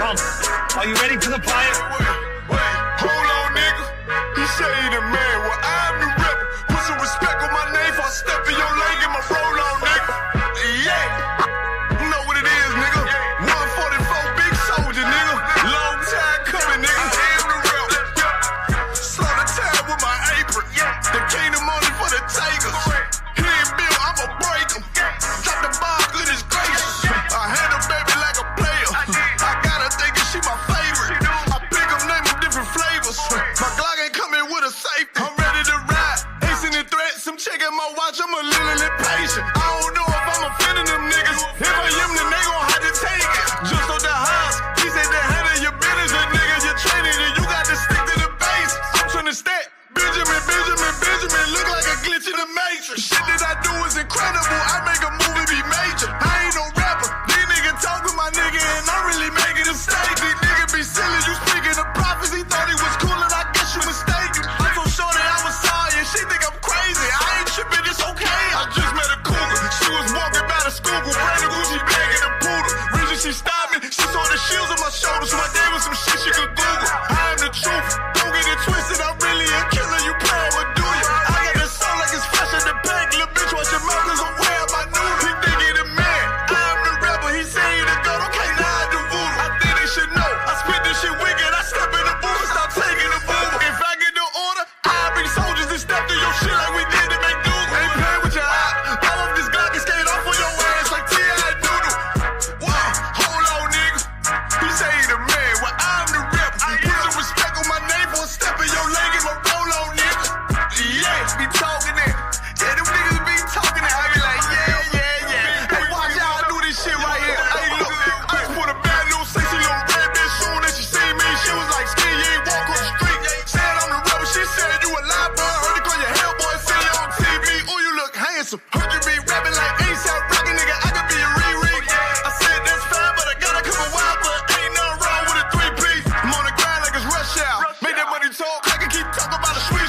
Come. Are you ready for the fight? Wait, hold on, nigga. He say he the man, well, I'm the rep. Put some respect on my name before I step in your lane, get my roll on, nigga. Yeah. You know what it is, nigga. 144 big soldier, nigga. Long time coming, nigga. I'm the rep. Slow the time with my apron. The kingdom only for the takers. He ain't built, I'ma break him. Drop the bomb, goodness gracious. I handle baby like a player. I gotta think she my favorite. I pick them, name them different flavors. My Glock ain't coming with a safety. I'm ready to ride. Facing the threats, I'm checking my watch. I'm a little impatient. I don't know if I'm offending them niggas. If I am, then they gon' have to take it. Just on the house, he said the head of your business, and nigga, you're training and you got to stick to the base. I'm trying to stack. Benjamin, look like a glitch in the matrix. Shit that I do is incredible. I make a movie be major. I ain't no rapper. These niggas talk with my nigga and I'm really making a mistake. These niggas be silly. You speaking of prophecy, thought he was cool and I guess you mistaken. I'm so sure that I was sorry and she think I'm crazy. I ain't tripping, it's okay. I just met a cougar. She was walking by the school, brand new Gucci bag and a poodle. Reason she stopped me, she saw the shields on my shoulders, so I gave her some shit she could Google. I am the truth. Don't get it twisted, I'm really a killer. You playing with do ya? I got the sound like it's fresh in the bank. Little bitch, watch your mouth, cause I'm wearing my noodle. He think he the man, I am the rebel. He say he the goat, okay, now I do voodoo. I think they should know, I spit this shit wicked. I step in the booth and stop taking the voodoo. If I get the order, I'll bring soldiers to step through your shit like we did to make Dougal. Ain't playing with your eye, pop off this Glock and skate off on your ass like T.I. Noodle. Whoa, hold on, nigga. He say he the man, well, I'm the rep. Put some respect on my name for a step in your leg and my roll on, nigga. Yeah, be talking that. Yeah, them niggas be talking that. I be like, yeah. Hey, watch out, I do this shit right here. Hey, look, I just put a bad news, say she little red bitch soon as she see me. She was like, skin, you ain't walk on the street. Said I'm the rebel, she said you a lie, boy. Heard you call your hair, boy, see you on TV. Ooh, you look handsome. Heard you be rapping like ASAP Rocky, nigga, I could be a Riri. I said that's fine, but I gotta come a while, but ain't nothing wrong with a 3-piece. I'm on the grind like it's rush hour. Make that money talk, I can keep talking about a sweet.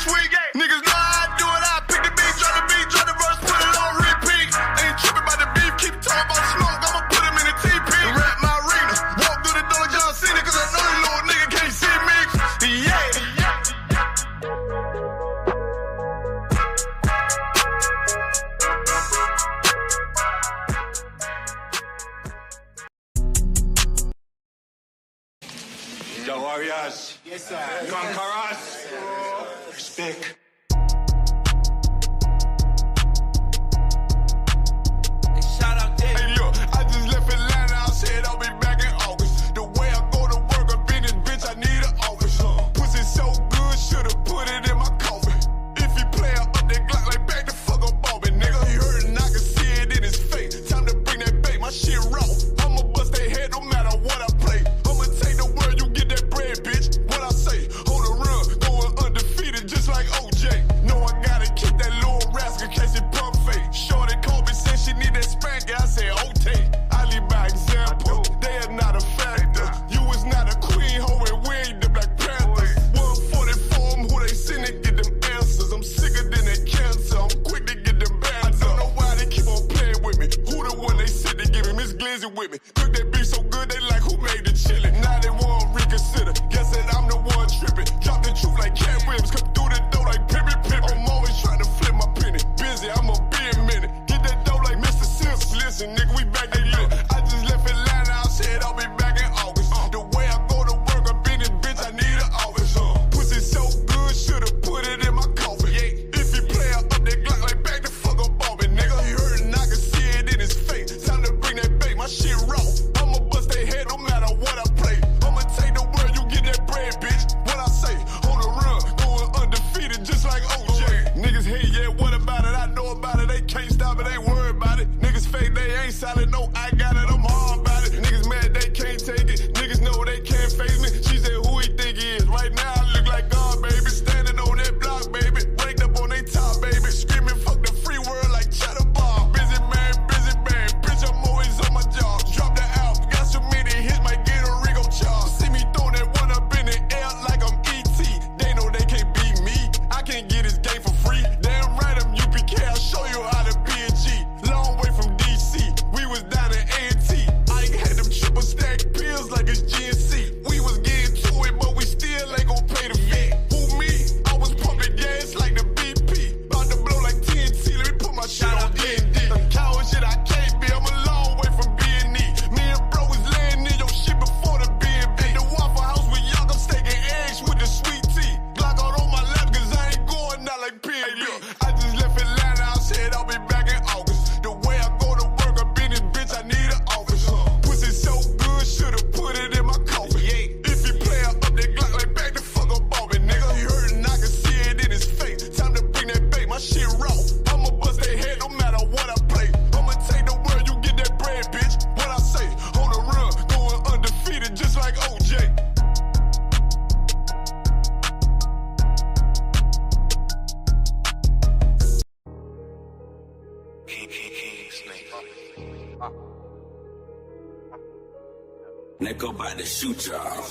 Niggas know how I do it, I pick the beat, drop the verse, put it on repeat. Ain't tripping about the beef, keep talking about smoke, I'ma put him in the TP. Rap my arena, walk through the door like John Cena, cause I know you little nigga can't see me. Yeah. The Warriors. Yes, sir. Conquerors. Respect. Shout out Dave. Hey, look, I just left Atlanta, I said I'll be back in August. The way I go to work up in this bitch, I need an office. Pussy so good, should've put it in my coffin. If he play up that Glock like back the fuck up on me, nigga. He heard and I can see it in his face. Time to bring that bait, my shit raw. I'ma bust their head no matter what I play. I'ma take the word, you get that bread, bitch. What I say, hold a run, going undefeated just like OJ. No, I gotta keep that little rascal in case it pump fake. Shorty called me, said she need that spanker. I said, okay, I lead by example. They are not a factor. You is not a queen, hoe, and we ain't the Black Panthers. 144, who they send to get them answers. I'm sicker than that cancer. I'm quick to get them bands. I don't know why they keep on playing with me. Who the one they said they give me? Miss Glizzy with me. Cook that beef so good, they like, who made the chili? Now they won't reconsider. Guess that I'm the one tripping. Drop the truth like Cat Williams. Come through the door like Pippin. I'm always trying to flip my penny. Busy, I'ma be a minute. Get that dough like Mr. Simpson. Listen, nigga, we back they lit. I just left Atlanta, I said I'll be back in August. The way I go to work up in this bitch, I need an office. Pussy so good, should've put it in my coffin. If he play up that Glock like back the fuck up on me, nigga. He heard and I can see it in his face. Time to bring that bait, my shit raw. I'ma bust their head no matter what I play. I'ma take the word, you get that bread, bitch. What I say, hold a run, going undefeated just like OJ. Niggas hate, yeah, what about it? I know about it, they can't stop it, ain't worried about it. Niggas fake, they ain't solid, no, I got it, I'm hard about it. Niggas mad, they can't take it. Niggas know they can't face me. She said, who he think he is? Right now, I look like God, baby. Standing on that block, baby. Raked up on they top, baby. Screaming, fuck the free world like cheddar bar. Busy man, bitch, I'm always on my job. Drop the album, got so many hits, might get a Rigo charge. See me throwing that one up in the air like I'm E.T. They know they can't beat me. I can't get this game for free. Damn right, I'm UPK, I'll show you how to be a G. Long way from D.C., we was down in A&T. Nick about to shoot y'all.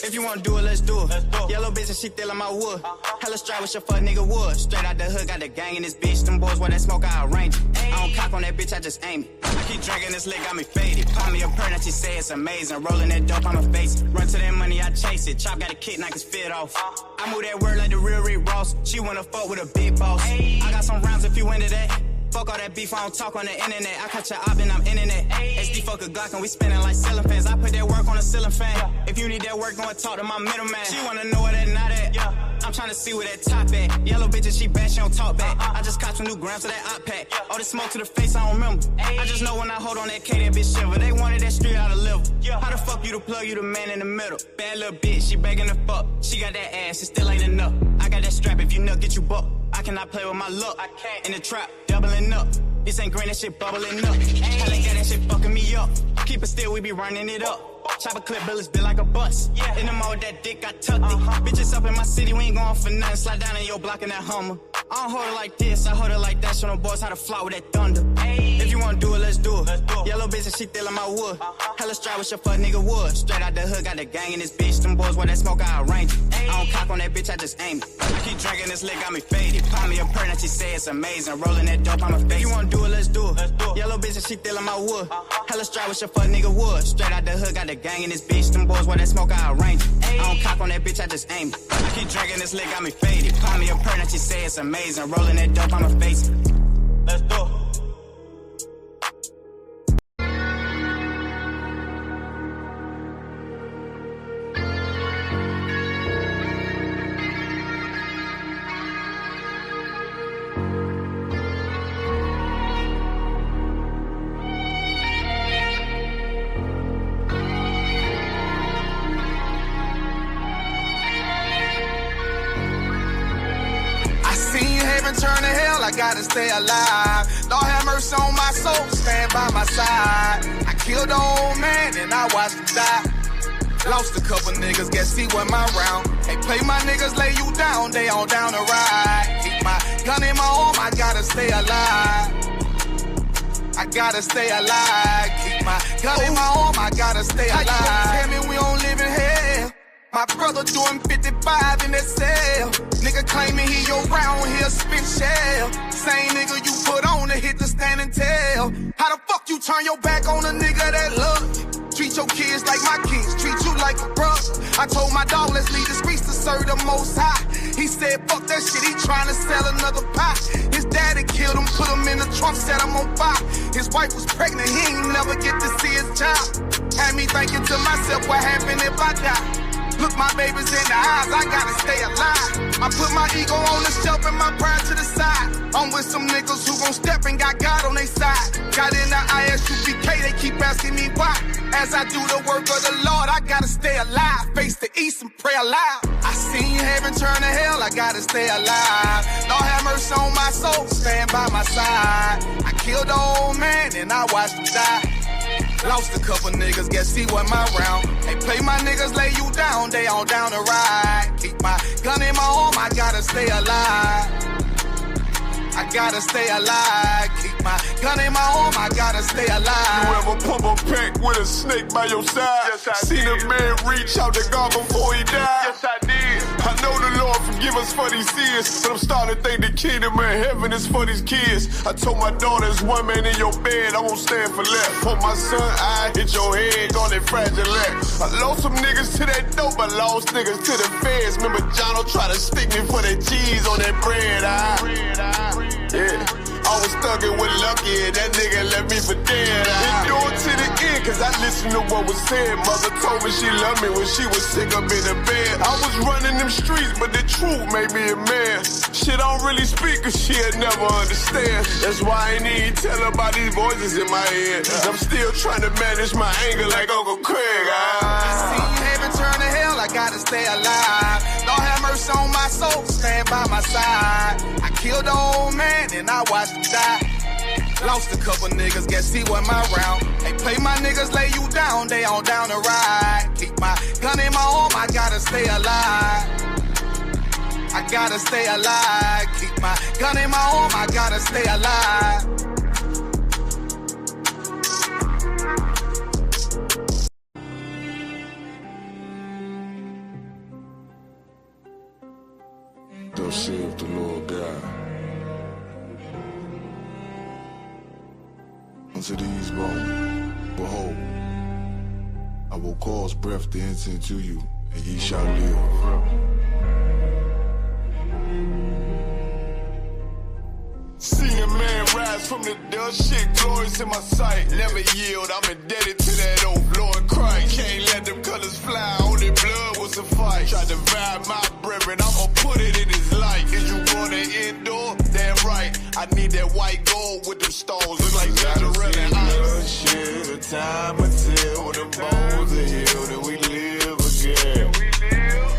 If you wanna do it, let's do it. Yellow bitch and she stealing my wood. Hella strap with your fuck nigga wood. Straight out the hood, got the gang in this bitch. Them boys where that smoke, I arrange it. I don't cock on that bitch, I just aim it. Keep drinking this lick, got me faded. Pop me a perk, and she say it's amazing. Rolling that dope, I'ma face it. Run to that money, I chase it. Chop got a kid, knock his fit off. I move that word like the real Rick Ross. She wanna fuck with a big boss. I got some rounds if you into that. Fuck all that beef, I don't talk on the internet. I catch your op and I'm internet. SD fuck a Glock and we spinning like ceiling fans. I put that work on a ceiling fan. If you need that work, go and talk to my middleman. She wanna know where that not at. I'm tryna see where that top at. Yellow bitches, she bad, she don't talk back. I just caught some new grams of that op pack. All this smoke to the face, I don't remember. I just know when I hold on that K, that bitch shiver. They wanted that street out of liver. How the fuck you the plug, you the man in the middle? Bad little bitch, she begging the fuck. She got that ass, it still ain't enough. I got that strap, if you nut, get you buck. I cannot play with my luck. I can't. In the trap, doubling up. This ain't green, that shit bubbling up. Hell ain't got that shit fucking me up. Keep it still, we be running it up. Chop a clip, bullets bit like a bus. In the mode, that dick got tucked it. Bitches up in my city, we ain't going for nothing. Slide down in your block in that Hummer. I don't hold it like this, I hold it like that. Show them boys how to fly with that thunder. If you wanna do it, let's do it. Yellow bitch and she stealing my wood. Hella strap with your fuck nigga wood. Straight out the hood, got the gang in this bitch. Them boys where that smoke, I arrange it. I don't cock on that bitch, I just aim it. Keep drinking this lick, got me faded. Pop me a perk, and she say it's amazing. Rolling that dope, I'ma face it. If you wanna do it, let's do it. Yellow bitch and she stealing my wood. Hella strap with your fuck nigga wood. Straight out the hood, got the gang in this bitch. Them boys where that smoke, I arrange it. I don't cock on that bitch, I just aim it. Keep drinking this lick, got me faded. Pop me a perk, and she say it's amazing. Rolling that dope, I'ma face it. Let's do it. Turn to hell, I gotta stay alive. Lord have mercy on my soul, stand by my side. I killed the old man and I watched him die. Lost a couple niggas, guess he wasn't my round. Hey, play my niggas, lay you down, they all down to ride. Keep my gun in my arm, I gotta stay alive. I gotta stay alive. Keep my gun in my arm, I gotta stay alive. How you gonna tell me we don't live in hell? My brother doing 55 in that cell. Nigga claiming he your round, he'll spin shell. Same nigga you put on to hit the stand and tell. How the fuck you turn your back on a nigga that love you? Treat your kids like my kids, treat you like a brother. I told my dog, let's leave the streets to serve the most high. He said, fuck that shit, he trying to sell another pie. His daddy killed him, put him in the trunk, set him on fire. His wife was pregnant, he ain't never get to see his child. Had me thinking to myself, what happened if I die? Look my babies in the eyes, I gotta stay alive. I put my ego on the shelf and my pride to the side. I'm with some niggas who gon' step and got God on their side. Got in the ISUPK, they keep asking me why. As I do the work of the Lord, I gotta stay alive. Face the east and pray aloud. I seen heaven turn to hell, I gotta stay alive. Lord have mercy on my soul, stand by my side. I killed the old man and I watched him die. Lost a couple niggas, guess he wasn't my round. Hey, play my niggas, lay you down, they all down to ride. Keep my gun in my arm, I gotta stay alive. I gotta stay alive. Keep my gun in my arm, I gotta stay alive. You ever pump a pack with a snake by your side? Yes, I Seen did. a man reach out to God before he died? Yes, I did. I know the Lord forgive us for these sins, but I'm starting to think the kingdom of heaven is for these kids. I told my daughter, there's one man in your bed, I won't stand for left. For my son, I hit your head on that fragile leg. I lost some niggas to that dope, I lost niggas to the feds. Remember Jono tried to stick me for that cheese on that bread, yeah. I was thuggin' with Lucky and that nigga left me for dead. Endure to the end, cause I listened to what was said. Mother told me she loved me when she was sick up in the bed. I was running them streets, but the truth made me a man. Shit, I don't really speak, cause she'll never understand. That's why I ain't even tell her about these voices in my head. I'm still trying to manage my anger like Uncle Craig. I see heaven turn to hell, I gotta stay alive. Lord have mercy on my soul, stand by my side. I killed the old man and I watched him die. Lost a couple niggas, guess he wasn't my round. Hey, play my niggas, lay you down, they all down to ride. Keep my gun in my arm, I gotta stay alive. I gotta stay alive. Keep my my gun in my arm, I gotta stay alive. Thus saith the Lord God. Unto these bones, behold, I will cause breath to enter into you, and ye shall live. Seen a man rise from the dust, shit glorious in my sight. Never yield, I'm indebted to that old Lord Christ. Can't let them colors fly, only blood was a fight. Tried to vibe my brethren, I'ma put it in his life. Is you gonna endure? Damn right, I need that white gold with them stones. Look like Gingerella and ice. Shit, the time until the bones are healed and we live again.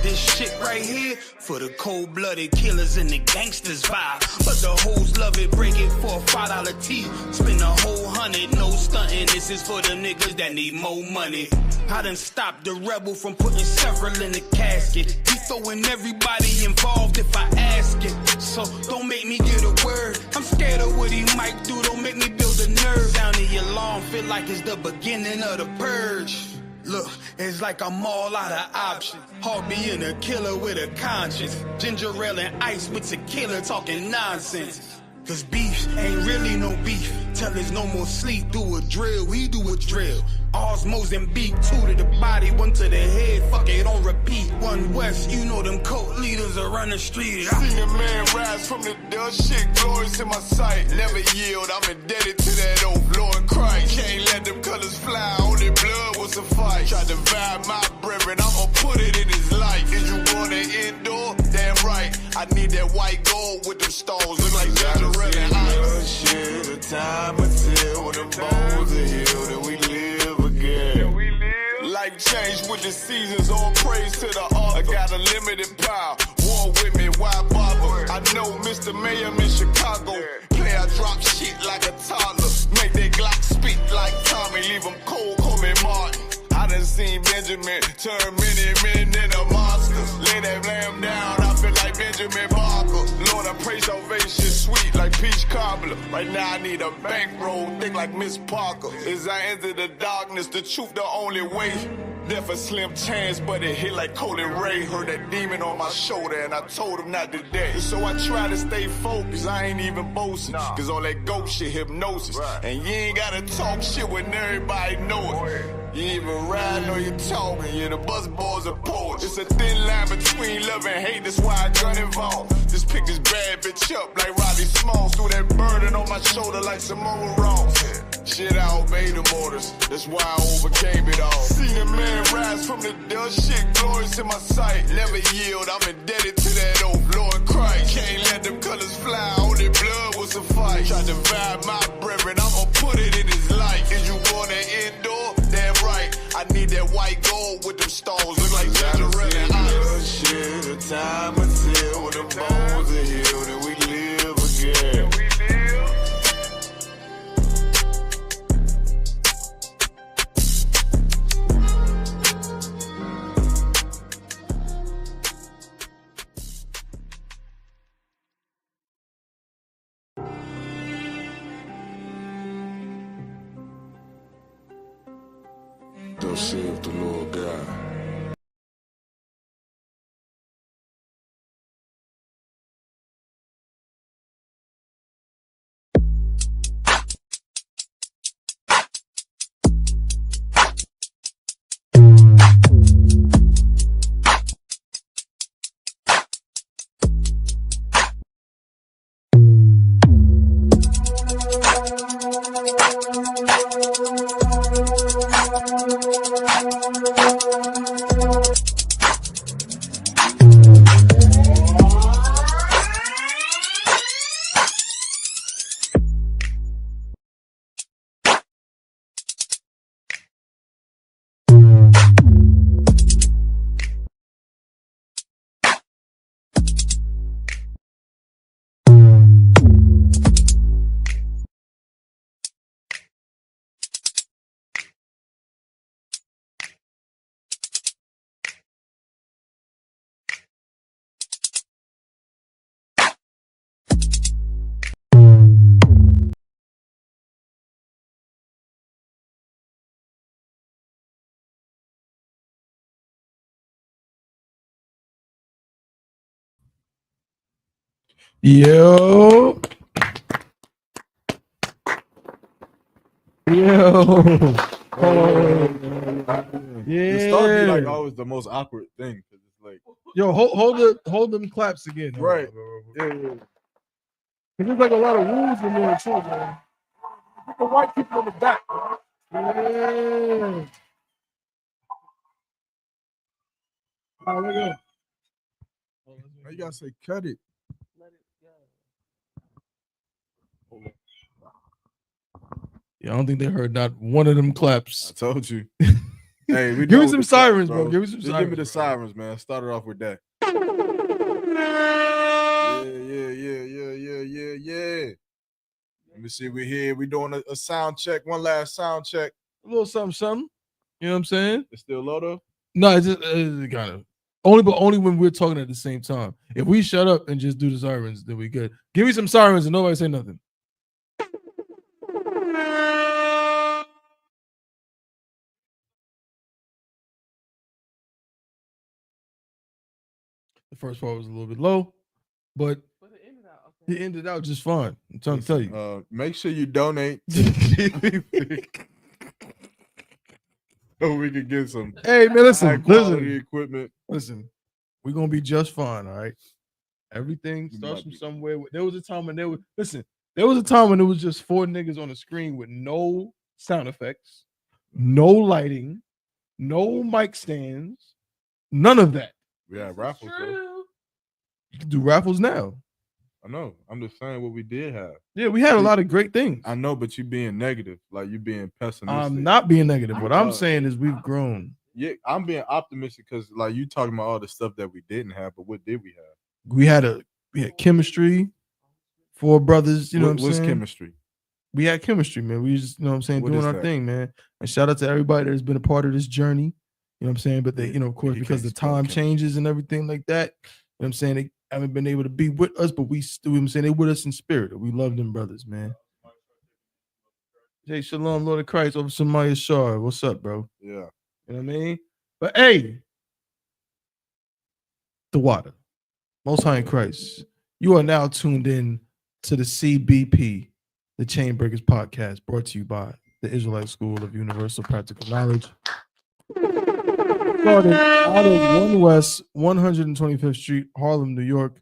This shit right here for the cold-blooded killers and the gangsters vibe. But the hoes love it, break it for a $5 T. Spend a whole $100, no stunting. This is for the niggas that need more money. I done stopped the rebel from putting several in the casket. He throwing everybody involved if I ask it. So don't make me get a word. I'm scared of what he might do. Don't make me build a nerve. Sound the alarm feel like it's the beginning of the purge. Look, it's like I'm all out of options. Hard being a killer with a conscience. Ginger ale and ice with tequila talking nonsense. Cause beef ain't really no beef. Till there's no more sleep, do a drill, we do a drill. Osmos and beat, 2 to the body, 1 to the head, fuck it, on repeat. 1 West, you know them cult leaders are running the street. Seen a man rise from the dust, shit glorious in my sight. Never yield, I'm indebted to that old Lord Christ. Can't let them colors fly, only blood was a fight. Tried to vibe my brethren, I'ma put it in his life. Is you gonna endure? Damn right, I need that white gold with them stones. Look like Gingerella and ice. Shit, the time until the bones are healed and we live again. Life change with the seasons, all praise to the author. I got a limited power, war with me, why bother? I know Mr. Mayhem in Chicago. Play, I drop shit like a toddler. Make that Glock spit like Tommy, leave him cold, call me Martin. I done seen Benjamin turn many men into monsters. Lay that lamb down, I feel like Benjamin Barker. Lord, I pray salvation sweet like peach cobbler. Right now I need a bankroll, thick like Miss Parker. As I enter the darkness, the truth the only way. Death a slim chance, but it hit like Cody Ray. Heard that demon on my shoulder and I told him not today. So I try to stay focused, I ain't even boasting. Cause all that ghost shit hypnosis. And you ain't gotta talk shit when everybody know it. You ain't even riding or you talking, yeah, the buzz boys are poets. It's a thin line between love and hate, that's why I got involved. Just pick this bad bitch up like Roddy Smalls. Threw that burden on my shoulder like Samoa Ross. Shit, I obeyed the orders, that's why I overcame it all. Seen a man rise from the dust, shit glorious in my sight. Never yield, I'm indebted to that old Lord Christ. Can't let them colors fly, only blood was a fight. Tried to vibe my brethren, I'ma put it in his life. Is you gonna endure? Damn right, I need that white gold with them stones. Look like Gingerella and ice. Shit, the time until the bones are healed and we live again. Thus saith the Lord God. Yo. Yo. Yeah. The start be like always the most awkward thing. It's like, yo, hold them claps again. Right. Yeah. There's like a lot of rules in there too, man. Put the white people in the back. Yeah. Oh, look at Now you gotta say cut it. Yeah, I don't think they heard not one of them claps. I told you. Hey, we give me done some with the sirens, claps, bro. Give me some Just sirens. give me the bro. sirens, man. Start it off with that. Yeah. Let me see. We're here. We're doing a sound check. One last sound check. A little something. You know what I'm saying? It's still low though? No, it's just kind of only when we're talking at the same time. If we shut up and just do the sirens, then we good. Give me some sirens and nobody say nothing. The first part was a little bit low, but it ended out just fine. I'm trying to tell you. Make sure you donate to the CBP so we can get some Hey man, high quality equipment. Listen, we're gonna be just fine, all right? Everything starts from somewhere. There was a time when there was just 4 niggas on the screen with no sound effects, no lighting, no mic stands, none of that. We had raffles though. You can do raffles now. I know. I'm just saying what we did have. Yeah, we had a lot of great things. I know, but you being negative, like you being pessimistic. I'm not being negative. What I'm saying is we've grown. Yeah, I'm being optimistic because like you talking about all the stuff that we didn't have, but what did we have? We had chemistry, 4 brothers, you know what I'm saying? What's chemistry? We had chemistry, man. We just, you know what I'm saying, doing our thing, man. And shout out to everybody that's been a part of this journey. You know what I'm saying? But they, you know, of course, because the time changes and everything like that, you know what I'm saying? They haven't been able to be with us, but we still, you know what I'm saying, they with us in spirit. We love them brothers, man. Jay Shalom, Lord of Christ, over Samaya Shar. What's up, bro? Yeah. You know what I mean? But hey, the water. Most High in Christ. You are now tuned in to the CBP, the Chainbreakers podcast, brought to you by the Israelite School of Universal Practical Knowledge. Started out of 1 West 125th Street, Harlem, New York,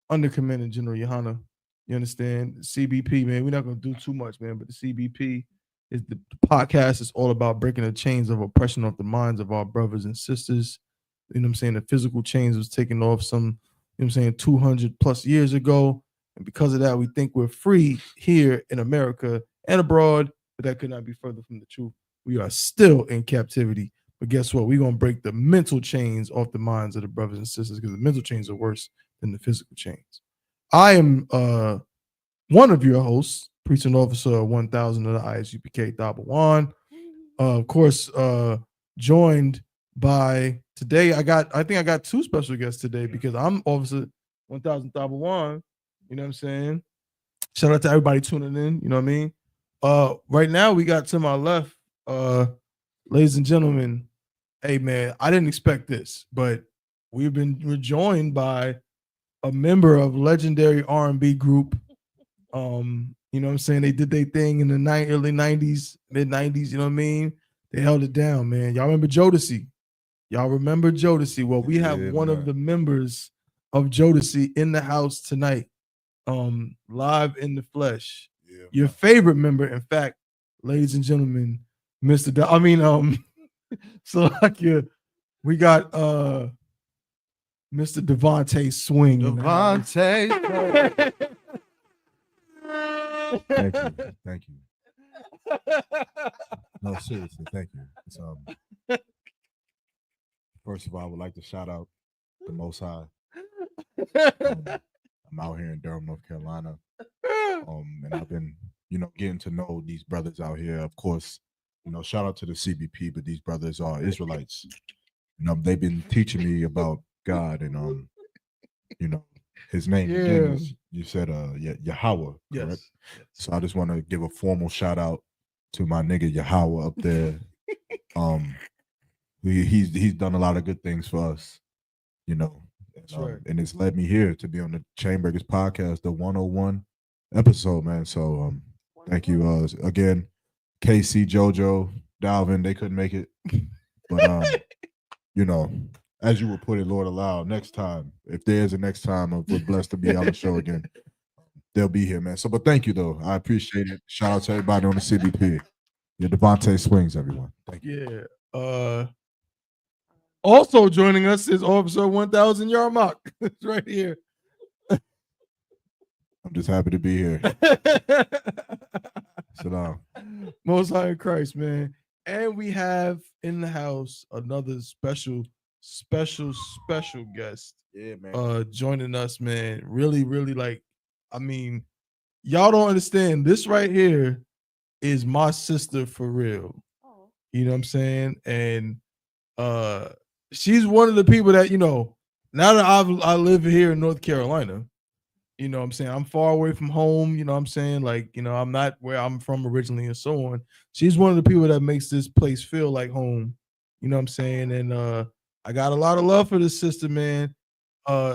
under command of General Yohana. You understand? CBP, man, we're not going to do too much, man, but the CBP is the podcast is all about breaking the chains of oppression off the minds of our brothers and sisters. You know what I'm saying? The physical chains was taken off some, you know what I'm saying, 200 plus years ago. And because of that, we think we're free here in America and abroad, but that could not be further from the truth. We are still in captivity. But guess what? We're going to break the mental chains off the minds of the brothers and sisters because the mental chains are worse than the physical chains. I am one of your hosts, Preaching Officer 1000 of the ISUPK Dabawan. Of course, joined by today. I think I got 2 special guests today because I'm Officer 1000 Dabawan. You know what I'm saying? Shout out to everybody tuning in. You know what I mean? Right now we got to my left, ladies and gentlemen. Hey man, I didn't expect this, but we're joined by a member of legendary R&B group. You know what I'm saying? They did their thing in the early 90s, mid 90s, you know what I mean? They held it down, man. Y'all remember Jodeci? Y'all remember Jodeci? Well, we have one of the members of Jodeci in the house tonight, live in the flesh. Yeah, your favorite member, in fact, ladies and gentlemen, Mr. Salakia, we got Mr. Devontae Swing. Devontae. Thank you. No, seriously, thank you. First of all, I would like to shout out the Most High. I'm out here in Durham, North Carolina, and I've been, getting to know these brothers out here. Of course, shout out to the CBP, but these brothers are Israelites. They've been teaching me about God and His name again is, you said Yahweh, correct? Yes. So I just want to give a formal shout out to my nigga Yahweh up there. He's done a lot of good things for us, right. And it's led me here to be on the Chainbreakers podcast, the 101 episode, man. So thank you again, KC, JoJo, Dalvin. They couldn't make it, but you know, as you would put it, Lord allow, next time, if there's a next time, we're blessed to be on the show again. They'll be here, man. So, but thank you though. I appreciate it. Shout out to everybody on the CBP. Yeah, Devontae Swings, everyone. Thank you. Yeah. Also joining us is Officer 1000 Yarmock. It's right here. I'm just happy to be here. Sit down. Most High in Christ, man. And we have in the house another special guest. Yeah, man. Joining us, man. Really, like, I mean, y'all don't understand. This right here is my sister for real. Oh. You know what I'm saying? And she's one of the people that, you know, now that I live here in North Carolina, you know what I'm saying? I'm far away from home, you know what I'm saying? Like, you know, I'm not where I'm from originally and so on. She's one of the people that makes this place feel like home. You know what I'm saying? And I got a lot of love for this sister, man.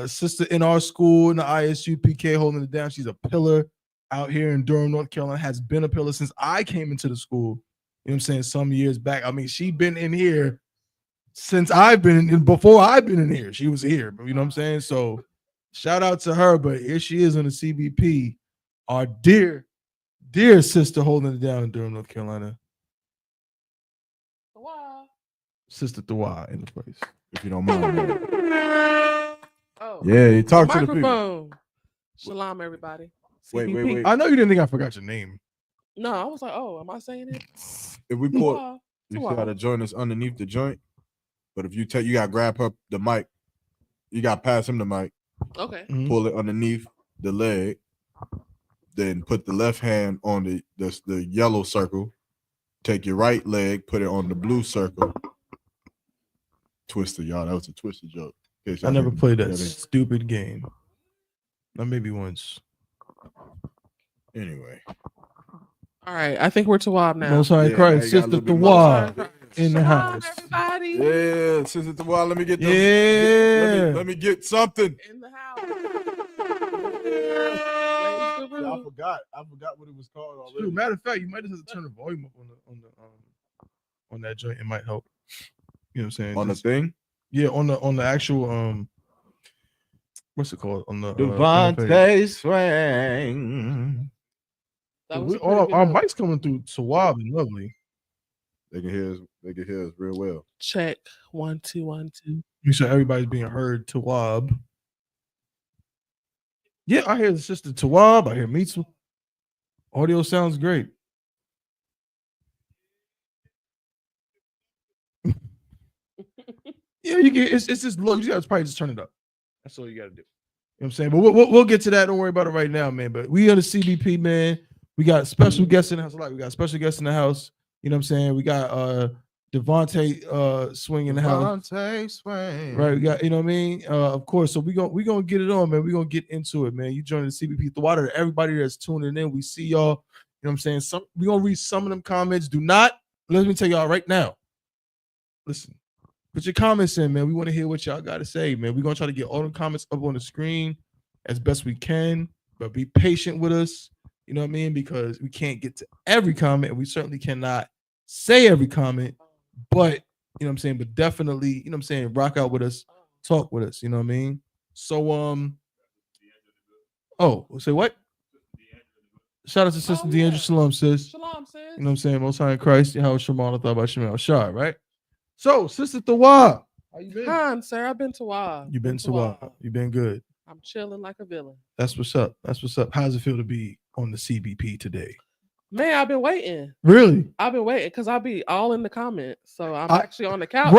Sister in our school in the ISUPK holding it down. She's a pillar out here in Durham, North Carolina, has been a pillar since I came into the school. You know what I'm saying? Some years back. I mean, she been in here since I've been in, before I've been in here. She was here, you know what I'm saying? So shout out to her, but here she is on the CBP, our dear sister holding it down in Durham, North Carolina. Wow. Sister Thawa in the place. If you don't mind. Oh. Yeah, you talk to the people. Shalom, everybody. Wait. I know you didn't think I forgot your name. No, I was like, oh, am I saying it? If we pull, you see how the joint is underneath the joint, but if you you gotta grab her the mic, you gotta pass him the mic. Okay. Pull it underneath the leg, then put the left hand on the yellow circle. Take your right leg, put it on the blue circle. Twister, y'all. That was a twister joke. I never played that stupid game. Not maybe once. Anyway. All right. I think we're Tawab now. Most High Christ, Sister Tawab in the house. Everybody. Yeah, Sister Tawab, let me get them. Yeah. Let me get something. In the house. I forgot what it was called already. Dude, matter of fact, you might just have to turn the volume up on that joint. It might help. You know what I'm saying? On the thing? Yeah, on the actual what's it called? On the Devontae Swing. Our mic's coming through suave and lovely. They can hear us real well. Check 1 2 1 2. Make sure everybody's being heard. Tawab. Yeah, I hear the sister Tawab. I hear Mitsu. Audio sounds great. Yeah, you get it's just low. You guys probably just turn it up. That's all you gotta do. You know what I'm saying? But we'll get to that. Don't worry about it right now, man. But we are the CBP, man. We got special guests in the house. We got special guests in the house. You know what I'm saying? We got Devontae Swing in the house. Devontae Swing. Right. We got, you know what I mean? Of course. So we gonna get it on, man. We're gonna get into it, man. You joining the CBP. The water, everybody that's tuning in. We see y'all. You know what I'm saying? We're gonna read some of them comments. Let me tell y'all right now. Listen. Put your comments in, man. We want to hear what y'all got to say, man. We're going to try to get all the comments up on the screen as best we can, but be patient with us, you know what I mean? Because we can't get to every comment, and we certainly cannot say every comment, but, you know what I'm saying? But definitely, you know what I'm saying? Rock out with us, talk with us, you know what I mean? So, say what? Shout out to Sister Deandra. Shalom, sis. Shalom, sis. You know what I'm saying? Most High in Christ. How was Shemana? I thought about Shemal Shah, right? So, Sister Thawa, how you been? Hi, sir. I've been Tawab. You been Thawa. You been good. I'm chilling like a villain. That's what's up. That's what's up. How's it feel to be on the CBP today? Man, I've been waiting. Really? I've been waiting because I'll be all in the comments. So I'm actually on the couch.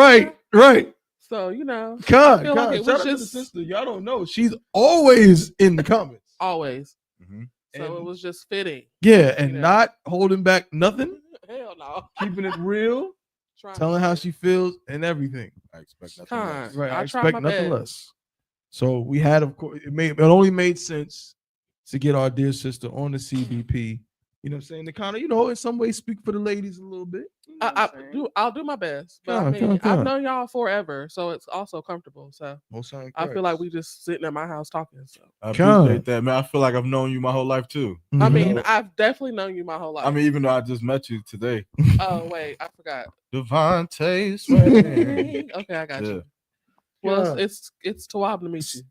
Right. So, you know. God. Like it Shout was out to the just sister. Y'all don't know. She's always in the comments. always. Mm-hmm. So it was just fitting. Yeah, and not holding back nothing. Hell no. Keeping it real. Telling how she feels and everything. I expect nothing less. Right. I try expect my nothing best. less. So we had, of course, it only made sense to get our dear sister on the CBP. You know what I'm saying? To kind of, you know, in some way speak for the ladies a little bit. You know what I'm saying? I'll do my best. But Come I on, mean, come on, come I've on. known y'all forever, so it's also comfortable. So Most time I feel like we just sitting at my house talking. So I Come. appreciate that, man. I feel like I've known you my whole life too. I Mhm. mean, I've definitely known you my whole life. I mean, even though I just met you today. Oh wait, I forgot. Devontae Swing. Okay, I got Yeah. you. Well, Yeah. it's Tawab to meet you.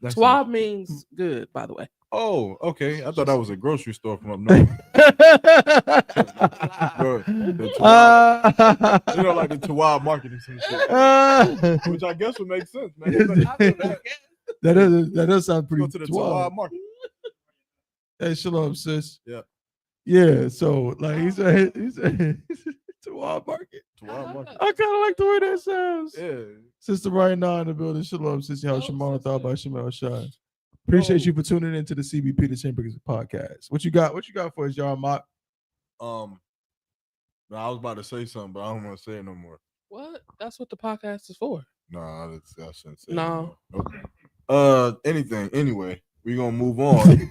That's Tawab means good, by the way. Oh, okay. I thought that was a grocery store from up north. The Tawab, you know, like the Tawab market and some shit. Which I guess would make sense, man. That does sound pretty Go to the Tawab. Tawab market. Hey, shalom, sis. Yeah. Yeah, so like he said Tawab market. Tawab market. I kind of like the way that sounds. Yeah. Sister right now in the building. Shalom, sister. How Shemar thought by Shemar Shine. Appreciate you for tuning into the CBP, the Champions podcast. What you got? What you got for us, y'all, Mock? I was about to say something, but I don't want to say it no more. What? That's what the podcast is for. No, I shouldn't say No. it no more. Okay. Anything. Anyway, we're gonna move on.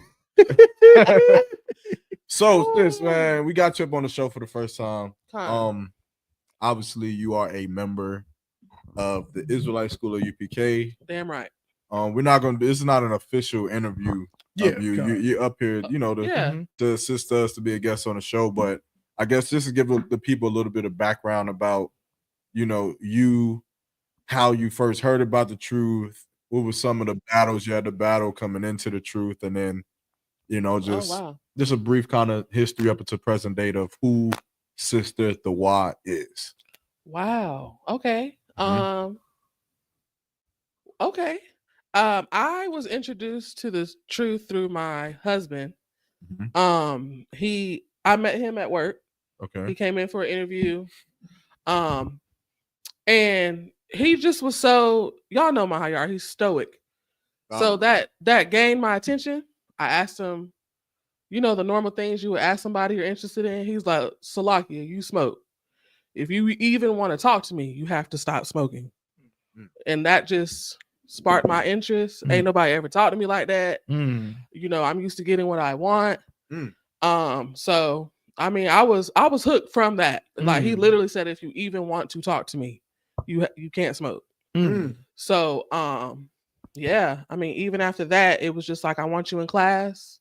So, sis, man, we got you up on the show for the first time. Obviously, you are a member of the Israelite School of UPK. Damn right. We're not gonna. This is not an official interview. Of you. You're up here, you know, to assist us to be a guest on the show. But I guess just to give the people a little bit of background about, you know, how you first heard about the truth. What were some of the battles you had to battle coming into the truth, and then, you know, just a brief kind of history up to present date of who Sister Thawa is. Wow. Okay. Okay. I was introduced to the truth through my husband. I met him at work. Okay. He came in for an interview. And he just was so, y'all know Mahayar, he's stoic. So that gained my attention. I asked him, you know, the normal things you would ask somebody you're interested in. He's like, Salakia, you smoke. If you even want to talk to me, you have to stop smoking. And that just sparked my interest. Ain't nobody ever talked to me like that. You know, I'm used to getting what I want. So I mean, I was hooked from that. Like he literally said, if you even want to talk to me, you can't smoke. So yeah, I mean, even after that, it was just like, I want you in class.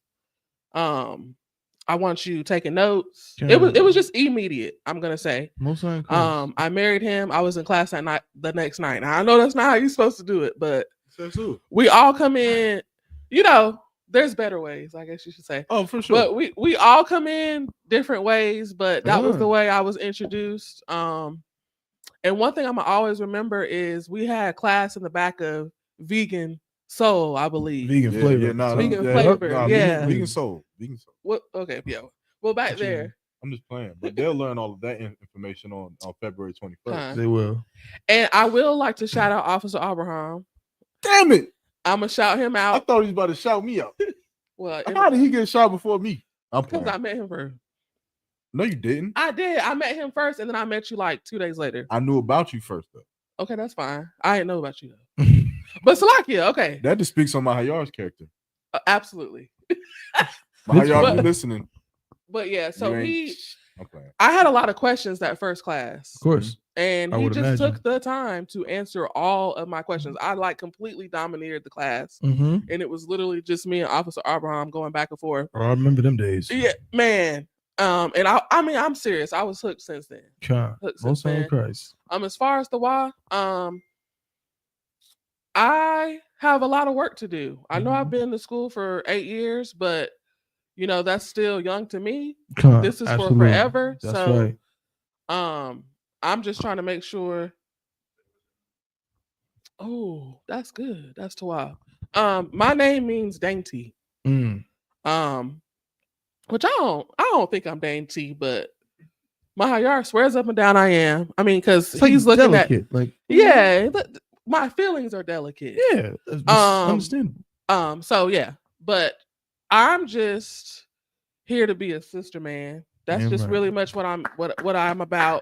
I want you taking notes. It was just immediate, I'm gonna say. I married him. I was in class that night, the next night. Now, I know that's not how you're supposed to do it, but we all come in, you know, there's better ways, I guess you should say. Oh, for sure. But we all come in different ways, but that was the way I was introduced. And one thing I'm gonna always remember is we had class in the back of vegan soul, I believe. Vegan flavor. Vegan flavor. Yeah. Vegan soul. What? Okay, yeah. Well, back there. I'm just playing, but they'll learn all of that information on February 21st. They will. And I will like to shout out Officer Abraham. Damn it! I'm gonna shout him out. I thought he was about to shout me out. Well, how did he get shot before me? Because I met him first. No, you didn't. I did. I met him first, and then I met you like 2 days later. I knew about you first, though. Okay, that's fine. I didn't know about you though. But Salakia, okay. That just speaks on Mahayar's character. Absolutely. Mahayar, you listening? But yeah, so I had a lot of questions that first class. Of course. And he just took the time to answer all of my questions. I like completely domineered the class. And it was literally just me and Officer Abraham going back and forth. Oh, I remember them days. Yeah, man. And I mean, I'm serious. I was hooked since then. Most of Christ. As far as the why, I have a lot of work to do. I know I've been to school for 8 years, but you know, that's still young to me. This is for forever. That's so right. I'm just trying to make sure. Oh, that's good. That's Tawab. My name means dainty. Which I don't think I'm dainty, but Mahayar swears up and down I am. I mean, because he's looking delicate, my feelings are delicate. Yeah, understandable. So yeah, but I'm just here to be a sister, man. That's just really much what I'm about.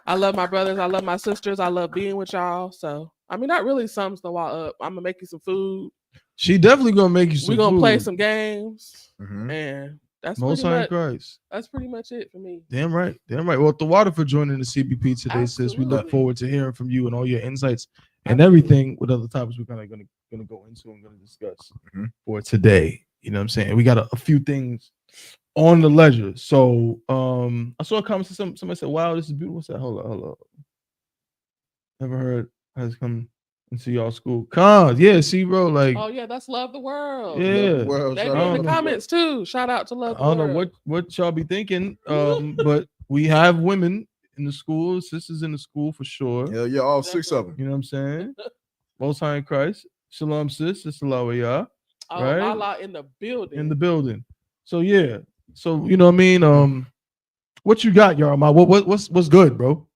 I love my brothers. I love my sisters. I love being with y'all. So I mean, that really sums the why up. I'm gonna make you some food. She definitely gonna make you some. We're gonna food. play some games, and That's Most pretty High in much. Christ. That's pretty much it for me. Damn right. Damn right. Well, the water for joining the CBP today, sis. We look Absolutely. forward to hearing from you and all your insights and Absolutely. everything with other topics we're gonna go into and gonna discuss for today. You know what I'm saying? We got a few things on the ledger. So I saw a comment. Somebody said, "Wow, this is beautiful." I said, hold up. Never heard has come into y'all school. Cons, yeah, see, bro, like, Oh yeah, that's Love the World. yeah. Love the World. They Shout be out in the to comments too. Shout out to Love I the don't World. know what y'all be thinking, but we have women in the school, sisters in the school for sure. Hell yeah, all 6 of them. You know what I'm saying? Most High in Christ. Shalom, sis. Sister Lawaya. Oh, Right? Lala in the building. In the building. So yeah. So you know what I mean? What you got, y'all? What's good, bro?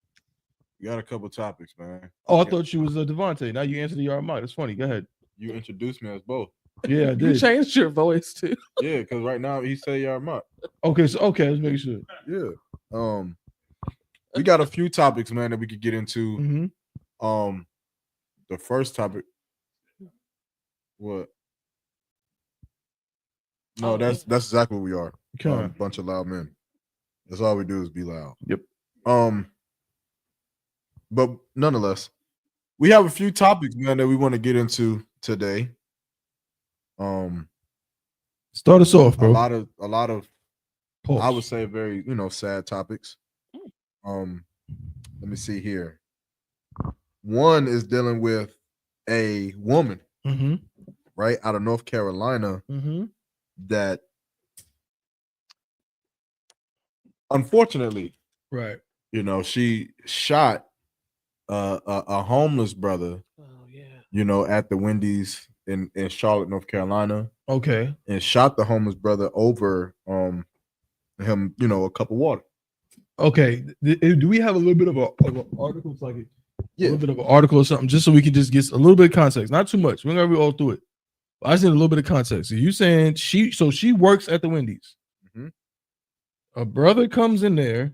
We got a couple topics, man. Oh, I thought you was Devontae. Now you answered the Yarmouth. That's funny. Go ahead. You introduced me as both. Yeah, I did. You changed your voice too. Yeah, because right now he say Yarmouth. Okay, let's make sure. Yeah. We got a few topics, man, that we could get into. The first topic. What? No, that's exactly what we are. Okay. Bunch of loud men. That's all we do is be loud. Yep. But nonetheless, we have a few topics, man, that we want to get into today. Start us off, bro. A lot of Pulse. I would say very, sad topics. Let me see here. One is dealing with a woman, right, out of North Carolina, that unfortunately, right, she shot a homeless brother, at the Wendy's in Charlotte, North Carolina. Okay. And shot the homeless brother over him, a cup of water. Okay. Do we have a little bit of an article? It's like a little bit of an article or something, just so we can just get a little bit of context. Not too much. We're gonna read all through it. But I just need a little bit of context. So you saying she works at the Wendy's. A brother comes in there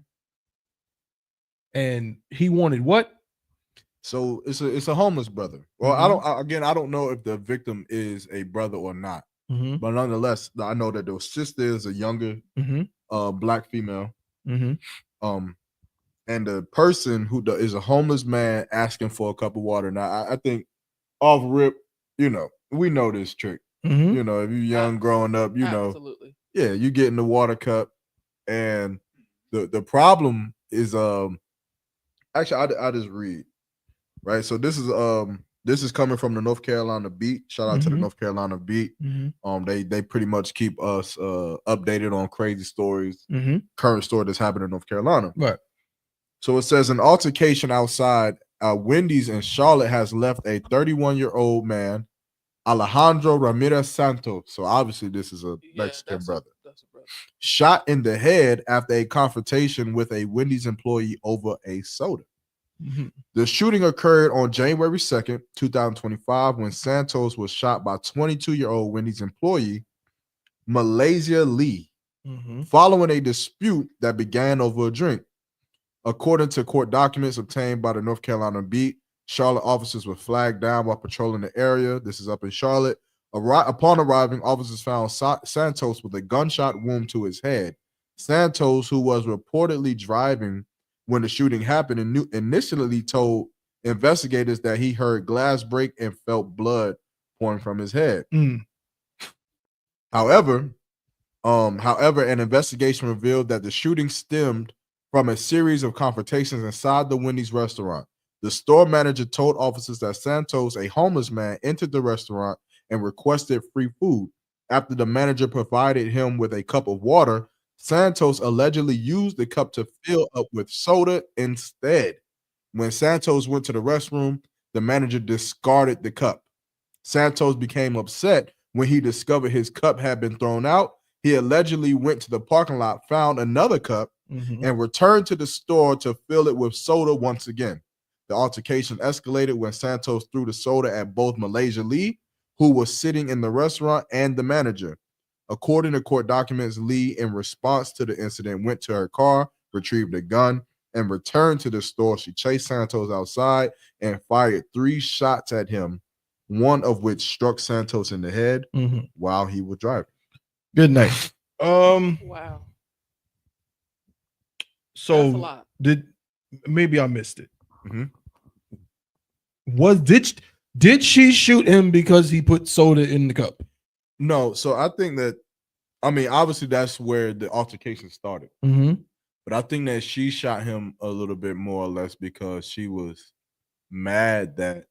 and he wanted what? So it's a homeless brother. Well, I don't know if the victim is a brother or not, but nonetheless, I know that the sister is a younger black female, and the person who is a homeless man asking for a cup of water. Now, I think off rip, we know this trick. If you're young, growing up, Absolutely. Yeah, you get in the water cup, and the problem is actually I just read. Right, so this is coming from the North Carolina Beat. Shout out to the North Carolina Beat. They pretty much keep us updated on crazy stories, current story that's happening in North Carolina. Right. So it says an altercation outside Wendy's in Charlotte has left a 31-year-old man, Alejandro Ramirez Santos. So obviously this is a Mexican brother. That's a brother. Shot in the head after a confrontation with a Wendy's employee over a soda. The shooting occurred on January 2nd, 2025, when Santos was shot by 22-year-old Wendy's employee, Malaysia Lee, following a dispute that began over a drink. According to court documents obtained by the North Carolina Beat, Charlotte officers were flagged down while patrolling the area. This is up in Charlotte. Upon arriving, officers found Santos with a gunshot wound to his head. Santos, who was reportedly driving when the shooting happened, and initially told investigators that he heard glass break and felt blood pouring from his head. However, an investigation revealed that the shooting stemmed from a series of confrontations inside the Wendy's restaurant. The store manager told officers that Santos, a homeless man, entered the restaurant and requested free food. After the manager provided him with a cup of water, Santos allegedly used the cup to fill up with soda instead. When Santos went to the restroom, the manager discarded the cup. Santos became upset when he discovered his cup had been thrown out. He allegedly went to the parking lot, found another cup, and returned to the store to fill it with soda once again. The altercation escalated when Santos threw the soda at both Malaysia Lee, who was sitting in the restaurant, and the manager. According to court documents, Lee, in response to the incident, went to her car, retrieved a gun, and returned to the store. She chased Santos outside and fired 3 shots at him, one of which struck Santos in the head while he was driving. Good night. Wow. So That's a lot. maybe I missed it. Mhm. Did she shoot him because he put soda in the cup? No, so I think that obviously that's where the altercation started. Mm-hmm. But I think that she shot him a little bit more or less because she was mad that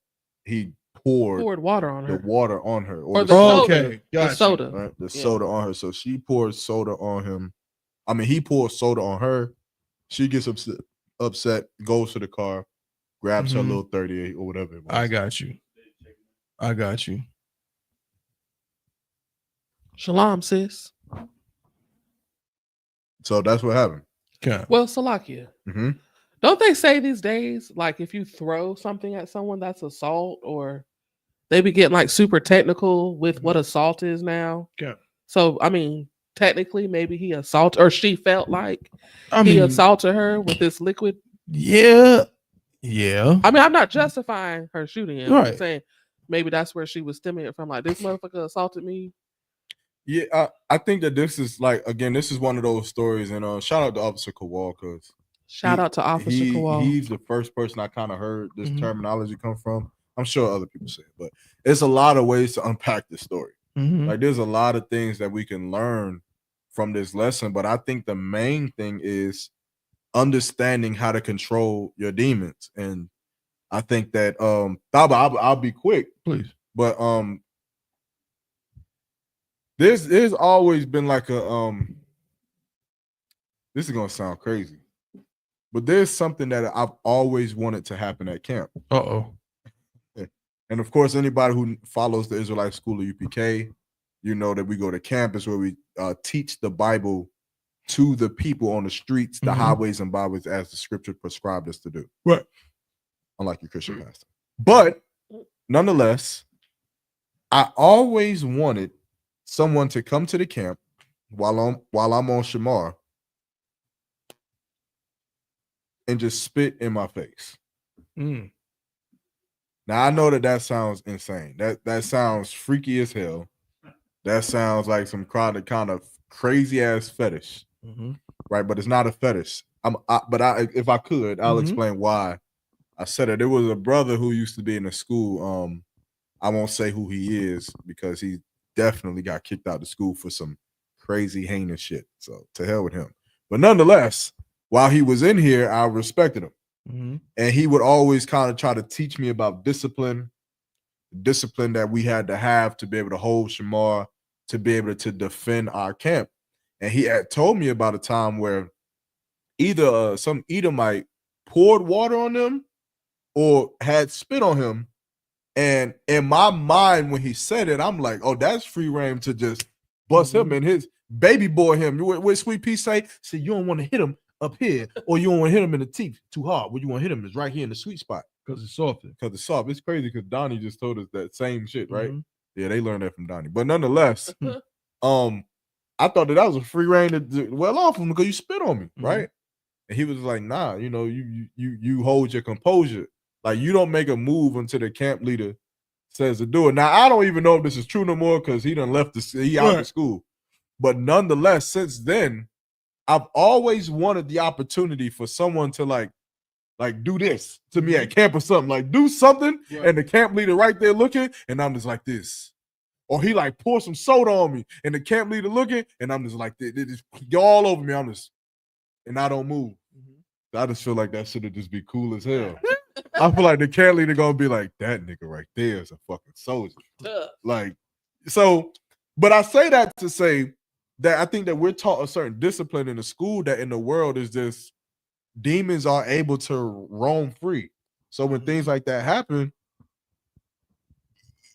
he poured water on the her. water on her. Or the soda. The gotcha. soda. Right? The Yeah. soda on her. So she poured soda on him. He poured soda on her. She gets upset, goes to the car, grabs her Mhm. little 38 or whatever it was. I got you. Shalom, sis. So that's what happened. Okay. Well, Salakia. Mhm. Don't they say these days, like if you throw something at someone, that's assault, or they be getting like super technical with what assault is now? Okay. So, technically, maybe he assaulted, or she felt like he mean, assaulted her with this liquid. Yeah. I'm not justifying her shooting him. I'm Right. saying maybe that's where she was stemming it from. Like, this motherfucker assaulted me. Yeah, I think that this is this is one of those stories, and shout out to Officer Kowal because Shout out to Officer Kowal. He's the first person I kind of heard this Mhm. terminology come from. I'm sure other people say it, but it's a lot of ways to unpack this story. Mhm. Like there's a lot of things that we can learn from this lesson, but I think the main thing is understanding how to control your demons. And I think that Thaba, I'll be quick, Please. but there's always been like a this is gonna sound crazy, but there's something that I've always wanted to happen at camp. Uh-oh. And of course, anybody who follows the Israelite School of UPK, you know that we go to campus where we teach the Bible to the people on the streets, the Mhm. highways and byways, as the scripture prescribed us to do. Right. Unlike your Christian pastor. But nonetheless, I always wanted someone to come to the camp while I'm on Shamar and just spit in my face. Mm. Now I know that sounds insane. That sounds freaky as hell. That sounds like some kind of crazy ass fetish, Mhm. right? But it's not a fetish. If I could, I'll Mhm. explain why I said it. There was a brother who used to be in the school. I won't say who he is because he definitely got kicked out of school for some crazy heinous shit. So to hell with him. But nonetheless, while he was in here, I respected him. Mhm. And he would always kind of try to teach me about discipline that we had to have to be able to hold Shamar, to be able to defend our camp. And he had told me about a time where either some Edomite poured water on them or had spit on him. And in my mind, when he said it, I'm like, oh, that's free reign to just bust him and his baby boy him. What Sweet Pea say? See, you don't want to hit him up here, or you don't want to hit him in the teeth too hard. What you want to hit him is right here in the sweet spot. Because it's soft. Because it's soft. It's crazy because Donnie just told us that same shit, right? Mhm. Yeah, they learned that from Donnie. But nonetheless, I thought that was a free reign to well off him because you spit on me, right? And he was like, nah, you hold your composure. Like you don't make a move until the camp leader says to do it. Now I don't even know if this is true no more because he done left he out of school. But nonetheless, since then, I've always wanted the opportunity for someone to like do this to me at camp or something. Like do something, and the camp leader right there looking, and I'm just like this. Or he like pour some soda on me, and the camp leader looking, and I'm just like this. They just go all over me. And I don't move. I just feel like that should just be cool as hell. I feel like the camp leader gonna be like, that nigga right there is a fucking soldier. Like, so, but I say that to say that I think that we're taught a certain discipline in the school that in the world is just demons are able to roam free. So when things like that happen,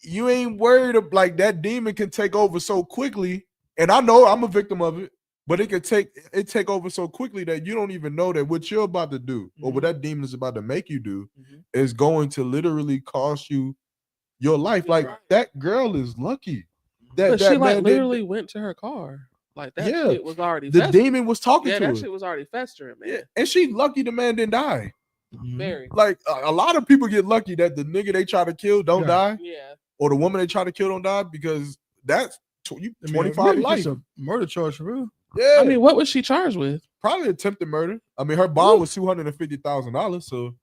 you ain't worried of like that demon can take over so quickly. And I know I'm a victim of it, but it can take over so quickly that you don't even know that what you're about to do or what that demon is about to make you do is going to literally cost you your life. Like that girl is lucky. But she literally went to her car. Like that shit was already the demon was talking to her. Yeah, that shit was already festering, man. Yeah. And she lucky the man didn't die. Very. Like a lot of people get lucky that the nigga they try to kill don't die. Yeah. Or the woman they try to kill don't die because that's 25 life. It's a murder charge for real. Yeah. I mean, what was she charged with? Probably attempted murder. I mean, her bond was $250,000. So,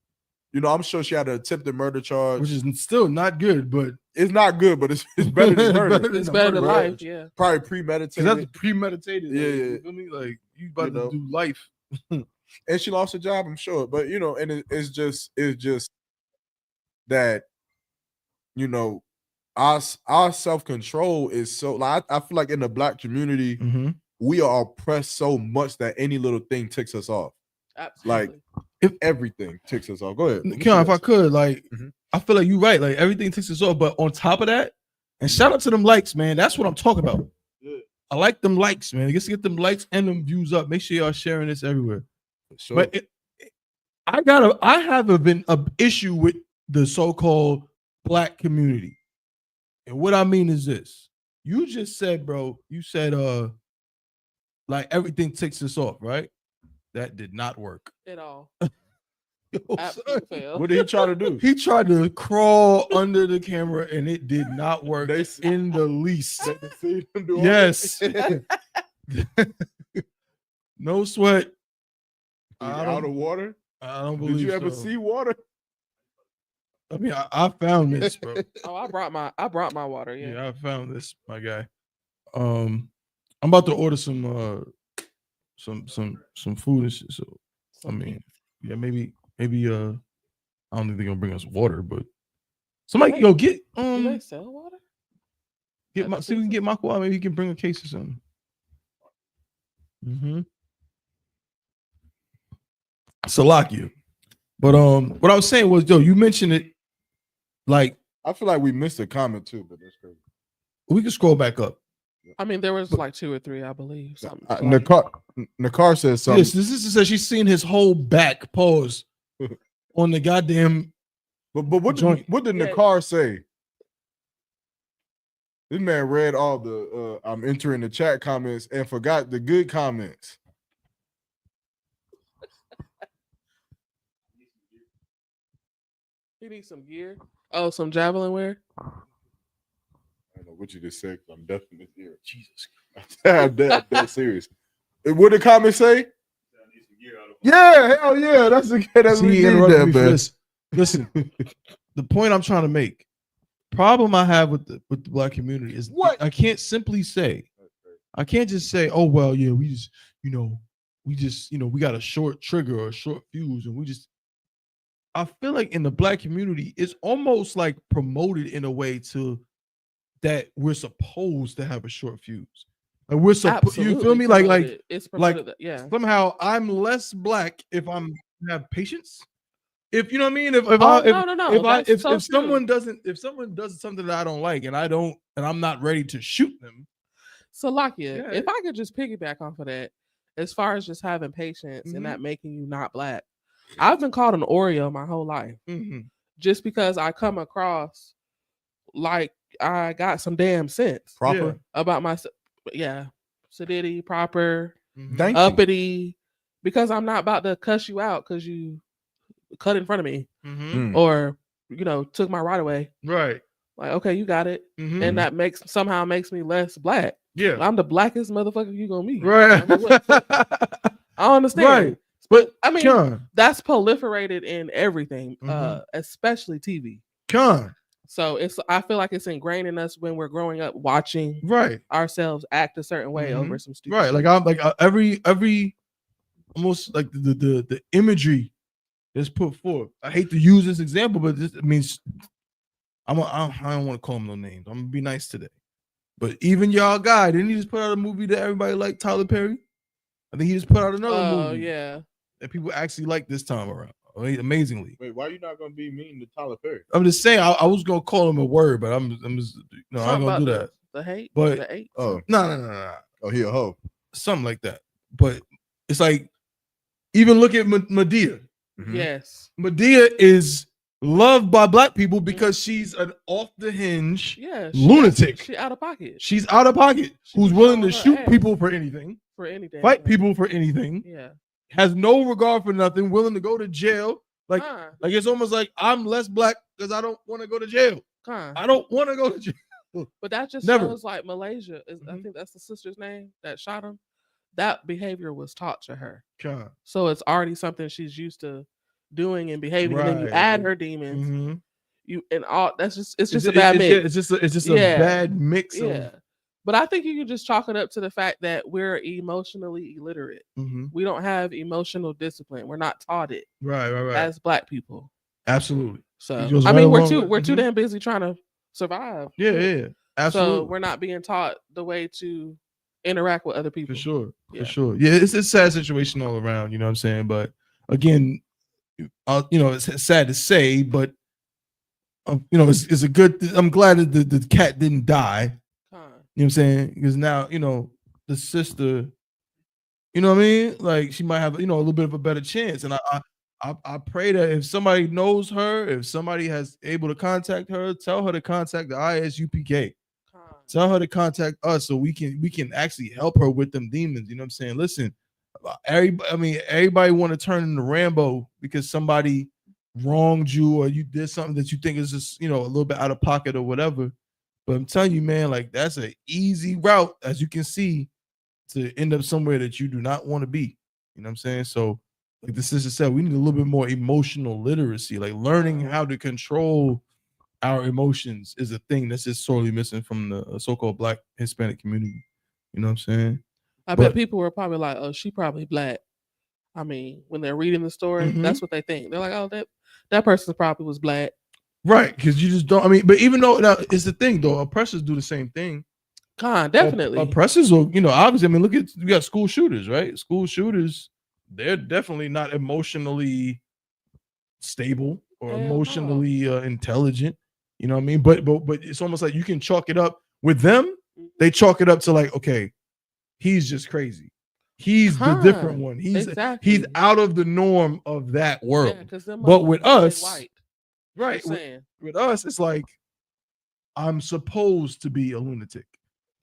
I'm sure she had an attempted murder charge, which is still not good, but it's not good. But it's better than murder. It's better than life. Yeah, probably premeditated. That's premeditated. Yeah, like, you feel me? Like you about to do life, and she lost her job. I'm sure, but and it's just that our self-control is so like I feel like in the Black community. Mm-hmm. We are oppressed so much that any little thing ticks us off. Absolutely. Like if everything ticks us off. Go ahead. Keon, if I could, like, Mhm. I feel like you're right. Like everything ticks us off, but on top of that, and shout out to them likes, man. That's what I'm talking about. Yeah. I like them likes, man. Get them likes and them views up. Make sure y'all sharing this everywhere. Sure. But I have an issue with the so-called Black community, and what I mean is this: you just said, bro. You said, like everything ticks us off, right? That did not work at all. Absolutely failed. What did he try to do? He tried to crawl under the camera, and it did not work in the least. Yes. No sweat. Out of water? I don't believe. Did you ever see water? I mean, I found this, bro. Oh, I brought my water. Yeah, I found this, my guy. I'm about to order some food and shit. So I mean, yeah, maybe I don't think they're gonna bring us water, but somebody go get do they sell water? See if we can get Mako out. Maybe he can bring a case or something. Mm-hmm. Salakia. But what I was saying was, you mentioned it. Like, I feel like we missed a comment too, but that's crazy. We can scroll back up. I mean, there was like 2 or 3, I believe. Nakar says something. Yes, this says she's seen his whole back pause on the goddamn. But what did Nakar say? This man read all the I'm entering the chat comments and forgot the good comments. He needs some gear. Oh, some javelin wear. I don't know what you just said. I'm deaf in this ear. Jesus, I'm dead serious. What did the comment say? Yeah, hell yeah, that's the kid that's man. Listen, the point I'm trying to make. Problem I have with the Black community is what I can't simply say. I can't just say, oh well, yeah, we just we got a short trigger or a short fuse, and we just. I feel like in the Black community, it's almost like promoted in a way to that we're supposed to have a short fuse. Like we're supposed, you feel me? Like it's promoted, yeah. Somehow I'm less Black if I'm have patience. If you know what I mean, if someone does something that I don't like and I'm not ready to shoot them. So Lakia, if I could just piggyback off of that, as far as just having patience and that making you not Black. I've been called an Oreo my whole life, just because I come across like I got some damn sense about myself. Yeah, sedity, proper, uppity, because I'm not about to cuss you out because you cut in front of me or took my right away. Right, like okay, you got it, and that somehow makes me less Black. Yeah, I'm the blackest motherfucker you gonna meet. Right, I understand. Right. But I mean, that's proliferated in everything, especially TV. So I feel like it's ingrained in us when we're growing up watching ourselves act a certain way over some stupid shit. Like I'm like every almost like the imagery is put forth. I hate to use this example, but this means I don't want to call him no names. I'm gonna be nice today. But even y'all guy, didn't he just put out a movie that everybody liked, Tyler Perry? I think he just put out another movie. Oh yeah. That people actually like this time around. Amazingly. Wait, why are you not gonna be mean to Tyler Perry? I'm just saying I was gonna call him a word, but I'm just I'm gonna do that. The hate, but the hate. Oh no. Oh, he a hoe. Something like that. But it's like even look at Madea. Yes, Madea is loved by Black people because she's an off the hinge lunatic. She's out of pocket. She's out of pocket. Who's willing to shoot people for anything. For anything. Fight people for anything. Yeah. Has no regard for nothing, willing to go to jail. Like it's almost like I'm less Black because I don't want to go to jail. I don't want to go to jail. But that just Never. shows like Malaysia. I think that's the sister's name that shot him. That behavior was taught to her. God. So it's already something she's used to doing and behaving. And then you add her demons. You and all that's just it's just a bad mix. It's just a bad mix. Yeah. But I think you can just chalk it up to the fact that we're emotionally illiterate. We don't have emotional discipline. We're not taught it. Right. As Black people. Absolutely. So I mean, we're too damn busy trying to survive. Yeah. Absolutely. So we're not being taught the way to interact with other people. For sure. Yeah, it's a sad situation all around. You know what I'm saying? But again, it's sad to say, but it's a good. I'm glad that the cat didn't die. You know what I'm saying? Because now, the sister, you know what I mean? Like she might have, a little bit of a better chance. And I pray that if somebody knows her, if somebody has able to contact her, tell her to contact the ISUPK. Tell her to contact us so we can actually help her with them demons. You know what I'm saying? Listen, everybody want to turn into Rambo because somebody wronged you or you did something that you think is just, a little bit out of pocket or whatever. But I'm telling you, man, like that's an easy route, as you can see, to end up somewhere that you do not want to be. You know what I'm saying? So, like the sister said, we need a little bit more emotional literacy, like learning how to control our emotions is a thing that's just sorely missing from the so-called Black Hispanic community. You know what I'm saying? I bet people were probably like, "Oh, she probably Black." I mean, when they're reading the story, that's what they think. They're like, "Oh, that person probably was Black." Right, because you just don't. I mean, but even though now it's the thing, though, oppressors do the same thing. Definitely. Oppressors will, obviously. I mean, look at we got school shooters, right? School shooters, they're definitely not emotionally stable or emotionally intelligent. You know what I mean? But it's almost like you can chalk it up with them. They chalk it up to like, okay, he's just crazy. He's the different one. He's out of the norm of that world. But with us. Right. With us, it's like I'm supposed to be a lunatic.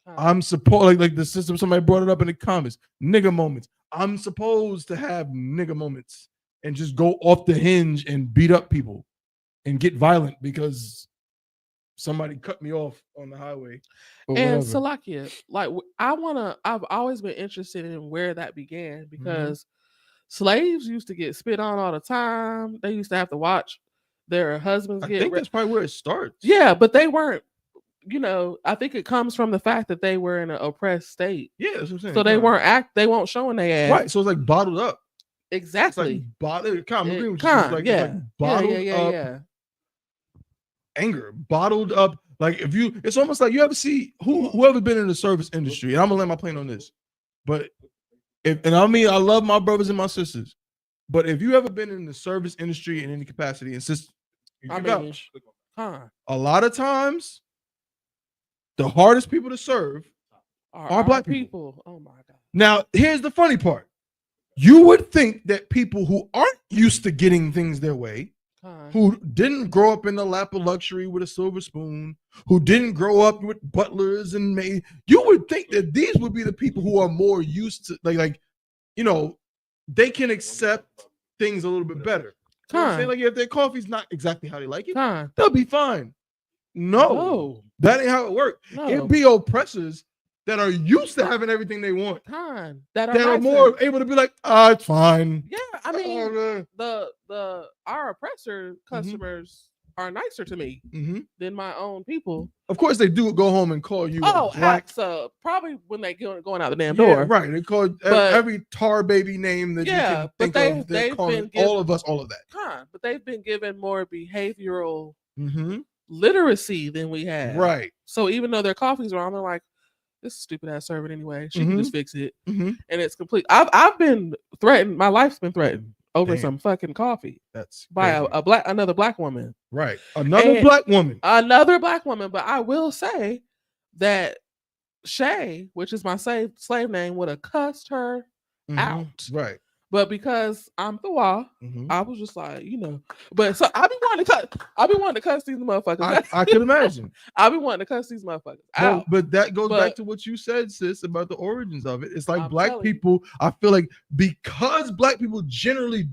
I'm supposed like the system. Somebody brought it up in the comments. Nigga moments. I'm supposed to have nigga moments and just go off the hinge and beat up people and get violent because somebody cut me off on the highway. And Salakia, like I've always been interested in where that began because slaves used to get spit on all the time. They used to have to watch their husbands get. I think that's probably where it starts. Yeah, but they weren't. I think it comes from the fact that they were in an oppressed state. Yeah, that's what I'm saying. So they weren't showing their ass. Right. So it's like bottled up. Exactly. It's like bottled. Anger bottled up. Like it's almost like you ever see whoever been in the service industry. And I'm gonna land my plane on this, but I love my brothers and my sisters, but if you ever been in the service industry in any capacity, a lot of times the hardest people to serve are Black people. Oh my God. Now, here's the funny part. You would think that people who aren't used to getting things their way, who didn't grow up in the lap of luxury with a silver spoon, who didn't grow up with butlers and maids, you would think that these would be the people who are more used to they can accept things a little bit better. You know what I'm saying? Like if their coffee's not exactly how they like it, they'll be fine. No, that ain't how it works. It'd be oppressors that are used to having everything they want. That are more able to be like, it's fine. Yeah, I mean, our oppressor customers are nicer to me than my own people. Of course, they do go home and call you. Black. So probably when they going out the damn door. Right. They call every tar baby name that you can think of. They've been all of us, all of that. But they've been given more behavioral literacy than we have. Right. So even though their coffee's wrong, they're like, this is stupid ass servant anyway. She can just fix it. And it's complete. I've been threatened. My life's been threatened over some fucking coffee. That's by another black woman. Right. Another black woman. But I will say that Shay, which is my slave name, would have cussed her out. Right. But because I'm Thawah, I was just like, But so I be wanting to cuss these motherfuckers. I can imagine. I be wanting to cuss these motherfuckers out. But that goes back to what you said, sis, about the origins of it. It's like black people, I feel like because black people generally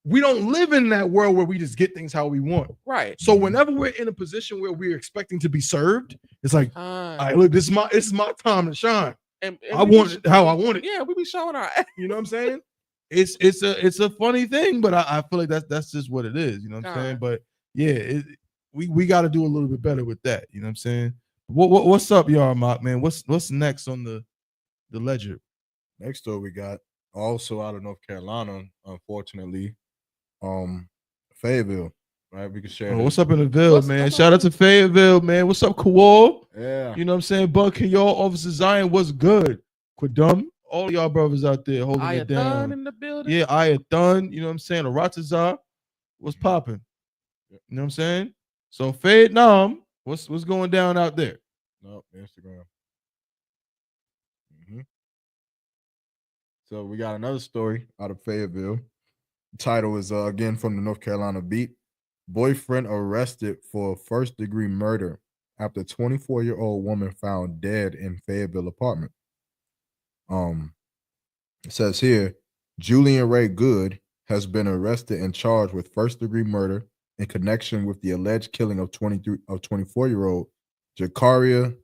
we don't live in that world where we just get things how we want. Right. So whenever we're in a position where we're expecting to be served, it's like, all right, look, this is my time to shine. And I want it how I want it. Yeah, we be showing our You know what I'm saying? It's a funny thing, but I feel like that's just what it is. You know what I'm saying? But yeah, we got to do a little bit better with that. You know what I'm saying? What's up, y'all, Mock, man? What's next on the ledger? Next story we got also out of North Carolina, unfortunately, Fayetteville. Right, we can share. What's up in the Ville, man? Shout out to Fayetteville, man. What's up, Kawal? Yeah, you know what I'm saying. Bug, can y'all, Officer Zion, what's good? Quidum, all y'all brothers out there holding it down. In the building. Yeah, Ayathan, you know what I'm saying. Aratazar, what's popping? You know what I'm saying. So Vietnam, what's going down out there? No, Instagram. So we got another story out of Fayetteville. The title is again from the North Carolina Beat. Boyfriend arrested for first-degree murder after 24-year-old woman found dead in Fayetteville apartment. It says here, Julian Ray Good has been arrested and charged with first-degree murder in connection with the alleged killing of 24-year-old Jakaira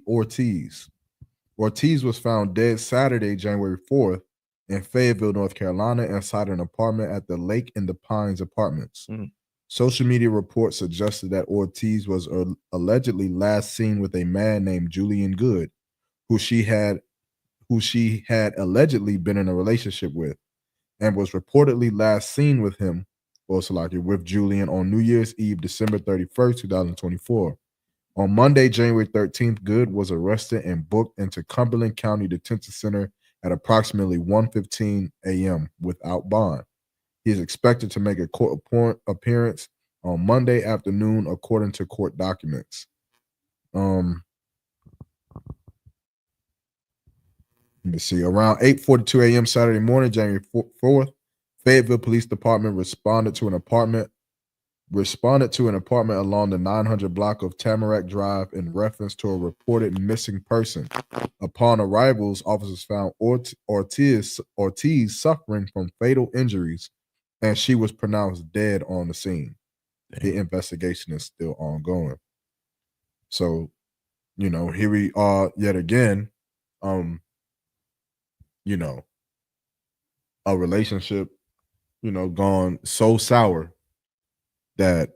Ortiz. Ortiz was found dead Saturday, January 4th, in Fayetteville, North Carolina, inside an apartment at the Lake in the Pines Apartments. Social media reports suggested that Ortiz was allegedly last seen with a man named Julian Good, who she had allegedly been in a relationship with, and was reportedly last seen with him, with Julian, on New Year's Eve, December 31st, 2024. On Monday, January 13th, Good was arrested and booked into Cumberland County Detention Center at approximately 1:15 a.m. without bond. He is expected to make a court appearance on Monday afternoon, according to court documents. Let me see. Around 8:42 a.m. Saturday morning, January 4th, Fayetteville Police Department responded to an apartment along the 900 block of Tamarack Drive in reference to a reported missing person. Upon arrivals, officers found Ortiz suffering from fatal injuries, and she was pronounced dead on the scene. The investigation is still ongoing. So, here we are yet again. A relationship, gone so sour that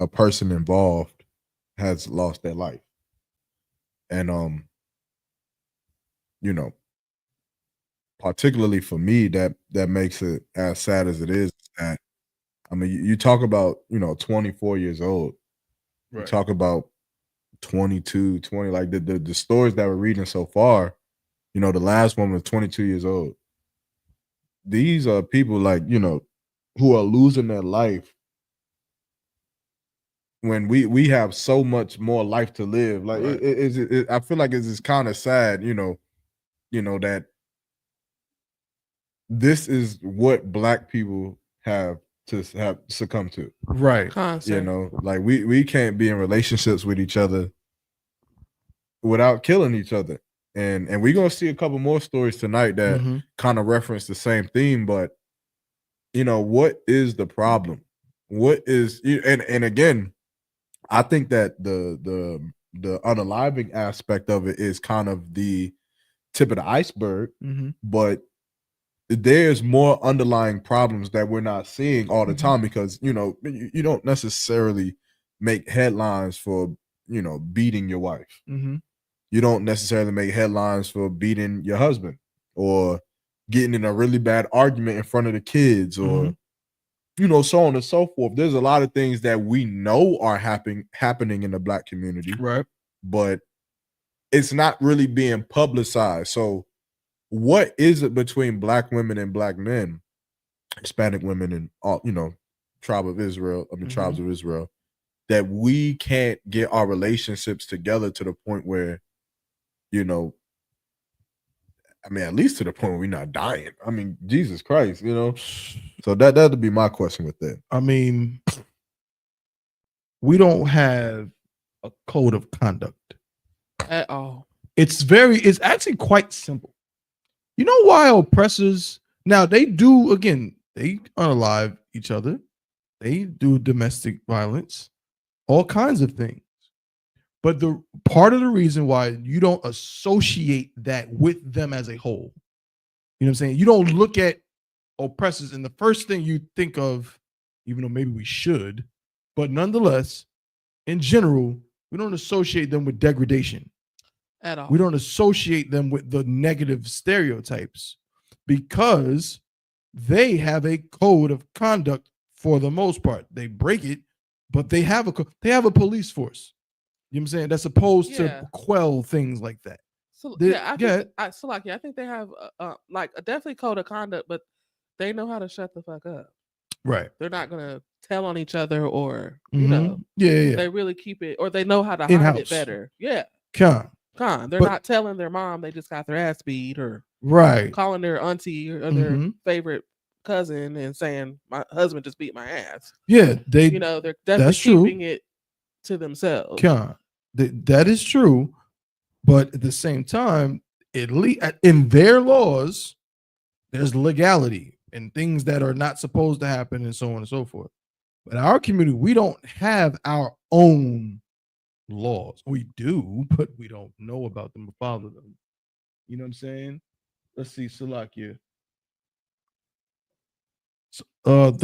a person involved has lost their life. And particularly for me, that makes it as sad as it is. That, I mean, you talk about 24 years old, right. You talk about 22, 20, like the stories that we're reading so far. The last one was 22 years old. These are people who are losing their life when we have so much more life to live. Like, right. I feel like it's just kind of sad, that this is what Black people have succumbed to. Right. Like we can't be in relationships with each other without killing each other. And we're gonna see a couple more stories tonight that kind of reference the same theme, but what is the problem? What is and again, I think that the unaliving aspect of it is kind of the tip of the iceberg, but there's more underlying problems that we're not seeing all the time, because you don't necessarily make headlines for beating your wife. You don't necessarily make headlines for beating your husband or getting in a really bad argument in front of the kids, or so on and so forth. There's a lot of things that we know are happening in the Black community, right? But it's not really being publicized. So what is it between Black women and Black men, Hispanic women and all, tribes of Israel, that we can't get our relationships together to the point where, at least to the point where we're not dying. I mean, Jesus Christ, So that'd be my question with that. I mean, we don't have a code of conduct at all. It's actually quite simple. You know why oppressors Now they do again. They unalive each other. They do domestic violence, all kinds of things. But the part of the reason why you don't associate that with them as a whole, you know what I'm saying? You don't look at oppressors and the first thing you think of, even though maybe we should, but nonetheless, in general, we don't associate them with degradation at all. We don't associate them with the negative stereotypes because they have a code of conduct for the most part. They break it, but they have a police force. You know what I'm saying? That's supposed to quell things like that. So I think they have like a definitely code of conduct, but they know how to shut the fuck up. Right. They're not gonna tell on each other, or you know, yeah. They really keep it, or they know how to hide In-house. it better. Yeah. They're not telling their mom they just got their ass beat, or calling their auntie or their favorite cousin and saying my husband just beat my ass. Yeah, they're definitely keeping it to themselves. That is true, but at the same time, at least in their laws, there's legality and things that are not supposed to happen, and so on and so forth. But in our community, we don't have our own laws. We do, but we don't know about them or follow them. You know what I'm saying? Let's see, Salakia. What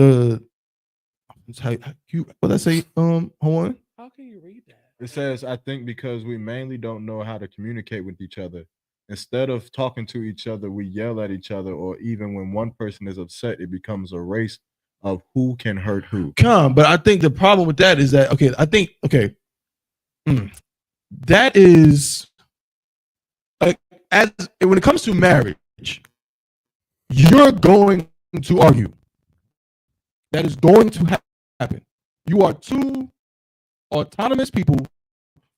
I say? Hold on. How can you read that? It says, I think because we mainly don't know how to communicate with each other. Instead of talking to each other, we yell at each other, or even when one person is upset, it becomes a race of who can hurt who. But I think the problem with that is that, that is like, when it comes to marriage, you're going to argue. That is going to happen. You are two autonomous people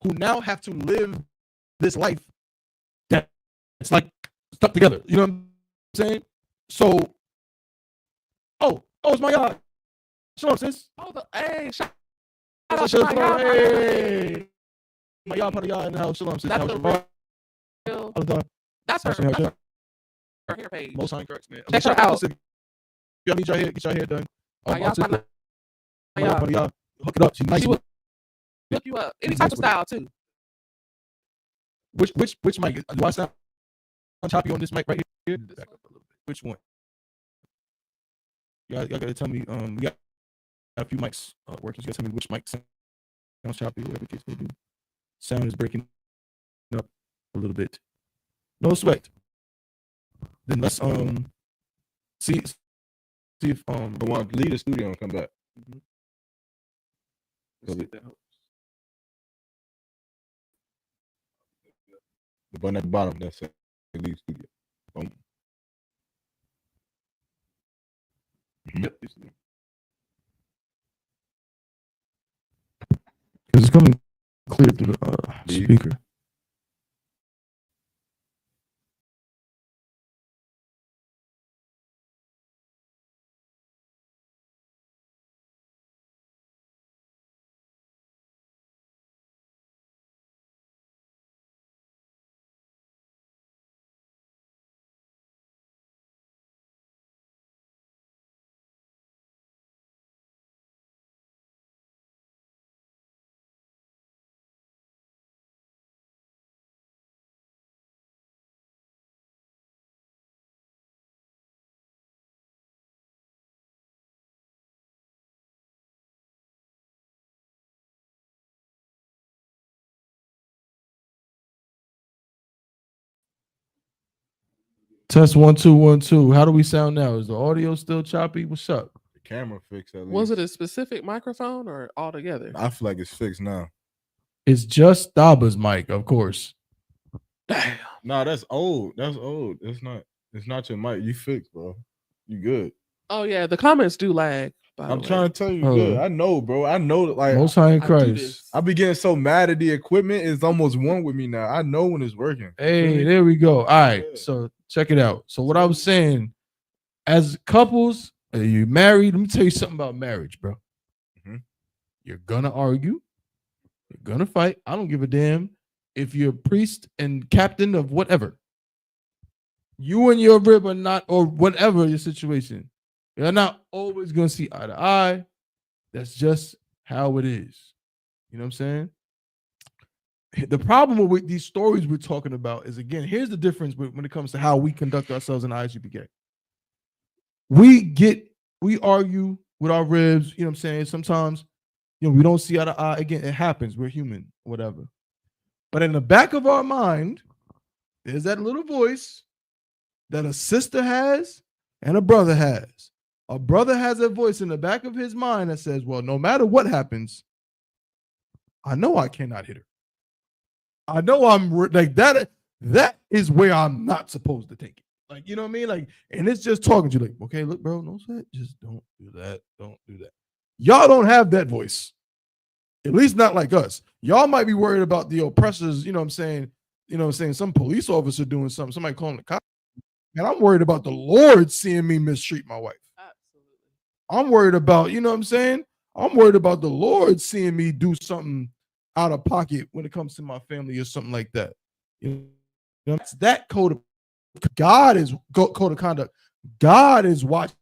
who now have to live this life that it's like stuck together. You know what I'm saying? So, it's my God. Shalom, sis. Hey, hey. My y'all, part of y'all in the house. Shalom, sis. That's her hair page. Most high correct, man. Check her out. Y'all need get your hair done. Y'all hook it up. She's nice. She will hook you up. Any type of style too. Which mic? Do I sound choppy on this mic right here? Which one? Y'all gotta tell me. We got a few mics working. So you gotta tell me which mic sounds choppy. Whatever the case may be. Sound is breaking up a little bit. No sweat. Then let's see if I want to leave the studio and come back. Let's see if that helps. The button at the bottom that says leave studio. Boom. Yep. Because it's coming clear through the speaker. Test 1 2 1 2. How do we sound now? Is the audio still choppy? What's up? The camera fixed at least. Was it a specific microphone or all together? I feel like it's fixed now. It's just Daba's mic, of course. Damn. No, that's old. That's old. It's not your mic. You fixed, bro. You good. Oh yeah, the comments do lag. I'm trying to tell you, good. I know, bro. I know, like Most High in Christ. I be getting so mad at the equipment. It's almost one with me now. I know when it's working. Hey, there we go. All right, so check it out. So what I was saying, as couples, are you married? Let me tell you something about marriage, bro. You're gonna argue. You're gonna fight. I don't give a damn if you're a priest and captain of whatever. You and your rib are not, or whatever your situation, you're not always gonna see eye to eye. That's just how it is. You know what I'm saying? The problem with these stories we're talking about is, again, here's the difference when it comes to how we conduct ourselves in IGPK. We argue with our ribs, you know what I'm saying? Sometimes, we don't see eye to eye. Again, it happens. We're human, whatever. But in the back of our mind, there's that little voice that a sister has and a brother has. A brother has a voice in the back of his mind that says, well, no matter what happens, I know I cannot hit her. I know I'm like that. That is where I'm not supposed to take it. Like, you know what I mean? Like, and it's just talking to you like, okay, look, bro, no sweat. Just don't do that. Don't do that. Y'all don't have that voice. At least not like us. Y'all might be worried about the oppressors, you know what I'm saying? You know what I'm saying? Some police officer doing something, somebody calling the cops. And I'm worried about the Lord seeing me mistreat my wife. Absolutely. I'm worried about, you know what I'm saying? I'm worried about the Lord seeing me do something out of pocket when it comes to my family or something like that. You know, it's that code of God is code of conduct. God is watching.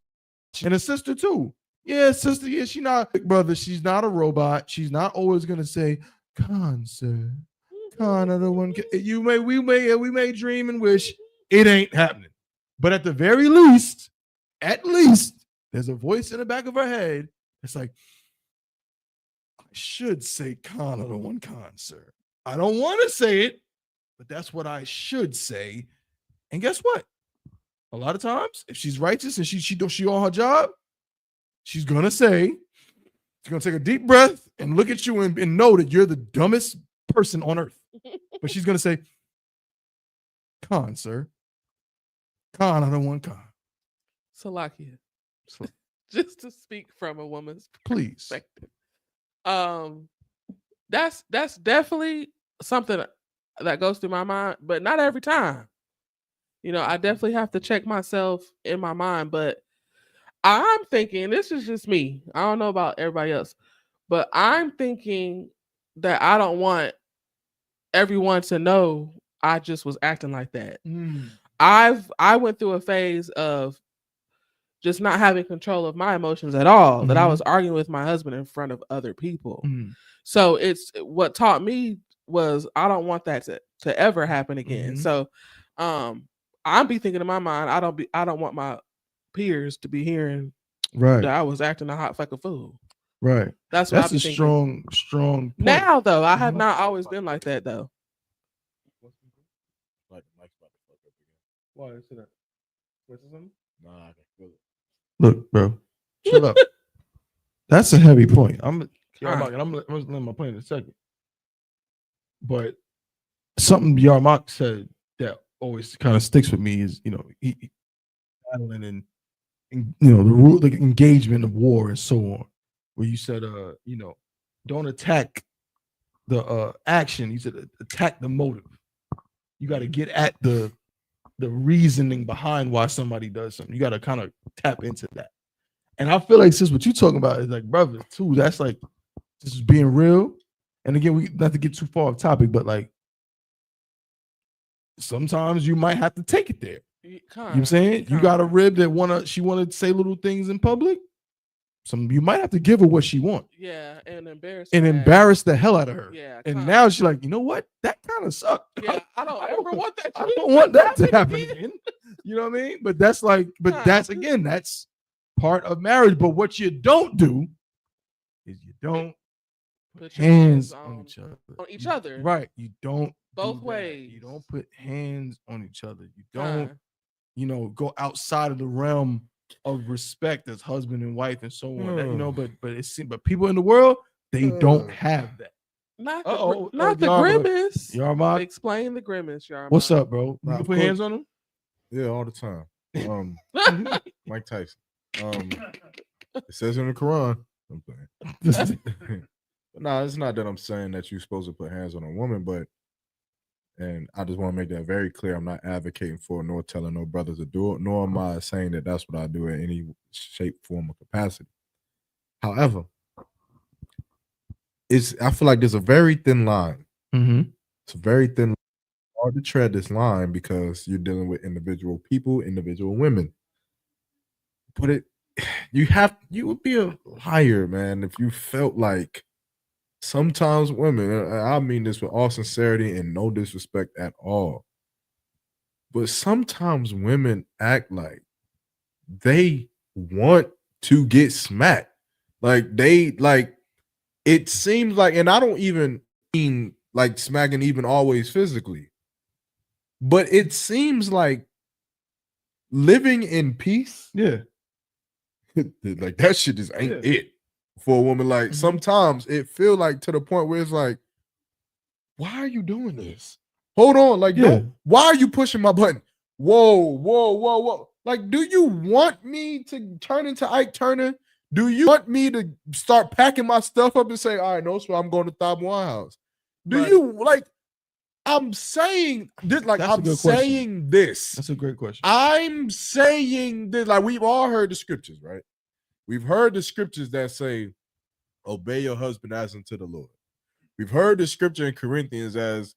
And a sister too. Yeah, sister, yeah, she's not a big brother. She's not a robot. She's not always gonna say, "Con, sir, con, other one." We may dream and wish it ain't happening. But at the very least, there's a voice in the back of her head. It's like, I should say con, other one, con, sir. I don't want to say it, but that's what I should say. And guess what? A lot of times, if she's righteous and she on her job, she's gonna take a deep breath and look at you and know that you're the dumbest person on earth. But she's gonna say, "Con, sir. Con, I don't want con." Salakia. Just to speak from a woman's Please. perspective. That's definitely something that goes through my mind, but not every time. I definitely have to check myself in my mind, but I'm thinking, this is just me. I don't know about everybody else, but I'm thinking that I don't want everyone to know I just was acting like that. I went through a phase of just not having control of my emotions at all, that I was arguing with my husband in front of other people. So it's what taught me was I don't want that to ever happen again. So I'm be thinking in my mind, I don't want my peers to be hearing that I was acting a hot fucking fool. Right. That's what I'm thinking. Strong point. Now though, I have not always been like that though. Why is that? Nah, I can feel it. Look, bro, shut up. That's a heavy point. I'm gonna let my point in a second. But something Yarmak said that always kind of sticks with me is, he battling and the engagement of war and so on. Where you said, don't attack the action. You said attack the motive. You got to get at the reasoning behind why somebody does something. You got to kind of tap into that. And I feel like, since what you're talking about is like, brother, too, that's like just being real. And again, we not to get too far off topic, but like sometimes you might have to take it there. You know what I'm saying? You got a rib that she wanna say little things in public. You might have to give her what she wants. Yeah, and embarrass the hell out of her. Yeah. And now she's like, you know what? That kind of sucked. Yeah, I don't ever want that. I don't want that to happen again. You know what I mean? But that's that's part of marriage. But what you don't do is you don't put hands on each other. Right. You don't both ways. You don't put hands on each other. You don't, go outside of the realm of respect as husband and wife and so on. But people in the world, they don't have that. Not the grimace. Yarmak. Explain the grimace, Yarmak. What's up, bro? You can put hands on them? Yeah, all the time. Mike Tyson. It says in the Quran. I'm playing. But no, it's not that I'm saying that you're supposed to put hands on a woman, and I just want to make that very clear. I'm not advocating for nor telling no brothers to do it, nor am I saying that that's what I do in any shape, form, or capacity. However, I feel like there's a very thin line. Mm-hmm. It's a very thin line hard to tread this line because you're dealing with individual people, individual women. But you would be a liar, man, if you felt like sometimes women, and I mean this with all sincerity and no disrespect at all, but sometimes women act like they want to get smacked. It seems like, and I don't even mean like smacking even always physically, but it seems like living in peace. Yeah. Like that shit just ain't it for a woman. Like sometimes it feel like to the point where it's like, why are you doing this? Hold on, like, why are you pushing my button? Whoa. Like, do you want me to turn into Ike Turner? Do you want me to start packing my stuff up and say, all right, no, so I'm going to Thab Winehouse? Do you like? I'm saying this, like I'm saying this. That's a great question. I'm saying this, like we've all heard the scriptures, right? We've heard the scriptures that say, obey your husband as unto the Lord. We've heard the scripture in Corinthians as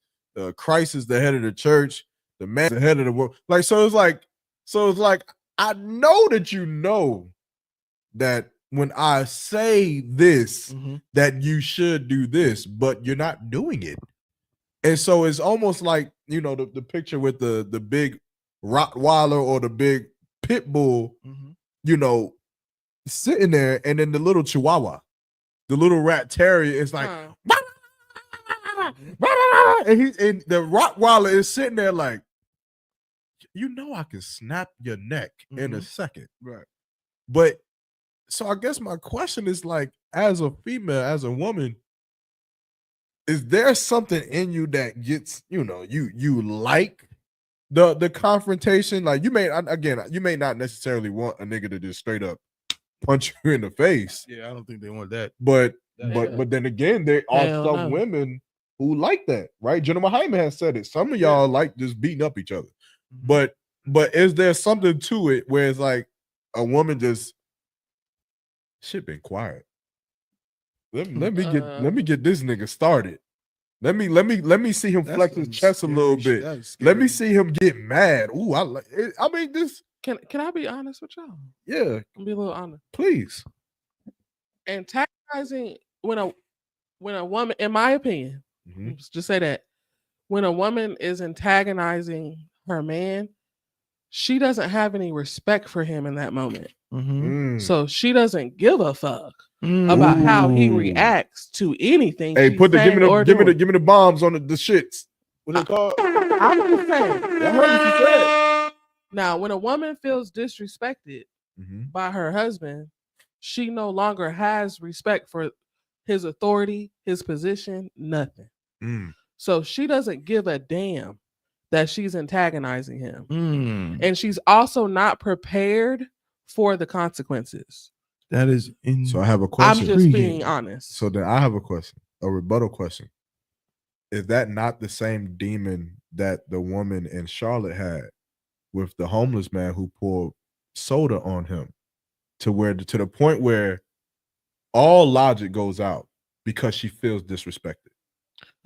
Christ is the head of the church, the man is the head of the world. Like, so it's like, I know that you know that when I say this, that you should do this, but you're not doing it. And so it's almost like, you know, the picture with the big Rottweiler or the big pit bull, you know, sitting there, and then the little Chihuahua, the little rat terrier is like, and the Rottweiler is sitting there like, you know, I can snap your neck in a second. Right. But so I guess my question is like, as a female, as a woman, is there something in you that gets, you know, you like the confrontation? Like you may not necessarily want a nigga to just straight up punch you in the face. Yeah, I don't think they want that. But then again, there are some women who like that, right? General Hyman has said it. Some of y'all like just beating up each other. But is there something to it where it's like a woman just shit been quiet? Let me get this nigga started. Let me see him flex his chest a little bit. Let me see him get mad. Ooh, I like it. I mean, this. Can I be honest with y'all? Yeah, be a little honest, please. Antagonizing when a woman, in my opinion, just say that when a woman is antagonizing her man, she doesn't have any respect for him in that moment. So she doesn't give a fuck about how he reacts to anything. Hey, give me the bombs on the shits. What it called? I'm just saying. I heard what you said. Now, when a woman feels disrespected by her husband, she no longer has respect for his authority, his position, nothing. So she doesn't give a damn that she's antagonizing him. And she's also not prepared for the consequences. That is So I have a question. I'm just being honest. So then I have a question, a rebuttal question. Is that not the same demon that the woman in Charlotte had with the homeless man who poured soda on him to the point where all logic goes out because she feels disrespected?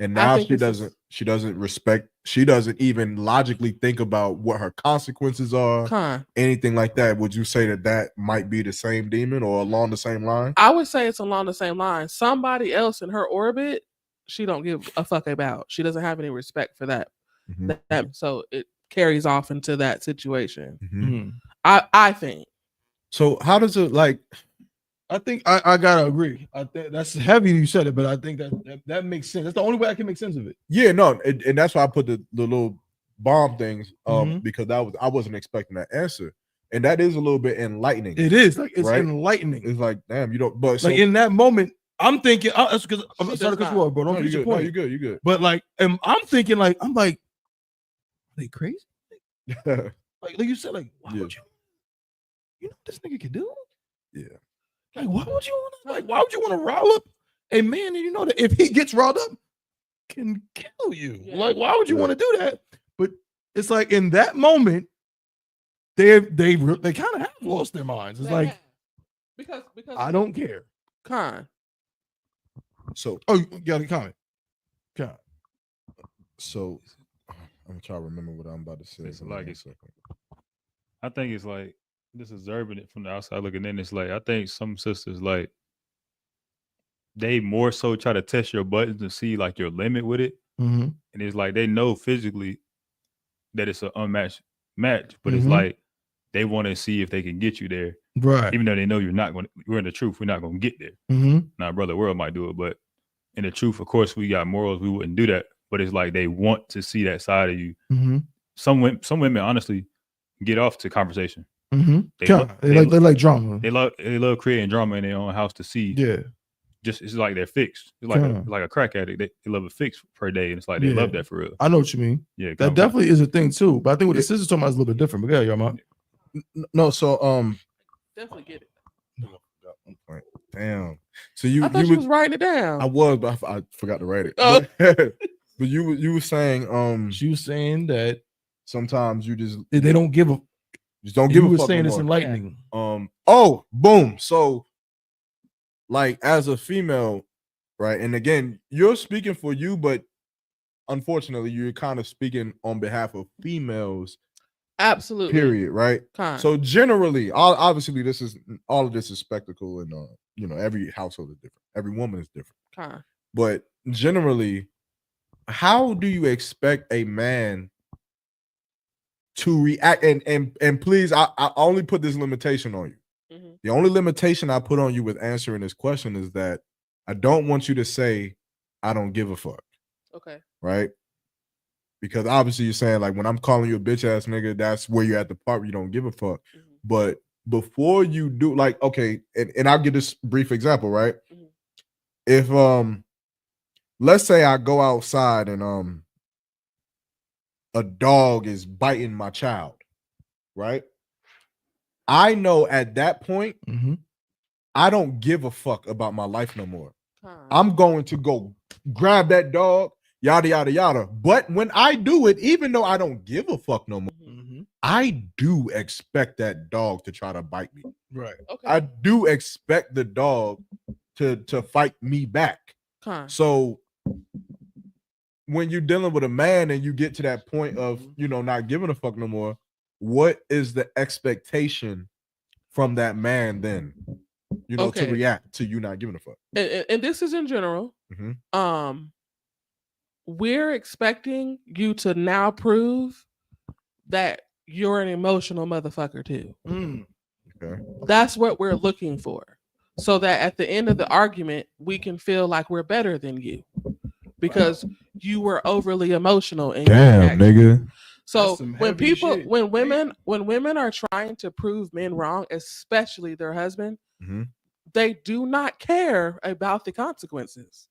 And now she doesn't even logically think about what her consequences are, anything like that. Would you say that might be the same demon or along the same line? I would say it's along the same line. Somebody else in her orbit, she don't give a fuck about. She doesn't have any respect for that. So it carries off into that situation. I think. So how does it like? I think I gotta agree. I think that's heavy you said it, but I think that makes sense. That's the only way I can make sense of it. Yeah, no, and that's why I put the little bomb things because I wasn't expecting that answer, and that is a little bit enlightening. It is like it's enlightening. It's like damn, you don't. But like in that moment, I'm thinking that's because I'm sorry to cut you off, bro. Don't get your point. You're good. But like, I'm thinking like are they crazy? like you said, like why would you know what this nigga can do? Yeah. Like, why would you want to rile up a man and you know that if he gets riled up, can kill you? Yeah. Like, why would you want to do that? But it's like in that moment, they kind of have lost their minds. It's like because I don't care. So you got a comment. So I'm trying to remember what I'm about to say. It's like I think it's like just observing it from the outside looking in. It's like I think some sisters like they more so try to test your buttons to see like your limit with it, and it's like they know physically that it's an unmatched match, but it's like they want to see if they can get you there, right? Even though they know you're not going. We're in the truth. We're not going to get there. Now, brother, world might do it, but in the truth, of course, we got morals. We wouldn't do that. But it's like they want to see that side of you. Some women, honestly, get off to conversation. They like drama. They love creating drama in their own house to see. Yeah, just it's like they're fixed. It's like a crack addict. They love a fix per day, and it's like they love that for real. I know what you mean. Yeah, that definitely is a thing too. But I think what the sisters talking about is a little bit different. But yeah, y'all, man. No, so definitely get it. Damn. So I thought you was writing it down. I was, but I forgot to write it. Oh. But you were saying she was saying that sometimes you they don't give a just don't give a fuck. You were saying it's enlightening. Oh, boom. So like as a female, right? And again, you're speaking for you, but unfortunately, you're kind of speaking on behalf of females. Absolutely. Period. Right. So generally, obviously, all of this is spectacle, and every household is different. Every woman is different. But generally, how do you expect a man to react? And please, I only put this limitation on you. The only limitation I put on you with answering this question is that I don't want you to say I don't give a fuck. Okay. Right. Because obviously you're saying like when I'm calling you a bitch ass nigga, that's where you're at the part where you don't give a fuck. But before you do, like, okay, and I'll give this brief example, right? If let's say I go outside and a dog is biting my child, right? I know at that point, I don't give a fuck about my life no more. I'm going to go grab that dog. Yada, yada, yada. But when I do it, even though I don't give a fuck no more, I do expect that dog to try to bite me. Right. Okay. I do expect the dog to fight me back. So when you're dealing with a man and you get to that point of, not giving a fuck no more, what is the expectation from that man then, to react to you not giving a fuck? And this is in general. We're expecting you to now prove that you're an emotional motherfucker too. Okay. That's what we're looking for. So that at the end of the argument, we can feel like we're better than you. Because you were overly emotional. Damn, nigga. So when women are trying to prove men wrong, especially their husband, they do not care about the consequences.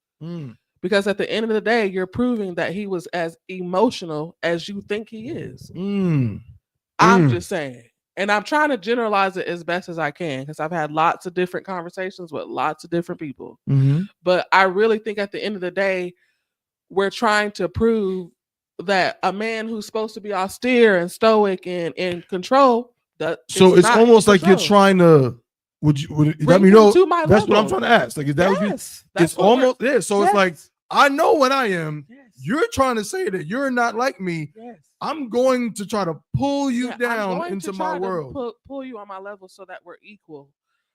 Because at the end of the day, you're proving that he was as emotional as you think he is. I'm just saying. And I'm trying to generalize it as best as I can because I've had lots of different conversations with lots of different people. But I really think at the end of the day, we're trying to prove that a man who's supposed to be austere and stoic and in control. So it's almost like you're trying to. Would you let me know? That's what I'm trying to ask. Like, is that what you? It's almost there. So it's like I know what I am. You're trying to say that you're not like me. I'm going to try to pull you down into my world. Pull you on my level so that we're equal,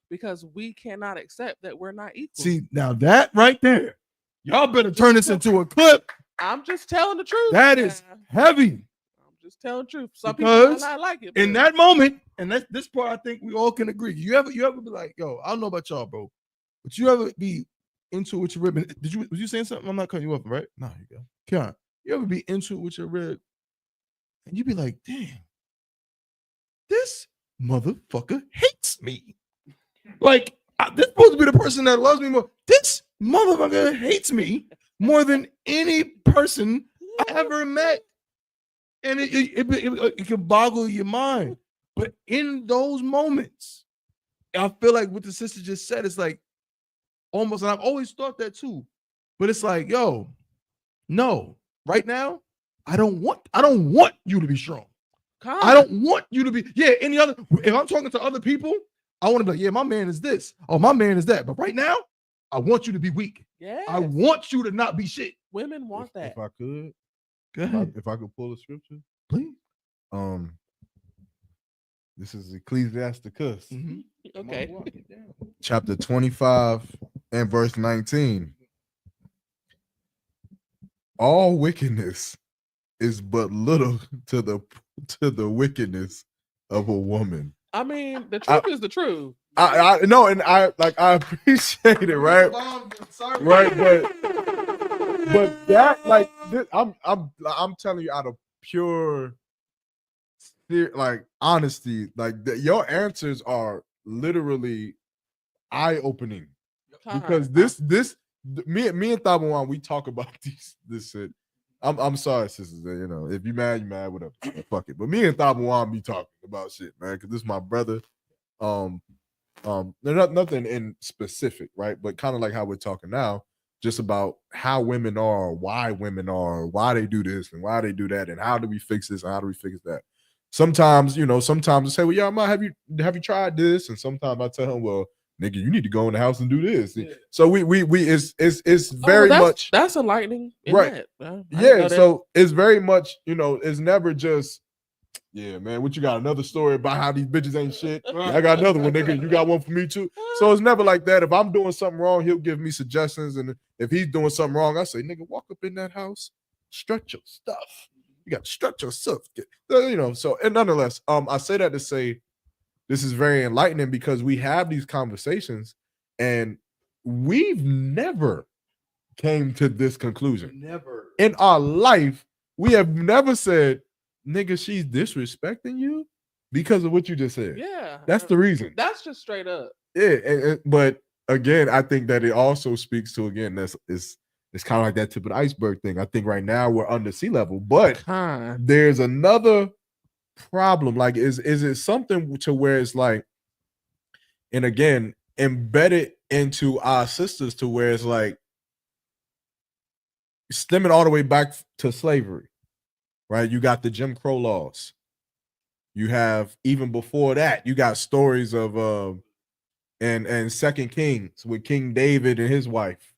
because we cannot accept that we're not equal. See, now that right there, y'all better turn this into a clip. I'm just telling the truth. That is heavy. Just telling the truth. Some people might not like it. In that moment, and this part, I think we all can agree. You ever be like, yo, I don't know about y'all, bro, but you ever be into it with your rib? Was you saying something? I'm not cutting you off, right? No, you go. Come. You ever be into it with your rib, and you be like, damn, this motherfucker hates me. Like, this supposed to be the person that loves me more. This motherfucker hates me more than any person I ever met. And it can boggle your mind. But in those moments, I feel like what the sister just said, it's like almost, and I've always thought that too. But it's like, yo, no, right now, I don't want you to be strong. I don't want you to be, any other, if I'm talking to other people, I want to be like, my man is this. Oh, my man is that. But right now, I want you to be weak. Yeah. I want you to not be shit. Women want that. If I could, Go ahead. If I could pull the scripture, please. This is Ecclesiasticus, Okay. chapter 25 and verse 19. All wickedness is but little to the wickedness of a woman. I mean, the truth is the truth. I know, and I appreciate it, right? Right, but that like this, I'm telling you out of pure like honesty, like your answers are literally eye opening because me and Thabawan, we talk about this shit. I'm sorry, sisters. You know, if you mad, whatever. Fuck it. But me and Thabawan be talking about shit, man, because this is my brother. They're nothing in specific, right? But kind of like how we're talking now, just about how women are, why they do this and why they do that, and how do we fix this and how do we fix that. Sometimes I say, well, yeah, Ma, have you tried this? And sometimes I tell him, well, nigga, you need to go in the house and do this. Yeah. So we it's very much that's enlightening, right? Yeah, so it's very much, it's never just, yeah, man, what you got? Another story about how these bitches ain't shit? Yeah, I got another one, nigga. You got one for me too? So it's never like that. If I'm doing something wrong, he'll give me suggestions. And if he's doing something wrong, I say, nigga, walk up in that house, stretch your stuff. You got to stretch your stuff. So, and nonetheless, I say that to say this is very enlightening because we have these conversations and we've never came to this conclusion. Never. In our life, we have never said, nigga, she's disrespecting you because of what you just said. Yeah. That's the reason. That's just straight up. Yeah. But again, I think that it also speaks to, again, it's kind of like that tip of the iceberg thing. I think right now we're under sea level, but there's another problem. Like, is it something to where it's like, and again, embedded into our sisters to where it's like stemming all the way back to slavery. Right, you got the Jim Crow laws. You have, even before that, you got stories of and Second Kings with King David and his wife.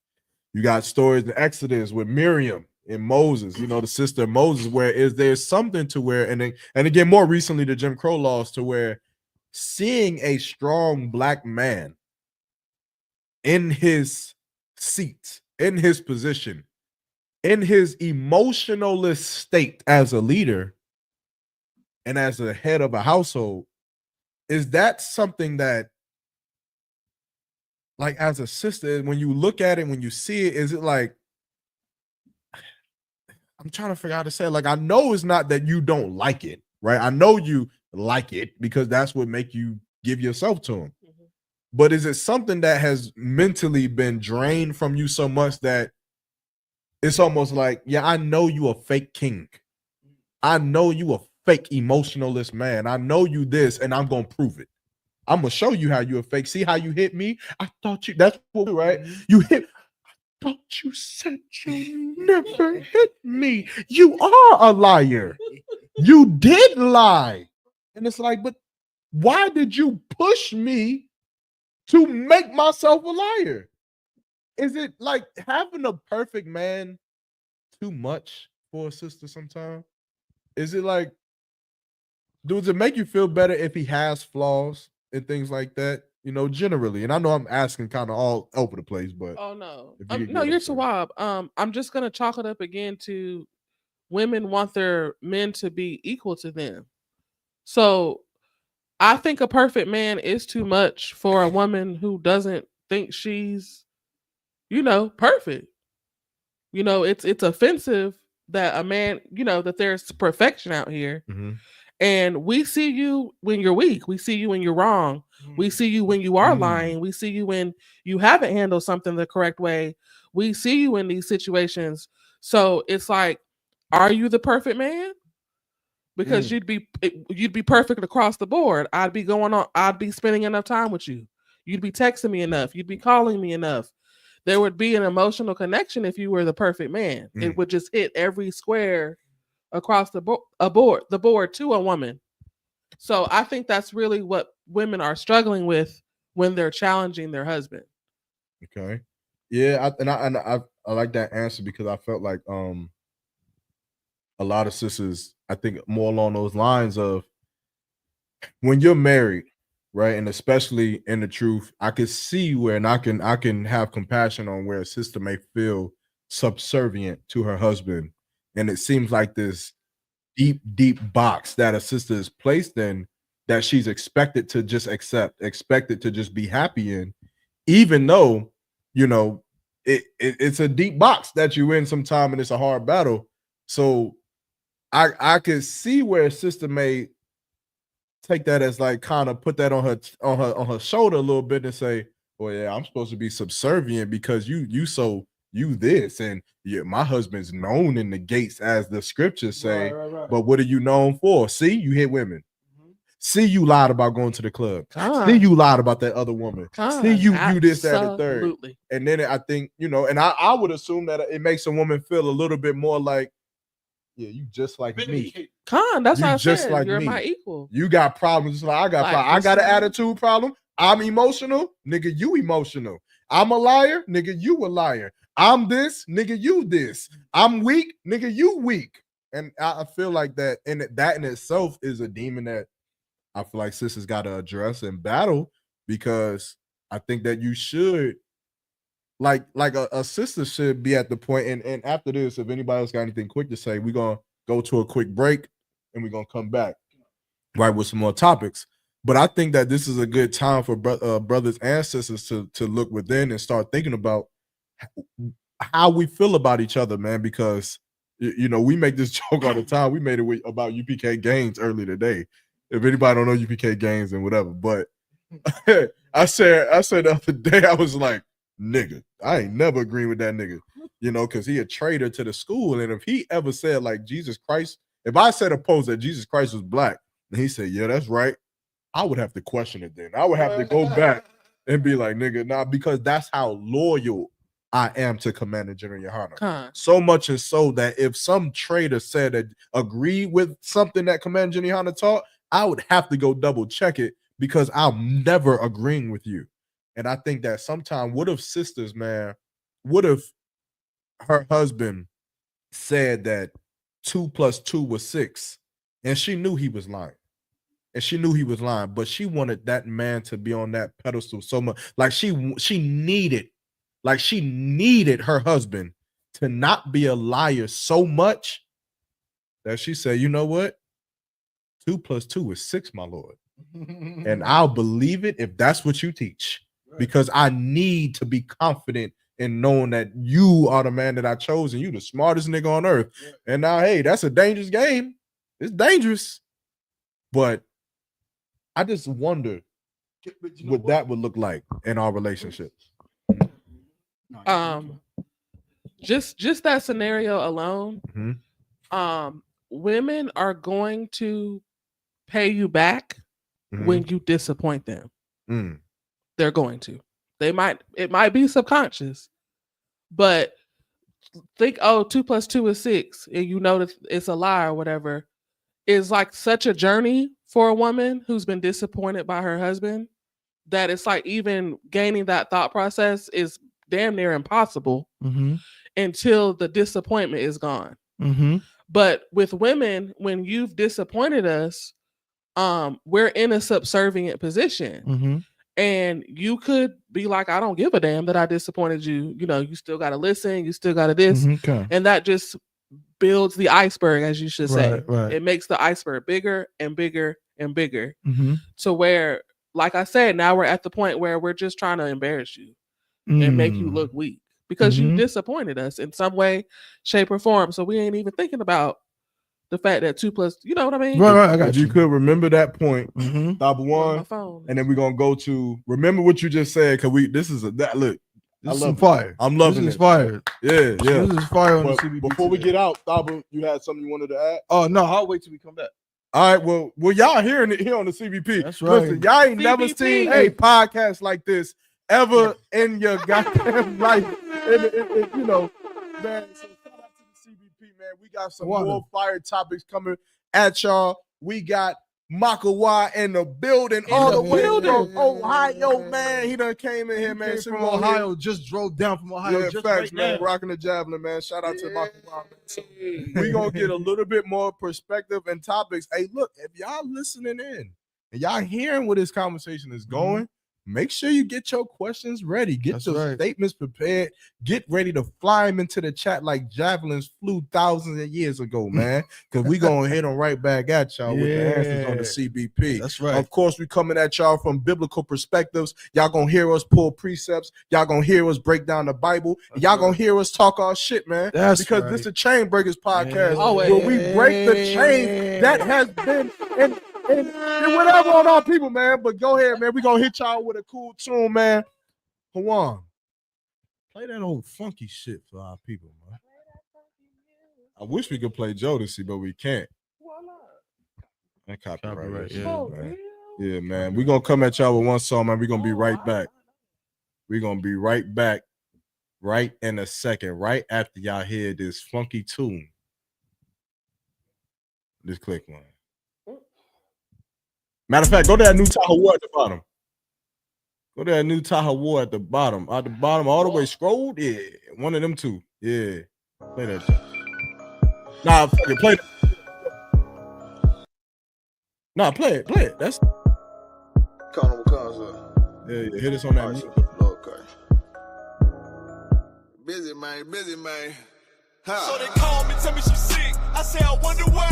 You got stories in Exodus with Miriam and Moses, the sister of Moses, where there's something to where, and again, more recently, the Jim Crow laws, to where seeing a strong black man in his seat, in his position, in his emotionalist state as a leader and as a head of a household, is that something that, like, as a sister, when you look at it, when you see it, is it like, I'm trying to figure out how to say it. Like, I know it's not that you don't like it, right? I know you like it because that's what make you give yourself to him. Mm-hmm. But is it something that has mentally been drained from you so much that it's almost like, yeah, I know you a fake king. I know you a fake emotionalist man. I know you this, and I'm going to prove it. I'm going to show you how you a fake. See how you hit me? I thought you, that's what, right? You hit, I thought you said you never hit me. You are a liar. You did lie. And it's like, but why did you push me to make myself a liar? Is it like having a perfect man too much for a sister sometimes? Is it like, does it make you feel better if he has flaws and things like that? Generally. And I know I'm asking kind of all over the place, but oh no, no, you're Tawab. I'm just gonna chalk it up again to women want their men to be equal to them. So I think a perfect man is too much for a woman who doesn't think she's, perfect. It's offensive that a man, that there's perfection out here. Mm-hmm. And we see you when you're weak. We see you when you're wrong. We see you when you are lying. We see you when you haven't handled something the correct way. We see you in these situations. So it's like, are you the perfect man? Because you'd be perfect across the board. I'd be spending enough time with you. You'd be texting me enough. You'd be calling me enough. There would be an emotional connection if you were the perfect man. It would just hit every square across the board to a woman. So I think that's really what women are struggling with when they're challenging their husband. Okay. Yeah, I like that answer because I felt like a lot of sisters, I think more along those lines of when you're married, right? And especially in the truth, I could see where, and I can have compassion on where a sister may feel subservient to her husband. And it seems like this deep box that a sister is placed in that she's expected to just accept, expected to just be happy in, even though, you know, it's a deep box that you're in sometime and it's a hard battle. So I could see where a sister may take that as like kind of put that on her shoulder a little bit and say, well, yeah, I'm supposed to be subservient because you this, and yeah, my husband's known in the gates as the scriptures say, right. But what are you known for? See, you hit women. See, you lied about going to the club. See, you lied about that other woman. See, you this, that, and the third. And then I think, you know, and I would assume that it makes a woman feel a little bit more like, yeah, you just like me. That's you how I just said. like You're me. my equal. You got problems just like I got Like, problems. I got an attitude problem. I'm emotional. Nigga, you emotional. I'm a liar. Nigga, you a liar. I'm this. Nigga, you this. I'm weak. Nigga, you weak. And I feel like that, and that in itself is a demon that I feel like sisters got to address and battle, because I think that you should, like a sister should be at the point, and after this, if anybody else got anything quick to say, we're going to go to a quick break and we're going to come back, right, with some more topics. But I think that this is a good time for brothers and sisters to look within and start thinking about how we feel about each other, man, because, you know, we make this joke all the time. We made it about UPK Gaines earlier today. If anybody don't know UPK Gaines and whatever, but I said the other day, I was like, nigga, I ain't never agreed with that nigga, you know, because he a traitor to the school. And if he ever said like Jesus Christ, if I said a post that Jesus Christ was black, and he said, yeah, that's right, I would have to question it then. I would have to go back and be like, nigga, nah, because that's how loyal I am to Commander General Yohana. So much and so that if some traitor said that agreed with something that Commander General Yohana taught, I would have to go double check it, because I'm never agreeing with you. And I think that sometimes, what if sisters, man, what if her husband said that 2 + 2 was 6, and she knew he was lying, but she wanted that man to be on that pedestal so much, like she needed her husband to not be a liar so much that she said, you know what, 2 + 2 is 6, my Lord, and I'll believe it if that's what you teach. Because I need to be confident in knowing that you are the man that I chose, and you the smartest nigga on earth. And now, hey, that's a dangerous game. It's dangerous. But I just wonder what that would look like in our relationships. Just that scenario alone, women are going to pay you back when you disappoint them. They're going to. It might be subconscious, but think, oh, 2 + 2 is 6, and you know that it's a lie or whatever, is like such a journey for a woman who's been disappointed by her husband that it's like even gaining that thought process is damn near impossible until the disappointment is gone. But with women, when you've disappointed us, we're in a subservient position. And you could be like, I don't give a damn that I disappointed you. You know, you still got to listen. You still got to this. And that just builds the iceberg, as you should say. Right. It makes the iceberg bigger and bigger and bigger. To where, like I said, now we're at the point where we're just trying to embarrass you and make you look weak because you disappointed us in some way, shape, or form. So we ain't even thinking about the fact that 2 +, you know what I mean? Right. I got you. Could remember that point, number one, and then we're gonna go to remember what you just said, because this is look. This is some fire. I'm loving this is fire. Yeah. This is fire on the CBP. Before we get out, Thaba, you had something you wanted to add? Oh no, I'll wait till we come back. All right, well, y'all hearing it here on the CBP. That's right. Listen, y'all ain't never seen a podcast like this ever in your goddamn life. And, you know, man. So shout out to the CBP, man. We got some more fire topics coming at y'all. We got Makawa in the building, all the way from Ohio, man. He done came in here, man. From Ohio, just drove down from Ohio. Yeah, just facts, right man. now. Rocking the javelin, man. Shout out to Makawa. So we gonna get a little bit more perspective and topics. Hey, look, if y'all listening in and y'all hearing where this conversation is going, make sure you get your questions ready. Get your statements prepared. Get ready to fly them into the chat like javelins flew thousands of years ago, man. Because we gonna hit them right back at y'all with the answers on the CBP. That's right. Of course, we coming at y'all from biblical perspectives. Y'all gonna hear us pull precepts. Y'all gonna hear us break down the Bible. Y'all gonna hear us talk our shit, man. Because this is the Chain Breakers podcast where we break the chains that has been and whatever on our people, man. But go ahead, man. We gonna hit y'all with a cool tune, man. Juan, play that old funky shit for our people, man. I wish we could play Jodeci, but we can't. Why not? That copyright, yeah. Yeah, man. We're gonna come at y'all with one song, man. We're gonna be right back. We're gonna be right back right in a second, right after y'all hear this funky tune. Just click one. Matter of fact, go to that new Tahoe War at the bottom. Go to that new Tahoe War at the bottom. At the bottom, all the way scrolled. Yeah, one of them two. Yeah. Play that shit. Nah, fuck it. Play it. Nah, play it. Play it. That's Carnival concert. Yeah, hit us on that. Okay. Busy, man. So they call me, tell me she's sick. I say, I wonder why.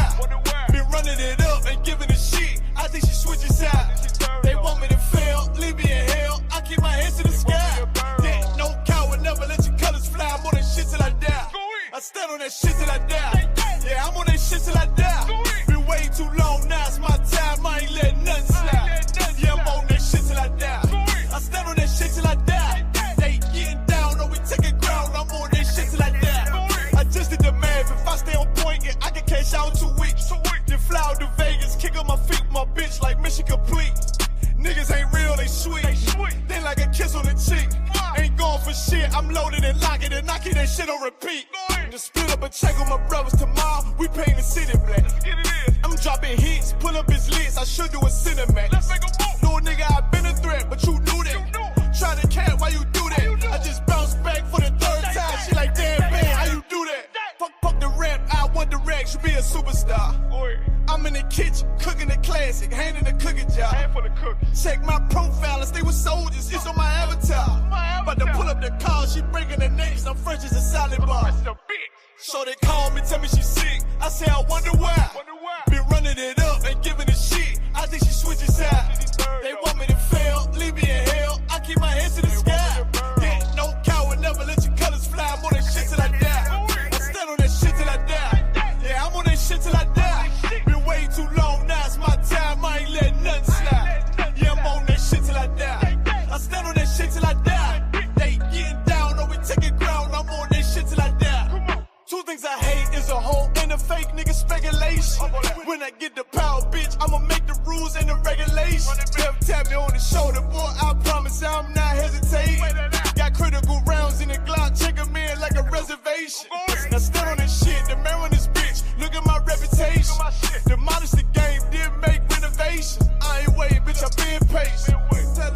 Been running it up and giving a shit. I think she switches sides. They want me to fail, leave me in hell. I keep my hands to the sky. That no coward never let your colors fly. I'm on that shit till I die. I stand on that shit till I die. Yeah, I'm on that shit till I die. Been way too long now, it's my time. I ain't letting nothing slide. Yeah, I'm on that shit till I die. I stand on that shit till I die. They getting down, or we taking ground. I'm on that shit till I die. I just did the math. If I stay on point, yeah, I can cash out 2 weeks. Then fly out to Vegas, kick up my feet, my bitch like mission complete. Niggas ain't real, they sweet. They like a kiss on the cheek. Ain't going for shit, I'm loaded and locking and knocking that shit on repeat. Just split up a check with my brothers tomorrow. We paint the city black. I'm dropping hits, pull up his list. I should do a cinemax. Little nigga, I been a threat, but you knew that. Try to cat, why you do that? I just bounced back for the 3rd time. She like, damn, man, how you do that? Fuck the rap, I want direct, should be a superstar. I'm in the kitchen, cooking the classic, handing the cooking job. Check my profile and stay with soldiers, it's on my avatar. About to pull up the car, she breaking the necks, I'm fresh as a salad bar. So they call me, tell me she's sick. I say, I wonder why. Been running it up and giving a shit. I think she switches sides. They want me to fail, leave me in hell. I keep my hands to the sky. Yeah, no coward never let your colors fly. I'm on that shit till I die. I stand on that shit till I die. Yeah, I'm on that shit till I die. Been way too long now, it's my time. I ain't letting nothing slide. Yeah, I'm on that shit till I die. I stand on that shit till I die. They getting down, or we taking ground. I'm on that shit till I die. 2 things I hate is a hoe and a fake nigga speculation. When I get the power, bitch, I'ma make the rules and the regulations. Never tap me on the shoulder, boy, I promise I'm not hesitating. Got critical rounds in the Glock, check 'em in like a reservation. Now stand on this shit, the man on this bitch, look at my reputation. Demolished the game, didn't make renovation. I ain't waiting, bitch, I'm being patient.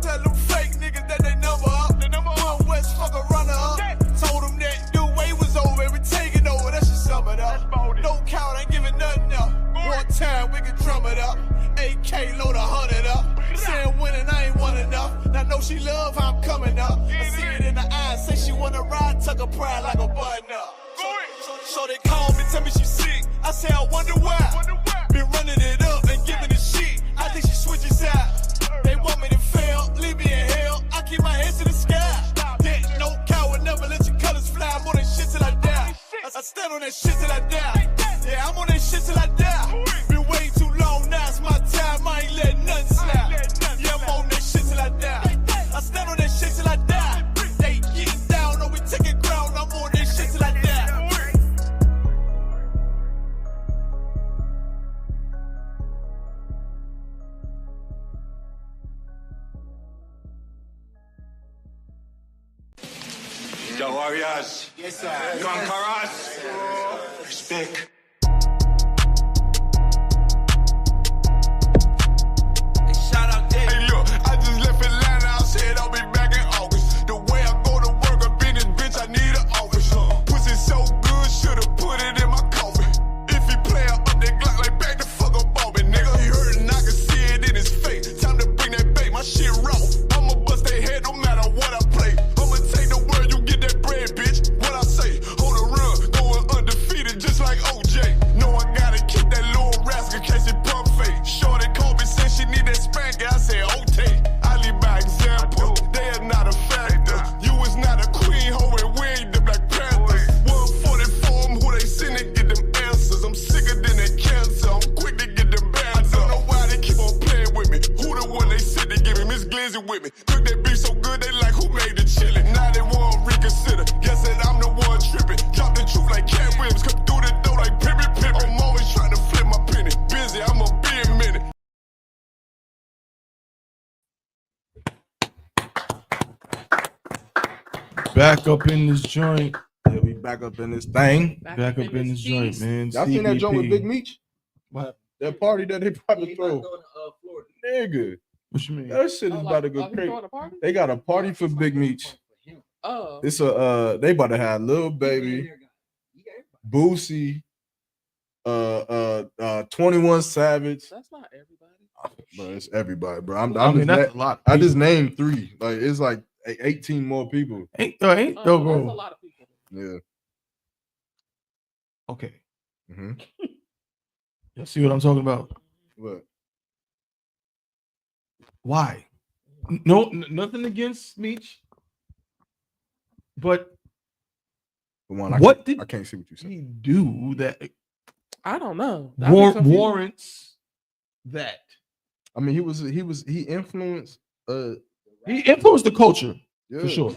Tell them fake niggas that they number up. One West, fuck a runner up. Told them that the way was over, we taking over, that should sum it up. No count, ain't giving nothing up. One time, we can drum it up. AK load 100 up. Saying winning, I ain't won enough. Now know she love how I'm coming up. I see it in the eyes, say she wanna ride, tuck her pride like a button up. So they call me, tell me she's sick. I say, I wonder why. Been running it up and giving it shit. I think she switches sides. They want me to fail, leave me in hell. I keep my hands to the sky. That no coward never let your colors fly. I'm on that shit till I die. I stand on that shit till I die. Yeah, I'm on that shit till I die. Been way too long now, it's my time. I ain't letting nothing slide. Yeah, I'm on that shit till I die. I stand on that shit till I die. They getting down, or we taking ground. I'm on that shit till I die. The Warriors. Yes, sir. Conquerors. Respect. crazy with me. Cook that beef so good, they like, who made the chili? Now they want reconsider. Guess that I'm the one tripping. Drop the truth like Cat Williams. Come through the door like Pippi Pip. I'm always trying to flip my penny. Busy, I'ma be a minute. Back up in this joint. Yeah, we back up in this thing. Back up in this joint, man. Y'all seen that joint with CBP. Big Meech? What? That party that they probably throw. Nigga. What you mean? That shit is about to go crazy. They got a party for Big Meech. Oh. It's a they about to have Lil Baby, Boosie, 21 Savage. That's not everybody. Bro, it's everybody, bro. I mean, that's a lot. I just named 3. Like it's like 18 more people. Ain't That's a bro. lot of people. Yeah. Okay. Mm-hmm. You see what I'm talking about? What? Why? No, nothing against Meech. But what did I can't see what you said. he do that I don't know. That'd be confusing. warrants that? I mean, he influenced He influenced the culture yeah. for sure.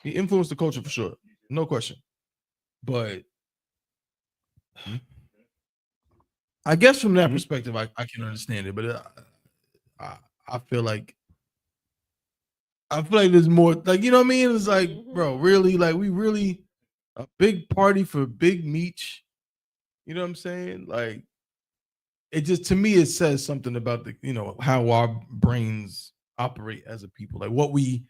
He influenced the culture for sure, no question. But I guess from that perspective, I can understand it. But I feel like there's more. Like, you know what I mean? It's like, bro, really, like we really a big party for Big Meech. You know what I'm saying? Like, it just, to me, it says something about the, how our brains operate as a people, like what we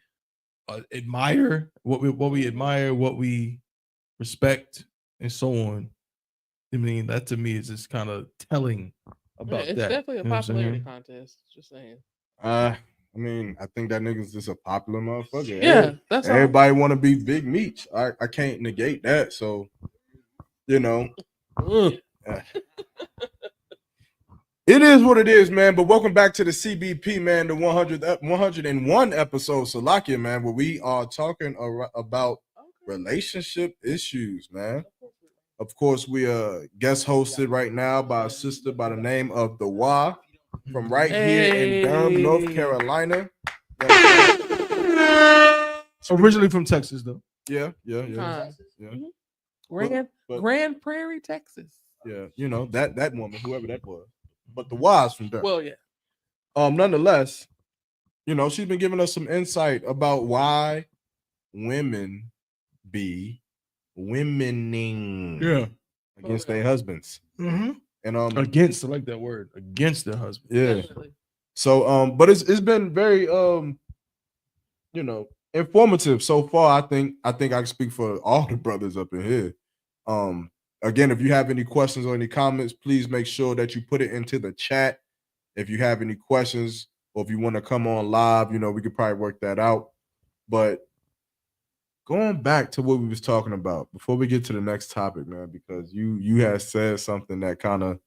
admire, what we respect, and so on. I mean, that to me is just kind of telling about it's that. definitely a You know what I'm popularity saying? contest. Just saying. I mean, I think that nigga's just a popular motherfucker. Yeah, that's all. Everybody want to be Big Meech. I can't negate that. So, it is what it is, man. But welcome back to the CBP, man, the 101 episode, Salakia, man, where we are talking about relationship issues, man. Of course, we are guest hosted right now by a sister by the name of The Wa from right here in Durham, North Carolina. Originally from Texas, though. Yeah. Grand Prairie, Texas. Yeah, that woman, whoever that was. But The Wa's from Durham. Well, yeah. Nonetheless, she's been giving us some insight about why women be womening against their husbands. Mm-hmm. And against, I like that word, against their husband. Yeah. Definitely. So but it's been very informative so far. I think I can speak for all the brothers up in here. Again, if you have any questions or any comments, please make sure that you put it into the chat. If you have any questions or if you want to come on live, we could probably work that out. But going back to what we was talking about before we get to the next topic, man, because you had said something that kind of,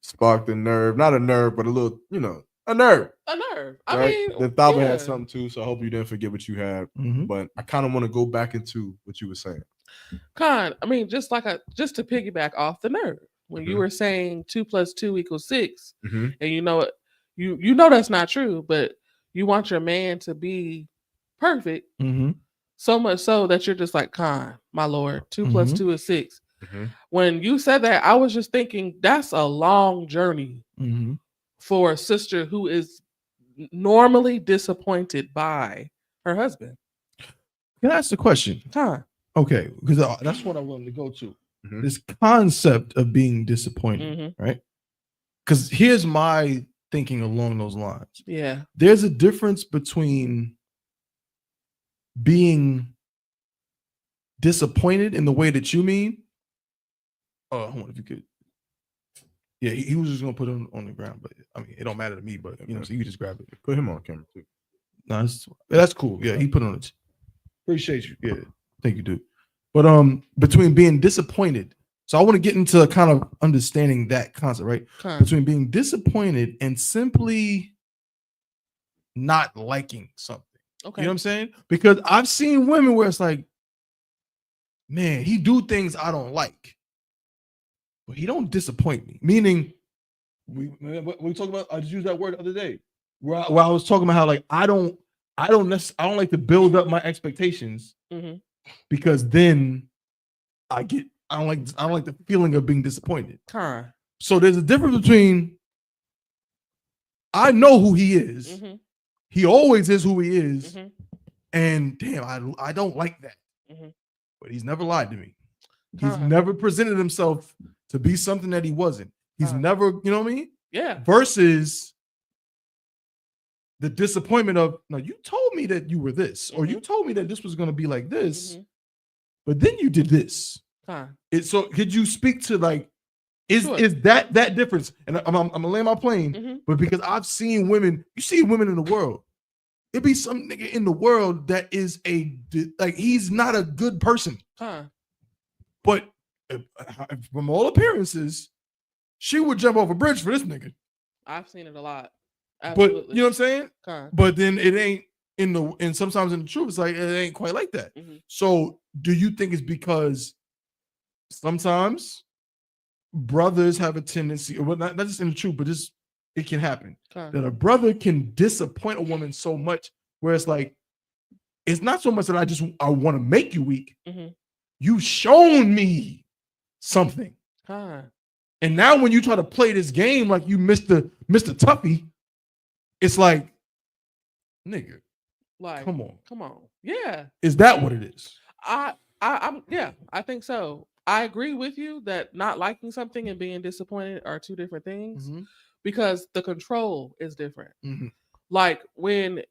sparked a nerve, not a nerve, but a little, a nerve. A nerve. Right? I mean, the Thaba had something too, so I hope you didn't forget what you had. Mm-hmm. But I kind of want to go back into what you were saying. Con, I mean, just to piggyback off the nerve, when you were saying 2 + 2 = 6, and you know that's not true, but you want your man to be perfect, so much so that you're just like, Con, my lord, 2 + 2 = 6. When you said that, I was just thinking that's a long journey for a sister who is normally disappointed by her husband. Can I ask the question? Con. Okay, because that's what I wanted to go to. This concept of being disappointed, right? Because here's my thinking along those lines. Yeah. There's a difference between being disappointed in the way that you mean. Oh, I wonder if you could. Yeah, he was just gonna put him on the ground, but I mean, it don't matter to me. But so you can just grab it. Put him on camera too. No, that's cool. Yeah, he put on it. Appreciate you. Yeah, thank you, dude. But between being disappointed, so I want to get into kind of understanding that concept, right? Between being disappointed and simply not liking something. Okay. You know what I'm saying? Because I've seen women where it's like, man, he do things I don't like, but he don't disappoint me. Meaning, we talked about, I just used that word the other day. where I was talking about how like I don't like to build up my expectations because then I don't like the feeling of being disappointed. So there's a difference between I know who he is. He always is who he is. And damn, I don't like that. But he's never lied to me. He's never presented himself to be something that he wasn't. He's never, you know what I mean? Yeah. Versus the disappointment of, no, you told me that you were this, or you told me that this was going to be like this, but then you did this. So could you speak to like, is that difference? And I'm gonna land my plane, but because I've seen women, you see women in the world, it be some nigga in the world that is like he's not a good person, but from all appearances, she would jump off a bridge for this nigga. I've seen it a lot. Absolutely. But you know what I'm saying? But then it ain't and sometimes in the truth, it's like it ain't quite like that. So do you think it's because sometimes brothers have a tendency, or not just in the truth, but just it can happen that a brother can disappoint a woman so much where it's like it's not so much that I want to make you weak. You've shown me something. And now when you try to play this game like you Mr. Tuffy, it's like, nigga, like come on. Yeah. Is that what it is? I think so. I agree with you that not liking something and being disappointed are two different things because the control is different. Like when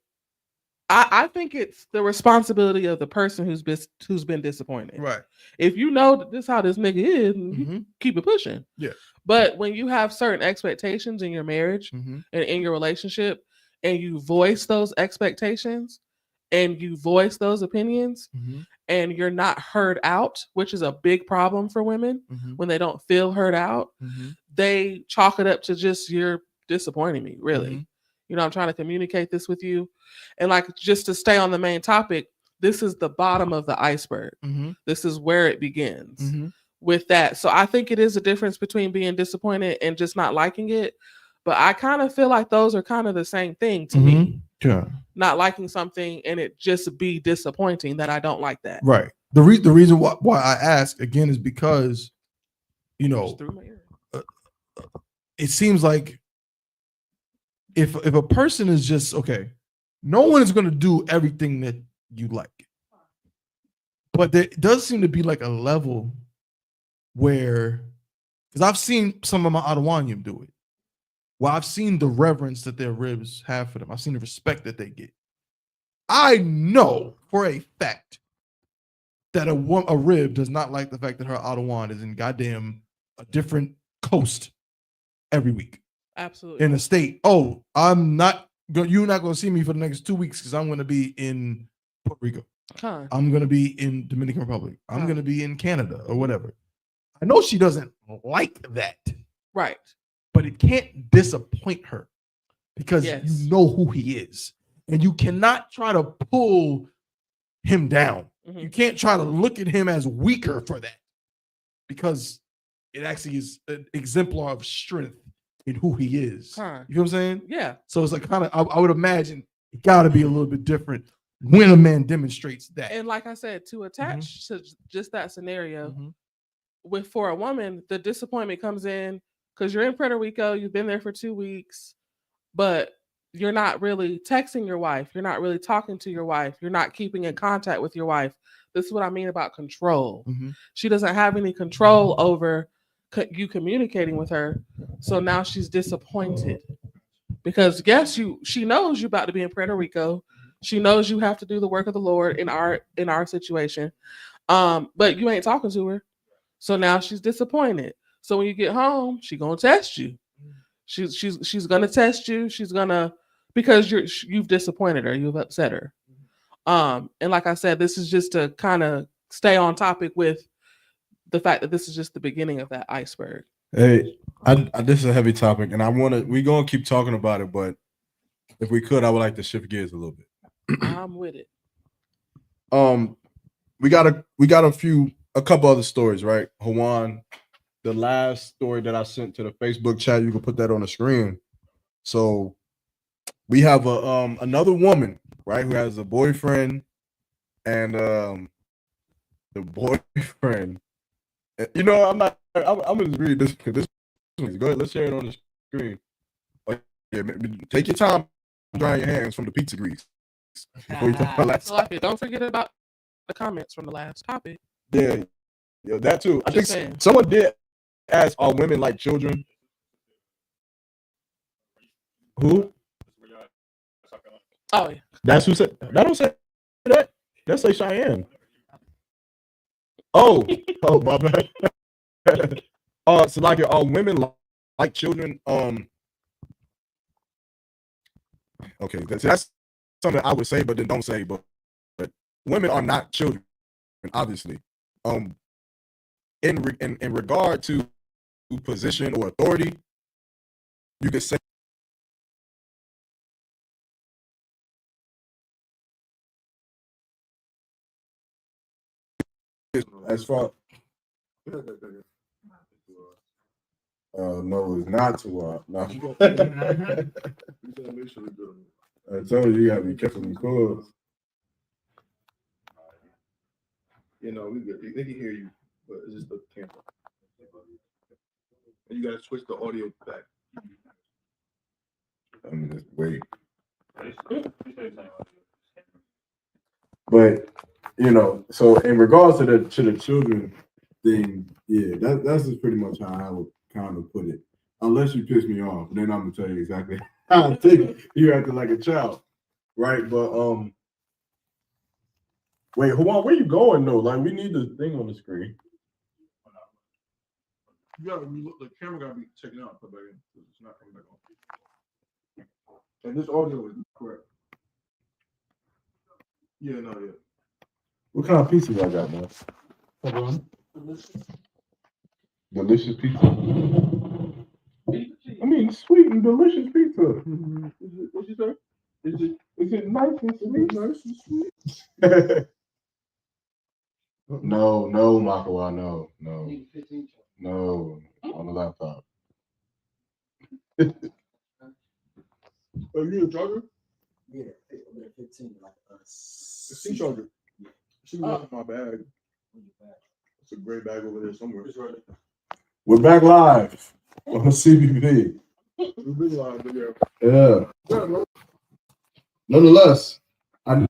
I think it's the responsibility of the person who's been disappointed. Right. If you know that this is how this nigga is, you keep it pushing. Yeah. But when you have certain expectations in your marriage and in your relationship, and you voice those expectations and you voice those opinions, and you're not heard out, which is a big problem for women when they don't feel heard out, they chalk it up to just you're disappointing me, really. You know, I'm trying to communicate this with you. And like, just to stay on the main topic, this is the bottom of the iceberg. This is where it begins with that. So I think it is a difference between being disappointed and just not liking it. But I kind of feel like those are kind of the same thing to me. Yeah. Not liking something and it just be disappointing that I don't like that. Right. The reason why I ask again is because, you know, it seems like if a person is just okay, no one is going to do everything that you like, but there does seem to be like a level where, because I've seen some of my Adawanyam do it. Well, I've seen the reverence that their ribs have for them. I've seen the respect that they get. I know for a fact that a rib does not like the fact that her Adawan is in goddamn a different coast every week. Absolutely. In a state. Oh, you're not going to see me for the next 2 weeks because I'm going to be in Puerto Rico. I'm going to be in Dominican Republic. I'm going to be in Canada or whatever. I know she doesn't like that. Right. But it can't disappoint her because you know who he is. And you cannot try to pull him down. You can't try to look at him as weaker for that because it actually is an exemplar of strength in who he is. You know what I'm saying? Yeah. So it's like kind of, I would imagine it got to be a little bit different when a man demonstrates that. And like I said, to attach to just that scenario, for a woman, the disappointment comes in because you're in Puerto Rico, you've been there for 2 weeks, but you're not really texting your wife. You're not really talking to your wife. You're not keeping in contact with your wife. This is what I mean about control. She doesn't have any control over you communicating with her. So now she's disappointed because she knows you're about to be in Puerto Rico. She knows you have to do the work of the Lord in our situation. But you ain't talking to her. So now she's disappointed. So when you get home, she's gonna test you. She's gonna test you. She's gonna, because you've disappointed her, you've upset her. And like I said, this is just to kind of stay on topic with the fact that this is just the beginning of that iceberg. Hey, this is a heavy topic, and we're gonna keep talking about it, but if we could, I would like to shift gears a little bit. I'm with it. We got a couple other stories, right? Hawan, the last story that I sent to the Facebook chat, you can put that on the screen. So we have a another woman, right, who has a boyfriend, and the boyfriend. You know, I'm gonna just read this. Go ahead, let's share it on the screen. Yeah, take your time, dry your hands from the pizza grease. Before you talk about So like it, don't forget about the comments from the last topic. yeah, that too. I think someone did ask, "Are women like children?" Who? Oh, yeah. That's who said. That don't say that. That say Cheyenne. Oh, my bad. So like, are women like children? Okay, that's something I would say, but then don't say. But women are not children, obviously. In regard to position or authority, you could say as far. No, it's not too no. I told you gotta be careful with calls. You know, we good. They can hear you, but it's just the camera. And you gotta switch the audio back. I'm just wait. But you know, so in regards to the children thing, yeah, that's just pretty much how I would kind of put it. Unless you piss me off, then I'm gonna tell you exactly how I think you acting like a child, right? But wait, hold on, where you going though? Like, we need the thing on the screen. You gotta look, the camera gotta be taken out and put back in because it's not coming back on. And this audio is correct. Yeah, no, yeah. What kind of pizza y'all got, man? Hold on. Delicious pizza. I mean, sweet and delicious pizza. What you say? Is it nice and sweet? Nice and sweet. No, Makawa, no, on the laptop. Are you a charger? Yeah, 15, like a C charger. She left my bag. It's a gray bag over there somewhere. We're back live on CBP. We've been live, yeah. Nonetheless, I'm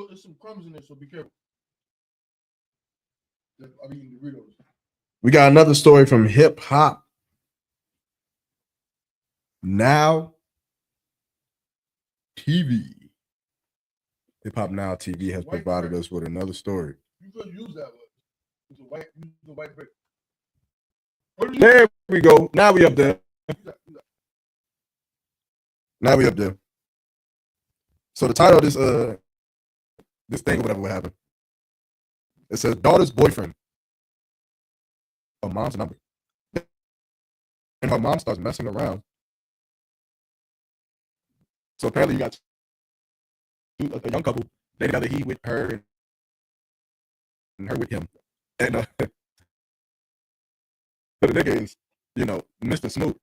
there's some crumbs in there, so be careful. I mean, Doritos. We got another story from Hip Hop Now TV. Hip Hop Now TV has provided us with another story. You could use that one. It's a white brick. There we go. Now we up there. So the title of this thing or whatever will happen. It says daughter's boyfriend. Her mom's number. And her mom starts messing around. So apparently you got a young couple. They together, he with her and her with him. And the nigga is, you know, Mr. Snoop.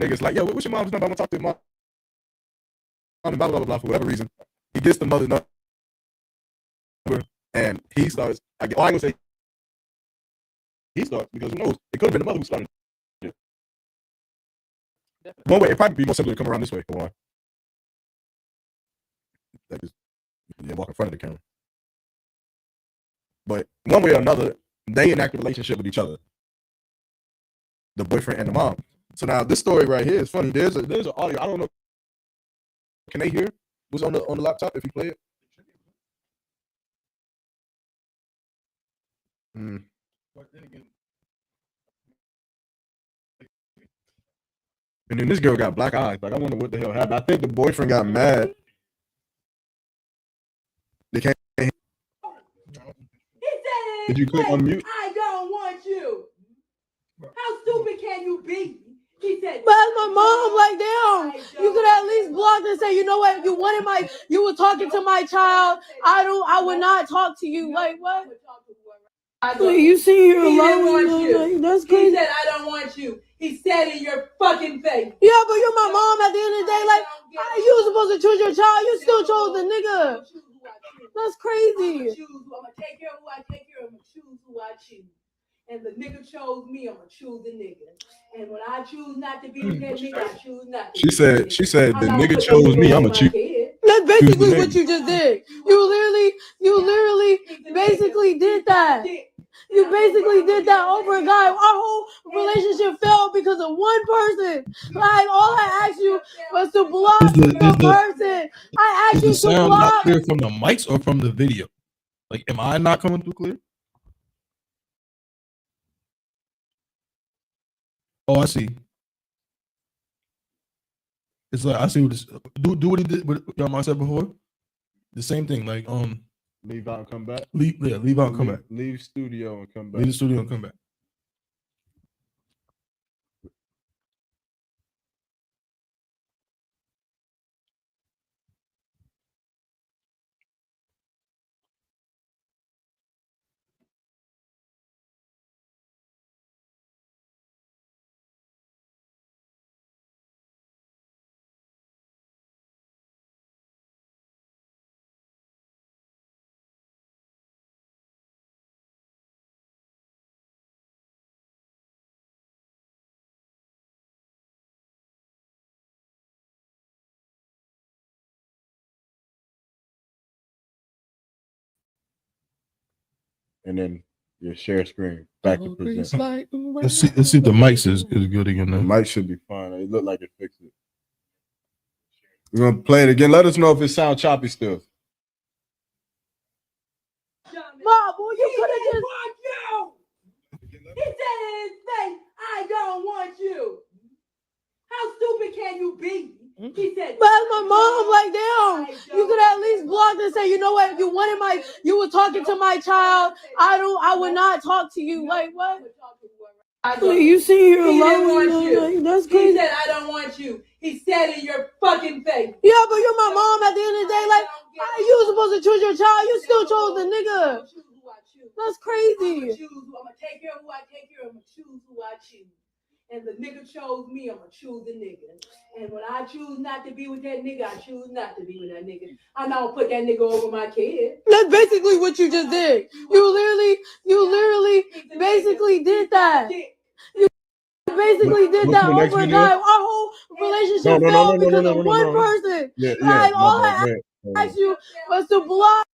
Nigga's like, yo, what's your mom's number? I'm gonna talk to your mom. Blah, blah, blah, blah, for whatever reason. He gets the mother's number. And he starts, I ain't gonna say he starts, because who knows? It could have been the mother who started. Yeah. One way, it'd probably be more simple to come around this way for one. That is, yeah, walk in front of the camera. But one way or another, they enact a relationship with each other. The boyfriend and the mom. So now this story right here is funny. There's an audio. I don't know. Can they hear what's on the laptop if you play it? But then again, and then this girl got black eyes. Like, I wonder what the hell happened. I think the boyfriend got mad. They can't. He said, did you click on mute? I don't want you. How stupid can you be? He said, but my mom, like, damn, you could my, you were talking to my child. I would not talk to you. Like what? You see here He didn't alone. want you. Like, that's crazy. He said, I don't want you. He said in your fucking face. Yeah, but you're my mom at the end of the day. Like, you were supposed to choose your child. You still chose the nigga. That's crazy. I'm gonna take care of who I take care of. I'm gonna choose who I choose. And the nigga chose me. I'm gonna choose the nigga. And when I choose not to be with that nigga, I choose not to. She said the nigga chose me. I'm a cheat. That's basically what you just did. You literally basically did that. You basically did that over a guy. Our whole relationship failed because of one person. Like, all I asked you was to block the person. I asked you Is the to sound not block. clear from the mics or from the video? Like, am I not coming through clear? Oh, I see. It's like, I see what this, do what he did, what y'all said before. The same thing, like, leave out and come back. Leave out and come back. Leave studio and come back. Leave the studio and come back. And then your share screen back to present. Let's see if the mics is good again. The mic should be fine. It looked like it fixed it. We're gonna play it again. Let us know if it sounds choppy still. Mom, boy, you could have just. Want you. He said in his face, I don't want you. How stupid can you be? He said, but as my mom, like, damn, you could at least block and say, you know what, you were talking to my child. I would not talk to you. Like, what? You see here he alone. didn't want you. Like, that's crazy. He said, I don't want you. He said in your fucking face. Yeah, but you're my mom at the end of the day. Like, you were supposed to choose your child. You still chose the nigga. That's crazy. I'm gonna take care of who I take care of. I'm gonna choose who I choose. And the nigga chose me, I'm gonna choose the nigga. And when I choose not to be with that nigga, I choose not to be with that nigga. I'm not gonna put that nigga over my kid. That's basically what you just did. You literally basically did that. You basically did that over a guy. Our whole relationship failed because of one person. Like, all I asked you was to block.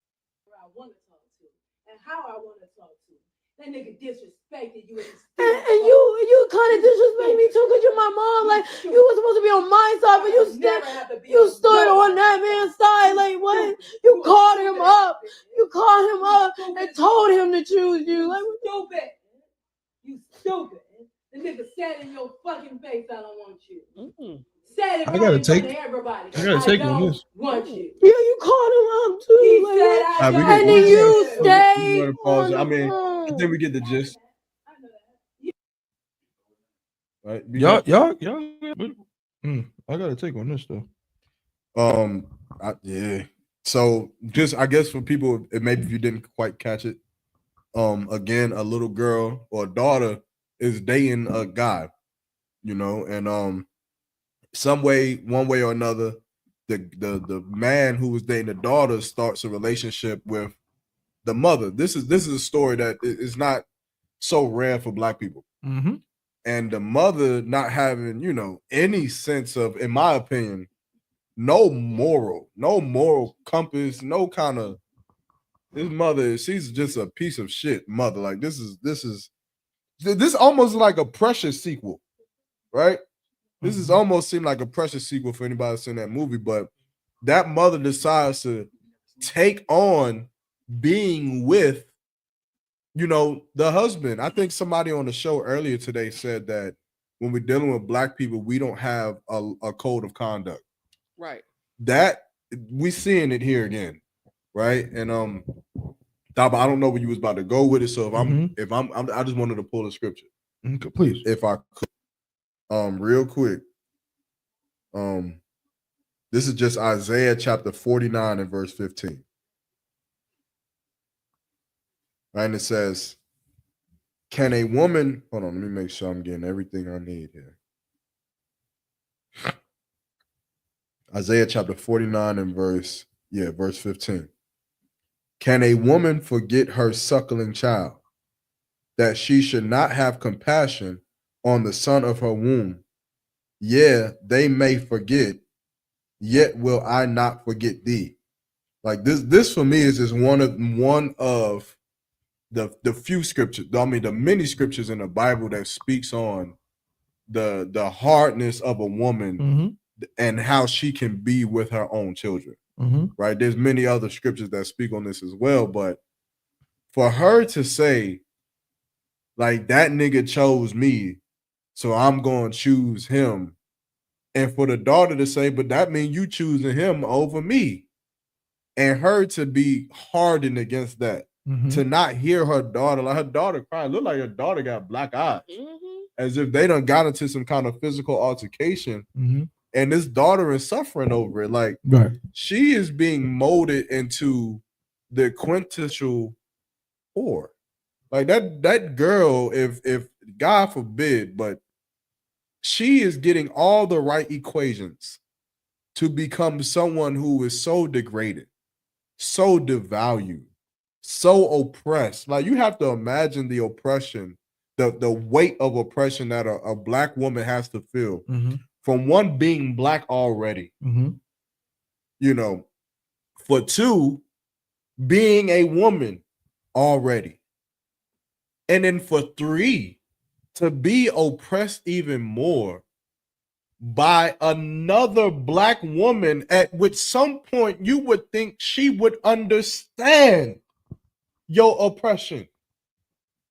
I want to talk to and how I want to talk to. That nigga disrespected you. And you kind of disrespect me too, because you're my mom. Like, you were supposed to be on my side, but you stood on that man's side. Like, what? You called him up. You called him up and told him to choose you. Like, stupid. You stupid. The nigga said in your fucking face, I don't want you. Said it right in front of everybody. I don't want you. Yeah, you called him up too. He like, said, and then you stayed. I mean, I think we get the gist. Right? Y'all. I gotta take on this though. Yeah. So just, I guess for people, maybe if you didn't quite catch it, again, a little girl or a daughter is dating a guy, you know, and some way, one way or another, the man who was dating the daughter starts a relationship with the mother. This is a story that is not so rare for Black people. Mm-hmm. And the mother not having, you know, any sense of, in my opinion, no moral compass, no kind of, this mother, she's just a piece of shit mother. Like, this is almost like a Precious sequel, right? This is almost seemed like a Precious sequel for anybody that's seen that movie, but that mother decides to take on being with, you know, the husband. I think somebody on the show earlier today said that when we're dealing with Black people, we don't have a code of conduct. Right. That we seeing it here again, right? And Daba, I don't know where you was about to go with it. So if I just wanted to pull the scripture. Okay, please. If I could, real quick. This is just Isaiah chapter 49 and verse 15. Right, and it says, can a woman, hold on, let me make sure I'm getting everything I need here. Isaiah chapter 49 and verse 15. Can a woman forget her suckling child, that she should not have compassion on the son of her womb? Yeah, they may forget, yet will I not forget thee. Like this for me is just one of the few scriptures, I mean the many scriptures in the Bible that speaks on the hardness of a woman and how she can be with her own children. Right? There's many other scriptures that speak on this as well, but for her to say, like, that nigga chose me, so I'm going to choose him, and for the daughter to say, but that means you choosing him over me, and her to be hardened against that, to not hear her daughter, like her daughter crying, look like her daughter got black eyes, as if they done got into some kind of physical altercation, and this daughter is suffering over it. Like, she is being molded into the quintessential whore. Like that girl, if God forbid, but she is getting all the right equations to become someone who is so degraded, so devalued, so oppressed. Like, you have to imagine the oppression, the weight of oppression that a black woman has to feel from one, being black already, you know, for two, being a woman already, and then for three, to be oppressed even more by another black woman, at which some point you would think she would understand your oppression.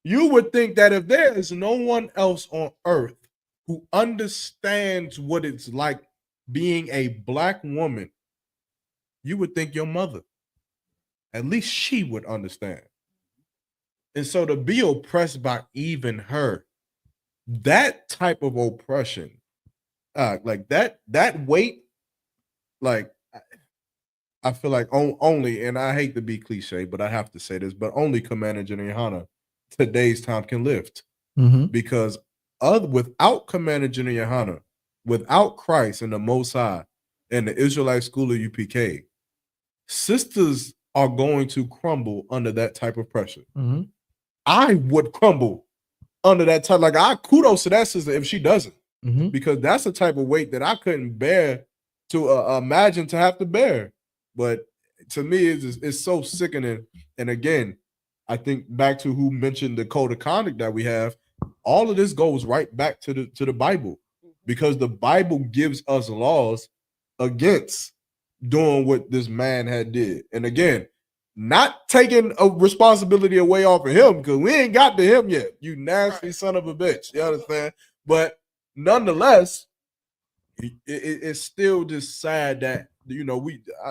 You would think that if there is no one else on earth who understands what it's like being a black woman, you would think your mother, at least she would understand. And so to be oppressed by even her, that type of oppression, like that weight, like, I feel like only, and I hate to be cliche, but I have to say this, but only Commander General Yohana today's time can lift. Because without Commander General Yohana, without Christ and the Most High and the Israelite School of UPK, sisters are going to crumble under that type of pressure. I would crumble under that type. Like, I kudos to that sister if she doesn't, because that's the type of weight that I couldn't bear to imagine to have to bear. But to me, it's so sickening. And again, I think back to who mentioned the code of conduct that we have. All of this goes right back to the Bible, because the Bible gives us laws against doing what this man had did. And again, not taking a responsibility away off of him, because we ain't got to him yet. You nasty son of a bitch. You understand? But nonetheless, it's still just sad that, you know,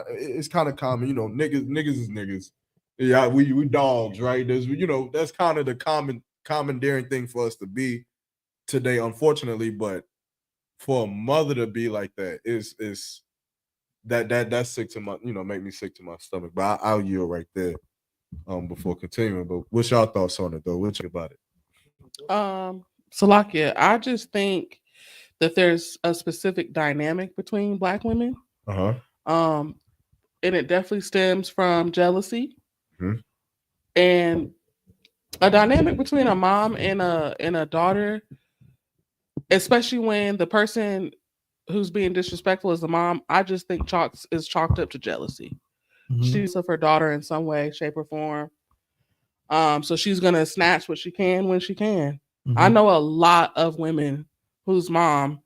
it's kind of common, you know, niggas is niggas. Yeah, we dogs, right? There's, you know, that's kind of the commandeering thing for us to be today, unfortunately. But for a mother to be like that is that's sick to my, you know, make me sick to my stomach. But I'll yield right there before continuing. But what's y'all thoughts on it though? What you about it? Salakia, I just think that there's a specific dynamic between black women. And it definitely stems from jealousy. And a dynamic between a mom and a daughter, especially when the person who's being disrespectful is the mom, I just think is chalked up to jealousy. She's of her daughter in some way, shape, or form. So she's gonna snatch what she can when she can. I know a lot of women whose mom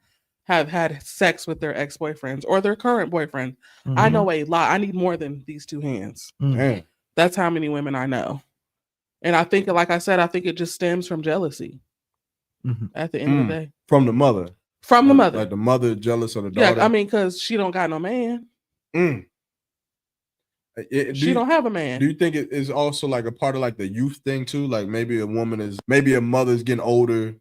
have had sex with their ex-boyfriends or their current boyfriend. I know a lot. I need more than these two hands. That's how many women I know. And I think, like I said, I think it just stems from jealousy at the end of the day. From the mother. From the mother. Like the mother jealous of the daughter. Yeah, I mean, because she don't got no man. She don't have a man. Do you think it is also like a part of like the youth thing too? Like maybe a mother's getting older,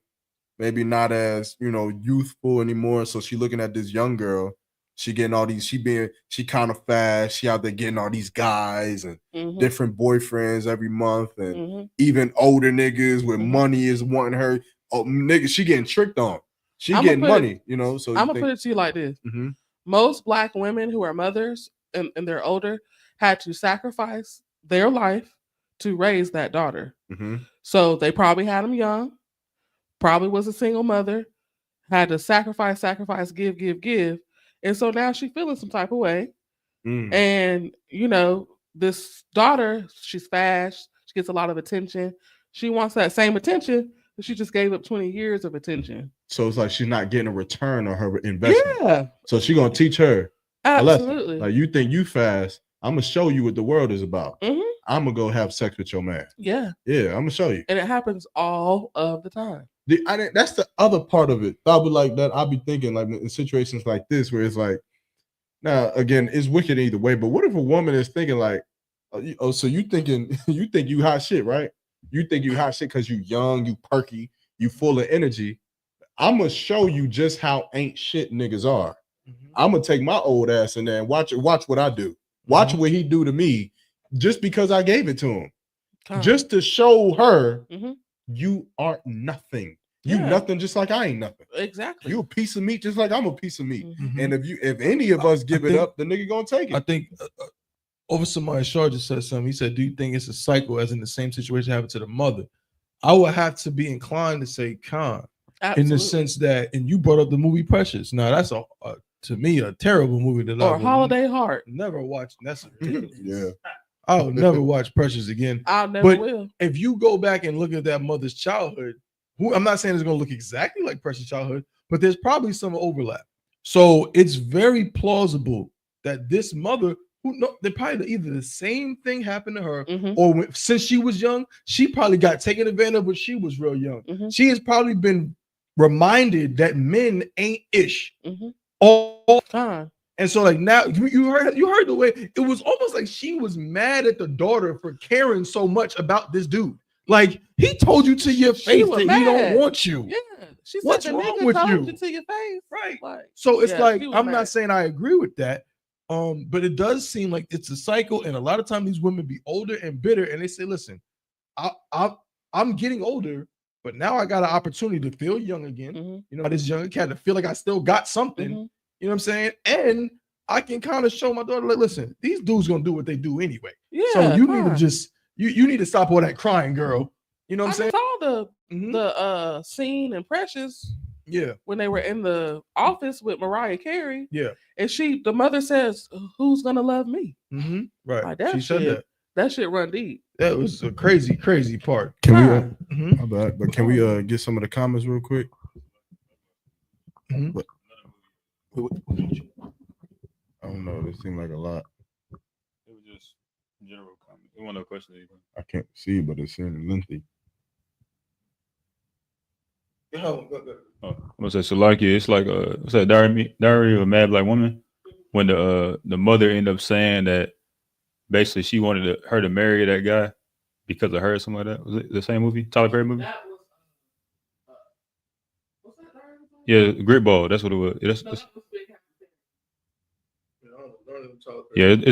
maybe not as, you know, youthful anymore. So she's looking at this young girl She getting all these. She kind of fast. She out there getting all these guys and different boyfriends every month, and even older niggas with money is wanting her. Oh, nigga, she getting tricked on. She getting money, you know. So I'm gonna put it to you like this: most Black women who are mothers and they're older had to sacrifice their life to raise that daughter. So they probably had them young, probably was a single mother, had to sacrifice, give. And so now she's feeling some type of way. And, you know, this daughter, she's fast, she gets a lot of attention. She wants that same attention, but she just gave up 20 years of attention. So it's like she's not getting a return on her investment. Yeah. So she's gonna teach her Absolutely. a lesson. Like, you think you fast, I'm gonna show you what the world is about. I'm gonna go have sex with your man. Yeah. Yeah, I'm gonna show you. And it happens all of the time. That's the other part of it. I would like that. I'll be thinking like in situations like this where it's like, now again, it's wicked either way. But what if a woman is thinking like, oh, so you think you hot shit, right? You think you hot shit because you young, you perky, you full of energy. I'm gonna show you just how ain't shit niggas are. I'm gonna take my old ass in there and watch what I do. Watch what he do to me, just because I gave it to him, just to show her. You aren't nothing. You nothing, just like I ain't nothing. Exactly. You a piece of meat, just like I'm a piece of meat. And if any of us give it up, the nigga gonna take it. I think over somebody, Shaw just said something. He said, "Do you think it's a cycle, as in the same situation happened to the mother?" I would have to be inclined to say con, in the sense that, and you brought up the movie Precious. Now that's to me a terrible movie that or Holiday Heart. Never watched. That's yeah. I'll never watch Precious again. I never will. If you go back and look at that mother's childhood, I'm not saying it's going to look exactly like Precious' childhood, but there's probably some overlap. So it's very plausible that this mother, they probably either the same thing happened to her, or since she was young, she probably got taken advantage of when she was real young. She has probably been reminded that men ain't ish all time. And so, like, now you heard the way it was almost like she was mad at the daughter for caring so much about this dude. Like, he told you to your face that he don't want you. Yeah, she said what's the wrong nigga with told you? you to your face, right? Like, So it's like, she was I'm mad. not saying I agree with that, but it does seem like it's a cycle, and a lot of times these women be older and bitter, and they say, "Listen, I'm getting older, but now I got an opportunity to feel young again. You know, this younger cat to feel like I still got something." You know what I'm saying? And I can kind of show my daughter, like, listen, these dudes gonna do what they do anyway. Yeah, so you need to just you need to stop all that crying, girl. You know what I'm saying? I saw the scene in Precious. Yeah. When they were in the office with Mariah Carey. Yeah. And the mother says, "Who's gonna love me?" Right. Like, that she shit, said that. That shit run deep. That was a crazy part. Can we? My bad, but can we get some of the comments real quick? But, I don't know. This seemed like a lot. It was just general comment. It wasn't a question. I can't see, but it's in lengthy. I'm gonna say Salakia. It's like what's that? Diary of a Mad Black Woman. When the mother ended up saying that basically she wanted her to marry that guy because of her or something like that. Was it the same movie? Tyler Perry movie? Yeah, Grit Ball. That's what it was. It's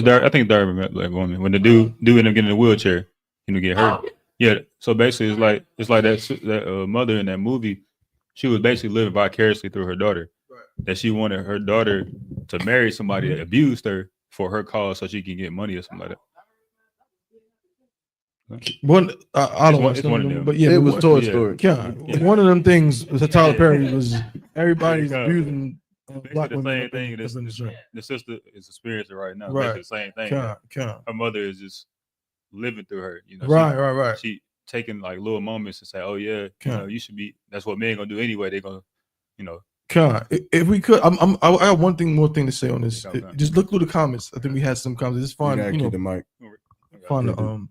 I think Diary of a Mad Black Woman. When the dude ended up getting in a wheelchair, get hurt. Yeah. So basically, it's like that mother in that movie. She was basically living vicariously through her daughter. Right. That she wanted her daughter to marry somebody that abused her for her cause, so she can get money or something like that. One, I don't watch them, but yeah, it was Toy Story. Yeah. One of them things was Tyler Perry was everybody's abusing black the women. Same thing. The sister is experiencing right now. Right. The same thing. Her mother is just living through her. Right. She taking like little moments and say, "Oh yeah, you should be." That's what men gonna do anyway. They're gonna, If we could, I have one more thing to say on this. Just look through the comments. I think we had some comments. It's fun. Keep the mic. Fun.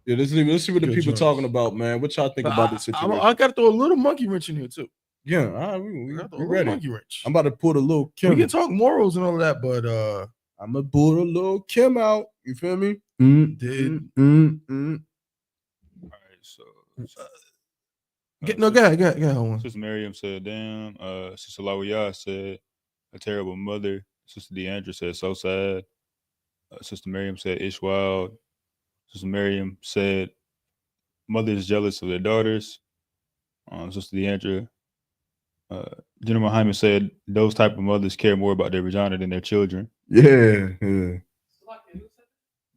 Let's see what the people talking about, man. What y'all think about this situation? I got to throw a little monkey wrench in here too. Yeah, all right, we ready. Monkey wrench. I'm about to put a little Kim. We can talk morals and all of that, but I'm gonna put a little Kim out. You feel me? All right, so go ahead. Sister Miriam said, "Damn." Sister Lawiyah said, "A terrible mother Sister Deandra said, so sad. Sister Miriam said, it's wild. Sister Miriam said, mothers jealous of their daughters. Sister Deandra, General Hyman said, those type of mothers care more about their vagina than their children. Yeah.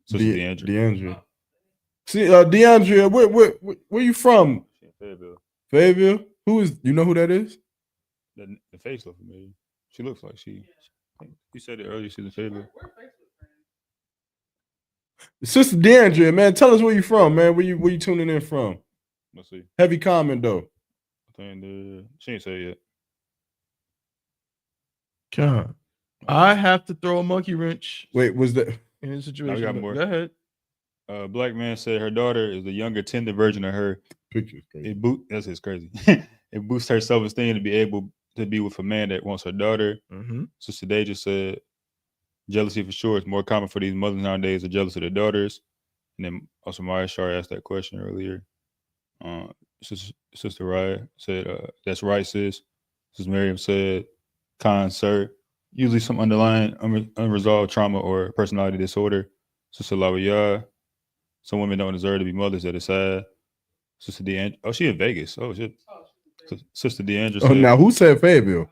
Sister Deandra. Deandra. See, Deandra, where you from? Fayetteville. Fayetteville? Who is? You know who that is? The face looks familiar. She looks like she. You said it earlier. She's in Fayetteville. Sister Deandra, man, tell us where you from, man. Where you tuning in from? Let's see. Heavy comment though. I think she ain't say it yet. God, I have to throw a monkey wrench. Wait, was that in a No, situation? we got more. Go ahead. Black man said her daughter is the younger, tender version of her. Picture's crazy. That's just crazy. It boosts her self-esteem to be able to be with a man that wants her daughter. Mm-hmm. Sister Day just said, jealousy for sure is more common for these mothers nowadays. Are jealous of their daughters. And then also Maya Shar asked that question earlier. Sister Raya said, that's right, sis. Sister Miriam said, kind sir. Usually some underlying unresolved trauma or personality disorder. Sister Lawiyah, some women don't deserve to be mothers. That is sad. Sister Deandra, oh, she in Vegas. Oh, shit. Sister Deandra said, now who said Fayetteville?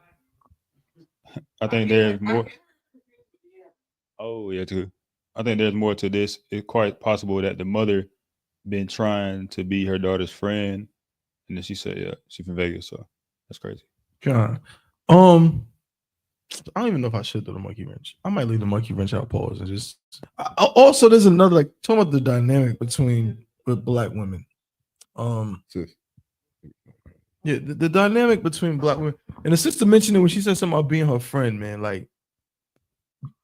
I think there's more. Oh, yeah, too. I think there's more to this. It's quite possible that the mother been trying to be her daughter's friend. And then she said, yeah, she's from Vegas. So that's crazy. God. I don't even know if I should do the monkey wrench. I might leave the monkey wrench out, pause, and just. Also, there's another, like, talking about the dynamic with black women. Yeah, the dynamic between black women, and the sister mentioned it when she said something about being her friend, man. Like,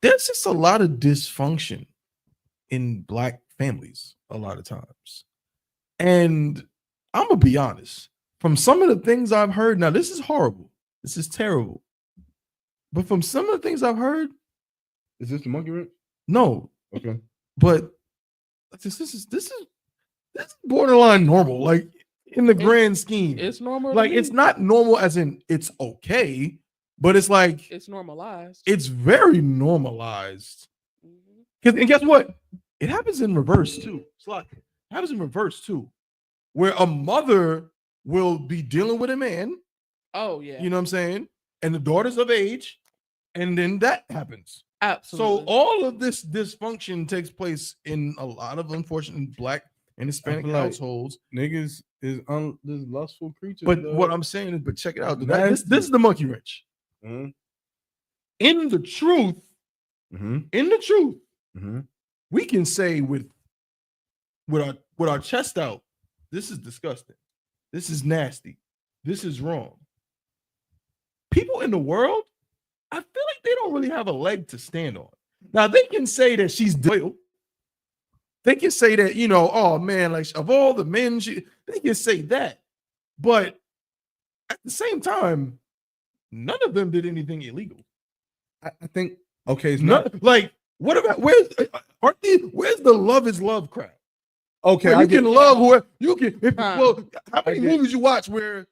there's just a lot of dysfunction in black families a lot of times. And I'm gonna be honest, from some of the things I've heard, now this is horrible, this is terrible, but from some of the things I've heard, is this the monkey wrench? No, okay, but this is borderline normal, like in the grand scheme. It's normal. Like it's not normal as in it's okay, but it's like it's normalized. It's very normalized. And guess what? It happens in reverse too. It's like it happens in reverse too, where a mother will be dealing with a man. Oh yeah, you know what I'm saying? And the daughter's of age, and then that happens. Absolutely. So all of this dysfunction takes place in a lot of unfortunate black and Hispanic households. Niggas is lustful creatures. But though. what I'm saying is, but check it out. This is the monkey wrench. Mm-hmm. In the truth, we can say with our chest out, this is disgusting. This is nasty. This is wrong. People in the world, I feel like they don't really have a leg to stand on. Now they can say that she's loyal. They can say that, you know, oh man, like of all the men, they can say that. But at the same time, none of them did anything illegal. I think okay, it's not like what about where's the love is love crowd? Okay, where you can love whoever you can. How many get movies you watch where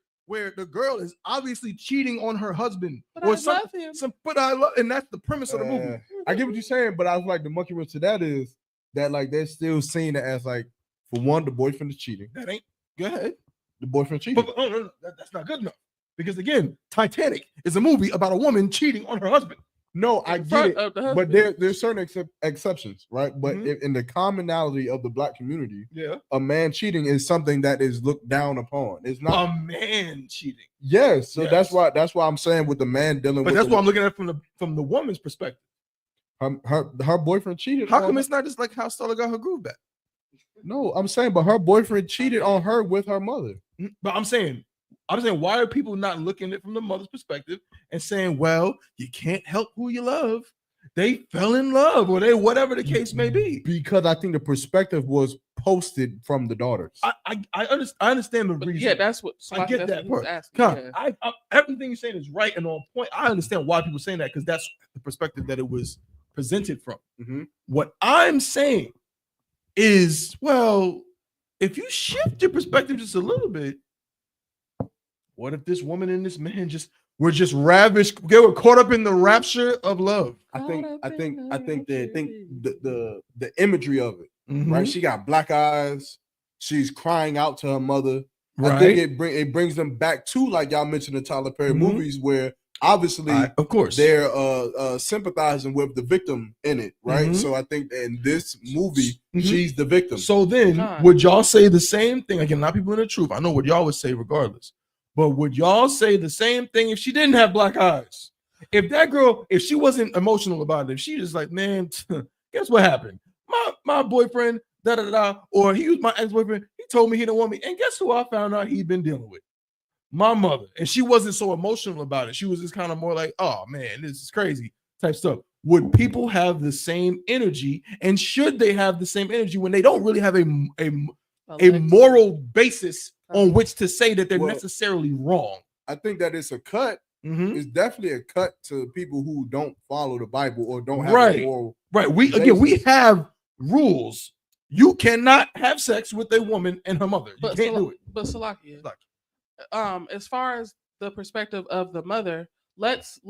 the girl is obviously cheating on her husband or something? But I love, and that's the premise of the movie. I get what you're saying, but I was like the monkey wrench to that is that like they're still seeing it as like for one, the boyfriend is cheating. That ain't go ahead. The boyfriend cheating. But no, that's not good enough. Because again, Titanic is a movie about a woman cheating on her husband. No, I get it, but there's certain exceptions, right? But in the commonality of the black community, a man cheating is something that is looked down upon. It's not a man cheating. Yes, so that's why I'm saying with the man dealing. But with that's why I'm looking at it from the woman's perspective. Her boyfriend cheated. How come it's not just like how Stella got her groove back? No, I'm saying, but her boyfriend cheated on her with her mother. But I'm saying, why are people not looking at it from the mother's perspective and saying, well, you can't help who you love. They fell in love, or they whatever the case may be. Because I think the perspective was posted from the daughters. I understand the reason. Yeah, that's what I get that part. Asking, I everything you're saying is right and on point. I understand why people are saying that because that's the perspective that it was presented from. What I'm saying is, well, if you shift your perspective just a little bit, what if this woman and this man just were just ravished. They were caught up in the rapture of love. I think the imagery of it, right? She got black eyes. She's crying out to her mother. Right. I think it brings them back to, like y'all mentioned, the Tyler Perry movies, where obviously, of course, they're sympathizing with the victim in it, right? So I think in this movie, she's the victim. So then, would y'all say the same thing? Again, a lot of people in the truth. I know what y'all would say regardless. But would y'all say the same thing if she didn't have black eyes? If that girl, if she wasn't emotional about it, if she just like, man, guess what happened? My boyfriend, or he was my ex-boyfriend. He told me he didn't want me. And guess who I found out he'd been dealing with? My mother. And she wasn't so emotional about it. She was just kind of more like, oh man, this is crazy type stuff. Would people have the same energy? And should they have the same energy when they don't really have a moral basis on which to say that they're necessarily wrong? I think that it's a cut. It's definitely a cut to people who don't follow the Bible or don't have a moral. Right. We have rules. You cannot have sex with a woman and her mother. You can't do it. But Salakia, as far as the perspective of the mother, let's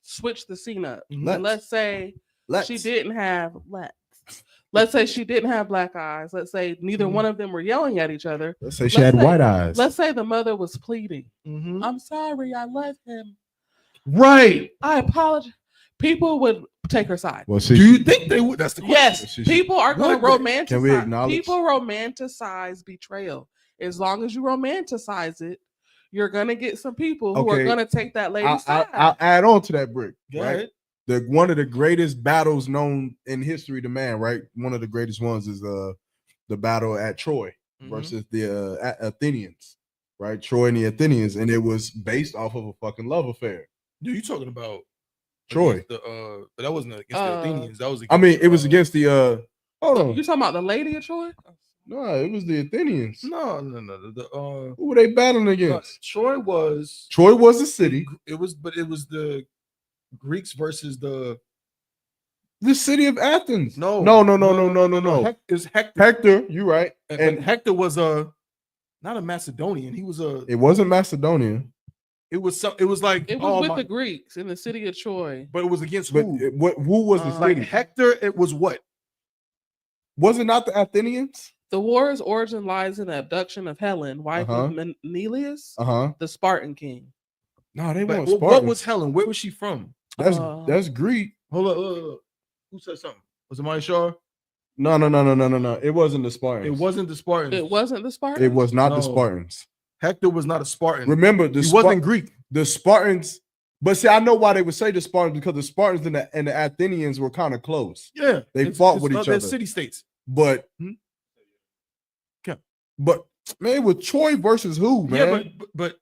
switch the scene up. Let's say she didn't have let's say she didn't have black eyes. Let's say neither one of them were yelling at each other. Let's say she had white eyes. Let's say the mother was pleading. I'm sorry, I love him. Right. I apologize. People would take her side. Well, do you think they would? That's the question. Yes, people are going to romanticize. Can we acknowledge? People romanticize betrayal. As long as you romanticize it, you're going to get some people who are going to take that lady's side. I'll add on to that, Brick. Go right? ahead. One of the greatest battles known in history to man, right? One of the greatest ones is the battle at Troy versus the Athenians, right? Troy and the Athenians, and it was based off of a fucking love affair. Dude, you talking about Troy? But that wasn't against the Athenians. That was. It was against the. Hold on. You talking about the lady of Troy? No, it was the Athenians. No. Who were they battling against? Troy was a city. It was the Greeks versus the city of Athens. No. It was Hector. Hector, you're right. And Hector was not a Macedonian. He was It wasn't Macedonian. It was like it was with the Greeks in the city of Troy. But it was against who? Who was the city? Like Hector, it was what? Was it not the Athenians? The war's origin lies in the abduction of Helen, wife of Menelaus, the Spartan king. No, they weren't Spartans. What was Helen? Where was she from? That's Greek. Hold on. Who said something? Was it Maya Shaw? No. It wasn't the Spartans. It wasn't the Spartans. It was not the Spartans. Hector was not a Spartan. Remember, he wasn't Greek. The Spartans, but see, I know why they would say the Spartans, because the Spartans and the Athenians were kind of close. Yeah, they fought with each other. They're city states. But man, with Troy versus who, man? Yeah, but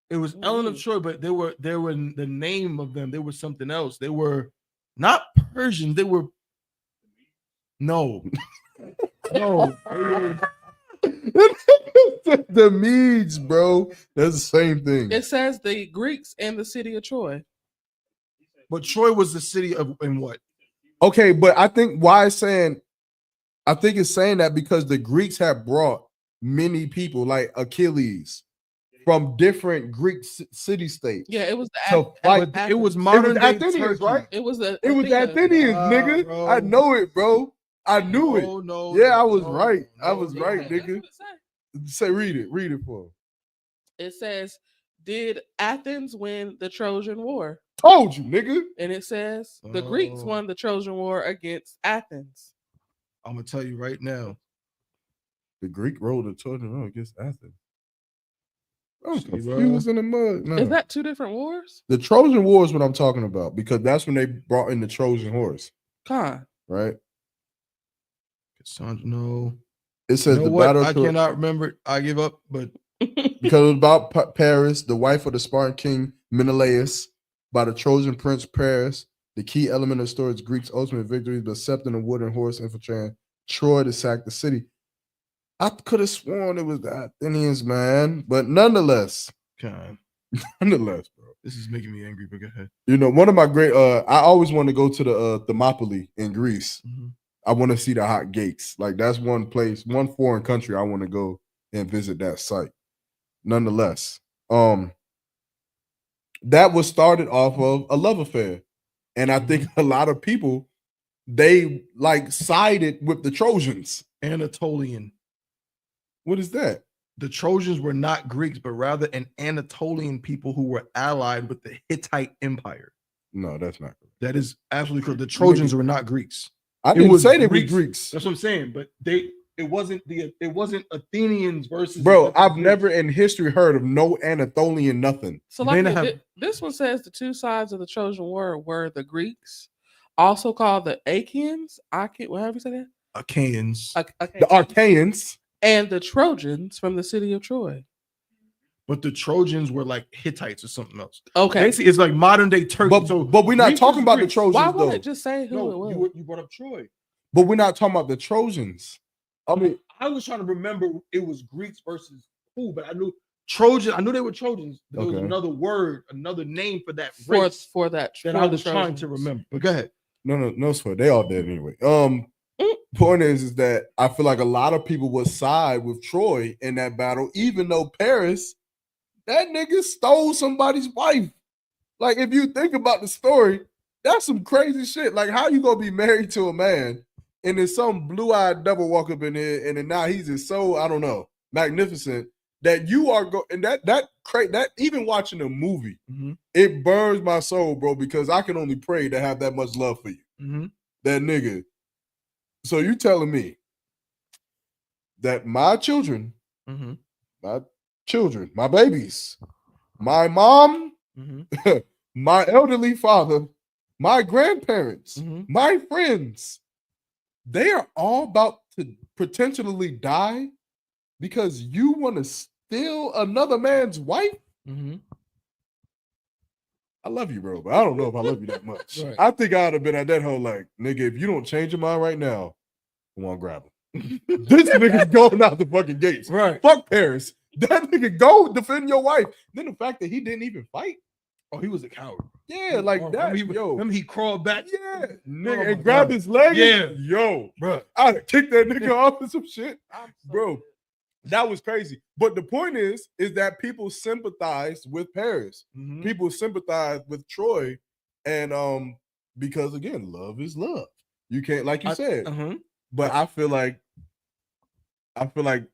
it was Ellen of Troy, but they were the name of them. They were something else. They were not Persian. They were no. The Medes, bro. That's the same thing. It says the Greeks and the city of Troy. But Troy was the city of in what? Okay, but I think it's saying that because the Greeks have brought many people like Achilles from different Greek city states. Yeah, it was it was modern day Athenians, Turkey. right? It was the Athenians, nigga. Bro. I know it, bro. I knew it. No, yeah, I was right. I was right, nigga. Say, read it for him. It says, did Athens win the Trojan War? Told you, nigga. And it says the Greeks won the Trojan War against Athens. I'm gonna tell you right now. The Greek rode the Trojan War against Athens. I'm confused in the mud. No. Is that two different wars? The Trojan War is what I'm talking about, because that's when they brought in the Trojan horse. Right? Cassandra, no. It says the battle. I cannot remember. I give up, but because it was about Paris, the wife of the Spartan king Menelaus, by the Trojan prince Paris. The key element of the story is Greeks' ultimate victory, but accepting a wooden horse infiltrating Troy to sack the city. I could have sworn it was the Athenians, man, but nonetheless, bro, this is making me angry. But go ahead. You know, one of my great. I always want to go to the Thermopylae in Greece. I want to see the hot gates. Like, that's one place, one foreign country I want to go and visit that site. Nonetheless, that was started off of a love affair. And I think a lot of people, they like sided with the Trojans. Anatolian. What is that? The Trojans were not Greeks, but rather an Anatolian people who were allied with the Hittite Empire. No, that's not correct. That is absolutely correct. The Trojans were not Greeks. I didn't say they were Greeks. That's what I'm saying. But it wasn't Athenians versus. Bro, I've never in history heard of no Anatolian nothing. So like this one says the two sides of the Trojan War were the Greeks, also called the Achaeans. Whatever you say that. Achaeans. The Archaeans. And the Trojans from the city of Troy. But the Trojans were like Hittites or something else. Okay. Basically, it's like modern day Turkey. But we're not talking about the Trojans, Why though. wouldn't it just say who it was? You brought up Troy. But we're not talking about the Trojans. I mean, I was trying to remember it was Greeks versus who, but I knew Trojan. I knew they were Trojans. There was another word, another name for that race for that I was trying to remember. But go ahead. No, swear. They all dead anyway. Point is that I feel like a lot of people would side with Troy in that battle, even though Paris, that nigga stole somebody's wife. Like, if you think about the story, that's some crazy shit. Like, how you gonna be married to a man and then some blue-eyed devil walk up in here and then now he's just so, I don't know, magnificent that you are and that even watching a movie, it burns my soul, bro, because I can only pray to have that much love for you. That nigga. So you telling me that my children, my babies, my mom, my elderly father, my grandparents, my friends, they are all about to potentially die because you want to steal another man's wife? I love you, bro, but I don't know if I love you that much. Right. I think I'd have been at that whole like, nigga, if you don't change your mind right now, I'm gonna grab him. This nigga's going out the fucking gates. Right. Fuck Paris. That nigga go defend your wife. Then the fact that he didn't even fight. Oh, he was a coward. Yeah, like that. Remember he crawled back. Yeah, nigga, and grabbed his leg. Yeah. Yo, bro. I'd have kicked that nigga off and some shit. Bro, that was crazy. But the point is that people sympathized with Paris. People sympathized with Troy. And because again, love is love. You can't, like you said. But I feel like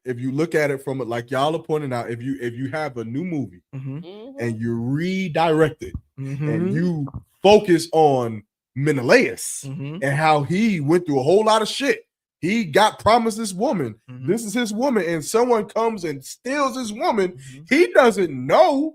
if you look at it from it, like y'all are pointing out, if you have a new movie and you redirect it and you focus on Menelaus and how he went through a whole lot of shit. He got promised this woman. This is his woman, and someone comes and steals his woman. He doesn't know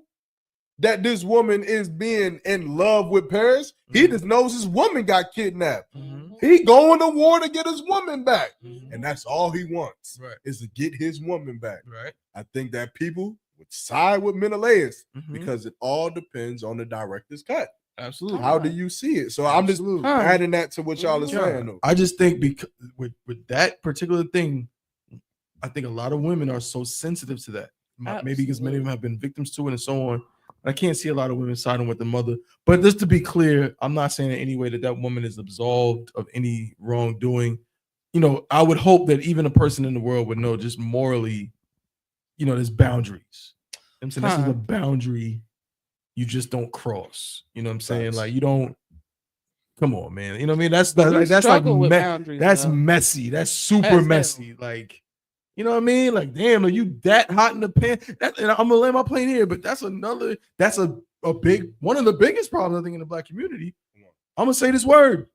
that this woman is being in love with Paris. He just knows his woman got kidnapped. He going to war to get his woman back. And that's all he wants is to get his woman back. Right. I think that people would side with Menelaus because it all depends on the director's cut. Absolutely. How do you see it? So I'm just adding that to what y'all are saying. Though. I just think because with that particular thing, I think a lot of women are so sensitive to that. Maybe because many of them have been victims to it and so on. I can't see a lot of women siding with the mother. But just to be clear, I'm not saying in any way that woman is absolved of any wrongdoing. You know, I would hope that even a person in the world would know just morally, you know, there's boundaries. I'm saying this is a boundary you just don't cross. You know what I'm saying? Like you don't. Come on, man. You know what I mean? That's like that's messy. That's super messy. Like, you know what I mean? Like, damn, are you that hot in the pan? And I'm gonna land my plane here, but that's a big one of the biggest problems I think in the Black community. I'm gonna say this word.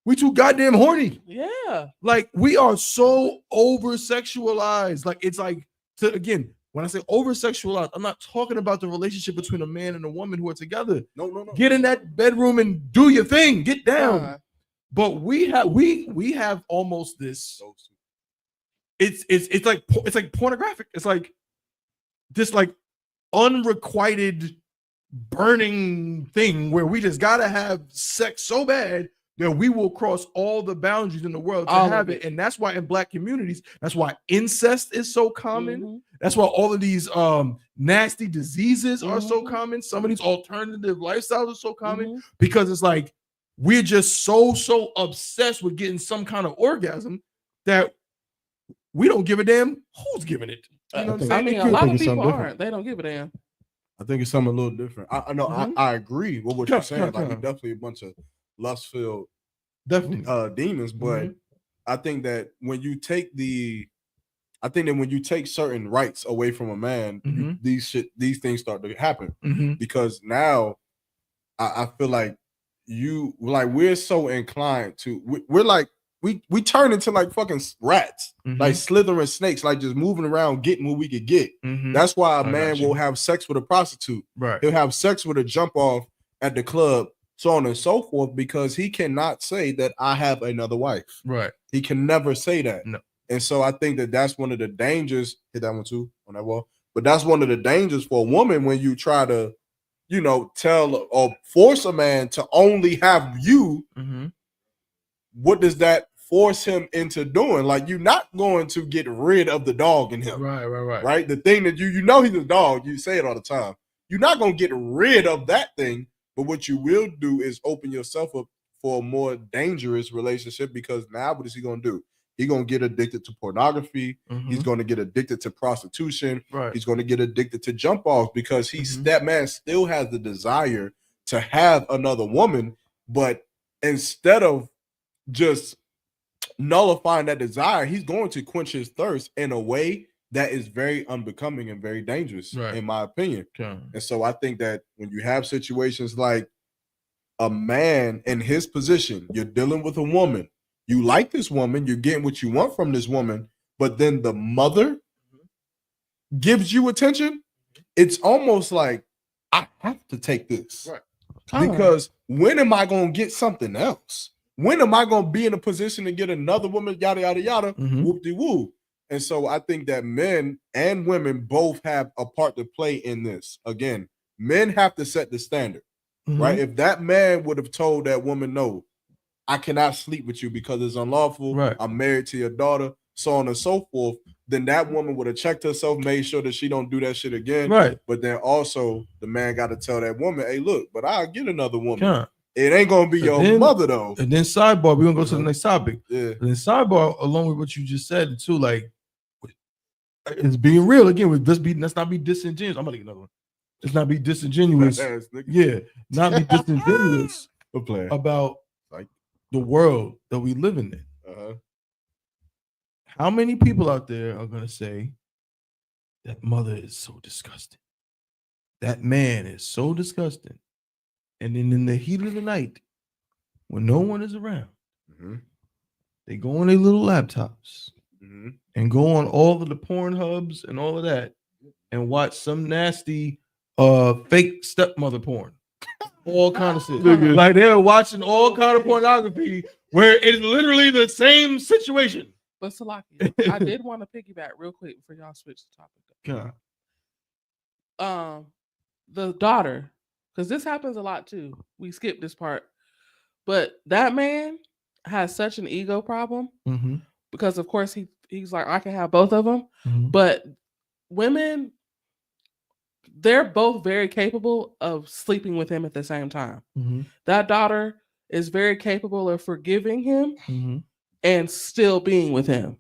We too goddamn horny. Yeah. Like we are so over sexualized. Like it's like again. When I say over-sexualized, I'm not talking about the relationship between a man and a woman who are together. No. Get in that bedroom and do your thing. Get down. But we have almost this. It's like pornographic. It's like this like unrequited burning thing where we just gotta have sex so bad that we will cross all the boundaries in the world to have it. And that's why in Black communities, that's why incest is so common. That's why all of these nasty diseases are so common. Some of these alternative lifestyles are so common because it's like we're just so obsessed with getting some kind of orgasm that we don't give a damn who's giving it. You know what I'm saying? I mean, a lot of people aren't. They don't give a damn. I think it's something a little different. I know I agree with what you're saying. Like he's definitely a bunch of lust-filled demons, but I think that when you take certain rights away from a man, these things start to happen because now I feel like we're so inclined to we're like we turn into like fucking rats, like slithering snakes, like just moving around, getting what we could get. That's why a man will have sex with a prostitute. Right. He'll have sex with a jump off at the club, so on and so forth, because he cannot say that I have another wife. Right. He can never say that. No. And so I think that that's one of the dangers. Hit that one too on that wall. But that's one of the dangers for a woman when you try to, tell or force a man to only have you. What does that force him into doing? Like, you're not going to get rid of the dog in him. Right. The thing that you know he's a dog. You say it all the time. You're not going to get rid of that thing. But what you will do is open yourself up for a more dangerous relationship, because now what is he going to do? He's going to get addicted to pornography. He's going to get addicted to prostitution. Right. He's going to get addicted to jump offs, because that man still has the desire to have another woman. But instead of just nullifying that desire, he's going to quench his thirst in a way that is very unbecoming and very dangerous, in my opinion. And so I think that when you have situations like a man in his position, you're dealing with a woman, you like this woman, you're getting what you want from this woman, but then the mother gives you attention, it's almost like, I have to take this. Right. Because when am I going to get something else? When am I going to be in a position to get another woman, yada, yada, yada, whoop-de-woo. And so I think that men and women both have a part to play in this. Again, men have to set the standard, right? If that man would have told that woman, no, I cannot sleep with you because it's unlawful. Right. I'm married to your daughter, so on and so forth. Then that woman would have checked herself, made sure that she don't do that shit again. Right. But then also the man got to tell that woman, hey, look, but I'll get another woman. It ain't gonna be your mother though. And then sidebar, we're gonna go to the next topic. Yeah. And then sidebar, along with what you just said too, like it's being real again. Let's not be disingenuous. I'm gonna get another one. Let's not be disingenuous. Yeah, not be disingenuous about the world that we live in. How many people out there are gonna say that mother is so disgusting? That man is so disgusting. And then in the heat of the night, when no one is around, they go on their little laptops and go on all of the porn hubs and all of that and watch some nasty fake stepmother porn. All kind of shit. Like they're watching all kind of pornography where it's literally the same situation. But Salaki, I did want to piggyback real quick before y'all switch the topic. The daughter, because this happens a lot too. We skip this part. But that man has such an ego problem because, of course, he's like, I can have both of them. But women, they're both very capable of sleeping with him at the same time. That daughter is very capable of forgiving him and still being with him.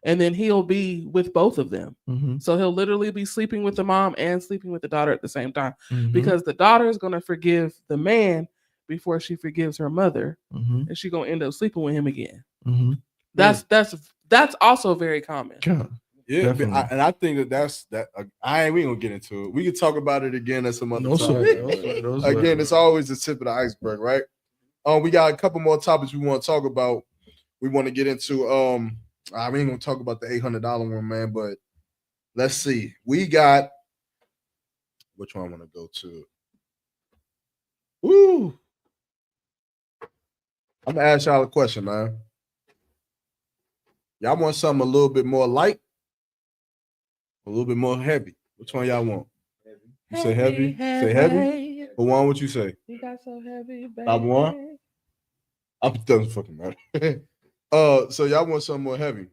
And then he'll be with both of them. So he'll literally be sleeping with the mom and sleeping with the daughter at the same time because the daughter is going to forgive the man before she forgives her mother, and she's going to end up sleeping with him again. That's also very common. Yeah, and I think that's that. We ain't gonna get into it. We can talk about it again at some other time. Again, it's always the tip of the iceberg, right? We got a couple more topics we want to talk about. We want to get into. We ain't gonna talk about the $800 one, man. But let's see. We got which one I want to go to. Woo! I'm gonna ask y'all a question, man. Y'all want something a little bit more light? A little bit more heavy. Which one y'all want? You say heavy? Say heavy? But one, what you say? You got so heavy, baby. I want. I'm done fucking matter. So y'all want something more heavy?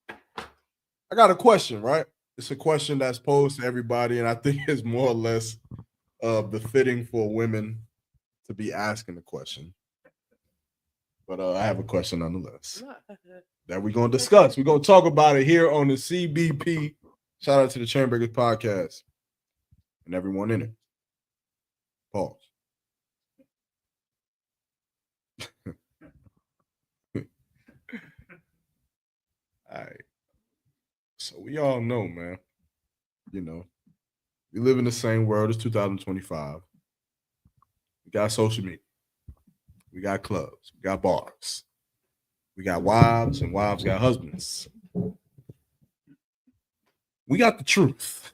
I got a question, right? It's a question that's posed to everybody, and I think it's more or less befitting for women to be asking the question. But I have a question nonetheless that we're gonna discuss. We're gonna talk about it here on the CBP. Shout out to the Chainbreakers podcast and everyone in it. Pause. All right. So we all know, man. You know, we live in the same world as 2025. We got social media. We got clubs. We got bars. We got wives, and wives got husbands. We got the truth.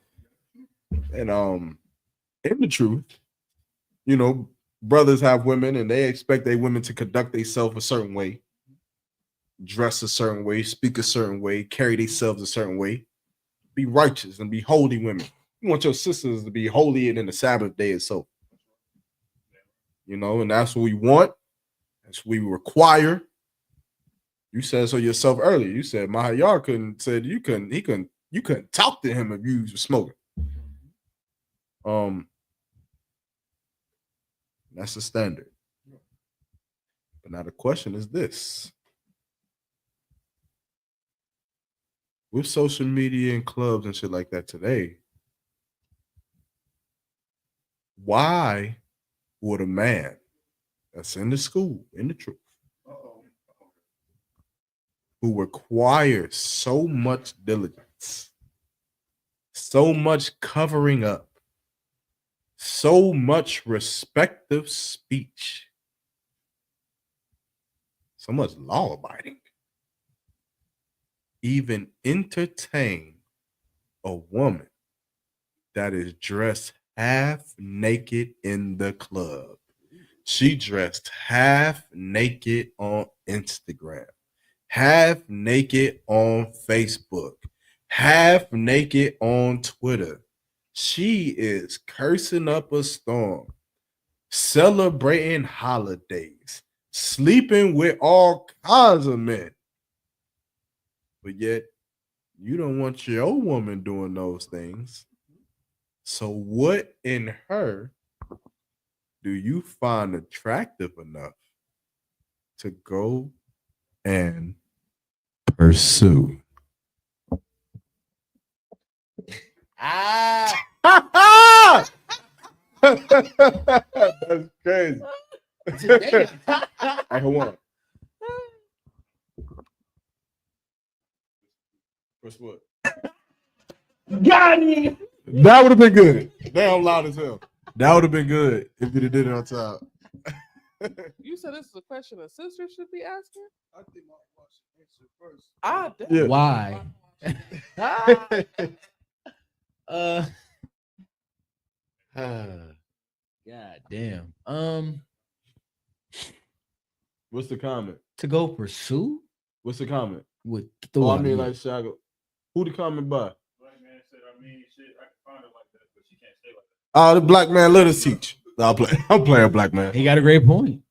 And in the truth, you know, brothers have women and they expect their women to conduct themselves a certain way, dress a certain way, speak a certain way, carry themselves a certain way, be righteous and be holy women. You want your sisters to be holier than the Sabbath day itself. You know, and that's what we want. That's what we require. You said so yourself earlier. You said Mahayar you couldn't talk to him if you were smoking. That's the standard. But now the question is this. With social media and clubs and shit like that today, why would a man that's in the school, in the truth, who requires so much diligence, so much covering up, so much respective speech, so much law abiding, even entertain a woman that is dressed half naked in the club? She dressed half naked on Instagram, half naked on Facebook, half naked on Twitter. She is cursing up a storm, celebrating holidays, sleeping with all kinds of men. But yet, you don't want your woman doing those things. So what in her do you find attractive enough to go and pursue? That's crazy. Hey, hold on. What's what? Got me. That would have been good. Damn loud as hell. That would have been good if you'd have did it on time. You said this is a question a sister should be asking? I think my answer first. Yeah. Why? God damn. What's the comment? To go pursue? What's the comment? With the I mean, like Shago. Who the comment by? Black man said, I mean, shit, I can find her like that, but she can't stay like that. Oh, the black man let us teach. No, I'm playing black man. He got a great point.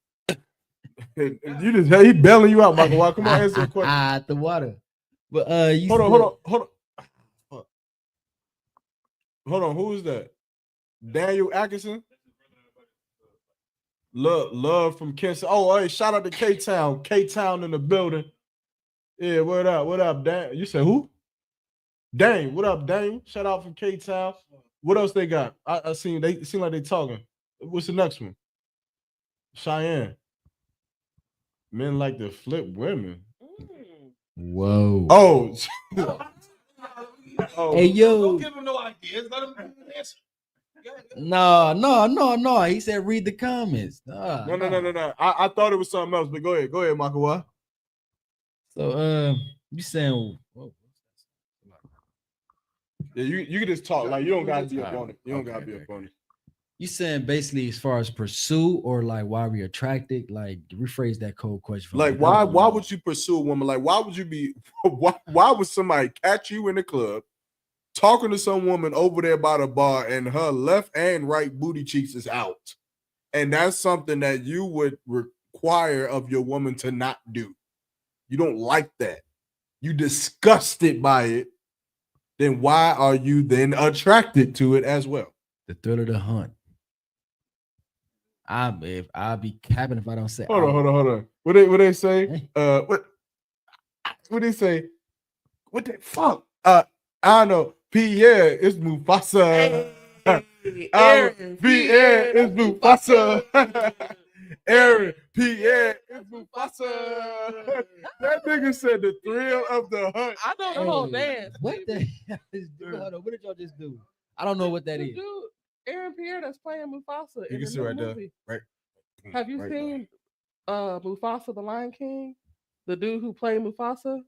You just he bailing you out, Michael. Why? Come on, answer the question. The water. But you hold on. Who is that? Daniel Atkinson? Love from Kansas. Oh, hey, shout out to K-Town. K-Town in the building. Yeah, what up? What up, Dan? You said who? Dane. What up, Dane? Shout out from K-Town. What else they got? I seen they seem like they talking. What's the next one? Cheyenne. Men like to flip women. Whoa. Oh. Hey, yo. Don't give him no ideas. Let him answer. No. He said read the comments. No. I thought it was something else, but go ahead, Michael. So you saying yeah, you can just talk. Like you don't gotta be up on it. You don't gotta be up on it. You saying basically as far as pursue or like why we attracted? Like rephrase that cold question. Like why would you pursue a woman? Like why would you be why would somebody catch you in the club talking to some woman over there by the bar and her left and right booty cheeks is out? And that's something that you would require of your woman to not do. You don't like that. You disgusted by it. Then why are you then attracted to it as well? The thrill of the hunt. I'll be capping if I don't say. Hold on. What they say? What they say? What the fuck? I don't know. P, yeah, it's Mufasa. Aaron Pierre is Mufasa. Aaron Pierre is Mufasa. That nigga said the thrill of the hunt. I know the whole dance. What the hell is hold on, what did y'all just do? I don't know what that is. Dude, Aaron Pierre that's playing Mufasa You in can the see new right there. movie. Right. Have you Right seen Mufasa the Lion King? The dude who played Mufasa?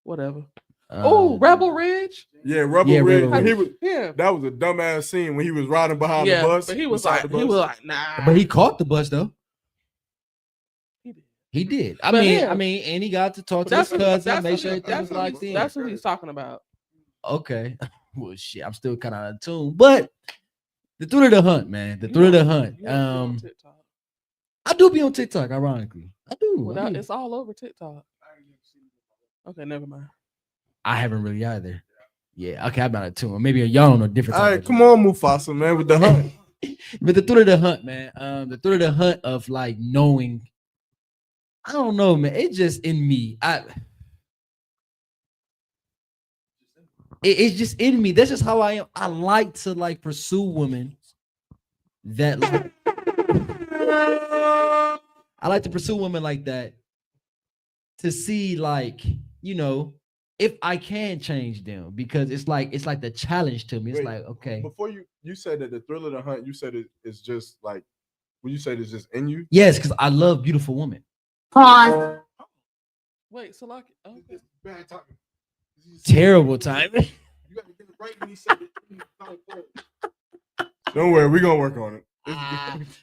Whatever. Oh, Rebel Ridge. Yeah, Rebel Ridge. Rebel When he Ridge. was, that was a dumbass scene when he was riding behind the bus. But he was beside like, the bus. nah. But he caught the bus though. He did. I But mean, him- and he got to talk to his cousin, make sure everything was locked in. That's what he's talking about. Okay. Well, shit, I'm still kind of out of tune, but the thrill of the hunt, man. The thrill of the hunt. I do be on TikTok, ironically. I do. Well, it's all over TikTok. Okay, never mind. I haven't really either. Yeah, okay, I'm not out of tune. Maybe y'all on a different. All right, come on, Mufasa, man, with the hunt. But the thrill of the hunt, man. The thrill of the hunt of like knowing. I don't know, man. It's just in me. It's just in me. That's just how I am. I like to like pursue women that like, I like to pursue women like that to see like, you know, if I can change them, because it's like the challenge to me. It's Wait, like, okay. Before you said that the thrill of the hunt, you said it's just like, when you said it's just in you. Yes, because I love beautiful women. Pause. Wait, so like, okay. Bad talking. Terrible timing. You got to get it right when he said it. Don't worry, we're gonna work on it.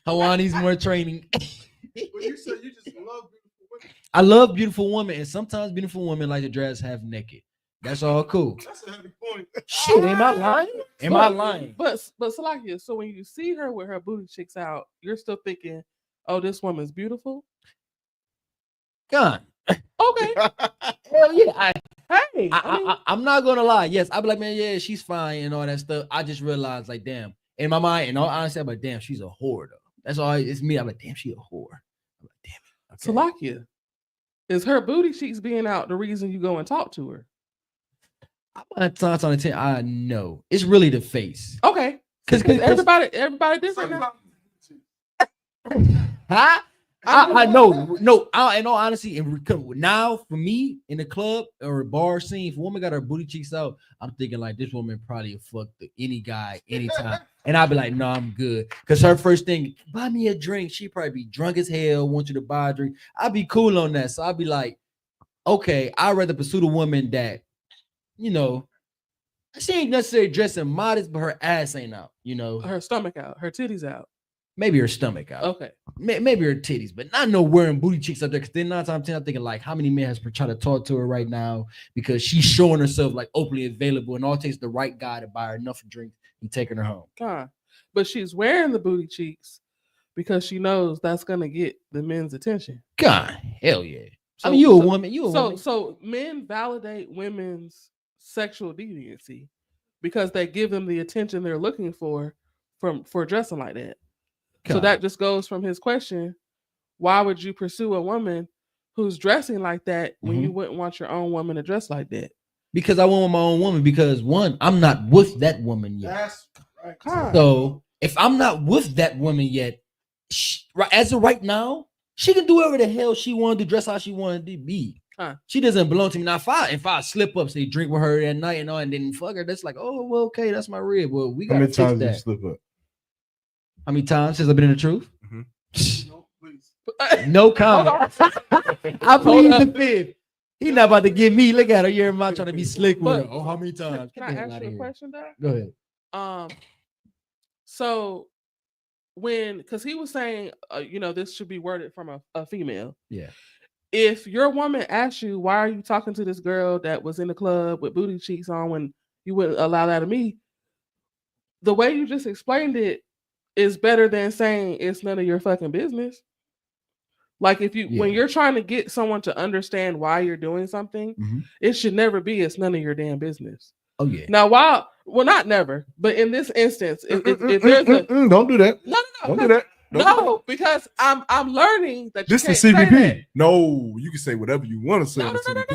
Hawan needs more training. But you said you just love beautiful women. I love beautiful women, and sometimes beautiful women like to dress half naked. That's all cool. That's a heavy point. Shit, am I lying? Am I lying? But Salakia, so when you see her with her booty cheeks out, you're still thinking, "Oh, this woman's beautiful." God. Okay. Hell yeah. Hey, I'm not gonna lie. Yes, I'll be like, man, yeah, she's fine and all that stuff. I just realized, like, damn, in my mind, and all honesty, I'm like, damn, she's a whore though. That's all. It's me. I'm like, damn, she a whore. I'm like, damn it. Okay. Salakia, is her booty cheeks being out the reason you go and talk to her? I know it's really the face. Okay, because everybody different now. Huh? I know. No, in all honesty, now for me in the club or a bar scene, if a woman got her booty cheeks out, I'm thinking like this woman probably fucked any guy anytime. And I'll be like, no, I'm good. Because her first thing, buy me a drink. She probably be drunk as hell, want you to buy a drink. I'll be cool on that. So I'll be like, okay, I'd rather pursue the woman that, you know, she ain't necessarily dressing modest, but her ass ain't out, you know. Her stomach out, her titties out. Maybe her stomach out. Okay. Maybe her titties, but not no wearing booty cheeks up there. Because then 9 times out of 10, I'm thinking like, how many men has tried to talk to her right now because she's showing herself like openly available, and all it takes the right guy to buy her enough drinks and taking her home. God. But she's wearing the booty cheeks because she knows that's gonna get the men's attention. God, hell yeah. I mean, you a woman. So men validate women's sexual deviancy because they give them the attention they're looking for dressing like that. God. So that just goes from his question: why would you pursue a woman who's dressing like that when you wouldn't want your own woman to dress like that? Because I want my own woman. Because one, I'm not with that woman yet. That's right. So if I'm not with that woman yet, as of right now, she can do whatever the hell she wanted to, dress how she wanted to be. She doesn't belong to me. Now, if I slip up, say drink with her that night and all, and then fuck her, that's like, oh well, okay, that's my rib. Well, we got to fix that. How many times did you slip up? How many times since I've been in the truth? No, please. No comment. I plead the fifth. He not about to give me. Look at her. You're not trying to be slick with her. Oh, how many times? Can I ask you a question, though? Go ahead. So because he was saying, this should be worded from a female. Yeah. If your woman asks you, why are you talking to this girl that was in the club with booty cheeks on when you wouldn't allow that to me? The way you just explained it is better than saying it's none of your fucking business. Like when you're trying to get someone to understand why you're doing something, it should never be it's none of your damn business. Oh yeah. Now, not never, but in this instance, if there's a don't do that. No, don't do that. No, because I'm learning that this is CBP. No, you can say whatever you want to say.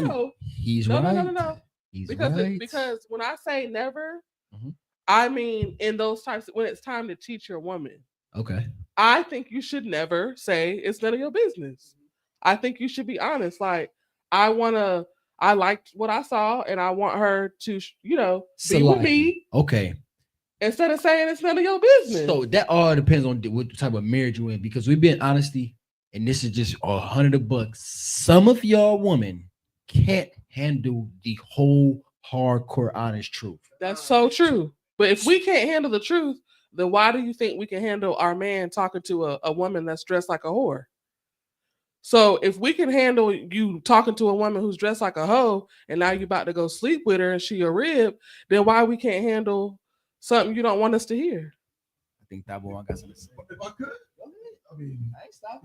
No. He's right. No. He's because right. because when I say never, I mean, in those types, when it's time to teach your woman, Okay. I think you should never say it's none of your business. I think you should be honest. Like, I liked what I saw, and I want her to, be with me. Okay. Instead of saying it's none of your business. So that all depends on what type of marriage you're in, because we've been honesty, and this is just $100. Some of y'all women can't handle the whole hardcore honest truth. That's so true. But if we can't handle the truth, then why do you think we can handle our man talking to a woman that's dressed like a whore? So if we can handle you talking to a woman who's dressed like a hoe, and now you're about to go sleep with her and she a rib, then why we can't handle something you don't want us to hear? I think that boy got something to say. If I could, I mean,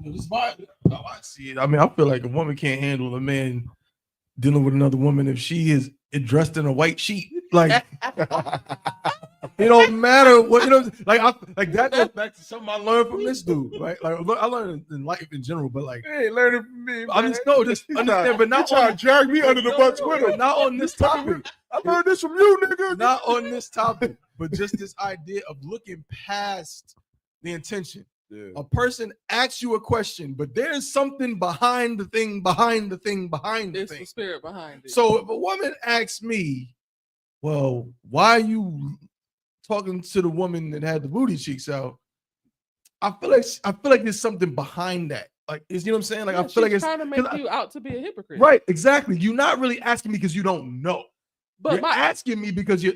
this is how I see it. I mean, I feel like a woman can't handle a man dealing with another woman if she is dressed in a white sheet. Like, it don't matter what, like that goes back to something I learned from this dude, right? Like, I learned in life in general, but like, hey, learn it from me. I just know this, understand, but not trying to drag me under the bus with him. Not on this topic. I learned this from you, nigga. Not on this topic, but just this idea of looking past the intention. Yeah. A person asks you a question, but there's something behind the thing, behind the thing, behind the It's thing. the spirit behind it. So if a woman asks me, well, why are you talking to the woman that had the booty cheeks out? I feel like there's something behind that. Like, you know what I'm saying? Like, I feel like it's trying to make you out to be a hypocrite. Right, exactly. You're not really asking me because you don't know. But you're asking me because you.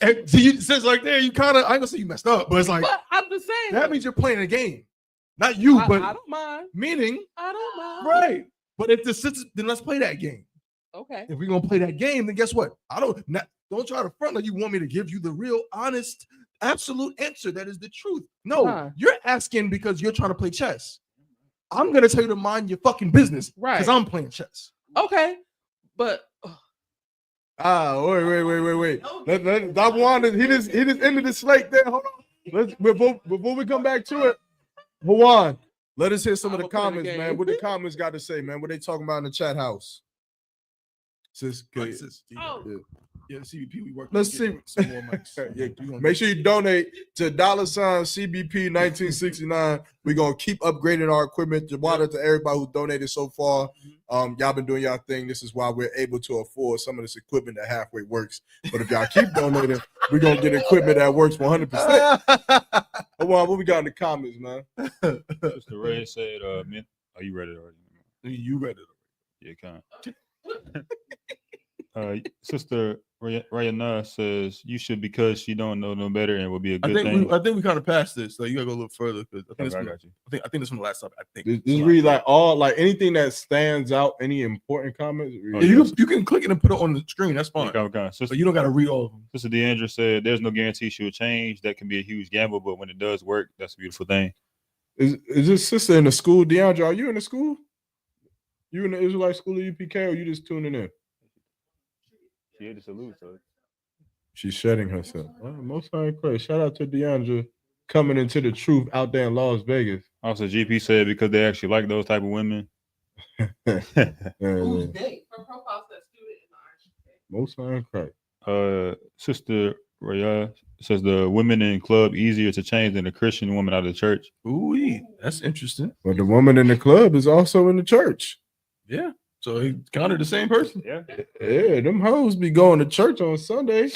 So you since like there, you kind of, I ain't gonna say you messed up, but it's like, but I'm just saying that means you're playing a game, not you, but I don't mind. Meaning, I don't mind. right? But if the sisters, then let's play that game. Okay. If we're gonna play that game, then guess what? Don't try to front like you want me to give you the real, honest, absolute answer that is the truth. No, you're asking because you're trying to play chess. I'm gonna tell you to mind your fucking business, right? Because I'm playing chess. Okay, but. Wait. That one, he just ended the slate there. Hold on. Let's before we come back to it, Hawan, let us hear some of the comments, man. What the comments got to say, man? What they talking about in the chat house? Yeah, CBP, we work. Let's see. Some more mics. Make sure you donate to $CBP 1969. We're gonna keep upgrading our equipment. Jawada to everybody who donated so far. Y'all been doing y'all thing. This is why we're able to afford some of this equipment that halfway works. But if y'all keep donating, we're gonna get equipment that works 100%. What we got in the comments, man? Mr. Ray said, "Oh, you read it already? You read it already? Yeah, kind. Sister Rayana says you should because she don't know no better and will be a good thing. I think we kind of passed this. Like, you gotta go a little further because I think I think this from the last topic. I think just read like anything that stands out. Any important comments? You can click it and put it on the screen. That's fine. Okay. But you don't gotta read all of them. Sister Deandra said there's no guarantee she will change. That can be a huge gamble, but when it does work, that's a beautiful thing. Is this sister in the school? Deandra, are you in the school? You in the Israelite school at UPK, or you just tuning in? She had to salute, so she's shedding herself. Most high Christ. Shout out to Deandra coming into the truth out there in Las Vegas. Also, GP said because they actually like those type of women. Most high Christ. Sister Raya says the women in club easier to change than the Christian woman out of the church. Ooh, that's interesting. But the woman in the club is also in the church. Yeah. So he counted the same person. Yeah, them hoes be going to church on Sunday.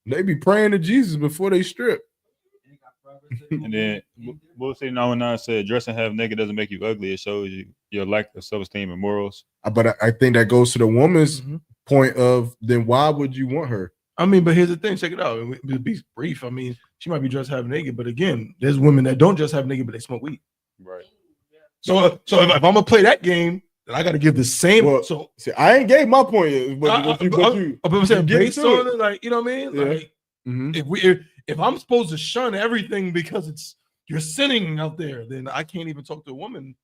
They be praying to Jesus before they strip. And then Bull City 919 said dressing half naked doesn't make you ugly. It shows you your lack of self-esteem and morals. But I think that goes to the woman's point of then why would you want her? I mean, but here's the thing. Check it out. It'll be brief. I mean, she might be dressed half naked, but again, there's women that don't just have naked, but they smoke weed. Right. So if I'm gonna play that game, then I got to give the same. Well, so see, I ain't gave my point yet. I'm saying based on it, like, you know what I mean? Yeah. Like, if I'm supposed to shun everything because you're sinning out there, then I can't even talk to a woman.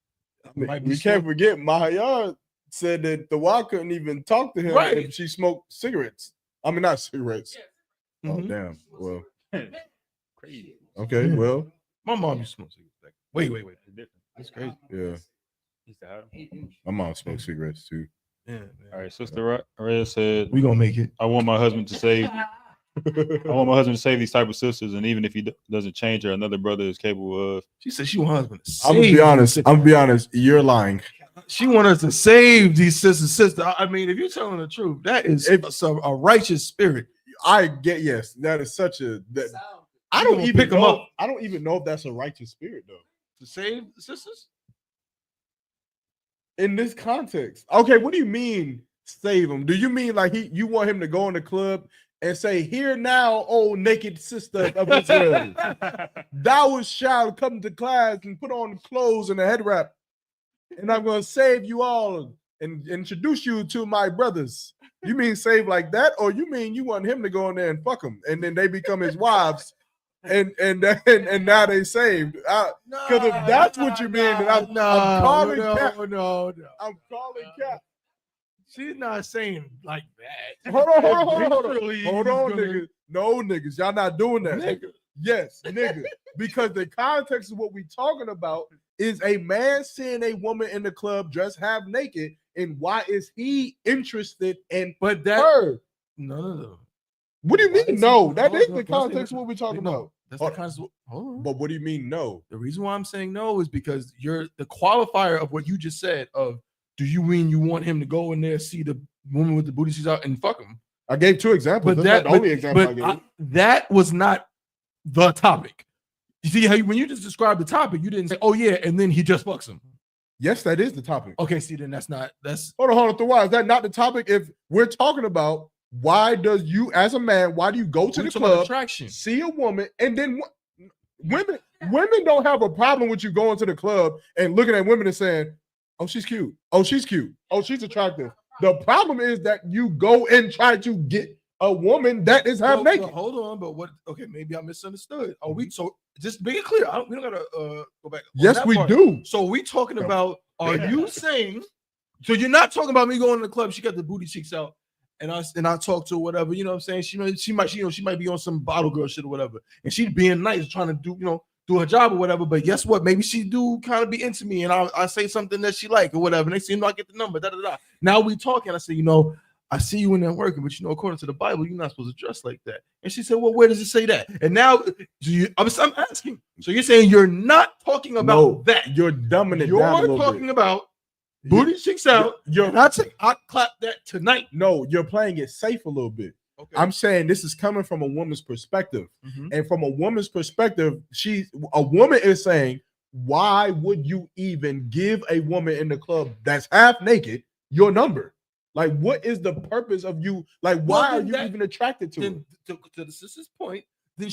We can't forget Mahayar said that the Y couldn't even talk to him if she smoked cigarettes. I mean, not cigarettes. Oh, damn. Well, crazy. Okay, well, my mom used to smoke cigarettes. Wait. That's crazy. Yeah. My mom smokes cigarettes too. Yeah. All right, Sister Raya said, "We gonna make it." I want my husband to say, I want my husband to save these type of sisters, and even if he doesn't change her, another brother is capable of. She said she want her husband to save. I'm gonna be honest. You're lying. She want us to save these sisters. Sister, I mean, if you're telling the truth, that is a righteous spirit. I get that is such a that. I You don't gonna even pick 'em know. up. I don't even know if that's a righteous spirit though. To save the sisters? In this context. Okay, what do you mean save him? Do you mean like you want him to go in the club and say, "Here now, old naked sister of Israel, thou shall come to class and put on clothes and a head wrap, and I'm going to save you all and introduce you to my brothers." You mean save like that, or you mean you want him to go in there and fuck them, and then they become his wives, and now they saved? Because if that's what you mean, then I'm calling cap. No. I'm calling cap. She's not saying like that. Hold on, Gonna- niggas. No, niggas, y'all not doing that. Nigga. Yes, nigga. Because the context of what we talking about is a man seeing a woman in the club dressed half naked, and why is he interested in her? No. What do you mean? No, that is the Let's context say- of what we're talking no, about. That's the context. Hold on. But what do you mean no? The reason why I'm saying no is because you're the qualifier of what you just said of do you mean you want him to go in there, see the woman with the booty cheeks out and fuck him? I gave 2 examples. That's not the only example I gave. That was not the topic. You see how when you just described the topic, you didn't say, "Oh yeah," and then he just fucks him. Yes, that is the topic. Okay, see, then that's hold on. Why is that not the topic? If we're talking about why does you as a man, why do you go to the club, attraction, see a woman, and then women don't have a problem with you going to the club and looking at women and saying, "Oh, she's cute. Oh, she's cute. Oh, she's attractive." The problem is that you go and try to get a woman that is half naked. Hold on, but what? Okay, maybe I misunderstood. Are we so just make it clear? We don't gotta go back. Yes, we do. So we talking about? Are you saying? So you're not talking about me going to the club? She got the booty cheeks out, and I talk to her, whatever. You know what I'm saying? She might be on some bottle girl shit or whatever, and she being nice, trying to do her job or whatever. But guess what? Maybe she do kind of be into me, and I say something that she like or whatever. And they say, I get the number. Now we talking. I say, I see you in there working, but according to the Bible, you're not supposed to dress like that. And she said, well, where does it say that? And now I'm asking. So you're saying you're not talking about that. You're dumbing it you're down a little talking bit. about booty cheeks out. You're not saying I clap that tonight. No, you're playing it safe a little bit. Okay. I'm saying this is coming from a woman's perspective. Mm-hmm. And from a woman's perspective, a woman is saying, why would you even give a woman in the club that's half naked your number? Like, what is the purpose of you? Like, why are you even attracted to her? To the sister's point, then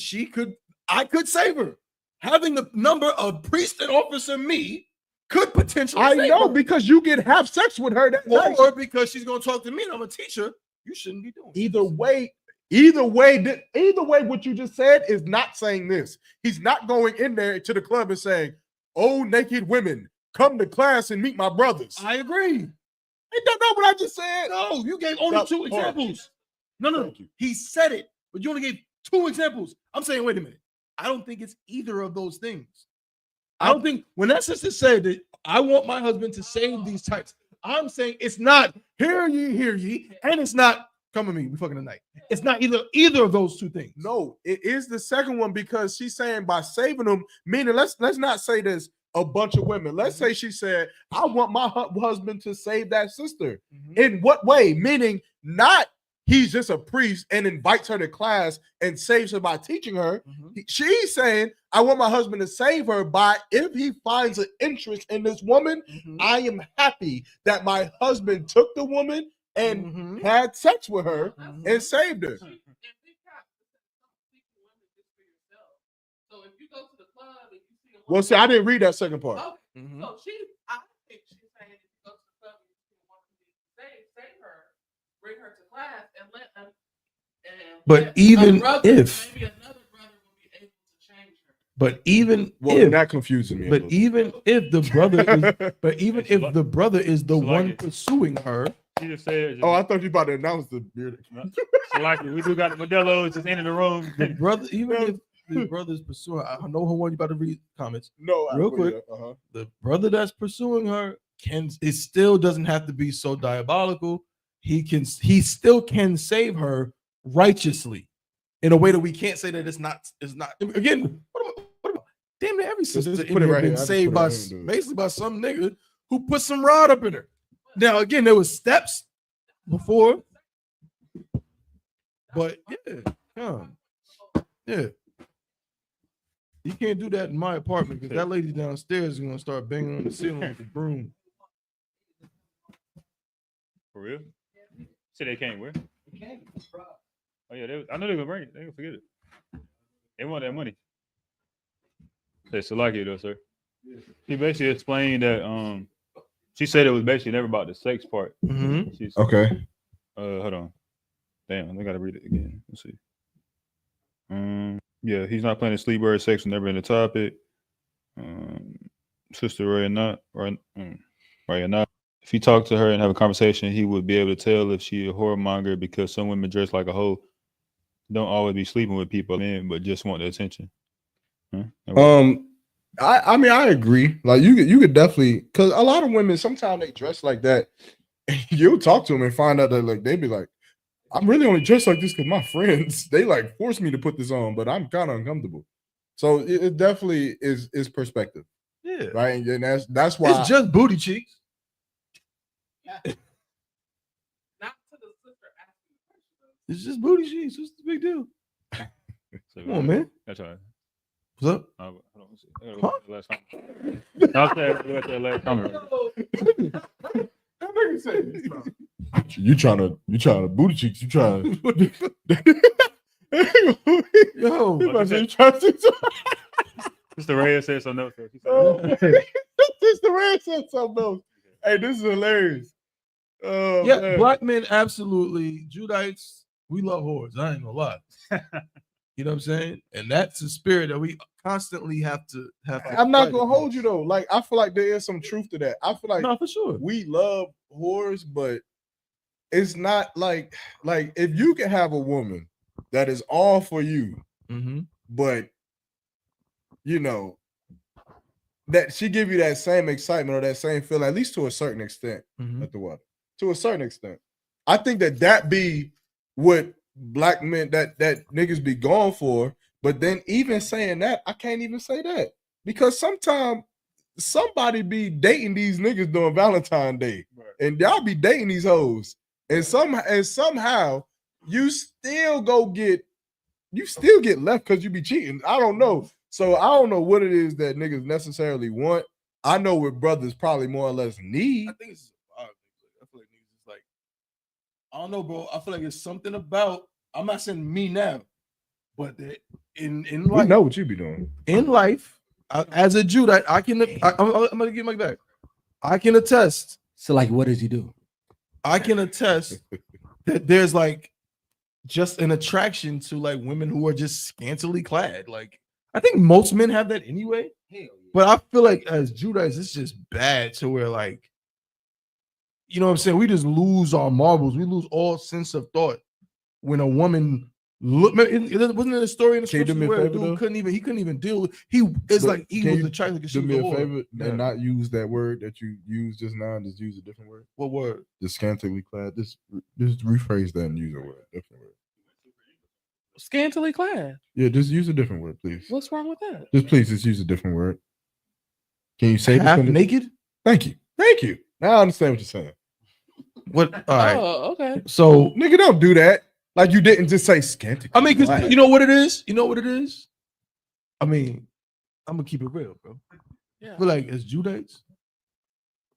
I could save her. Having the number of priest and officer me could potentially I save know, her. because you get have sex with her that night. Or because she's gonna talk to me and I'm a teacher. You shouldn't be doing either way, what you just said is not saying this. He's not going in there to the club and saying, "Oh, naked women, come to class and meet my brothers." I agree. Ain't that not what I just said? No, you gave only 2 examples. No. He said it, but you only gave 2 examples. I'm saying, wait a minute. I don't think it's either of those things. I don't think when that sister said that I want my husband to save these types, I'm saying it's not hear ye, and it's not come with me, we fucking tonight. It's not either of those 2 things. No, it is the second one, because she's saying by saving them, meaning let's not say this a bunch of women. Let's say she said, I want my husband to save that sister. Mm-hmm. In what way? Meaning not he's just a priest and invites her to class and saves her by teaching her. Mm-hmm. She's saying, I want my husband to save her by, if he finds an interest in this woman, I am happy that my husband took the woman and had sex with her and saved her. Well, see, I didn't read that second part. So I think she's saying if you go to the club and you see a woman save her, bring her to class, and let them. But even if, maybe another brother will be able to change her. But even if that confuses me. But even if the brother is, the one pursuing her. She just said. I thought you about to announce the beard. We do got the Modelo's just in the room. The brother, even if the brother's pursuing, I know who one you about to read comments. No, real quick. The brother that's pursuing her it still doesn't have to be so diabolical. He still can save her righteously. in a way that we can't say that it's not. Again. What about damn near every sister Just in put it here right been here. I just saved put it by right here, dude. basically by some nigga who put some rod up in her. Now again, there was steps before, but yeah. You can't do that in my apartment because that lady downstairs is gonna start banging on the ceiling with the broom. For real? Say they can't where? Oh yeah, I know they're gonna bring it. They gonna forget it. They want that money. They still like it though, sir. She basically explained that she said it was basically never about the sex part. Mm-hmm. She's, Okay. Hold on. Damn, I gotta read it again. Let's see. Yeah, he's not planning sleep or sex was never been the topic. Sister Ray not. If he talked to her and have a conversation, he would be able to tell if she a whoremonger because some women dress like a hoe, don't always be sleeping with people, men, but just want the attention. I mean, I agree. Like you could definitely, because a lot of women sometimes they dress like that. And you'll talk to them and find out that like they be like, I'm really only dressed like this because my friends they like forced me to put this on, but I'm kind of uncomfortable. So it definitely is perspective. Yeah, right. And that's why it's just booty cheeks. It's just booty cheeks. What's the big deal? Come on, man. That's all right. What's up? Hold on. Huh? Last comment. I'll say that last comment. That nigga said, you trying to booty cheeks? You trying? Yo, Mr. Reyes said something else. Mr. Reyes said something else. Hey, this is hilarious. Yeah, man. Black men absolutely. Judites, we love whores. I ain't gonna lie. You know what I'm saying? And that's a spirit that we constantly have to. I'm not gonna hold you though. Like I feel like there is some truth to that. I feel like no, for sure. We love whores, but it's not like if you can have a woman that is all for you, but you know that she give you that same excitement or that same feeling, at least to a certain extent, at the water. To a certain extent, I think that be what Black men that niggas be going for. But then even saying that, I can't even say that because sometimes somebody be dating these niggas during Valentine's Day, and y'all be dating these hoes, and somehow you still get left because you be cheating. I don't know. So I don't know what it is that niggas necessarily want. I know what brothers probably more or less need. I think it's I feel like niggas is like, I don't know, bro. I feel like it's something about. I'm not saying me now, but in life, we know what you be doing in life. As a Judite, I'm gonna get my back. I can attest. So, like, what does he do? I can attest that there's like just an attraction to like women who are just scantily clad. Like, I think most men have that anyway. Hell yeah. But I feel like as Judites, it's just bad to where like, you know what I'm saying? We just lose our marbles. We lose all sense of thought when a woman look. Wasn't there a story in the scripture where a dude couldn't even deal with? He was attracted because she was do me a whore. favor and not use that word that you used just now and just use a different word. What word? Just scantily clad. Just rephrase that and use a word, different word. Scantily clad. Yeah, just use a different word, please. What's wrong with that? Just use a different word. Can you say half naked? Thank you. Now I understand what you're saying. What? All right. Oh, okay. So, nigga, don't do that. Like you didn't just say scanty. I mean, because you know what it is. I mean, I'm gonna keep it real, bro. Yeah. But like as Judites,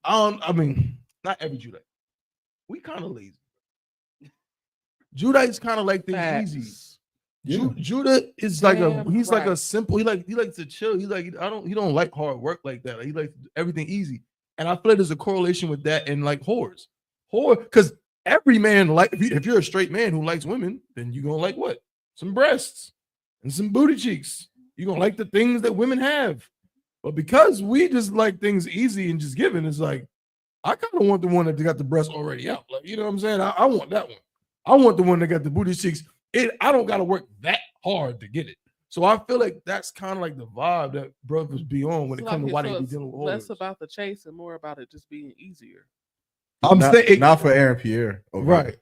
I mean, not every Judite. We kind of lazy. Judites kind of like things easy. Yeah. Judah is like like a simple. He likes to chill. He don't like hard work like that. Like, he likes everything easy. And I feel like there's a correlation with that and like whores, because every man like if you're a straight man who likes women, then you're gonna like what? Some breasts and some booty cheeks. You're gonna like the things that women have. But because we just like things easy and just given, it's like I kind of want the one that got the breast already out. Like, you know what I'm saying? I want that one. I want the one that got the booty cheeks. I don't gotta work that hard to get it. So I feel like that's kind of like the vibe that brothers be on when it comes to why they be dealing with whores. Less about the chase and more about it just being easier. I'm saying not for Aaron Pierre. Okay. Right.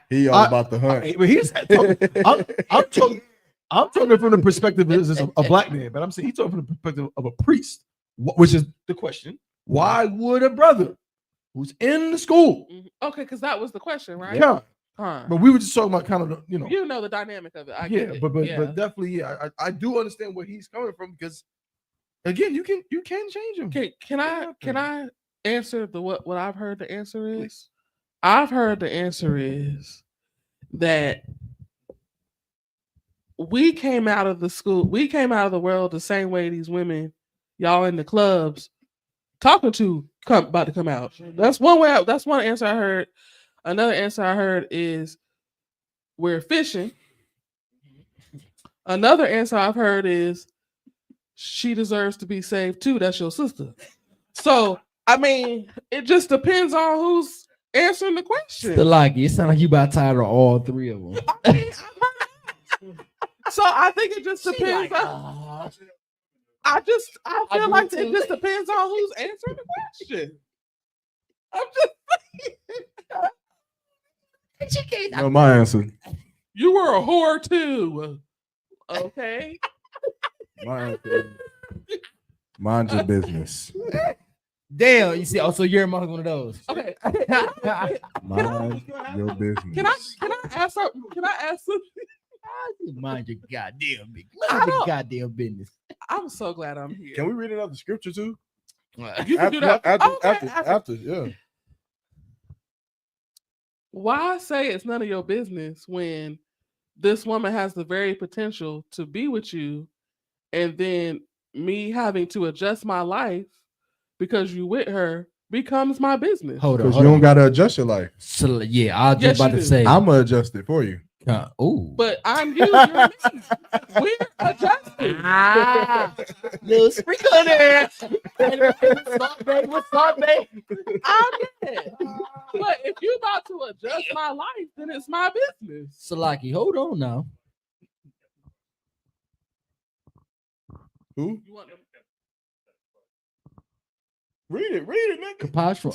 He all about the hunt. But I'm talking from the perspective of a black man, but I'm saying he's talking from the perspective of a priest, which is the question. Why would a brother who's in the school? Okay, because that was the question, right? Yeah. Huh. But we were just talking about kind of the, You know the dynamic of it. I yeah, get it. but definitely, yeah, I do understand where he's coming from because again, you can change him. Can I answer what I've heard the answer is? I've heard the answer is that we came out of the world the same way these women, y'all in the clubs, talking to about to come out. That's one way. That's one answer I heard. Another answer I heard is we're fishing. Another answer I've heard is she deserves to be saved too. That's your sister. So I mean, it just depends on who's answering the question. It sounds like you about tired of all three of them. So I think it just depends on. I feel like it just depends on who's answering the question. I'm just saying. No, my answer. You were a whore too. Okay. My answer. Mind your business. Damn, you see, also you're among one of those. Okay. Mind your business. Can I ask something? Mind your goddamn business. Mind your goddamn business. I'm so glad I'm here. Can we read another scripture too? You can do that after, yeah. Why say it's none of your business when this woman has the very potential to be with you, and then me having to adjust my life because you with her becomes my business? Hold on. Because you don't got to adjust your life. So, yeah, I was just about to say. I'm going to adjust it for you. But I'm you, you're me. We're adjusting. Little sprinkle there. What's up, babe? I'll get it. But if you about to adjust my life, then it's my business. Salaki, hold on now. Who? Read it, nigga. Kapash from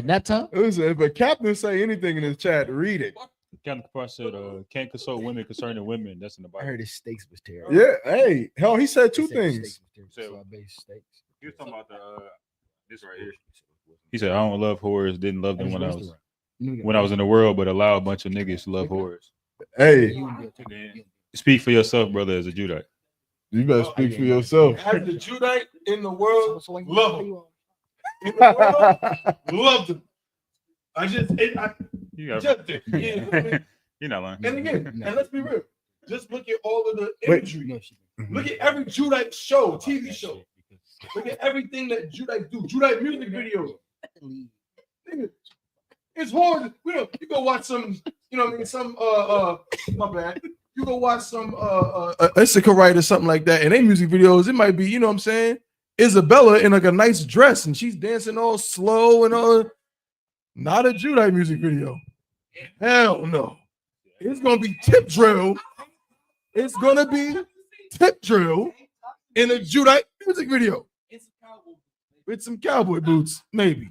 Nata. Listen, if a captain say anything in his chat, read it. Captain Kapash said, "Can't consult women concerning women." That's in the Bible. I heard his steaks was terrible. Yeah, hey, hell, he said two things. He was talking about this right here. He said, "I don't love whores. Didn't love them when I was in the world, but allow a bunch of niggas to love whores." Hey, speak for yourself, brother. As a Judite, you better speak for yourself. As the Judite in the world, love him. In the world, loved him. you're not lying. And again, and let's be real. Just look at all of the imagery. Look at every Judite show, TV show. Look at everything that Judite do. Judite music videos. It's hard. You go watch some, some my bad. You go watch some Issachar or something like that, and they music videos, it might be, what I'm saying, Isabella in like a nice dress and she's dancing all slow and all. Not a Judite music video. Hell no. It's gonna be tip drill. It's gonna be tip drill in a Judite music video. With some cowboy boots, maybe.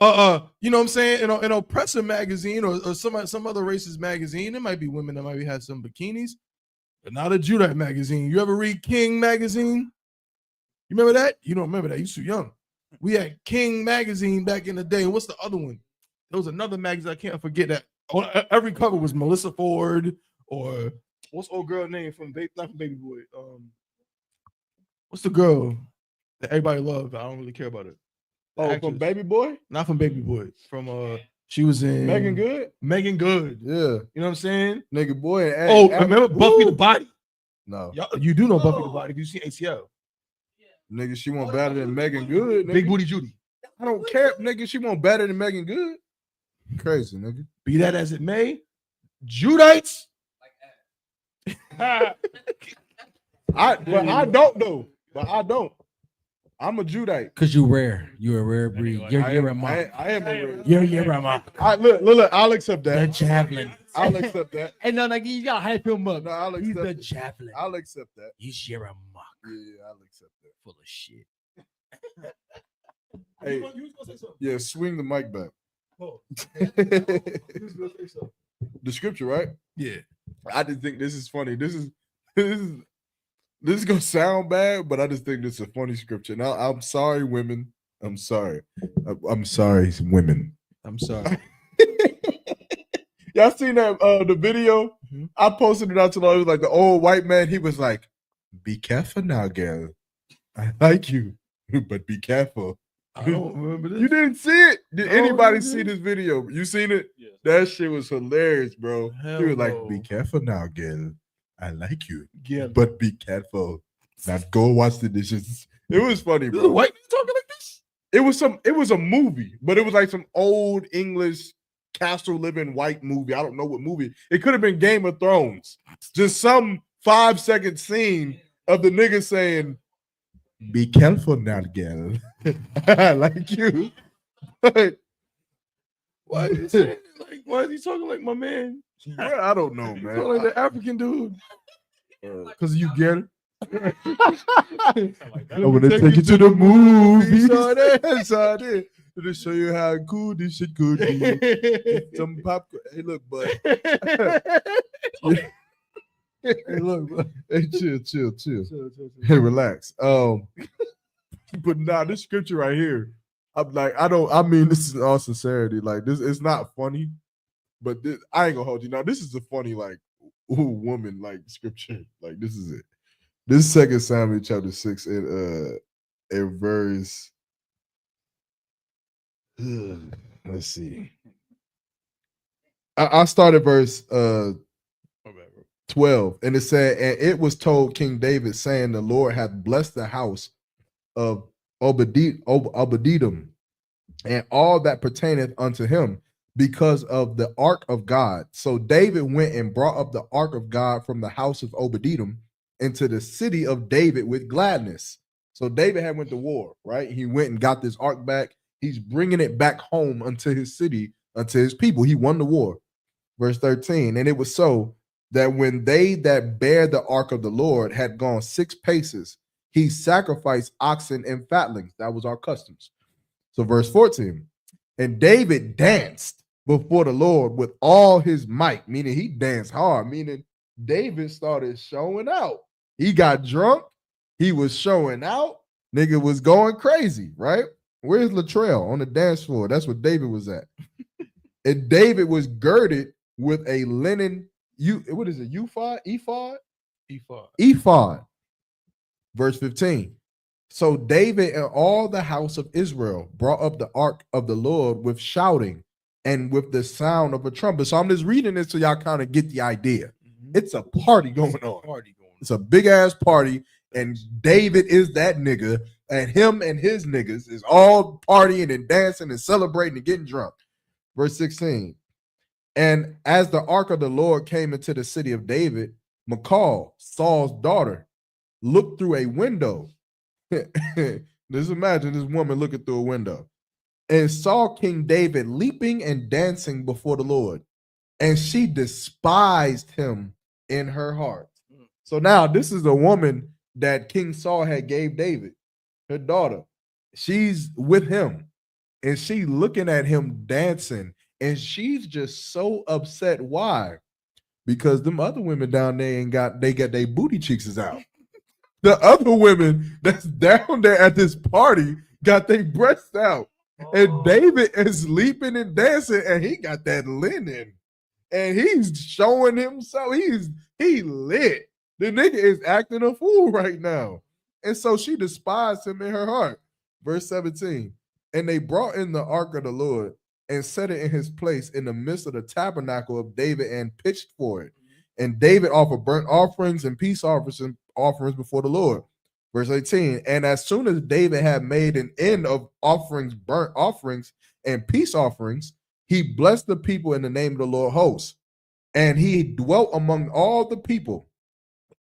You know what I'm saying? In Oppressor magazine or some other racist magazine, it might be women that might have some bikinis, but not a Judite magazine. You ever read King magazine? You remember that? You don't remember that. You're too young. We had King magazine back in the day. What's the other one? There was another magazine. I can't forget that. Every cover was Melissa Ford or what's old girl name from not from Baby Boy. What's the girl that everybody loved? I don't really care about it. From Baby Boy? Not from Baby Boy. From she was in Megan Good. Megan Good. Yeah. You know what I'm saying? Nigga boy. Remember Buffy the Body? No. You do know Buffy the Body. You see ACL. Nigga, she won't better than Megan Good. Nigga. Big Booty Judy. I don't care, nigga. She won't better than Megan Good. Crazy, nigga. Be that as it may, Judites. I don't though. But I don't. I'm a Judite. Cause you're rare. You're a rare breed. You're a I am a rare. You're a mock. Look. I'll accept that. The javelin. I'll accept that. And no, like you gotta hype him up. No, I'll accept He's the it. javelin. I'll accept that. He's Yeramac. Yeah, I'll accept that. Full of shit. Hey, yeah, swing the mic back. The scripture, right? Yeah. I just think this is funny. This is gonna sound bad, but I just think this is a funny scripture. Now, I'm sorry, women. I'm sorry. I'm sorry, women. I'm sorry. Y'all seen that the video? Mhm. I posted it out to it was like the old white man. He was like, "Be careful now, girl. I like you, but be careful." I don't remember this. You didn't see it? Did No, anybody I see didn't. this video? You seen it? Yes. That shit was hilarious, bro. Hell He was no. like, "Be careful now, girl. I like you, Yeah. but be careful. Now go wash the dishes." It was funny, This is bro. white man talking like this? It was a movie, but it was like some old English castle living white movie. I don't know what movie. It could have been Game of Thrones. Just some 5-second scene of the nigga saying, "Be careful now, girl. I like you." Why is he saying it like? Why is he talking like my man? Bro, I don't know, He's man. talking like the African dude. Because you get it. Let I'm me gonna take you to the movies. Saw that. To show you how cool this shit could be. Get some popcorn. Hey, look, bud. Hey, look, bud. Hey, chill. Hey, relax. But nah, this scripture right here, I'm like, I mean, this is in all sincerity. Like, this it's not funny, but this, I ain't gonna hold you. Now, this is a funny, like, woman, like, scripture. Like, this is it. This is 2 Samuel chapter 6 in verse. Let's see. I started verse 12, and it said, "And it was told King David, saying, The Lord hath blessed the house of Obededom, and all that pertaineth unto him, because of the ark of God. So David went and brought up the ark of God from the house of Obededom into the city of David with gladness." So David had went to war, right? He went and got this ark back. He's bringing it back home unto his city, unto his people. He won the war. Verse 13, "And it was so that when they that bear the ark of the Lord had gone 6 paces, he sacrificed oxen and fatlings." That was our customs. So verse 14, "And David danced before the Lord with all his might," meaning he danced hard, meaning David started showing out. He got drunk. He was showing out. Nigga was going crazy, right? Where's Latrell? On the dance floor. That's where David was at. And David was girded with a linen, what is it, ephod? Ephod. Verse 15. "So David and all the house of Israel brought up the ark of the Lord with shouting and with the sound of a trumpet." So I'm just reading this so y'all kind of get the idea. It's a party going on. It's a big ass party, and David is that nigga, and him and his niggas is all partying and dancing and celebrating and getting drunk. Verse 16. "And as the ark of the Lord came into the city of David, Michal, Saul's daughter, looked through a window." Just imagine this woman looking through a window, "and saw King David leaping and dancing before the Lord, and she despised him in her heart." So now this is a woman that King Saul had gave David, her daughter. She's with him, and she looking at him dancing, and she's just so upset. Why? Because them other women down there got their booty cheeks is out. The other women that's down there at this party got their breasts out. And David is leaping and dancing, and he got that linen. And he's showing himself. He lit. The nigga is acting a fool right now. And so she despised him in her heart. Verse 17. "And they brought in the ark of the Lord and set it in his place in the midst of the tabernacle of David and pitched for it. And David offered burnt offerings and peace offerings before the Lord." Verse 18. "And as soon as David had made an end of offerings, burnt offerings, and peace offerings, he blessed the people in the name of the Lord hosts. And he dwelt among all the people,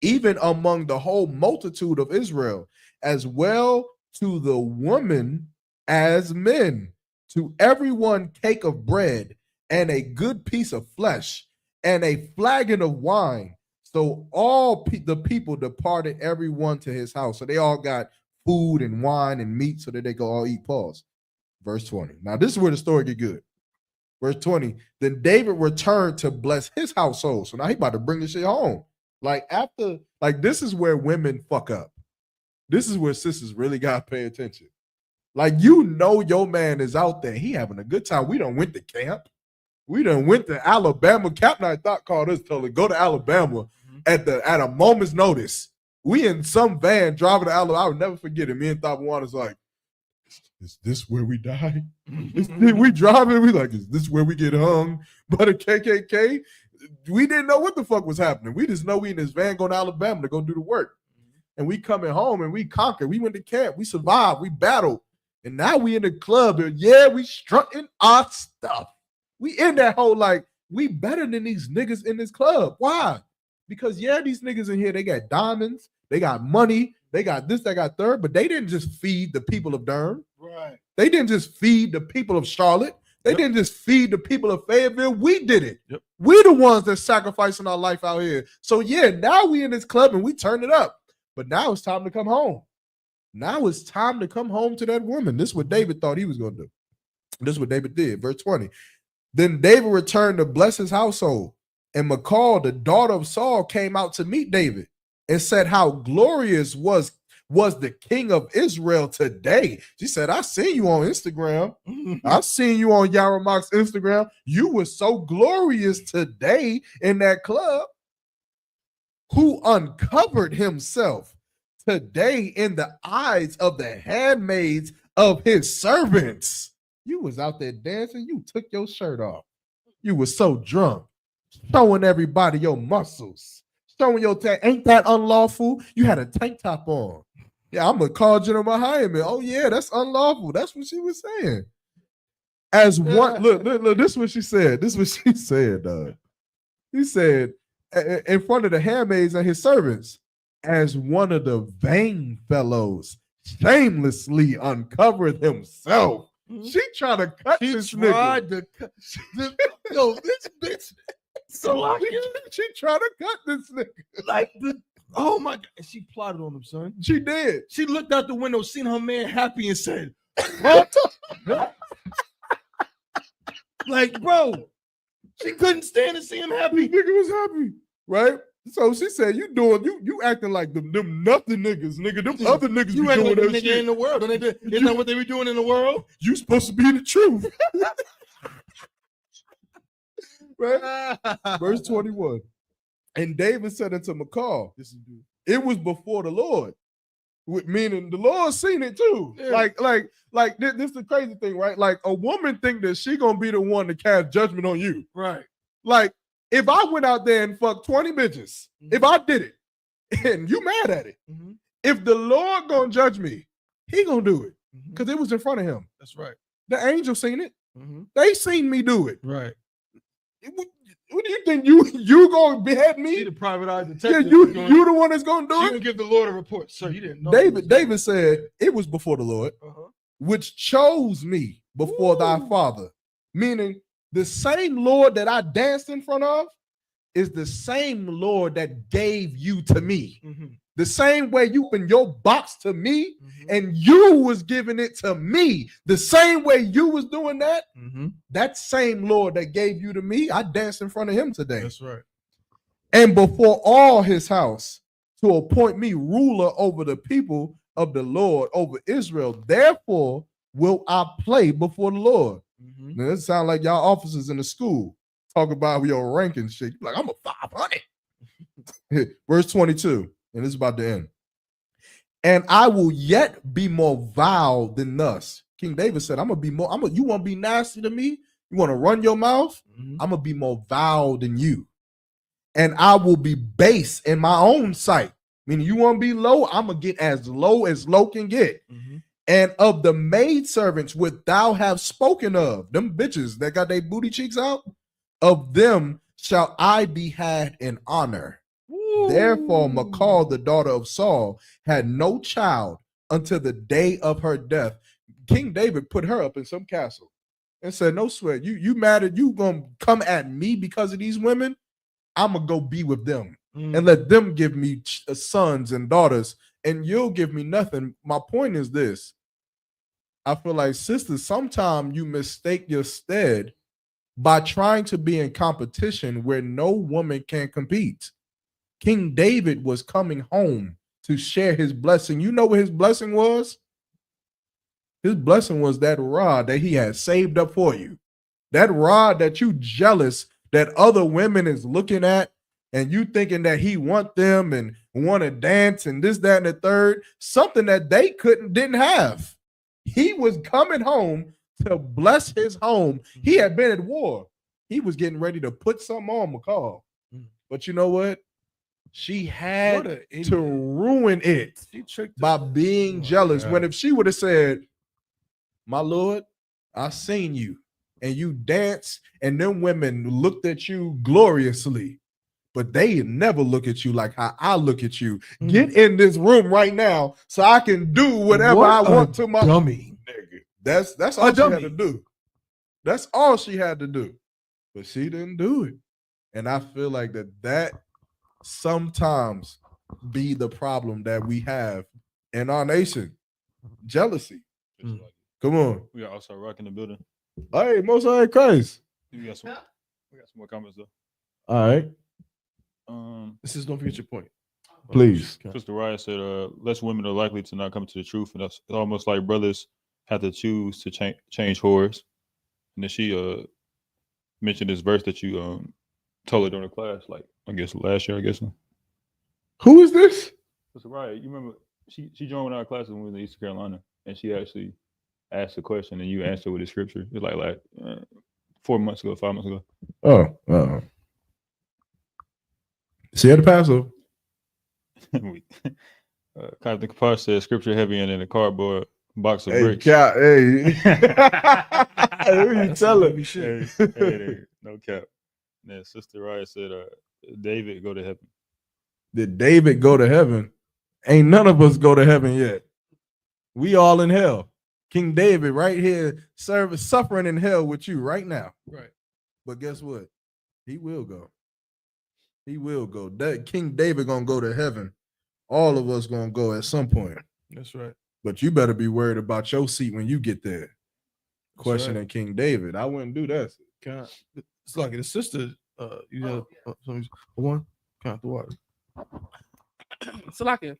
even among the whole multitude of Israel, as well to the women as men, to everyone cake of bread and a good piece of flesh and a flagon of wine. So all the people departed, everyone to his house." So they all got food and wine and meat so that they could all eat. Pause. Verse 20. Now, this is where the story get good. Verse 20. Then David returned to bless his household. So now he about to bring this shit home. Like after, like this is where women fuck up. This is where sisters really gotta pay attention. Like you know your man is out there. He having a good time. We done went to camp. We done went to Alabama. Captain I thought called us, told us go to Alabama at a moment's notice. We in some van driving to Alabama. I would never forget it. Me and Thought One is like, is this where we die? We driving, we like, is this where we get hung by the KKK? We didn't know what the fuck was happening. We just know we in this van going to Alabama to go do the work. And we coming home and we conquered. We went to camp. We survived. We battled. And now we in the club. And yeah, we strutting our stuff. We in that whole like, we better than these niggas in this club. Why? Because yeah, these niggas in here, they got diamonds. They got money. They got this, they got third. But they didn't just feed the people of Durham. Right. They didn't just feed the people of Charlotte. They didn't just feed the people of Fayetteville. We did it. We the ones that sacrificing our life out here. So yeah, now we in this club and we turn it up. But now it's time to come home. Now it's time to come home to that woman. This is what David thought he was going to do. This is what David did. Verse 20. Then David returned to bless his household. And Michal, the daughter of Saul, came out to meet David and said how glorious was the king of Israel today. She said, I seen you on Instagram. I seen you on Yaramak's Instagram. You were so glorious today in that club. Who uncovered himself today in the eyes of the handmaids of his servants. You was out there dancing. You took your shirt off. You were so drunk, showing everybody your muscles, showing your tank. Ain't that unlawful? You had a tank top on. Yeah, I'm gonna call General Mahayim. Oh yeah, that's unlawful. That's what she was saying. As one, look, this is what she said. This is what she said, dog. He said, in front of the handmaids and his servants, as one of the vain fellows shamelessly uncovered himself. She trying to cut this nigga. Yo, this bitch. So she trying to cut this nigga. Like oh my God. She plotted on him, son. She did. She looked out the window, seen her man happy and said, what? Like, bro, she couldn't stand to see him happy. Nigga was happy, right? So she said, you acting like them nothing niggas, nigga. Them other niggas you be acting doing like that the nigga shit. in the world. Isn't that what they be doing in the world? You supposed to be the truth. Right? Verse 21. And David said unto Michal, it was before the Lord. Meaning the Lord seen it too. Yeah. Like this is the crazy thing, right? Like a woman think that she gonna be the one to cast judgment on you. Right. Like if I went out there and fucked 20 bitches, if I did it, and you mad at it, if the Lord gonna judge me, he gonna do it. Because it was in front of him. That's right. The angel seen it. They seen me do it. Right. What do you think? You gonna behead me? She the private eye detective. Yeah, you the one that's gonna do she it. Gonna give the Lord a report. Sir, you didn't know. David said it was before the Lord, which chose me before thy father. Meaning the same Lord that I danced in front of is the same Lord that gave you to me. The same way you opened your box to me and you was giving it to me. The same way you was doing that, that same Lord that gave you to me, I danced in front of him today. That's right. And before all his house to appoint me ruler over the people of the Lord, over Israel. Therefore will I play before the Lord. Now, it sounds like y'all officers in the school talk about your ranking shit. You're like, I'm a 500. Verse 22. And this is about to end. And I will yet be more vile than thus. King David said, I'm gonna be more. You want to be nasty to me? You want to run your mouth? I'm gonna be more vile than you. And I will be base in my own sight. Meaning you want to be low, I'm gonna get as low can get. And of the maidservants which thou have spoken of, them bitches that got their booty cheeks out, of them shall I be had in honor. Therefore, Michal, the daughter of Saul, had no child until the day of her death. King David put her up in some castle and said, no sweat, you mad at you gonna come at me because of these women? I'm gonna go be with them and let them give me sons and daughters, and you'll give me nothing. My point is this: I feel like, sisters, sometimes you mistake your stead by trying to be in competition where no woman can compete. King David was coming home to share his blessing. You know what his blessing was? His blessing was that rod that he had saved up for you. That rod that you jealous that other women is looking at and you thinking that he want them and want to dance and this, that, and the third, something that they didn't have. He was coming home to bless his home. He had been at war. He was getting ready to put something on McCall. But you know what? She had to ruin it by being jealous. When if she would have said, my Lord, I seen you and you danced and them women looked at you gloriously, but they never look at you like how I look at you. Get in this room right now so I can do whatever I want to my dummy. Nigga. That's all she had to do. That's all she had to do. But she didn't do it. And I feel like that sometimes be the problem that we have in our nation. Jealousy. Come on. We got also Rock in the building. Hey, Most High Christ. We got some more comments though. All right. This is don't forget your point. Please. Sister Ryan said, less women are likely to not come to the truth, and that's almost like brothers have to choose to change whores. And then she mentioned this verse that you told her during the class, like I guess last year, I guess. Who is this? Sister Ryan, you remember she joined one of our classes when we was in East Carolina, and she actually asked a question and you answered with the scripture. It's like 4 months ago, 5 months ago. Oh. She had a Passover. Captain Kaposh said scripture heavier than a cardboard box of bricks. Hey, who you telling? Hey, no cap. And then Sister Ryan said, David go to heaven. Did David go to heaven? Ain't none of us go to heaven yet. We all in hell. King David right here suffering in hell with you right now. Right. But guess what? He will go. He will go. That King David gonna go to heaven. All of us gonna go at some point. That's right. But you better be worried about your seat when you get there. That's Questioning right. King David. I wouldn't do that. It's like the sister. You know, one count the water. Salakia.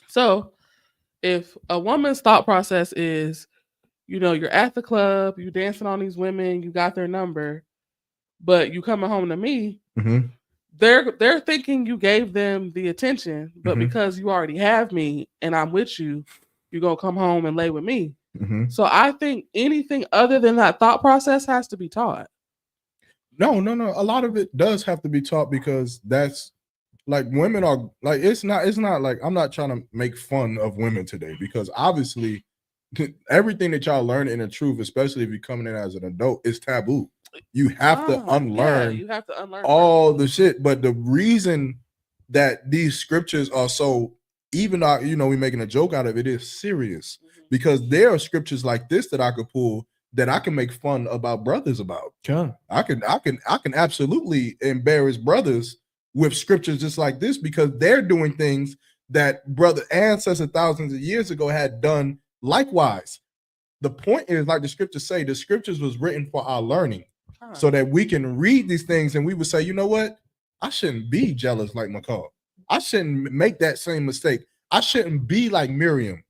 So, if a woman's thought process is, you know, you're at the club, you dancing on these women, you got their number, but you coming home to me, they're thinking you gave them the attention, but because you already have me and I'm with you, you're gonna come home and lay with me. So I think anything other than that thought process has to be taught. No. A lot of it does have to be taught because that's like women are like it's not like I'm not trying to make fun of women today because obviously everything that y'all learn in the truth, especially if you're coming in as an adult, is taboo. You have to unlearn. You have to unlearn all the shit. But the reason that these scriptures are so, even though we're making a joke out of it, is serious because there are scriptures like this that I could pull that I can make fun about brothers about. I can absolutely embarrass brothers with scriptures just like this because they're doing things that brother ancestors thousands of years ago had done likewise. The point is, like the scriptures say, the scriptures was written for our learning so that we can read these things and we would say, you know what? I shouldn't be jealous like McCall. I shouldn't make that same mistake. I shouldn't be like Miriam,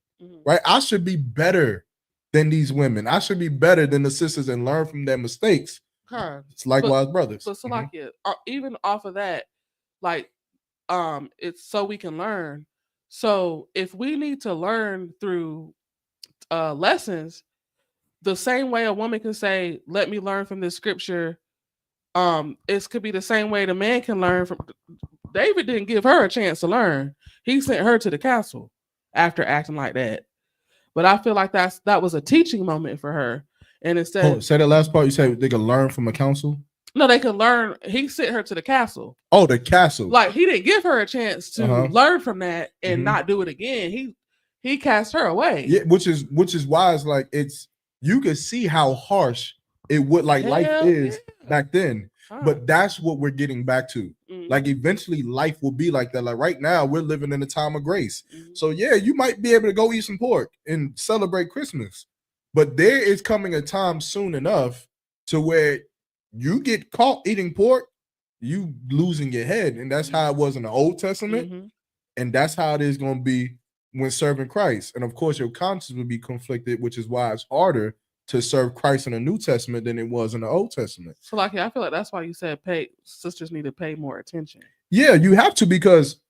right? I should be better than these women. I should be better than the sisters and learn from their mistakes. It's likewise brothers. But Salakia, even off of that, like, it's so we can learn. So if we need to learn through lessons, the same way a woman can say, let me learn from this scripture, it could be the same way the man can learn from. David didn't give her a chance to learn. He sent her to the castle after acting like that. But I feel like that was a teaching moment for her. And instead, say that last part. You say they can learn from a council. No, they can learn. He sent her to the castle. Oh, the castle. Like he didn't give her a chance to learn from that and not do it again. He cast her away. Yeah, which is why it's like you can see how harsh it would life is back then. But that's what we're getting back to. Like eventually life will be like that. Like right now, we're living in a time of grace. So yeah, you might be able to go eat some pork and celebrate Christmas. But there is coming a time soon enough to where you get caught eating pork, you losing your head. And that's how it was in the Old Testament. And that's how it is going to be when serving Christ. And of course, your conscience will be conflicted, which is why it's harder to serve Christ in the New Testament than it was in the Old Testament. So, like, I feel like that's why you said sisters need to pay more attention. Yeah, you have to, because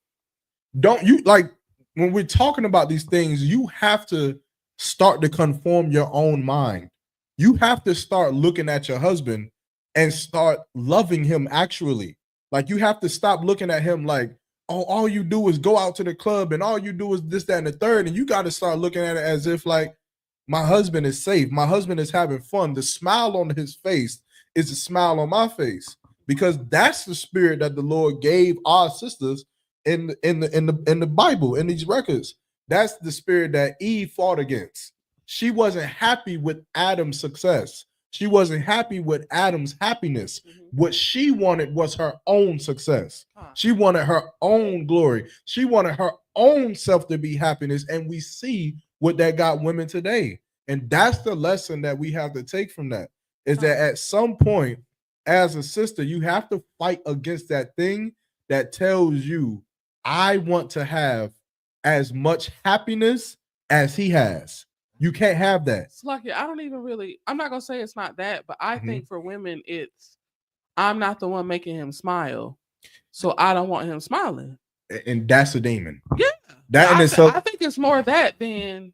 don't you like when we're talking about these things, you have to start to conform your own mind. You have to start looking at your husband and start loving him actually. Like you have to stop looking at him like, oh, all you do is go out to the club and all you do is this, that, and the third. And you got to start looking at it as if like, my husband is safe. My husband is having fun. The smile on his face is a smile on my face, because that's the spirit that the Lord gave our sisters in the Bible, in these records. That's the spirit that Eve fought against. She wasn't happy with Adam's success. She wasn't happy with Adam's happiness. What she wanted was her own success. She wanted her own glory. She wanted her own self to be happiness. And we see what that got women today. And that's the lesson that we have to take from that, is that at some point, as a sister, you have to fight against that thing that tells you, I want to have as much happiness as he has. You can't have that. It's like, I don't even really, I'm not going to say it's not that, but I think for women, it's, I'm not the one making him smile, so I don't want him smiling. And that's a demon. Yeah. That in itself. I think it's more that than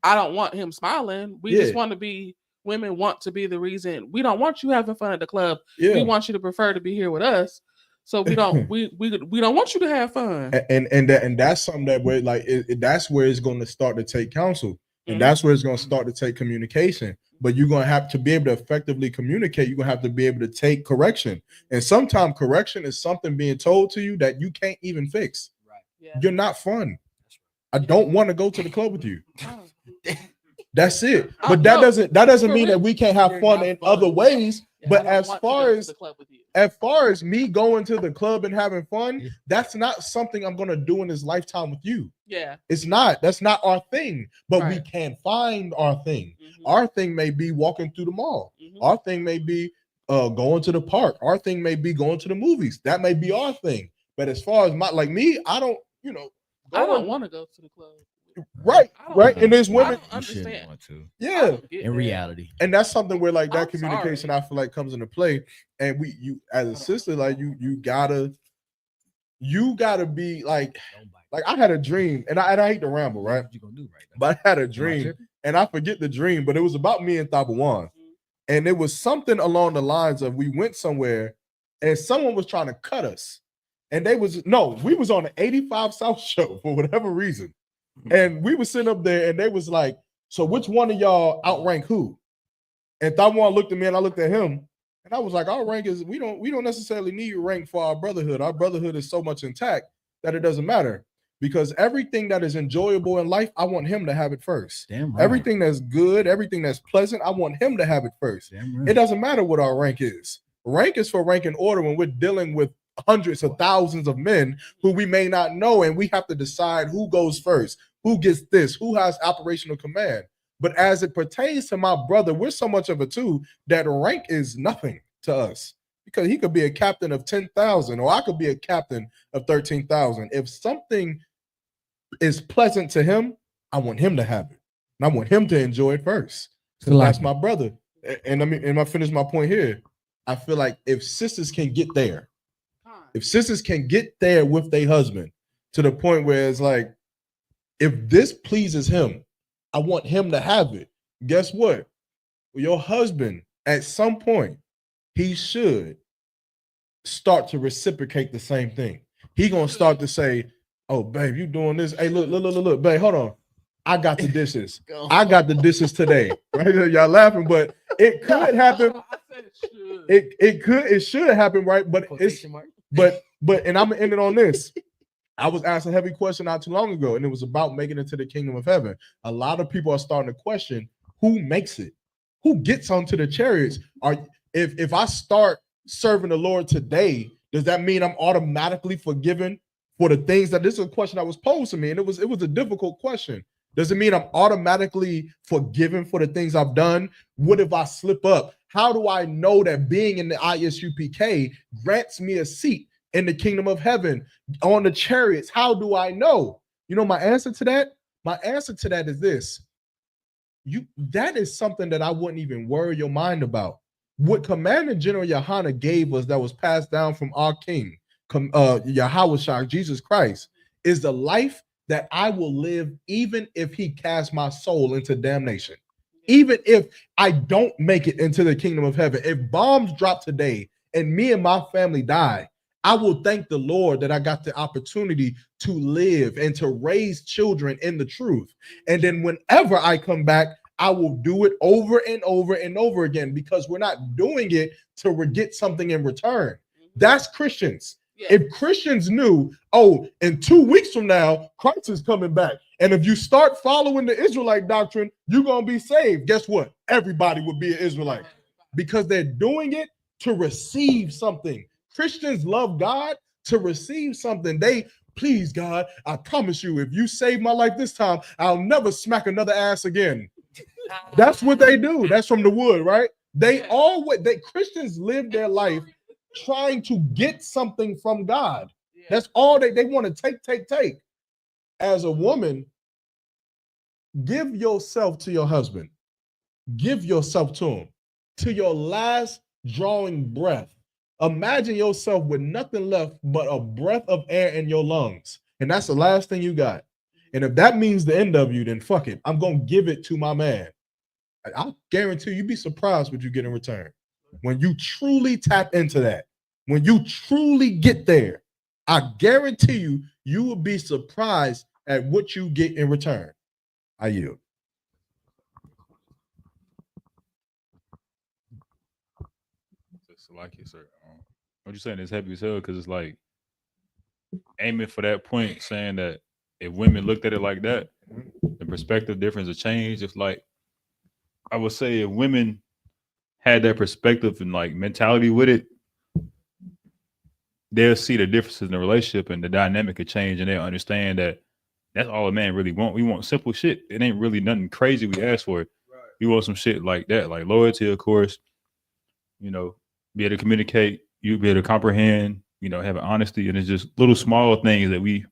I don't want him smiling. We just want to be, women want to be the reason. We don't want you having fun at the club. We want you to prefer to be here with us. So we don't we don't want you to have fun. And that's something that we're like, that's where it's going to start to take counsel. And that's where it's going to start to take communication. But you're going to have to be able to effectively communicate. You're going to have to be able to take correction. And sometimes correction is something being told to you that you can't even fix. Right. Yeah. You're not fun. I don't want to go to the club with you. That's it. But that doesn't mean that we can't have fun in other ways. Yeah, but as far as me going to the club and having fun, that's not something I'm gonna do in this lifetime with you. Yeah, it's not. That's not our thing. But we can find our thing. Our thing may be walking through the mall. Our thing may be going to the park. Our thing may be going to the movies. That may be our thing. But as far as I don't, I don't want to go to the club. Right. And there's women. I understand. Want to. Yeah. In reality. And that's something where like that communication I feel like comes into play. And you as a sister, like you gotta be like I had a dream, and I hate to ramble, right? What you gonna do right now? But I had a dream, and I forget the dream, but it was about me and Tabawan. And it was something along the lines of we went somewhere and someone was trying to cut us. And we was on the 85 South show for whatever reason. And we were sitting up there and they was like, so which one of y'all outrank who? And Tabawan looked at me and I looked at him. And I was like, our rank is, we don't necessarily need rank for our brotherhood. Our brotherhood is so much intact that it doesn't matter. Because everything that is enjoyable in life, I want him to have it first. Damn right. Everything that's good, everything that's pleasant, I want him to have it first. Damn right. It doesn't matter what our rank is. Rank is for rank and order when we're dealing with hundreds of thousands of men who we may not know, and we have to decide who goes first, who gets this, who has operational command. But as it pertains to my brother, we're so much of a two that rank is nothing to us, because he could be a captain of 10,000 or I could be a captain of 13,000. If something is pleasant to him, I want him to have it, and I want him to enjoy it first. So that's my brother. And I finish my point here. I feel like if sisters can get there, with their husband to the point where it's like, if this pleases him, I want him to have it. Guess what? Your husband, at some point, he should start to reciprocate the same thing. He gonna start to say, oh, babe, you doing this? Hey, look, babe, hold on. I got the dishes. I got the dishes today. Right? Y'all laughing, but it could happen. It should happen, right? But and I'm gonna end it on this. I was asked a heavy question not too long ago, and it was about making it to the kingdom of heaven. A lot of people are starting to question who makes it, who gets onto the chariots. If I start serving the Lord today, Does that mean I'm automatically forgiven for the things that this is a question that was posed to me, and it was a difficult question. Does it mean I'm automatically forgiven for the things I've done? What if I slip up? How do I know that being in the ISUPK grants me a seat in the kingdom of heaven on the chariots? How do I know? You know my answer to that? My answer to that is this. That is something that I wouldn't even worry your mind about. What Commander General Yohana gave us that was passed down from our King, Yahweh Jesus Christ, is the life that I will live even if he casts my soul into damnation. Even if I don't make it into the kingdom of heaven, if bombs drop today and me and my family die, I will thank the Lord that I got the opportunity to live and to raise children in the truth. And then whenever I come back, I will do it over and over and over again, because we're not doing it to get something in return. That's Christians. If Christians knew, oh, in 2 weeks from now, Christ is coming back, and if you start following the Israelite doctrine, you're going to be saved. Guess what? Everybody would be an Israelite, because they're doing it to receive something. Christians love God to receive something. Please, God, I promise you, if you save my life this time, I'll never smack another ass again. That's what they do. That's from the wood, right? Christians live their life trying to get something from God. That's all they want to take. As a woman, give yourself to your husband. Give yourself to him. To your last drawing breath. Imagine yourself with nothing left but a breath of air in your lungs. And that's the last thing you got. And if that means the end of you, then fuck it. I'm going to give it to my man. I guarantee you'd be surprised what you get in return. When you truly tap into that, when you truly get there, I guarantee you, you will be surprised at what you get in return. I yield. Like it, sir. What you saying is heavy as hell, because it's like aiming for that point, saying that if women looked at it like that, the perspective difference would change. It's like, I would say if women had that perspective and like mentality with it, they'll see the differences in the relationship and the dynamic could change, and they'll understand that that's all a man really want. We want simple shit. It ain't really nothing crazy we ask for. Right. We want some shit like that, like loyalty, of course, you know, be able to communicate, you be able to comprehend, you know, have an honesty, and it's just little small things that we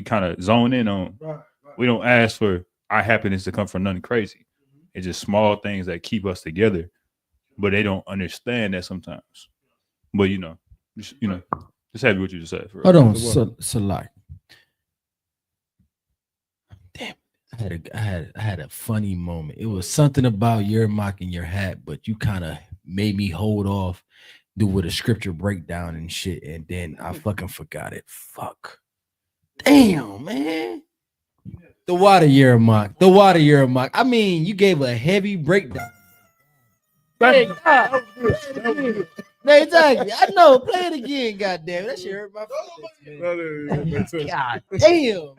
kind of zone in on. Right. We don't ask for our happiness to come from nothing crazy. It's just small things that keep us together, but they don't understand that sometimes. But just happy what you just said. Hold on, so like, damn, I had a funny moment. It was something about your mock and your hat, but you kind of made me hold off, do with a scripture breakdown and shit, and then I fucking forgot it. Fuck, damn, man. The water year mock. I mean, you gave a heavy breakdown. Hey, God. Exactly. I know. Play it again, goddamn. That shit hurt my feelings, man. God damn, man.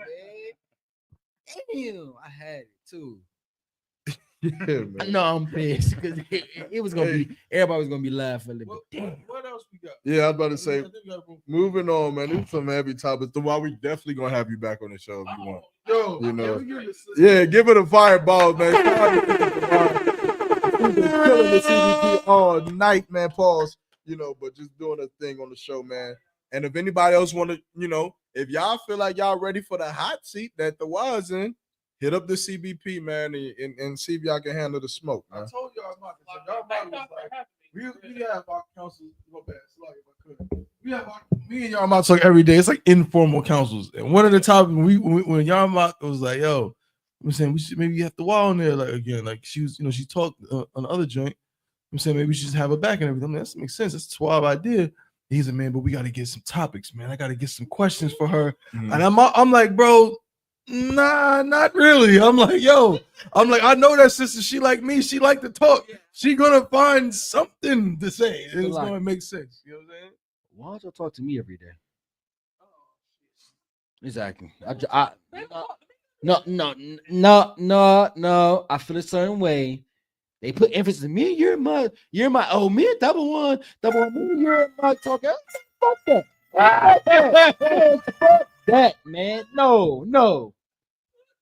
Damn, I had it too. Yeah, man. I know I'm pissed because it was gonna be, everybody was gonna be laughing a little bit. Damn. What else we got? Yeah, I was about to say, moving on, man. These some heavy topics. The why we definitely gonna have you back on the show if you want. Yeah, give it a fireball, man. We've been killing the CBP all night, man. Pause. But just doing a thing on the show, man. And if anybody else want to, if y'all feel like y'all ready for the hot seat that the was in, hit up the CBP, man, and see if y'all can handle the smoke, man. I told y'all about this. Y'all was like, we have our councils. We have me and y'all talk every day. It's like informal councils. And one of the topics when y'all was like, yo, I'm saying we should maybe have the wall in there like again. Like she was, she talked on the other joint. I'm saying maybe we should just have her back and everything. I mean, that makes sense. That's a 12 idea. He's a man, but we got to get some topics, man. I got to get some questions for her. Mm-hmm. And I'm like, bro, nah, not really. I'm like, I know that sister. She like me. She like to talk. She gonna find something to say. And it's gonna make sense. You know what I'm saying? Why don't y'all talk to me every day? Exactly. No. I feel a certain way. They put emphasis on me. You're my. Oh, me double one. Me. You're my talker. fuck that. Man, fuck that, man. No.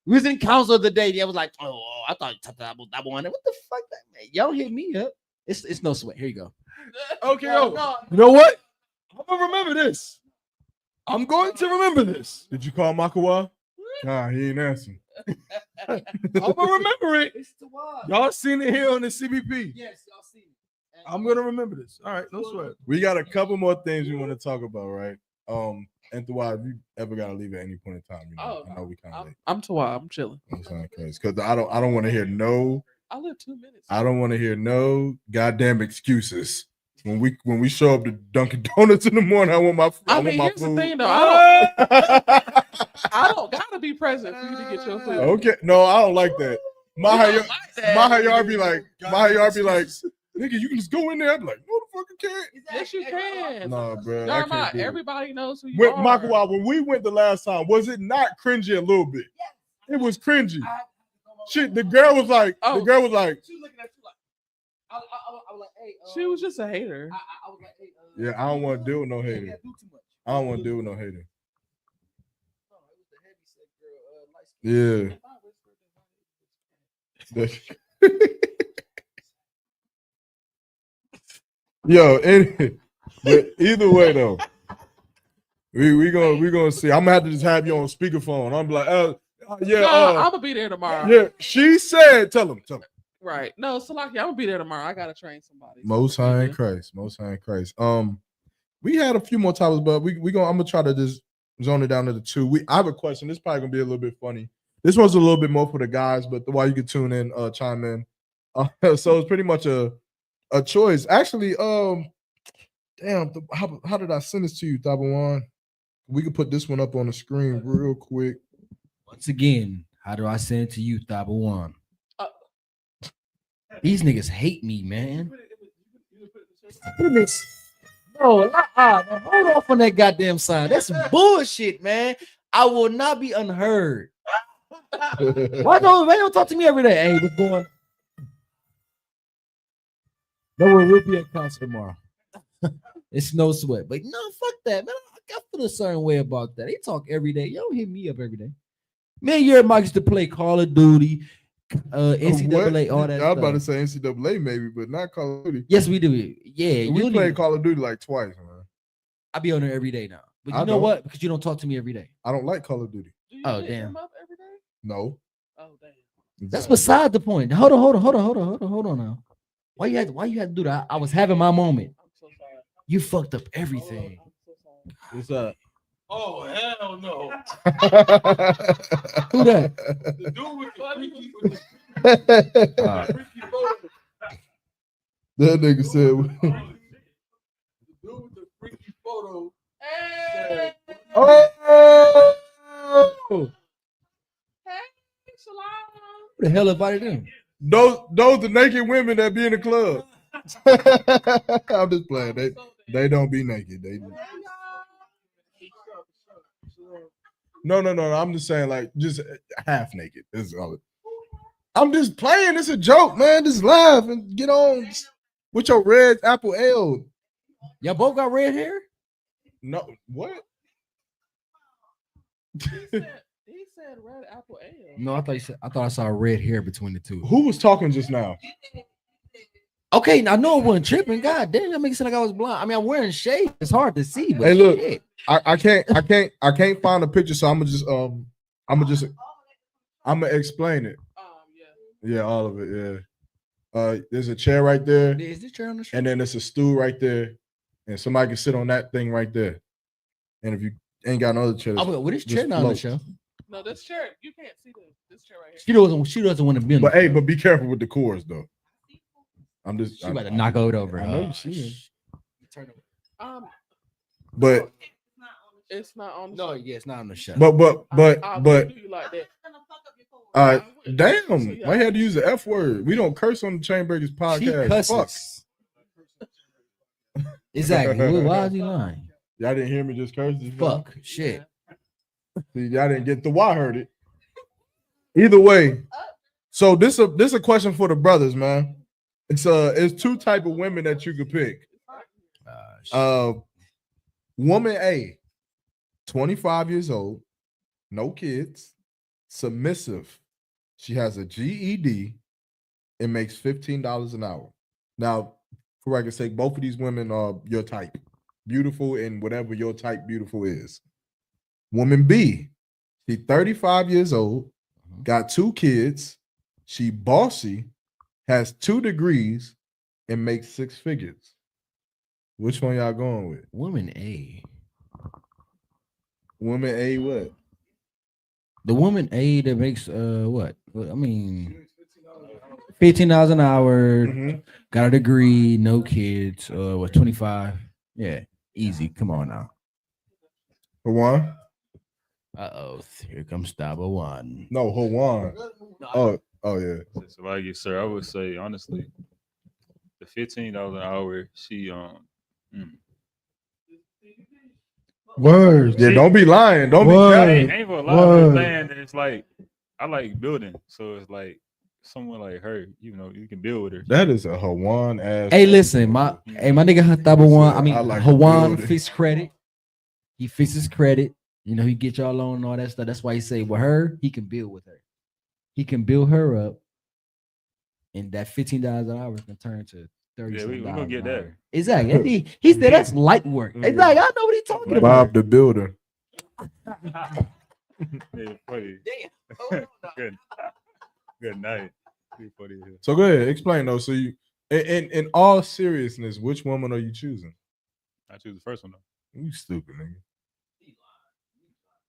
We was in council the day. I was like, oh, I thought I wanted. What the fuck, that man? Y'all hit me up. It's no sweat. Here you go. Okay, you know what? I'm gonna remember this. I'm going to remember this. Did you call Makawa? Nah, he ain't answering. I'm gonna remember it. Y'all seen it here on the CBP. Yes, y'all seen it. I'm gonna remember this. All right, no sweat. We got a couple more things we want to talk about, right? And Thawad, if you ever gotta leave at any point in time, I know we kind of late. I'm Tawad. I'm chilling. I'm saying because I don't want to hear no. I live 2 minutes. I don't want to hear no goddamn excuses. When we show up to Dunkin' Donuts in the morning, I want my food. Here's the thing, though. I don't gotta be present for you to get your food. Okay, no, I don't like that. Mahayar be like, nigga, you can just go in there. I'm like, no, the fuck you can't. Yes, you can. Nah, bro. Yarma, everybody knows who you are. Makawa, when we went the last time, was it not cringy a little bit? It was cringy. Shit, the girl was like, She was looking at you like, I was like, hey. She was just a hater. I was like, hey. Yeah, I don't want to deal with no hater. I don't want to deal with no hater. Yeah. Yo, but either way though, we gonna see. I'm gonna have to just have you on speakerphone. I'm like, yeah, I'm gonna be there tomorrow. Yeah, she said, tell him. Right. No, Salaki, I'm gonna be there tomorrow. I gotta train somebody. Most High in Christ. We had a few more topics, but I'm gonna try to just zone it down to the two. I have a question. This is probably gonna be a little bit funny. This one's a little bit more for the guys, but while you can tune in, chime in. So it's pretty much a choice. Actually, damn, how did I send this to you, Tabawan? We can put this one up on the screen real quick. Once again, how do I send it to you, Tabawan? These niggas hate me, man. Goodness. No, hold off on that goddamn sign. That's some bullshit, man. I will not be unheard. Why don't talk to me every day? Hey, what's going? Don't worry, we'll be at concert tomorrow. It's no sweat. But no, fuck that, man. I feel a certain way about that. They talk every day. Y'all hit me up every day. Man, you're Mike used to play Call of Duty, NCAA, all that. I was about to say NCAA maybe, but not Call of Duty. Yes, we do. Yeah, we played Call of Duty like twice, man. I be on there every day now. But you know what? Because you don't talk to me every day. I don't like Call of Duty. Oh, damn. No. Oh, damn. That's beside the point. Hold on now. Why you had to do that? I was having my moment. I'm so sorry. You fucked up everything. What's up? Oh, hell no. Who that? The dude with the freaky photo. That nigga said. The dude with the freaky photo. Hey. Oh. Hey, Shalom. Who the hell invited them? Those the naked women that be in the club. I'm just playing. They don't be naked. They No. I'm just saying, like, just half naked. This is all. I'm just playing. It's a joke, man. Just laugh and get on with your red apple ale. Y'all both got red hair? No, what? He said red apple ale. No, I thought I saw red hair between the two. Who was talking just now? Okay, I know I wasn't tripping. God damn, that makes it sound like I was blind. I mean, I'm wearing shades. It's hard to see. But Hey, look, shit. I can't find a picture, so I'm gonna explain it. Yeah, all of it. Yeah. There's a chair right there. Is this chair on the show? And then there's a stool right there, and somebody can sit on that thing right there. And if you ain't got another chair, this chair not on the show? No, this chair, you can't see this chair right here. She doesn't want to be on. But hey, but be careful with the cords though. She about to knock it over. I know she is. But it's not on. No, yeah, it's not on the show. But do you like that? damn, why you had to use the F word? We don't curse on the Chainbreakers podcast. Fuck. Exactly. Why is he lying? Y'all didn't hear me just curse. Fuck. Shit. See, y'all didn't get the why heard it. Either way, so this a question for the brothers, man. It's two type of women that you could pick. Woman A, 25 years old, no kids, submissive. She has a GED and makes $15 an hour. Now, for I can say, both of these women are your type. Beautiful in whatever your type beautiful is. Woman B, she's 35 years old, got 2 kids, she bossy, has 2 degrees, and makes 6 figures. Which one y'all going with? Woman A. Woman A what? The woman A that makes what? I mean, $15 an hour, got a degree, no kids, 25. Yeah, easy. Come on now. Hawan? Here comes Staba One. No, Hawan. Oh yeah. So like you, sir, I would say honestly, the $15 an hour, she Word. Yeah, don't be lying. Don't be I capping. ain't gonna lie. I'm just saying that it's like I like building, so it's like someone like her, you know, you can build with her. That is a Hawan ass. Hey, listen, my nigga Staba One. I mean, like Hawan building. fixed credit. He fixes credit. You know, he get y'all on and all that stuff. That's why he say with her, he can build with her. He can build her up, and that $15 an hour can turn to $30. Yeah, we gonna get there. Exactly. He said that's light work. Exactly. I know what he's talking about. Bob the Builder. Yeah, funny. Good. Good night. Pretty funny here. So go ahead, explain though. So you, in all seriousness, which woman are you choosing? I choose the first one though. You stupid nigga.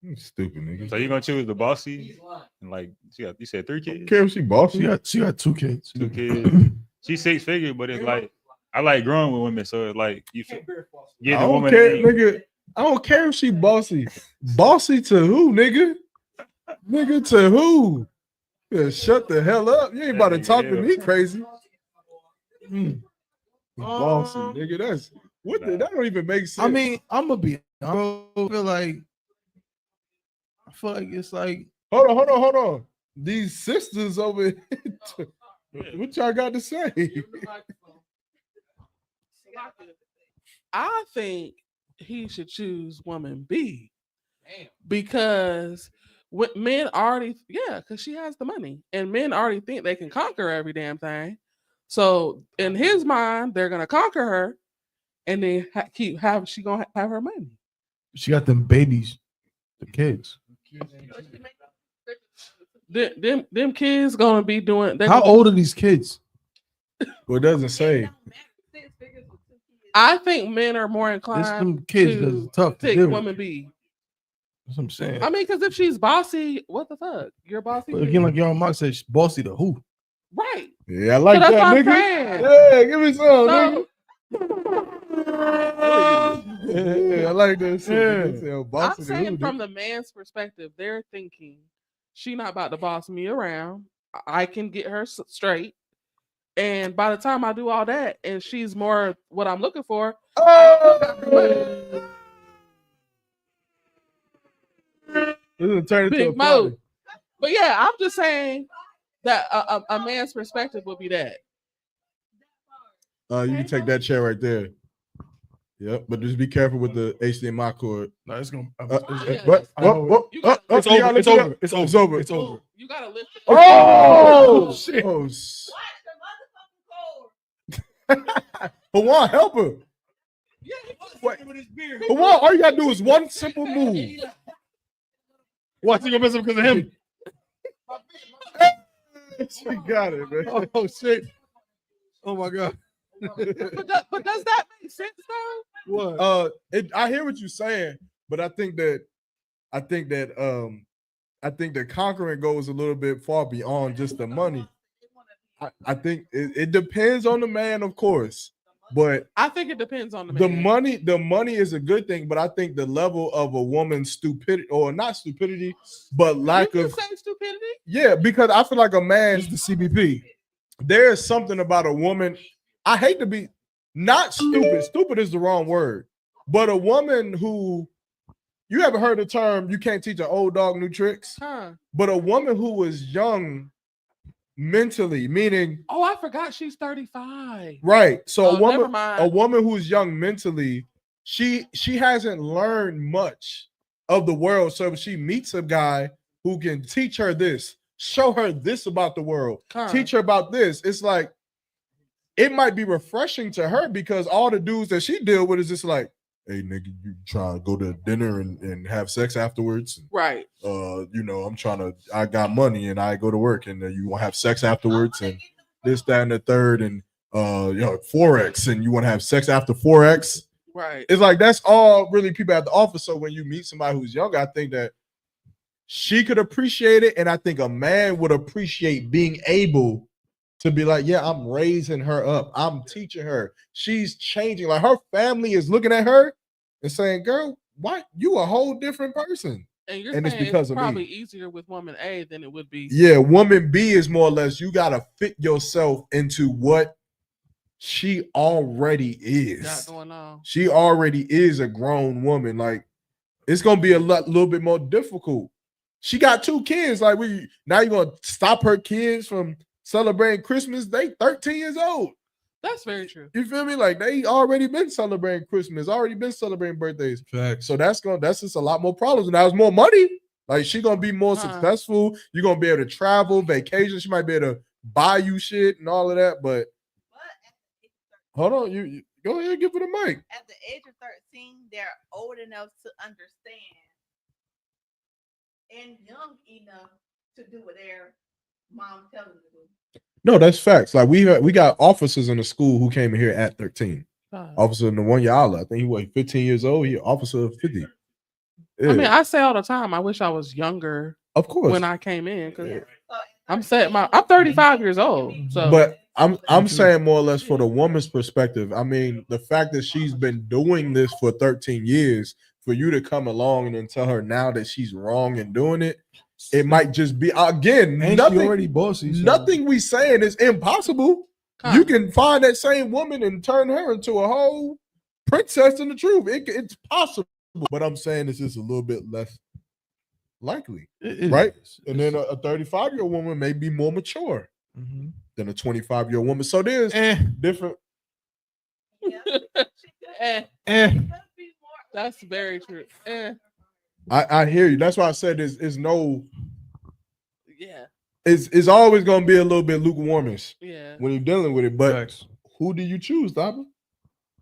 You stupid nigga. So you gonna choose the bossy? And like you said 3 kids? Care if she bossy? She got 2 kids. 2 kids. She's 6 figures, but it's like I like growing with women, so it's like you I get the don't woman. care, nigga. I don't care if she bossy. Bossy to who, nigga? Nigga to who? Yeah, shut the hell up. You ain't about to talk to me crazy. Bossy, nigga. That's what the, that don't even make sense. I mean, I'm gonna be. I feel like it's like. Hold on. These sisters over here. What y'all got to say? I think he should choose woman B because men already, because she has the money, and men already think they can conquer every damn thing. So in his mind, they're gonna conquer her, and then she gonna have her money. She got them babies, the kids. Them kids gonna be doing. How old are these kids? Well, it doesn't say. I think men are more inclined Them kids to that's tough to pick deal with. woman B. That's what I'm saying. I mean, because if she's bossy, what the fuck? You're bossy. But again, like y'all Mark said, bossy to who? Right. Yeah, I like So that's that, what I'm nigga. saying. Yeah, give me some, So- nigga. Yeah, I like that shit. Nigga. Say, I'm bossy to saying who, from nigga? the man's perspective, they're thinking she not about to boss me around. I can get her straight. And by the time I do all that, and she's more what I'm looking for, This is turn into a big mo. party. But yeah, I'm just saying that a man's perspective would be that. You can take that chair right there. Yep, but just be careful with the HDMI cord. No, it's gonna. It's over. It's over. It's over. It's over. You gotta lift. Oh shit! Oh shit! Hawan, help her. Hawan, all you gotta do is one simple move. Watch, you gonna mess up because of him. She got it, man. Oh shit! Oh my god. But does that make sense though? What? I hear what you're saying, but I think that conquering goes a little bit far beyond just the money. I think it depends on the man, of course, but I think it depends on the man. The money is a good thing, but I think the level of a woman's stupidity, or not stupidity, but lack of say stupidity. Yeah, because I feel like a man. It's the CBP. There is something about a woman. I hate to be not stupid. Stupid is the wrong word, but a woman who, you ever heard the term "you can't teach an old dog new tricks"? But a woman who was young mentally, meaning I forgot she's 35. right. So never mind. a woman who's young mentally she hasn't learned much of the world. So if she meets a guy who can teach her this, show her this about the world, teach her about this, it's like it might be refreshing to her because all the dudes that she deal with is just like, hey nigga, you trying to go to dinner and have sex afterwards, right? I got money and I go to work and you want to have sex afterwards and this, that, and the third, and Forex, and you want to have sex after Forex. Right. It's like that's all really people at the office. So when you meet somebody who's younger, I think that she could appreciate it, and I think a man would appreciate being able to be like, yeah, I'm raising her up, I'm teaching her, she's changing. Like her family is looking at her and saying, "Girl, why you a whole different person?" And you're And saying it's because of probably me. easier with woman A than it would be. Yeah, woman B is more or less you gotta fit yourself into what she already is. Got going on. She already is a grown woman. Like it's gonna be a little bit more difficult. She got 2 kids. Like now you're gonna stop her kids from celebrating Christmas. They 13 years old. That's very true. You feel me? Like they already been celebrating Christmas, already been celebrating birthdays. Facts. So that's just a lot more problems. And now it's more money. Like she gonna be more successful. You're gonna be able to travel, vacation. She might be able to buy you shit and all of that. But hold on, you go ahead and give her the mic. At the age of 13, they're old enough to understand and young enough to do what their mom tells them to do. No, that's facts. Like we got officers in the school who came in here at 13. Officer in the one Yala, I think he was 15 years old. He officer of 50. Yeah. I mean, I say all the time, I wish I was younger. Of course. When I came in, because I'm 35 years old. So, but I'm saying more or less for the woman's perspective. I mean, the fact that she's been doing this for 13 years, for you to come along and then tell her now that she's wrong in doing it, it might just be again. And nothing, she already bossy. So. Nothing we saying is impossible. You can find that same woman and turn her into a whole princess in the truth. It's possible, but I'm saying it's just a little bit less likely, right? And then a 35-year-old woman may be more mature than a 25-year-old woman. So there's different. That's very true. I hear you. That's why I said is no. Yeah. It's always gonna be a little bit lukewarmish. Yeah. When you're dealing with it, but who do you choose, Dapper?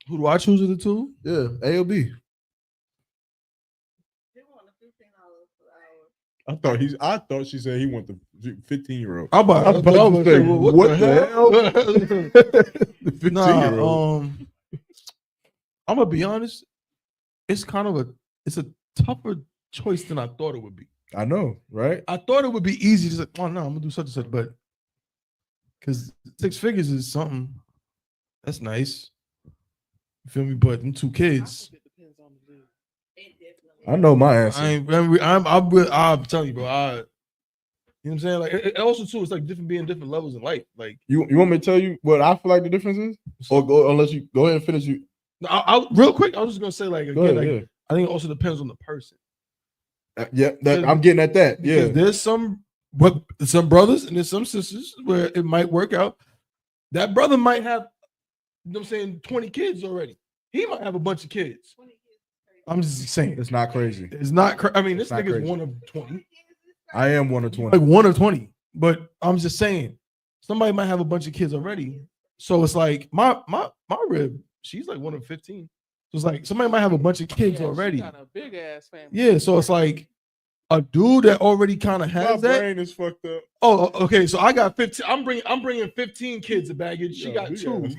Who do I choose of the two? Yeah, A or B. I thought she said he want the 15-year-old. I'm about to say, what the hell? The 15-year-old. I'm gonna be honest. It's kind of a tougher choice than I thought it would be. I know, right? I thought it would be easy to say, oh no, I'm gonna do such and such, but because 6 figures is something that's nice. You feel me? But them 2 kids. I know my answer. I'm telling you, bro. You know what I'm saying? Like, it also too, it's like being different levels in life. Like, you want me to tell you what I feel like the difference is, or unless you go ahead and finish. You, I'll real quick. I was just gonna say, like, again, ahead. I think it also depends on the person. I'm getting at that. Yeah, there's some brothers and there's some sisters where it might work out. That brother might have, you know what I'm saying, 20 kids already. He might have a bunch of kids. I'm just saying. It's not crazy. It's not I mean, this nigga's crazy. one of 20. I am one of 20. Like 1 of 20. But I'm just saying, somebody might have a bunch of kids already. So it's like my rib, she's like 1 of 15. So it's like somebody might have a bunch of kids already. She got a big ass family. Yeah, so it's like a dude that already kind of has My that. brain is fucked up. Oh, okay. So I got 15. I'm bringing 15 kids of baggage. She got 2.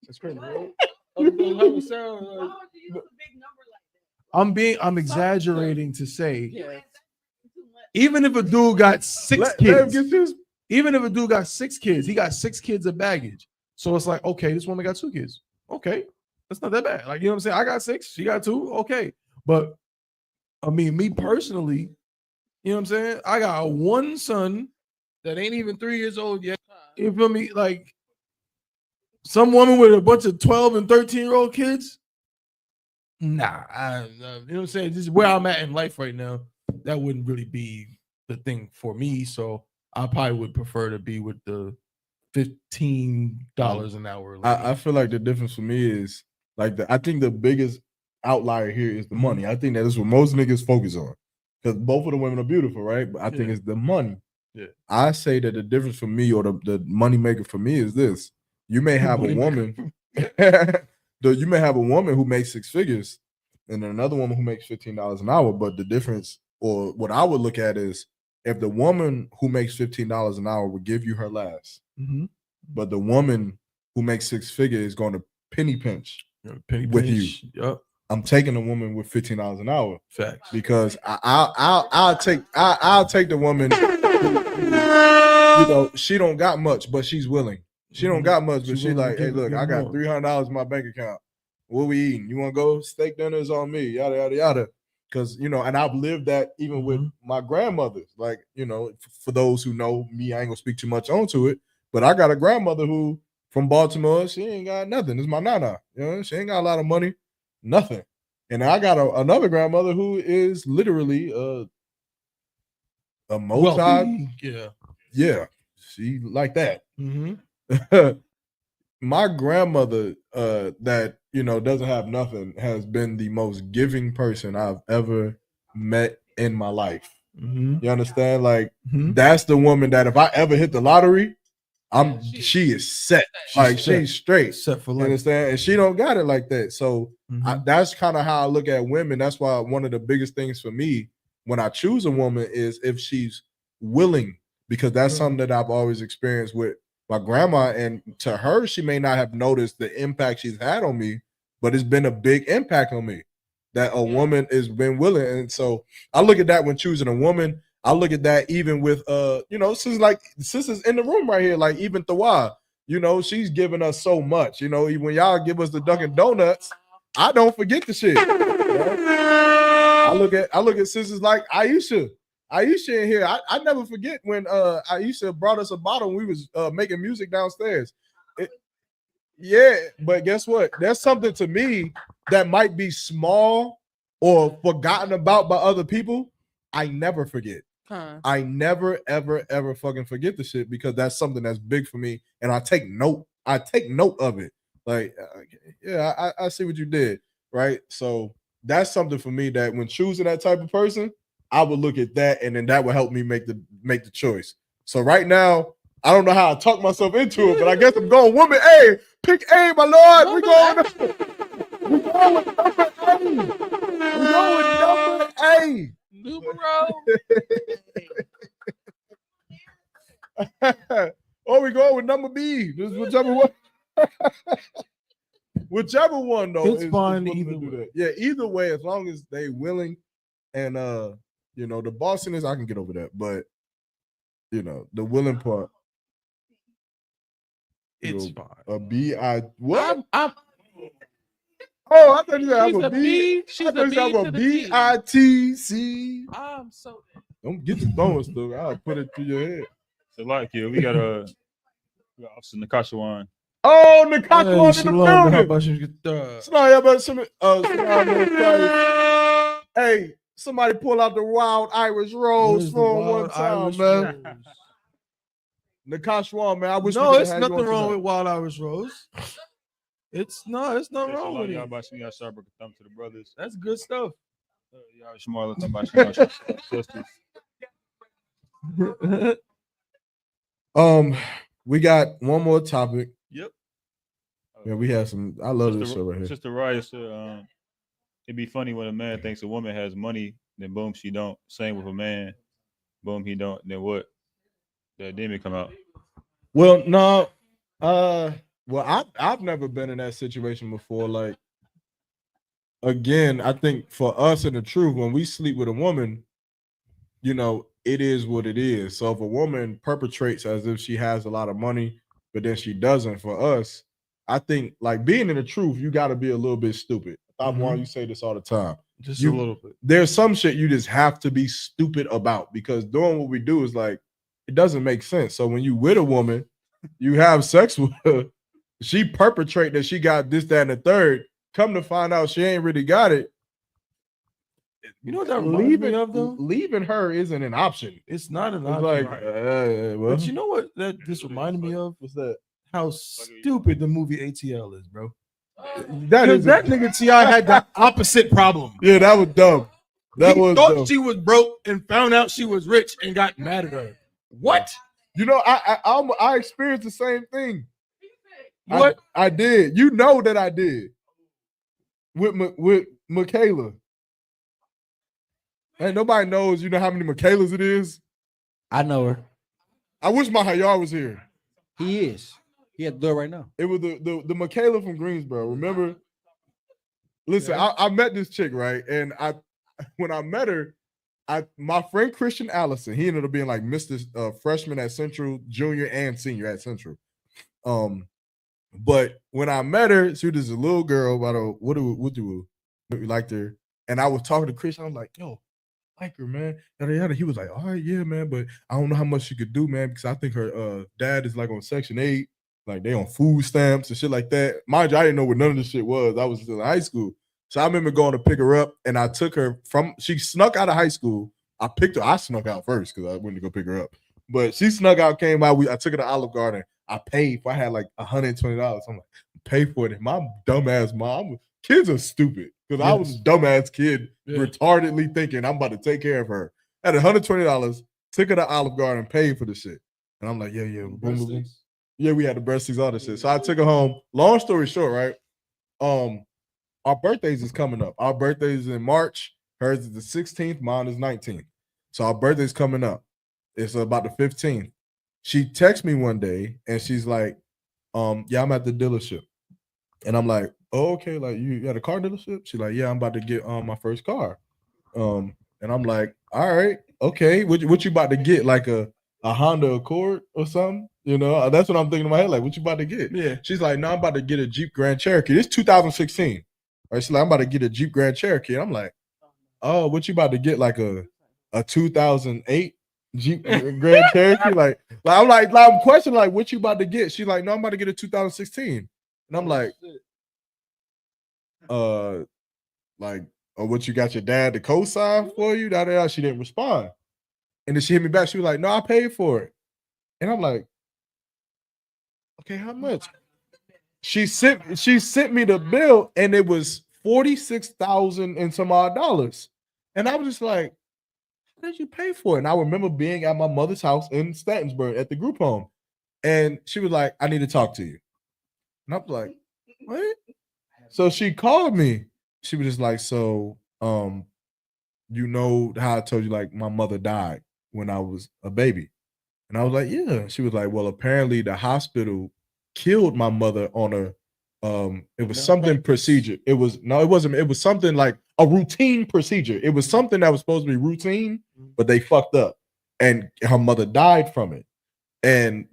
That's crazy, bro. I'm exaggerating to say, even if a dude got 6 kids, even if a dude got 6 kids, he got 6 kids of baggage. So it's like, okay, this woman got 2 kids. Okay, that's not that bad. Like, you know what I'm saying? I got 6, she got 2. Okay, but I mean, me personally, you know what I'm saying? I got 1 son that ain't even 3 years old yet. You feel me? Like, some woman with a bunch of 12 and 13-year-old kids. Nah, you know what I'm saying? This is where I'm at in life right now. That wouldn't really be the thing for me. So I probably would prefer to be with the $15 an hour. I feel like the difference for me is like I think the biggest outlier here is the money. I think that is what most niggas focus on because both of the women are beautiful, right? But I think it's the money. Yeah. I say that the difference for me or the money maker for me is this: you may have a woman, you may have a woman who makes 6 figures, and then another woman who makes $15 an hour. But the difference, or what I would look at, is if the woman who makes $15 an hour would give you her last, but the woman who makes 6 figures is going to penny pinch with you. Yep. I'm taking a woman with $15 an hour. Facts. Because I'll take the woman who, she don't got much, but she's willing. She don't got much, but she like, hey, look, I got $300 in my bank account. What we eating? You want to go? Steak dinners on me, yada, yada, yada. Because, and I've lived that even with my grandmothers. Like, for those who know me, I ain't going to speak too much onto it. But I got a grandmother who, from Baltimore, she ain't got nothing. It's my nana. She ain't got a lot of money. Nothing. And I got another grandmother who is literally a multi. Wealthy. Yeah. She like that. My grandmother that, doesn't have nothing has been the most giving person I've ever met in my life. You understand? Like, that's the woman that if I ever hit the lottery, she is set. She's straight. Set for life. You understand? And she don't got it like that. So that's kind of how I look at women. That's why one of the biggest things for me when I choose a woman is if she's willing, because that's something that I've always experienced with my grandma. And to her, she may not have noticed the impact she's had on me, but it's been a big impact on me that a woman has been willing. And so I look at that when choosing a woman. I look at that even with sisters in the room right here, like even Thawa, she's giving us so much. Even when y'all give us the Dunkin' Donuts, I don't forget the shit. I look at sisters like Aisha in here. I never forget when Aisha brought us a bottle when we was making music downstairs. But guess what? There's something to me that might be small or forgotten about by other people. I never forget. I never, ever, ever fucking forget the shit because that's something that's big for me, and I take note. I take note of it. Like, I see what you did, right? So that's something for me that when choosing that type of person, I would look at that, and then that would help me make the choice. So right now, I don't know how I talk myself into it, but I guess I'm going woman A. Pick A, my lord. We're going with number A. We're going with number A. Oh, we going with number B. Just whichever one. Whichever one though. It's fine either way. Yeah, either way, as long as they willing and the bossiness, I can get over that. But the willing part. It's fine. A B. What? I'm Oh, I thought you said She's I'm a B. She's I thought you said I'm a B-I-T-C. I'm so Don't get the throwing stuff. I'll put it to your head. So like we got Officer Nakashawan. Oh, Nakashawan in the building. How about you get the hey, somebody pull out the wild Irish rose for one time, man. Nakashawan, man. I wish it's nothing wrong with wild Irish rose. It's nothing wrong with it. Y'all sharp a thumb to the brothers. That's good stuff. Y'all smaller than my sisters. We got one more topic. Yep. Yeah, we have some. I love this show right here. Sister Raya said, it'd be funny when a man thinks a woman has money, then boom, she don't. Same with a man, boom, he don't. Then what? That demon come out. Well, no. Well, I've never been in that situation before. Like, again, I think for us in the truth, when we sleep with a woman, it is what it is. So if a woman perpetrates as if she has a lot of money, but then she doesn't, for us, I think like being in the truth, you got to be a little bit stupid. You say this all the time. Just a little bit. There's some shit you just have to be stupid about because doing what we do is like, it doesn't make sense. So when you with a woman, you have sex with her, she perpetrate that she got this, that, and the third. Come to find out she ain't really got it. You know what that reminds me of though? Leaving her isn't an option. It's not an option. Like, but you know what that this reminded me of? What's that? How stupid the movie ATL is, bro. Because that nigga T.I. had the opposite problem. Yeah, that was dumb. That he was thought dumb. she was broke and found out she was rich and got mad at her. What? You know, I experienced the same thing. What? I did. You know that I did. With Michaela. And nobody knows, you know how many Michaelas it is? I know her. I wish my Hayar was here. He is. He at the door right now. It was the Michaela from Greensboro. Remember? Listen, I met this chick, right? And when I met her, my friend Christian Allison, he ended up being like Mr. Freshman at Central, junior and senior at Central. But when I met her, she was a little girl about what do we liked her. And I was talking to Christian, I was like, yo, I like her, man. Yada, yada. He was like, all right, yeah, man, but I don't know how much she could do, man, because I think her dad is like on Section 8, like they on food stamps and shit like that. Mind you, I didn't know what none of this shit was. I was still in high school. So I remember going to pick her up, and I took her she snuck out of high school. I snuck out first because I went to go pick her up. But she snuck out, came out. I took her to Olive Garden. I paid for, I had like $120. I'm like, pay for it. And my dumbass mom, kids are stupid. Because I was a dumbass kid, retardedly thinking I'm about to take care of her. I had $120, took her to Olive Garden, paid for the shit. And I'm like, yeah. Boom, boom, boom. Yeah, we had the breast all this shit. So I took her home. Long story short, right? Our birthdays is coming up. Our birthdays is in March. Hers is the 16th. Mine is 19th. So our birthday's coming up. It's about the 15th. She texted me one day and she's like, yeah, I'm at the dealership. And I'm like, oh, okay, like you at a car dealership? She's like, yeah, I'm about to get my first car. And I'm like, all right, okay. What you about to get? Like a Honda Accord or something? You know, that's what I'm thinking in my head. Like, what you about to get? Yeah. She's like, no, I'm about to get a Jeep Grand Cherokee. This 2016. Right? She's like, I'm about to get a Jeep Grand Cherokee. And I'm like, oh, what you about to get? Like a 2008 Jeep Grand Cherokee? I'm questioning, like, what you about to get? She's like, no, I'm about to get a 2016. And I'm like, what you got your dad to co-sign for you? She didn't respond. And then she hit me back. She was like, no, I paid for it. And I'm like, okay, how much? She sent me the bill and it was $46,000 and some odd dollars. And I was just like, how did you pay for it? And I remember being at my mother's house in Stantonsburg at the group home. And she was like, I need to talk to you. And I was like, what? So she called me. She was just like, so, you know how I told you, like, my mother died when I was a baby. And I was like, yeah. She was like, well, apparently the hospital killed my mother on it was something procedure. It wasn't. It was something like a routine procedure. It was something that was supposed to be routine, but they fucked up. And her mother died from it. And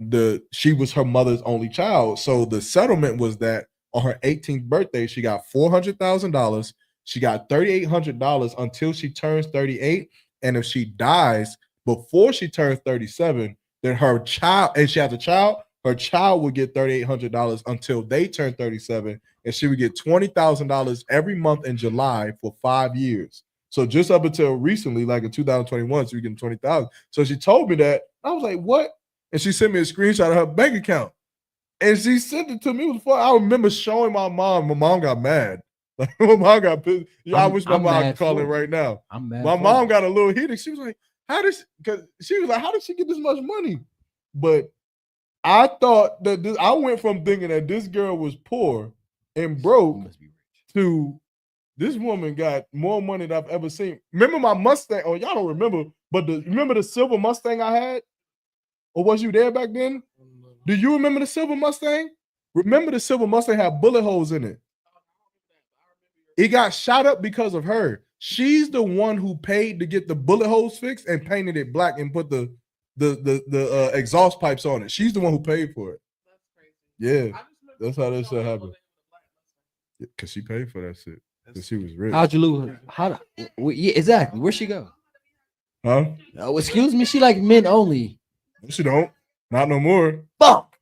she was her mother's only child. So the settlement was that on her 18th birthday, she got $400,000. She got $3,800 until she turns 38. And if she dies before she turns 37, then her child, and she has a child, her child would get $3,800 until they turn 37, and she would get $20,000 every month in July for 5 years. So just up until recently, like in 2021, she was getting $20,000. So she told me that. I was like, what? And she sent me a screenshot of her bank account. And she sent it to me. It was fun. I remember showing my mom. My mom got mad. Like, my mom got pissed. Yeah, I wish my mom could call in right now. I'm mad. My mom got a little heated. She was like, how did she get this much money? But I thought that I went from thinking that this girl was poor and broke to this woman got more money than I've ever seen. Remember my Mustang? Oh, y'all don't remember, but remember the silver Mustang I had? Or was you there back then? Do you remember the silver Mustang? Remember the silver Mustang had bullet holes in it. It got shot up because of her. She's the one who paid to get the bullet holes fixed and painted it black and put the exhaust pipes on it. She's the one who paid for it. Yeah, that's how this shit happened. Because she paid for that shit. Because she was rich. How'd you lose her? Yeah, exactly. Where'd she go? Huh? Oh, excuse me. She like men only. She don't. Not no more. Fuck.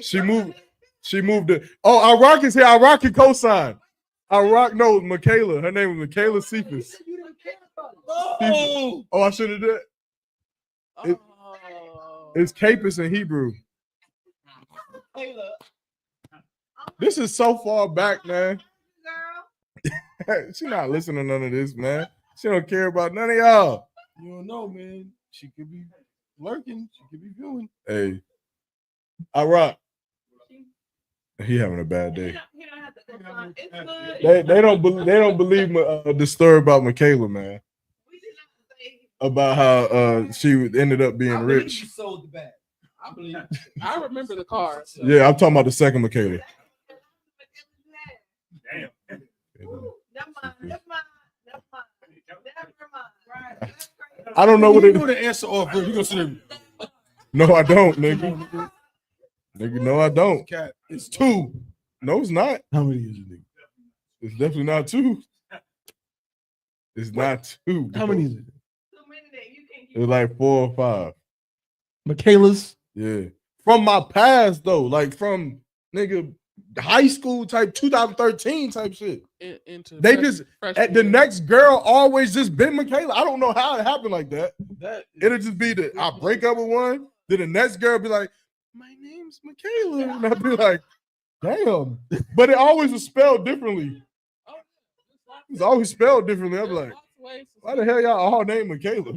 She moved it. Oh, Iraq is here. Iraq can co-sign. Iraq knows Michaela. Her name was Michaela Cephas. Oh, I should have did it. It's Capus in Hebrew. This is so far back, man. She not listening to none of this, man. She don't care about none of y'all. You don't know, man. She could be lurking. She could be viewing. Hey, I rock. He having a bad day. They don't believe the story about Michaela, man. About how she ended up being rich. Sold the bag. I believe. I remember the car. So. Yeah, I'm talking about the second Michaela. Damn. I don't know what it is. You know the answer off, bro. You gonna sit there. No, I don't, nigga. Nigga, no, I don't. Cat. It's 2. No, it's not. How many is it, nigga? It's definitely not 2. It's not 2. How many is it? It's like 4 or 5. Michaela's? Yeah. From my past, though. Like from, nigga, high school type 2013 type shit. They just at the next girl always just been Michaela. I don't know how it happened like that. It'll just be that I break up with one, then the next girl be like, my name's Michaela. And I'll be like, damn. But it always was spelled differently. It's always spelled differently. I'm like, why the hell y'all all named Michaela?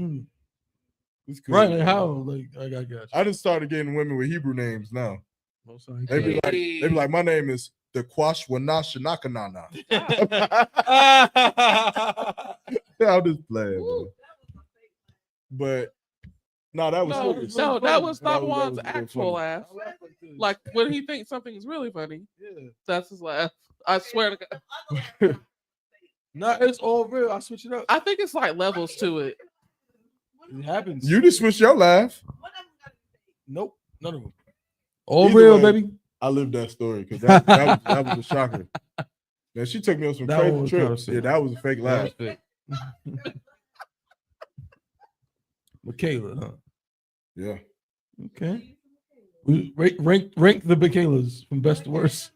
It's cool. Right, like how? Like I got you. I just started getting women with Hebrew names now. They be like, my name is the Quashwanashanakanana. I'm just playing, man. But no, that was serious. No, that was Thawan's that was actual laugh. Like when he thinks something is really funny, that's his laugh. I swear to God. No, it's all real. I switch it up. I think it's like levels to it. It happens. You just switch your laugh. Nope, none of them. All real, baby. I lived that story because that was a shocker. Man, she took me on some crazy trips. Yeah, that was a fake laugh. Michaela, huh? Yeah. Okay. We rank the Michaelas from best to worst.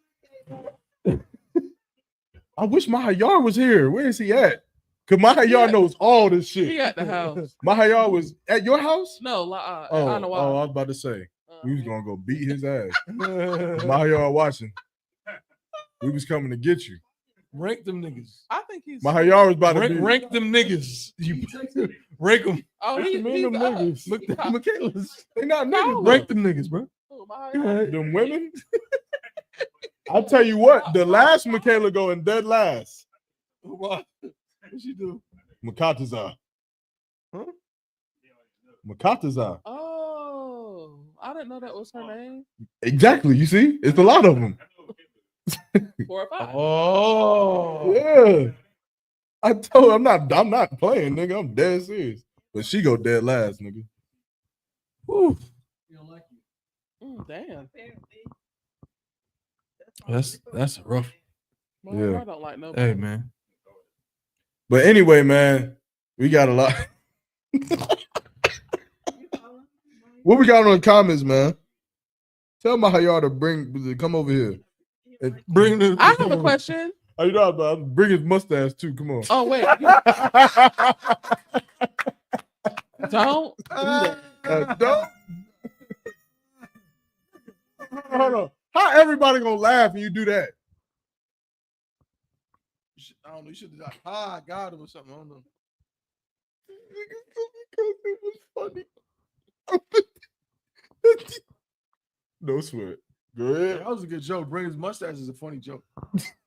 I wish Mahayar was here. Where is he at? Because Mahayar knows all this shit. He at the house. Mahayar was at your house? No, I was about to say. We was going to go beat his ass. Mahayar watching. We was coming to get you. Rank them niggas. I think he's Mahayar was about to rank them niggas. You rank them. Oh, he's them niggas. Michaelas. They not niggas. Rank them niggas, bro. Them women. I'll tell you what, the last Michaela going dead last. What she do? Makatazar. Huh? Makatazar. Oh, I didn't know that was her name. Exactly. You see, it's a lot of them. 4 or 5. Oh yeah. I told I'm not playing, nigga. I'm dead serious. But she go dead last, nigga. Woo. Damn. That's rough. Well, I don't like no. Hey man. But anyway, man, we got a lot. What we got on the comments, man? Tell Mahayar to come over here. And bring the. I have a question. Oh, you know about bring his mustache too. Come on. Oh wait. Don't do that. Don't. Hold on. How everybody gonna laugh when you do that? I don't know. You should have done, I got him or something. I don't know. It was funny. No sweat. Go ahead. That was a good joke. Bring his mustache is a funny joke.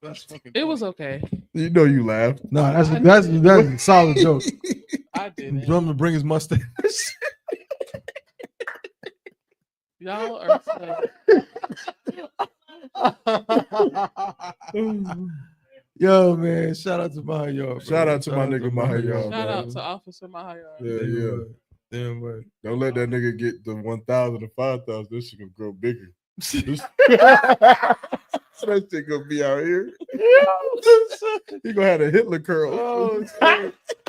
That's fucking. It was okay. You know you laughed. No, that's a solid joke. I didn't. Drum to bring his mustache. Y'all are Yo, man, shout out to Mahayar. Shout out to my nigga Mahayar. Shout out to Officer Mahayar. Yeah. Damn right. Don't let that nigga get the 1,000 to 5,000. This shit gonna grow bigger. That shit gonna be out here. He gonna have a Hitler curl. Oh,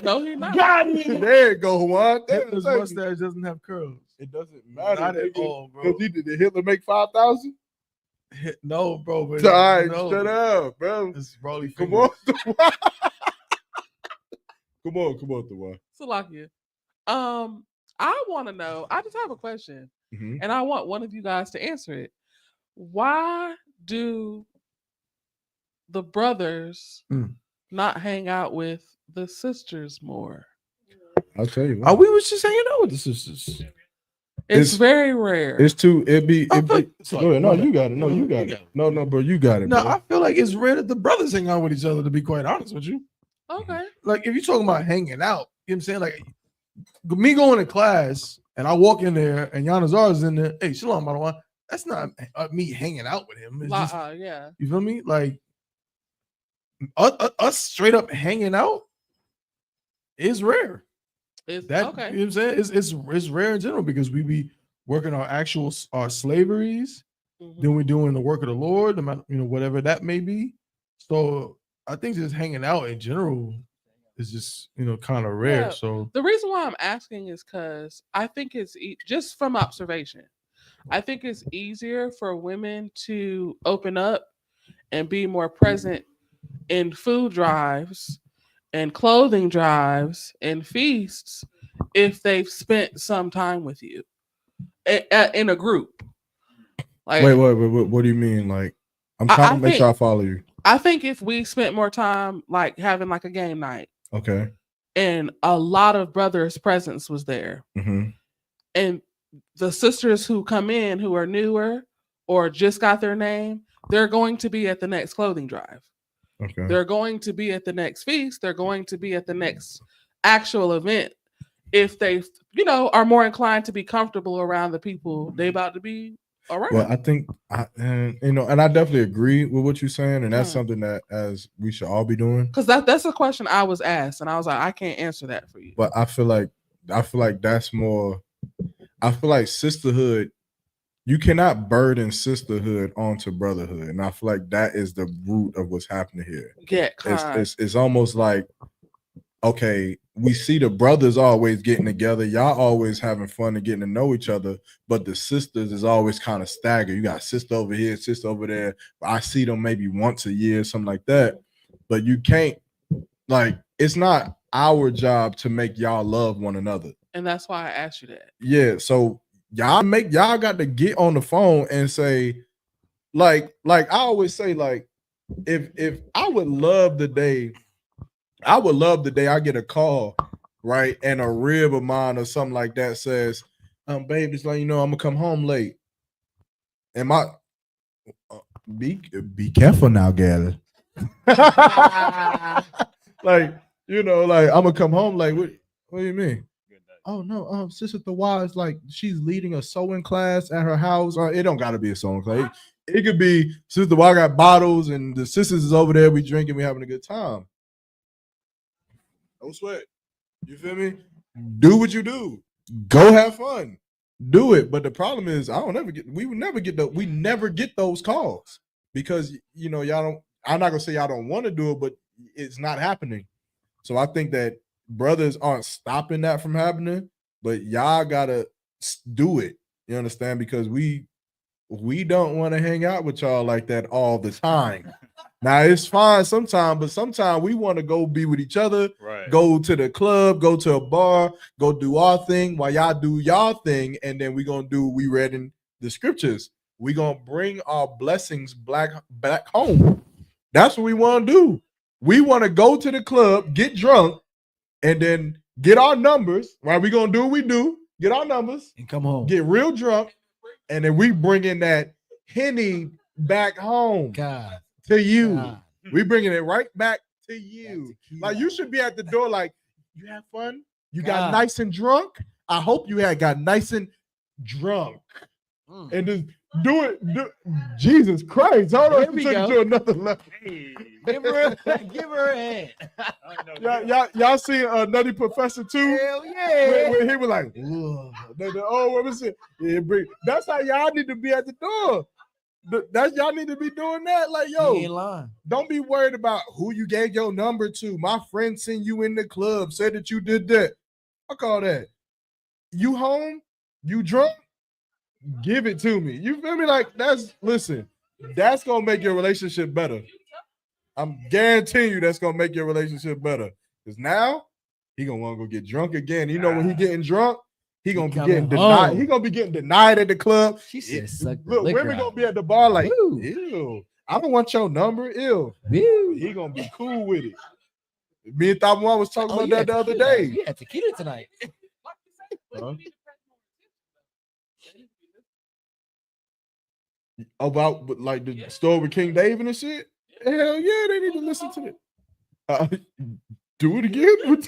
no, he not. Got him. There you go, Juan. Hitler's mustache doesn't have curls. It doesn't matter. Not at all, bro. Did Hitler make 5,000? No, bro. But All right, no. shut up, bro. It's probably Come on, come on, Thawan. Salakia. I want to know. I just have a question, Mhm. and I want one of you guys to answer it. Why do the brothers Mm. not hang out with the sisters more? I'll tell you. We was just hanging out with the sisters. It's very rare. It's too. It be. I It feel be. like- sorry, Go ahead. No, my bad. you got it. No, you got it. No, bro, you got it. No, bro. I feel like it's rare that the brothers hang out with each other, to be quite honest with you. Okay. Like, if you're talking about hanging out, you know what I'm saying? Like, me going to class and I walk in there and Yanazar's in there. Hey, Shalom, by the way. That's not me hanging out with him. It's just, Yeah. you feel me? Like, us straight up hanging out is rare. It's That, okay. you know what I'm saying? It's rare in general because we be working our slaveries, then we're doing the work of the Lord, no matter, whatever that may be. So I think just hanging out in general is just, kind of rare. Yeah. So The reason why I'm asking is because I think it's just from observation. I think it's easier for women to open up and be more present in food drives and clothing drives and feasts if they've spent some time with you in a group. Like, wait. What do you mean? Like, I'm trying to make sure I follow you. I think if we spent more time, like having like a game night, Okay. and a lot of brothers' presence was there, Mm-hmm. and the sisters who come in who are newer or just got their name, they're going to be at the next clothing drive. Okay. They're going to be at the next feast. They're going to be at the next actual event if they, are more inclined to be comfortable around the people they about to be around. Well, I think, and I definitely agree with what you're saying, and that's something that as we should all be doing. Because that's a question I was asked, and I was like, I can't answer that for you. But I feel like that's more. I feel like sisterhood. You cannot burden sisterhood onto brotherhood, and I feel like that is the root of what's happening here. Yeah, it's almost like, okay, we see the brothers always getting together, y'all always having fun and getting to know each other, but the sisters is always kind of staggered. You got sister over here, sister over there. I see them maybe once a year, something like that. But you can't, like, it's not our job to make y'all love one another. And that's why I asked you that. Yeah, so y'all got to get on the phone and say, like I always say, like, if I would love the day I get a call, right, and a rib of mine or something like that says, babe, just let you know I'm gonna come home late. And my be careful now, gal. Like, like I'm gonna come home late. What do you mean? Oh no, Sister Thawa is like she's leading a sewing class at her house. It don't gotta be a sewing class. It could be Sister Thawa got bottles and the sisters is over there. We drinking, we having a good time. Don't sweat. You feel me? Do what you do. Go have fun. Do it. But the problem is, we never get those calls because y'all don't. I'm not gonna say y'all don't want to do it, but it's not happening. So I think that brothers aren't stopping that from happening, but y'all gotta do it. You understand? Because we don't want to hang out with y'all like that all the time. Now it's fine sometimes, but sometimes we want to go be with each other, right. Go to the club, go to a bar, go do our thing while y'all do y'all thing, and then we read in the scriptures. We gonna bring our blessings back home. That's what we want to do. We want to go to the club, get drunk, and then get our numbers. Right? We gonna do what we do, get our numbers, and come home, get real drunk, and then we bring in that Henny back home. God. To you. We bringing it right back to you. Like you should be at the door like, you had fun? You got nice and drunk? I hope you got nice and drunk. And just do it. Jesus Christ. Hold on. Take it to another level. Hey, give her a hand. Y'all see Nutty Professor 2? Hell yeah. When he was like, what was it? Yeah, that's how y'all need to be at the door. Y'all need to be doing that. Like, yo, don't be worried about who you gave your number to. My friend sent you in the club, said that you did that. I call that. You home? You drunk? Give it to me. You feel me? Like, that's gonna make your relationship better. I'm guaranteeing you that's gonna make your relationship better. Because now he gonna want to go get drunk again. When he getting drunk, he gonna be getting denied. He gonna be getting denied at the club. She said, "Look, women gonna be at the bar like, ew. I don't want your number. Ew. He gonna be cool with it. Me and Thamwa was talking about that the other day. You had tequila tonight. Huh? About like the story with King David and shit. Hell yeah, they need to listen to it. Do it again.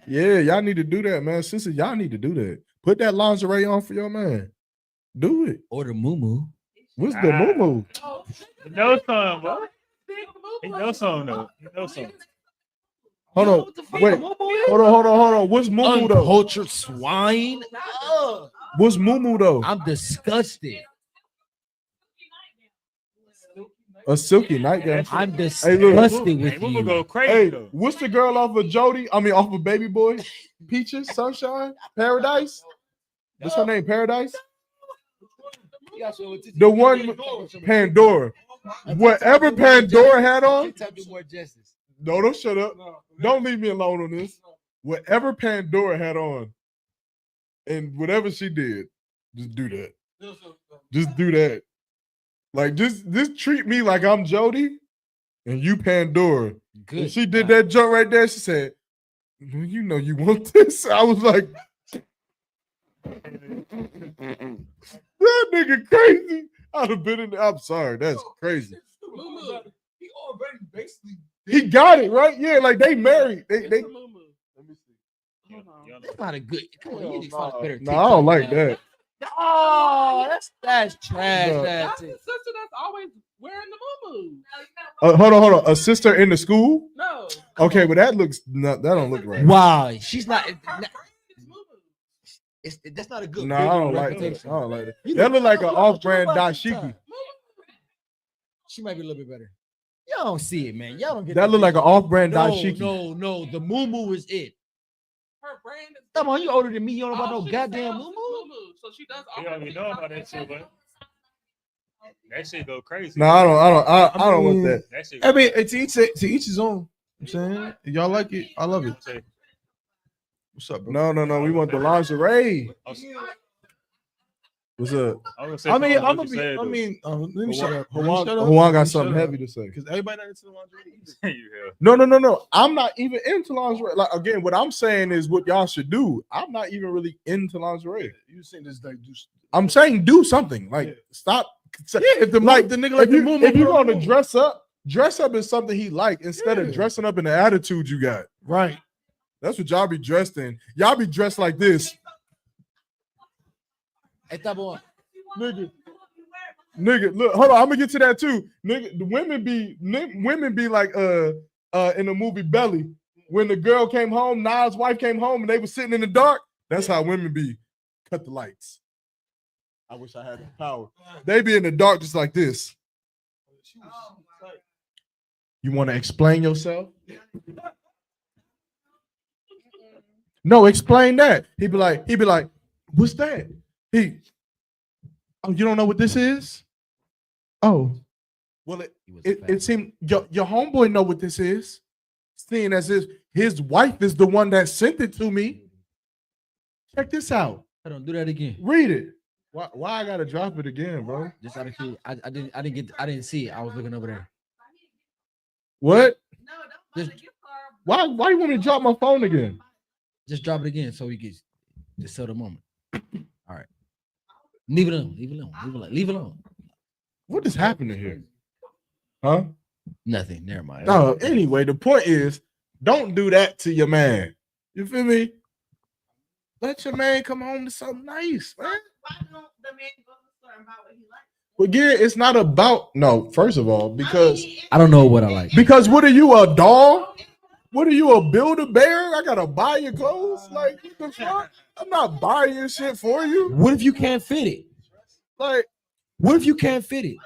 Yeah, y'all need to do that, man. Sisters, y'all need to do that. Put that lingerie on for your man. Do it. Or the moo. What's the moo? He knows something, bro. He knows something, though. He knows something. Hold on. Wait. Hold on. What's moo though? Uncultured swine. What's moo though? I'm disgusted. A silky nightgown. I'm disgusted with you. Go crazy, hey, what's the girl off of Jody? I mean, off of Baby Boy? Peaches, Sunshine, Paradise. What's her name? Paradise. The one Pandora. Whatever Pandora had on. No, don't shut up. Don't leave me alone on this. Whatever Pandora had on, and whatever she did, just do that. Just do that. Like, just treat me like I'm Jody and you Pandora. Good. And she did that jump right there. She said, well, you know you want this. I was like, that nigga crazy. I'd have been in there. I'm sorry. That's crazy. He already basically. He got it, right? Yeah, like they married. They That's not a good. Come on, you need to find a better. No, I don't like that. Oh, that's trash. No. That's the sister that's always wearing the moo. Hold on. A sister in the school? No. Okay, but that don't look right. Wow, she's not. That's not a good. No, I don't like that. I don't like that. That look like an off-brand dashiki. She might be a little bit better. Y'all don't see it, man. Y'all don't get that. Look like an off-brand no, dashiki. No. The moo is it. Her brand is. Come on, you older than me. You don't know about no goddamn moo. So she does. You don't even know about that shit, but that shit go crazy. No, I don't want that. That shit I mean, to each his own. I'm saying, if y'all like it, I love it. What's up, bro? No. We want the lingerie. What's up? Let me shut up. Juan got something heavy to say. Because everybody not into the lingerie either. No. I'm not even into lingerie. Like, again, what I'm saying is what y'all should do. I'm not even really into lingerie. You saying this like I'm saying do something. Like stop. Yeah, if the nigga like if you're gonna dress up is something he like instead of dressing up in the attitude you got. Right. That's what y'all be dressed in. Y'all be dressed like this. Hey, Tabo. Nigga, look, hold on. I'm gonna get to that too. Nigga, the women be like in the movie Belly. When the girl came home, Nas' wife came home and they were sitting in the dark. That's how women be. Cut the lights. I wish I had the power. They be in the dark just like this. You want to explain yourself? No, explain that. He be like, what's that? Oh, you don't know what this is? Oh, well, it seemed your homeboy know what this is, seeing as his wife is the one that sent it to me. Check this out. I don't do that again. Read it. Why I gotta drop it again, bro? Just out of curiosity, I didn't see it. I was looking over there. What? Just, why you want me to drop my phone again? Just drop it again so we can just sell the moment. All right. Leave it alone. What is happening here? Huh? Nothing. Never mind. No, anyway, the point is, don't do that to your man. You feel me? Let your man come home to something nice, man. Why don't the man go to the store and buy what he likes? But again, it's not about first of all, because I don't know what I like. Because what are you, a dog? What are you, a Build-A-Bear? I gotta buy your clothes? Like, what the fuck? I'm not buying your shit for you. What if you can't fit it? Like, what if you can't fit it?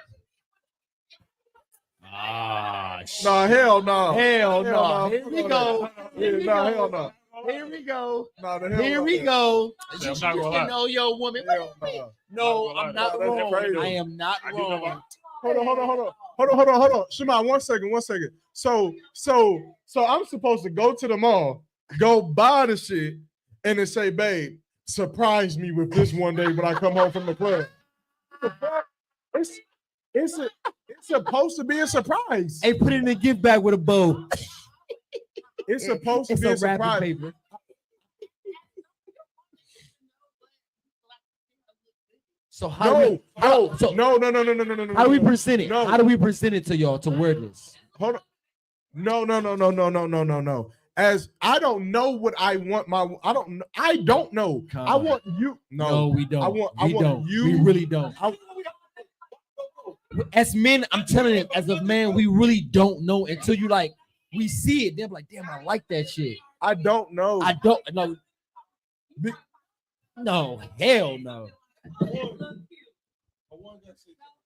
Nah, hell no. Hell no. no. Here we go. Hell no. Here we go. Nah, the hell Here no. we go. Yeah, You can know your woman. No, I'm not wrong. I am not wrong. Hold on. Shema, one second. So I'm supposed to go to the mall, go buy the shit, and then say, babe, surprise me with this one day when I come home from the club. It's supposed to be a surprise. Hey, put it in a gift bag with a bow. It's supposed to It's be a wrapping surprise. paper. So how No. do How do we present it? No. How do we present it to y'all to wear this? Hold on. No. As I don't know what I want. I don't know. I want you. No, we don't. I want you. We really don't. As men, I'm telling you, as a man, we really don't know until you like we see it. They're like, damn, I like that shit. I don't know. I don't know. No, hell no.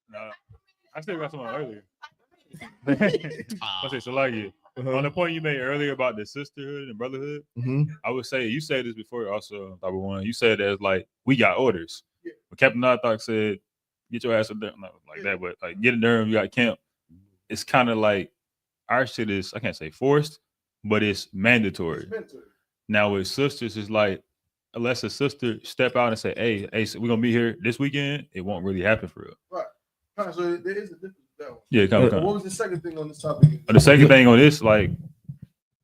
Nah, I still got someone earlier. I say so like you. On the point you made earlier about the sisterhood and brotherhood, I would say you said this before. Also, number one, you said that like we got orders. But Captain Nothok said, "Get your ass up there," not like that, but like get in there. You got camp. It's kind of like our shit is. I can't say forced, but it's mandatory. Now with sisters, it's like unless a sister step out and say, "Hey, so we're gonna be here this weekend," it won't really happen for real. Right. So there is a difference. Yeah, come. What was the second thing on this topic? The second thing on this, like,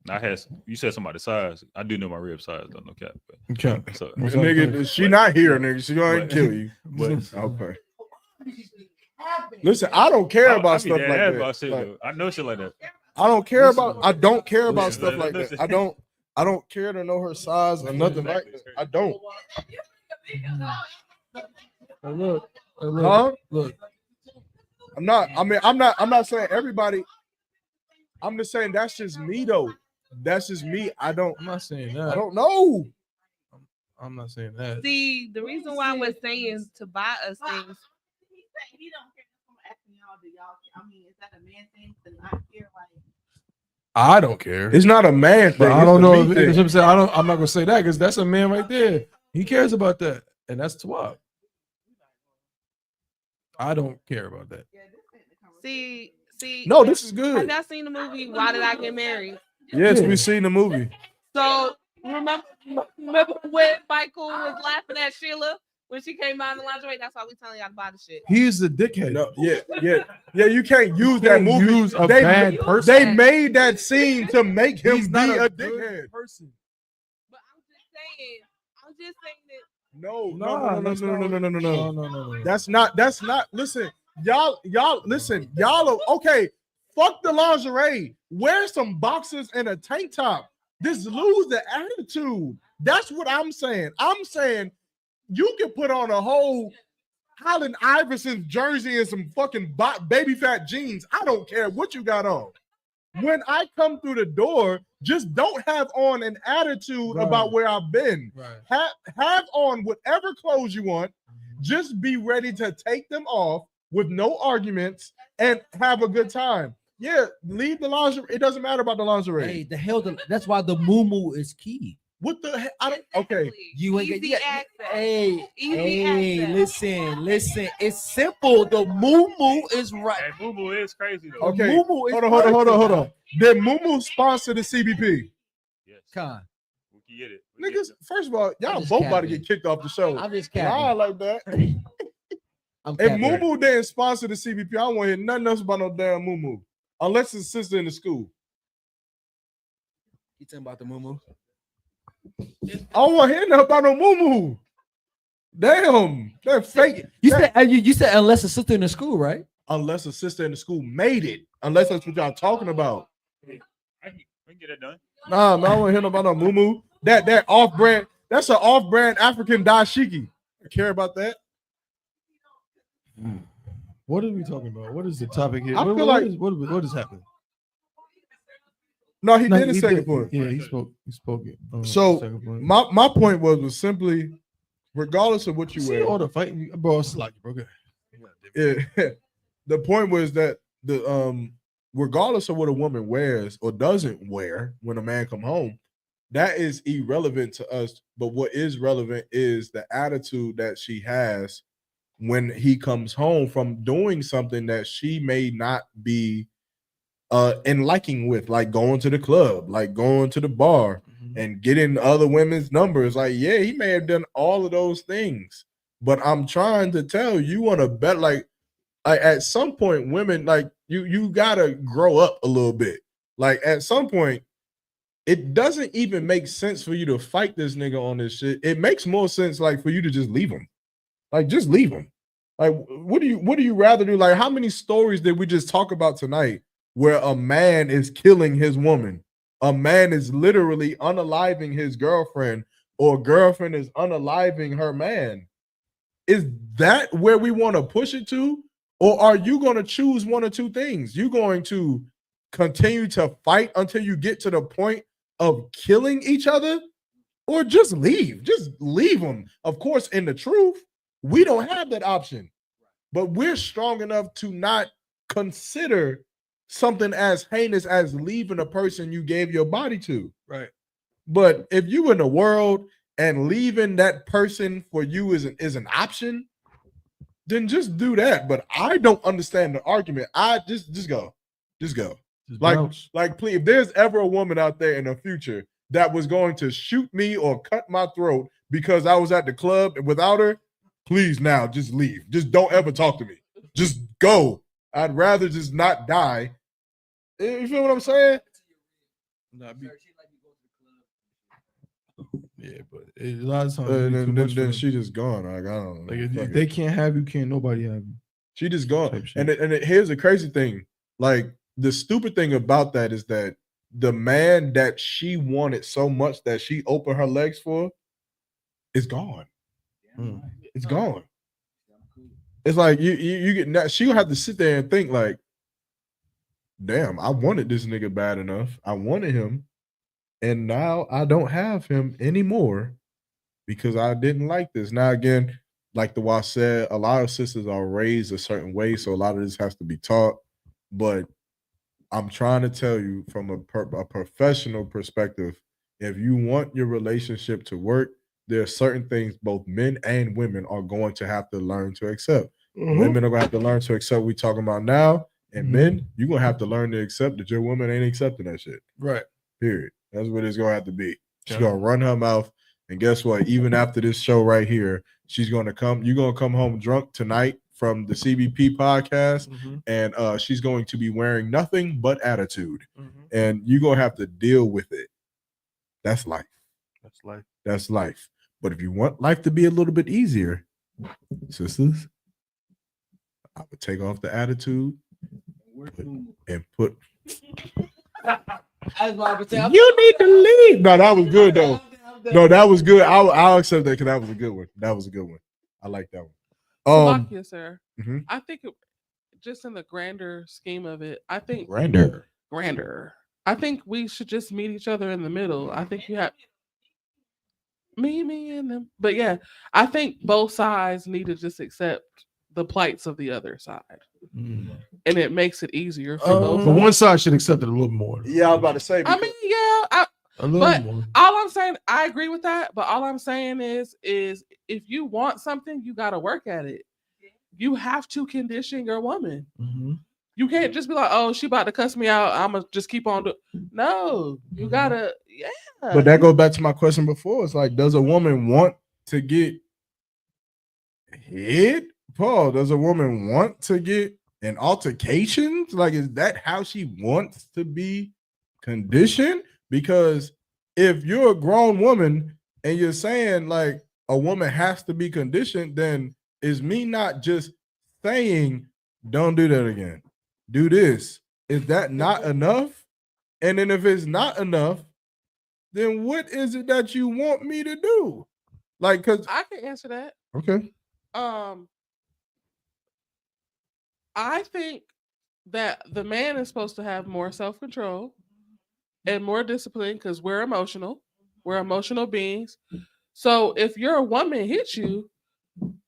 you said something about the size. I do know my rib size, though, no cap. But, Okay. So, Nigga, she not here, nigga. She gonna kill you. But, okay. Listen, I don't care about stuff like that. About shit, Like, I know shit like that. I don't care about. I don't care about stuff like that. I don't care to know her size or nothing like that. I don't. Look. Huh? Look. I'm not saying everybody. I'm just saying that's just me though. That's just me. I'm not saying that. I don't know. I'm not saying that. See, the reason why we're saying to buy us things. He don't care. I'm asking y'all, do y'all? I mean, is that a man thing to not care? Like, I don't care. It's not a man thing. But I don't know. If I'm saying I'm not gonna say that because that's a man right there. He cares about that, and that's Twop. I don't care about that. see. No, this is good. Have y'all seen the movie Why Did I Get Married? Yes, we've seen the movie. So remember when Michael was laughing at Sheila when she came out in the lingerie? That's why we telling y'all to buy the shit. He's the dickhead. No, yeah. You can't use that movie. Use a bad person. They made that scene to make him He's be not a good dickhead. person. But I'm just saying that. No. That's not. Listen, y'all. Listen, y'all are okay. Fuck the lingerie. Wear some boxers and a tank top. Just lose the attitude. That's what I'm saying. I'm saying you can put on a whole Allen Iverson jersey and some fucking baby fat jeans. I don't care what you got on. When I come through the door, just don't have on an attitude about where I've been. Right. Have on whatever clothes you want. Just be ready to take them off with no arguments and have a good time. Yeah, leave the lingerie. It doesn't matter about the lingerie. Hey, the hell, that's why the moo is key. What the heck? I don't. Okay. You ain't Easy get. access. Hey, Easy access. listen. It's simple. The moo is right. Hey, moo is crazy though. Okay. Moo is Hold on. Did Moo sponsor the CBP? Yes. Con. We can get it. Niggas, first of all, y'all just both about to capping. get kicked off the show. I'm just Lie capping. like that. I'm If capping. Moo didn't sponsor the CBP, I don't want to hear nothing else about no damn Moo. Unless it's a sister in the school. You talking about the moo? I don't want to hear nothing about no Moo. Damn, they're fake. You said unless a sister in the school, right? Unless a sister in the school made it. Unless that's what y'all talking about. I can get it done. Nah, man, I don't want to hear nothing about no Moo. That off-brand, that's an off-brand African dashiki. I care about that. What are we talking about? What is the topic here? I feel like what is happening? No, he did a second point. Yeah, he spoke. He spoke it. So second point. my point was simply, regardless of what you See wear, all the fighting, bro. It's like, bro. yeah, the point was that regardless of what a woman wears or doesn't wear when a man come home, that is irrelevant to us. But what is relevant is the attitude that she has when he comes home from doing something that she may not be in liking with, like going to the club, like going to the bar and getting other women's numbers. Like, yeah, he may have done all of those things, but I'm trying to tell you, want to bet like like at some point, women like you gotta grow up a little bit. Like at some point, it doesn't even make sense for you to fight this nigga on this shit. It makes more sense like for you to just leave him. Like just leave him. Like what do you rather do? Like how many stories did we just talk about tonight where a man is killing his woman? A man is literally unaliving his girlfriend, or girlfriend is unaliving her man. Is that where we want to push it to? Or are you going to choose one or two things? You're going to continue to fight until you get to the point of killing each other, or just leave them. Of course, in the truth, we don't have that option, but we're strong enough to not consider something as heinous as leaving a person you gave your body to. Right. But if you in the world and leaving that person for you is an option, then just do that. But I don't understand the argument. I just go. Like please, if there's ever a woman out there in the future that was going to shoot me or cut my throat because I was at the club without her, please now just leave. Just don't ever talk to me. Just go. I'd rather just not die. You feel what I'm saying? Yeah, but a lot of times then she just gone. Like I don't know. Like if they can't have you, can't nobody have you. She just gone. Here's the crazy thing. Like the stupid thing about that is that the man that she wanted so much that she opened her legs for is gone. It's gone. It's like you get now. She'll have to sit there and think like, damn, I wanted this nigga bad enough. I wanted him, and now I don't have him anymore because I didn't like this. Now again, like the Wa said, a lot of sisters are raised a certain way, so a lot of this has to be taught. But I'm trying to tell you from a professional perspective, if you want your relationship to work, there are certain things both men and women are going to have to learn to accept. Women are going to have to learn to accept what we're talking about now, and men, you're going to have to learn to accept that your woman ain't accepting that shit. Right. Period. That's what it's going to have to be. She's going to run her mouth, and guess what? Even after this show right here, she's going to come. You're going to come home drunk tonight from the CBP podcast, and she's going to be wearing nothing but attitude, and you're going to have to deal with it. That's life. That's life. That's life. But if you want life to be a little bit easier, sisters, I would take off the attitude and put. You need to leave. No, that was good though. No, that was good. I'll accept that because that was a good one. That was a good one. I like that one. Slovakia, sir. I think just in the grander scheme of it, I think grander. I think we should just meet each other in the middle. I think you have me and them. But yeah, I think both sides need to just accept the plights of the other side. And it makes it easier for both. But one side should accept it a little more. Yeah, I was about to say. I mean, yeah, a little but more. all I'm saying, I agree with that. But all I'm saying is if you want something, you got to work at it. You have to condition your woman. You can't just be like, oh, she about to cuss me out. I'm gonna just keep on doing. No, you gotta, yeah. But that goes back to my question before. It's like, does a woman want to get hit? Paul, does a woman want to get in altercations? Like, is that how she wants to be conditioned? Because if you're a grown woman and you're saying like a woman has to be conditioned, then is me not just saying, don't do that again. Do this. Is that not enough? And then if it's not enough, then what is it that you want me to do? Like, because I can answer that. Okay. I think that the man is supposed to have more self-control and more discipline because we're emotional. We're emotional beings. So if your woman hits you,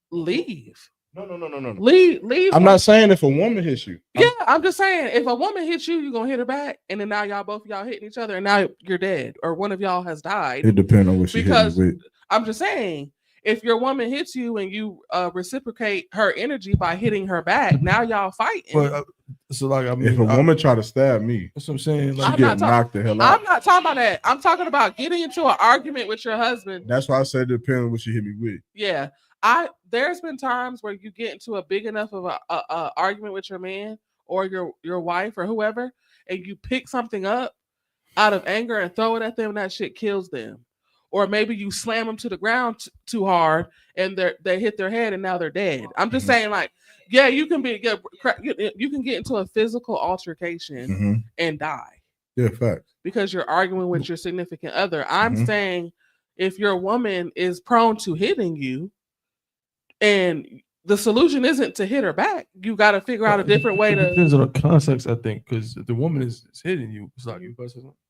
leave. No. Leave. I'm not saying if a woman hits you. Yeah, I'm just saying if a woman hits you, you're gonna hit her back, and then now both of y'all hitting each other, and now you're dead, or one of y'all has died. It depends on what she hit me with. I'm just saying, if your woman hits you and you reciprocate her energy by hitting her back, now y'all fighting. But so like, I mean, if a woman try to stab me, that's what I'm saying. Like, she get knocked the hell out. I'm not talking about that. I'm talking about getting into an argument with your husband. That's why I said it depends on what she hit me with. Yeah. There's been times where you get into a big enough of a argument with your man or your wife or whoever, and you pick something up out of anger and throw it at them, and that shit kills them. Or maybe you slam them to the ground too hard, and they hit their head, and now they're dead. I'm just saying, like, yeah, you can you can get into a physical altercation and die. Yeah, facts. Because you're arguing with your significant other. I'm saying if your woman is prone to hitting you, and the solution isn't to hit her back, you got to figure out a different way It to. depends on the context, I think, because if the woman is hitting you, it's like you.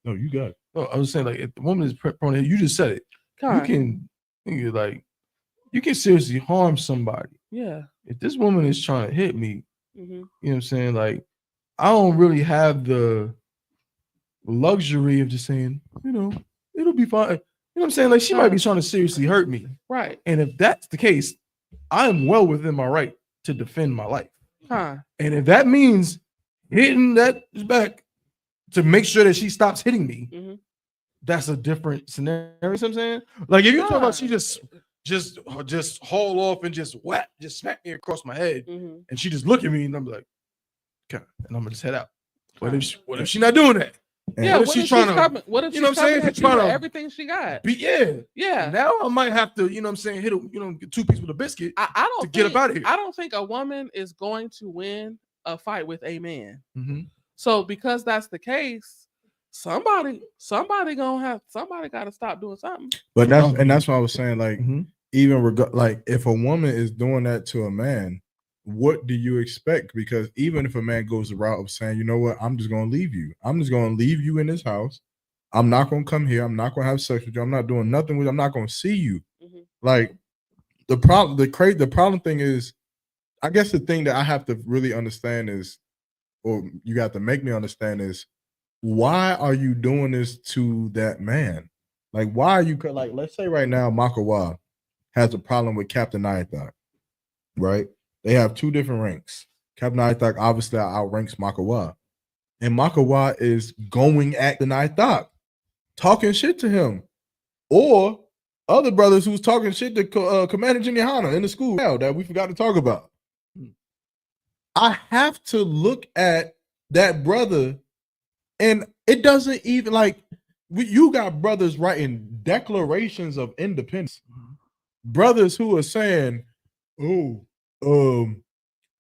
No, you got it. No, I was saying, like, if the woman is prone to hit, you just said it. God. You can seriously harm somebody. Yeah. If this woman is trying to hit me, Mhm. you know what I'm saying? Like, I don't really have the luxury of just saying, it'll be fine. You know what I'm saying? Like, she might be trying to seriously hurt me. Right. And if that's the case, I'm well within my right to defend my life. Huh. And if that means hitting that back to make sure that she stops hitting me, that's a different scenario. You know what I'm saying? Like, if you're talking about she just haul off and just smack me across my head, and she just look at me and I'm like, okay, and I'm gonna just head out. What if she not doing that? Yeah, what if she's trying to? What if you know what I'm saying? She's Trying to everything she got? Yeah. Now I might have to, you know what I'm saying, hit get 2 pieces with a biscuit. I don't get up out of here. I don't think a woman is going to win a fight with a man. Mhm. So because that's the case, somebody got to stop doing something. But that's what I was saying. Like, even like if a woman is doing that to a man, what do you expect? Because even if a man goes the route of saying, you know what, I'm just gonna leave you. I'm just gonna leave you in this house. I'm not gonna come here. I'm not gonna have sex with you. I'm not doing nothing with you. I'm not gonna see you. Like, the problem thing is, I guess the thing that I have to really understand is, or you got to make me understand is, why are you doing this to that man? Like, why are you, like, let's say right now Makawa has a problem with Captain Naythak, right? They have 2 different ranks. Captain Naythak obviously outranks Makawa. And Makawa is going at the Naythak, talking shit to him. Or other brothers who's talking shit to Commander Jinyahana in the school now that we forgot to talk about. I have to look at that brother, and it doesn't even, like, you got brothers writing declarations of independence. Brothers who are saying, oh,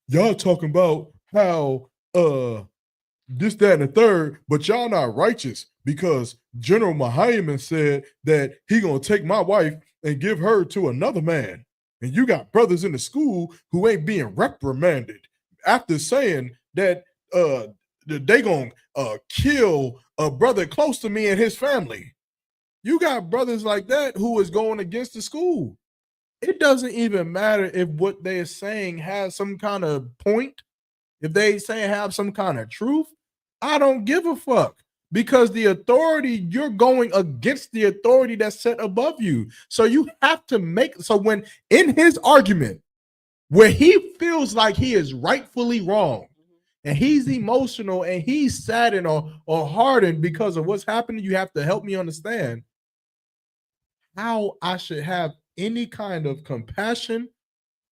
y'all talking about how this, that, and the third, but y'all not righteous because General Muhammad said that he gonna take my wife and give her to another man. And you got brothers in the school who ain't being reprimanded after saying that they gonna kill a brother close to me and his family. You got brothers like that who is going against the school. It doesn't even matter if what they're saying has some kind of point. If they say have some kind of truth, I don't give a fuck. Because the authority, you're going against the authority that's set above you. So you have to when in his argument, where he feels like he is rightfully wrong, and he's emotional and he's saddened or hardened because of what's happening, you have to help me understand how I should have any kind of compassion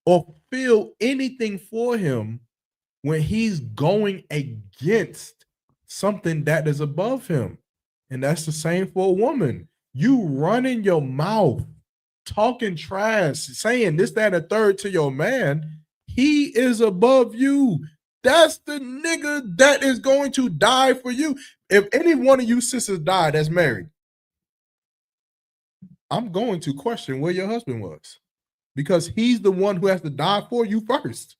or feel anything for him when he's going against something that is above him. And that's the same for a woman. You running your mouth, talking trash, saying this, that, and the third to your man, he is above you. That's the nigga that is going to die for you. If any one of you sisters die that's married, I'm going to question where your husband was, because he's the one who has to die for you first.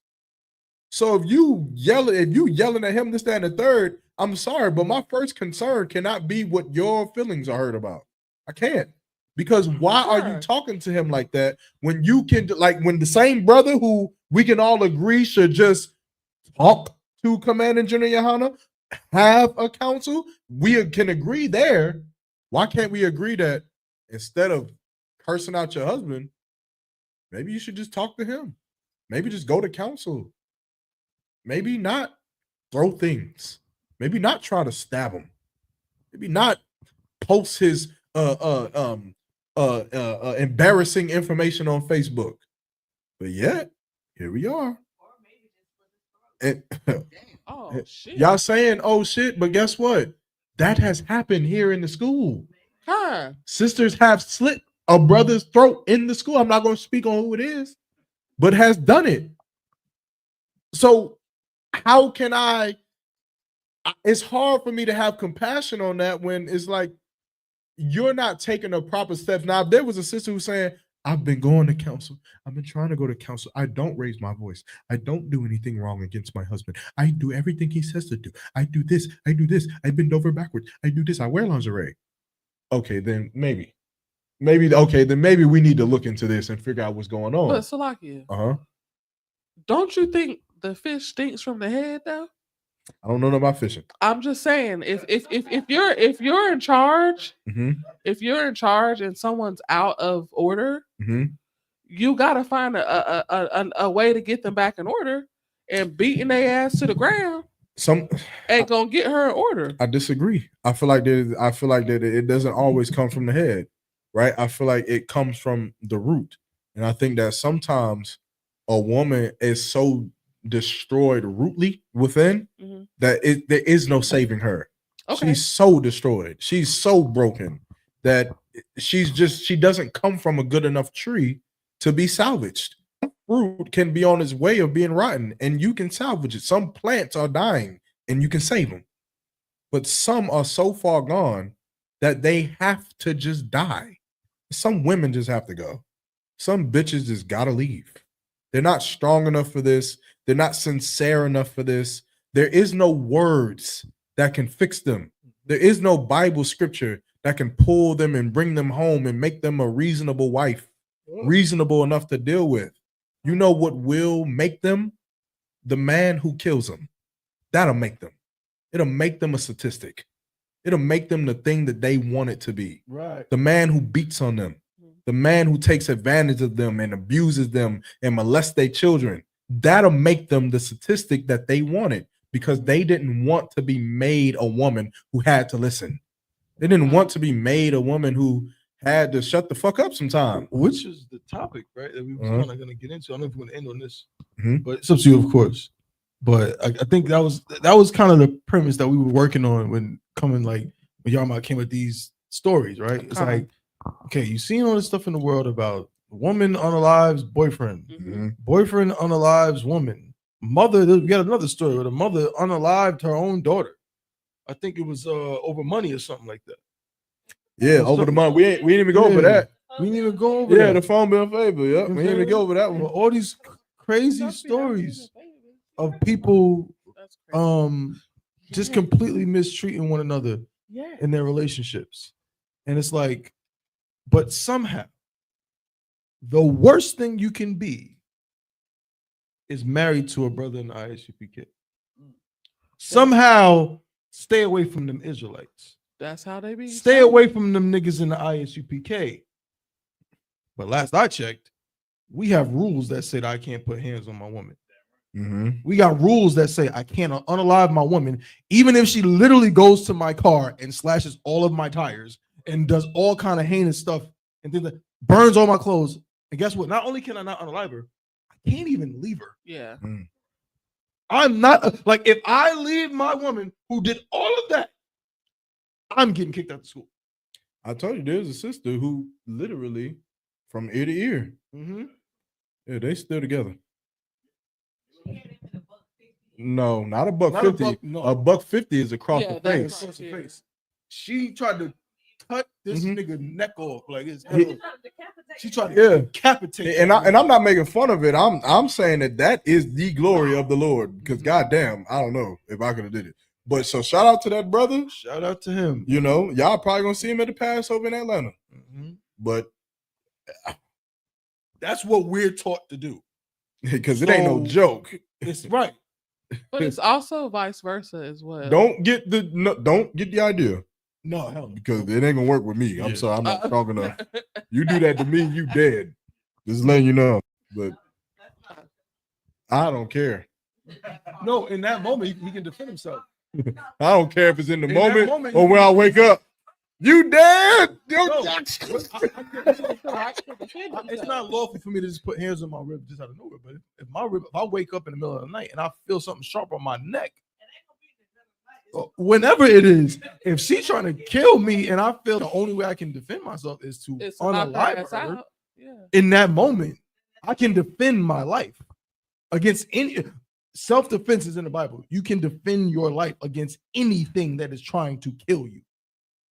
So if you yelling at him, this, that, and the third, I'm sorry, but my first concern cannot be what your feelings are hurt about. I can't. Because why are you talking to him like that when you can, like, when the same brother who we can all agree should just talk to Commander General Yohana, have a council, we can agree there. Why can't we agree that instead of cursing out your husband, maybe you should just talk to him? Maybe just go to council. Maybe not throw things. Maybe not try to stab him. Maybe not post his embarrassing information on Facebook. But yet, here we are. And Oh shit. y'all saying, oh shit, but guess what? That has happened here in the school. Huh. Sisters have slit a brother's throat in the school. I'm not going to speak on who it is, but has done it. So how can it's hard for me to have compassion on that when it's like you're not taking the proper steps. Now, if there was a sister who's saying, I've been going to counsel, I've been trying to go to counsel, I don't raise my voice, I don't do anything wrong against my husband, I do everything he says to do, I do this, I bend over backwards, I do this, I wear lingerie. Okay, then maybe we need to look into this and figure out what's going on. But Salakia, don't you think the fish stinks from the head though? I don't know about fishing. I'm just saying, if you're in charge, if you're in charge and someone's out of order, you gotta find a way to get them back in order. And beating their ass to the ground ain't gonna get her in order. I disagree. I feel like that it doesn't always come from the head, right? I feel like it comes from the root, and I think that sometimes a woman is so destroyed rootly within that there is no saving her. Okay. She's so destroyed. She's so broken that she doesn't come from a good enough tree to be salvaged. Fruit can be on its way of being rotten and you can salvage it. Some plants are dying and you can save them. But some are so far gone that they have to just die. Some women just have to go. Some bitches just gotta leave. They're not strong enough for this. They're not sincere enough for this. There is no words that can fix them. There is no Bible scripture that can pull them and bring them home and make them a reasonable wife, reasonable enough to deal with. You know what will make them? The man who kills them. That'll make them. It'll make them a statistic. It'll make them the thing that they want it to be. Right. The man who beats on them. The man who takes advantage of them and abuses them and molests their children. That'll make them the statistic that they wanted because they didn't want to be made a woman who had to listen. They didn't want to be made a woman who had to shut the fuck up sometime. Which is the topic, right? That we were kind of going to get into. I don't know if we're going to end on this, but it's up to you, of course. But I think that was kind of the premise that we were working on when y'all came with these stories, right? It's like, okay, you've seen all this stuff in the world about woman unalives boyfriend, boyfriend unalives woman, mother. We got another story where the mother unalived her own daughter. I think it was over money or something like that. Yeah, over the money. We didn't even go over that. We didn't even go over that. Yeah, the phone bill favor. Yep, we didn't even go over that one. All these crazy stories of people just completely mistreating one another in their relationships. And it's like, but somehow the worst thing you can be is married to a brother in the ISUPK. Somehow stay away from them Israelites. That's how they be. Stay away from them niggas in the ISUPK. But last I checked, we have rules that say that I can't put hands on my woman. We got rules that say I can't unalive my woman, even if she literally goes to my car and slashes all of my tires and does all kind of heinous stuff and things like burns all my clothes. And guess what? Not only can I not unalive her, I can't even leave her. Yeah. I'm not like if I leave my woman who did all of that, I'm getting kicked out of school. I told you there's a sister who literally from ear to ear. Yeah, they still together. No, not a buck 50. A buck 50 is across the face. Across the face. She tried to cut this nigga neck off like his head. She tried to decapitate. And I'm not making fun of it. I'm saying that is the glory of the Lord. Because goddamn, I don't know if I could have did it. But so shout out to that brother. Shout out to him. You know, y'all probably gonna see him at the Passover in Atlanta. But that's what we're taught to do. Because it ain't no joke. It's right. But it's also vice versa as well. Don't get the idea. No, hell no. Because it ain't gonna work with me. I'm sorry, I'm not strong enough. You do that to me, you dead. Just letting you know. But I don't care. No, in that moment he can defend himself. I don't care if it's in the moment or when I wake up. You dead? No, it's not lawful for me to just put hands on my rib just out of nowhere. But if I wake up in the middle of the night and I feel something sharp on my neck, whenever it is, if she's trying to kill me and I feel the only way I can defend myself is to unalive her, in that moment, I can defend my life against any self-defense is in the Bible. You can defend your life against anything that is trying to kill you.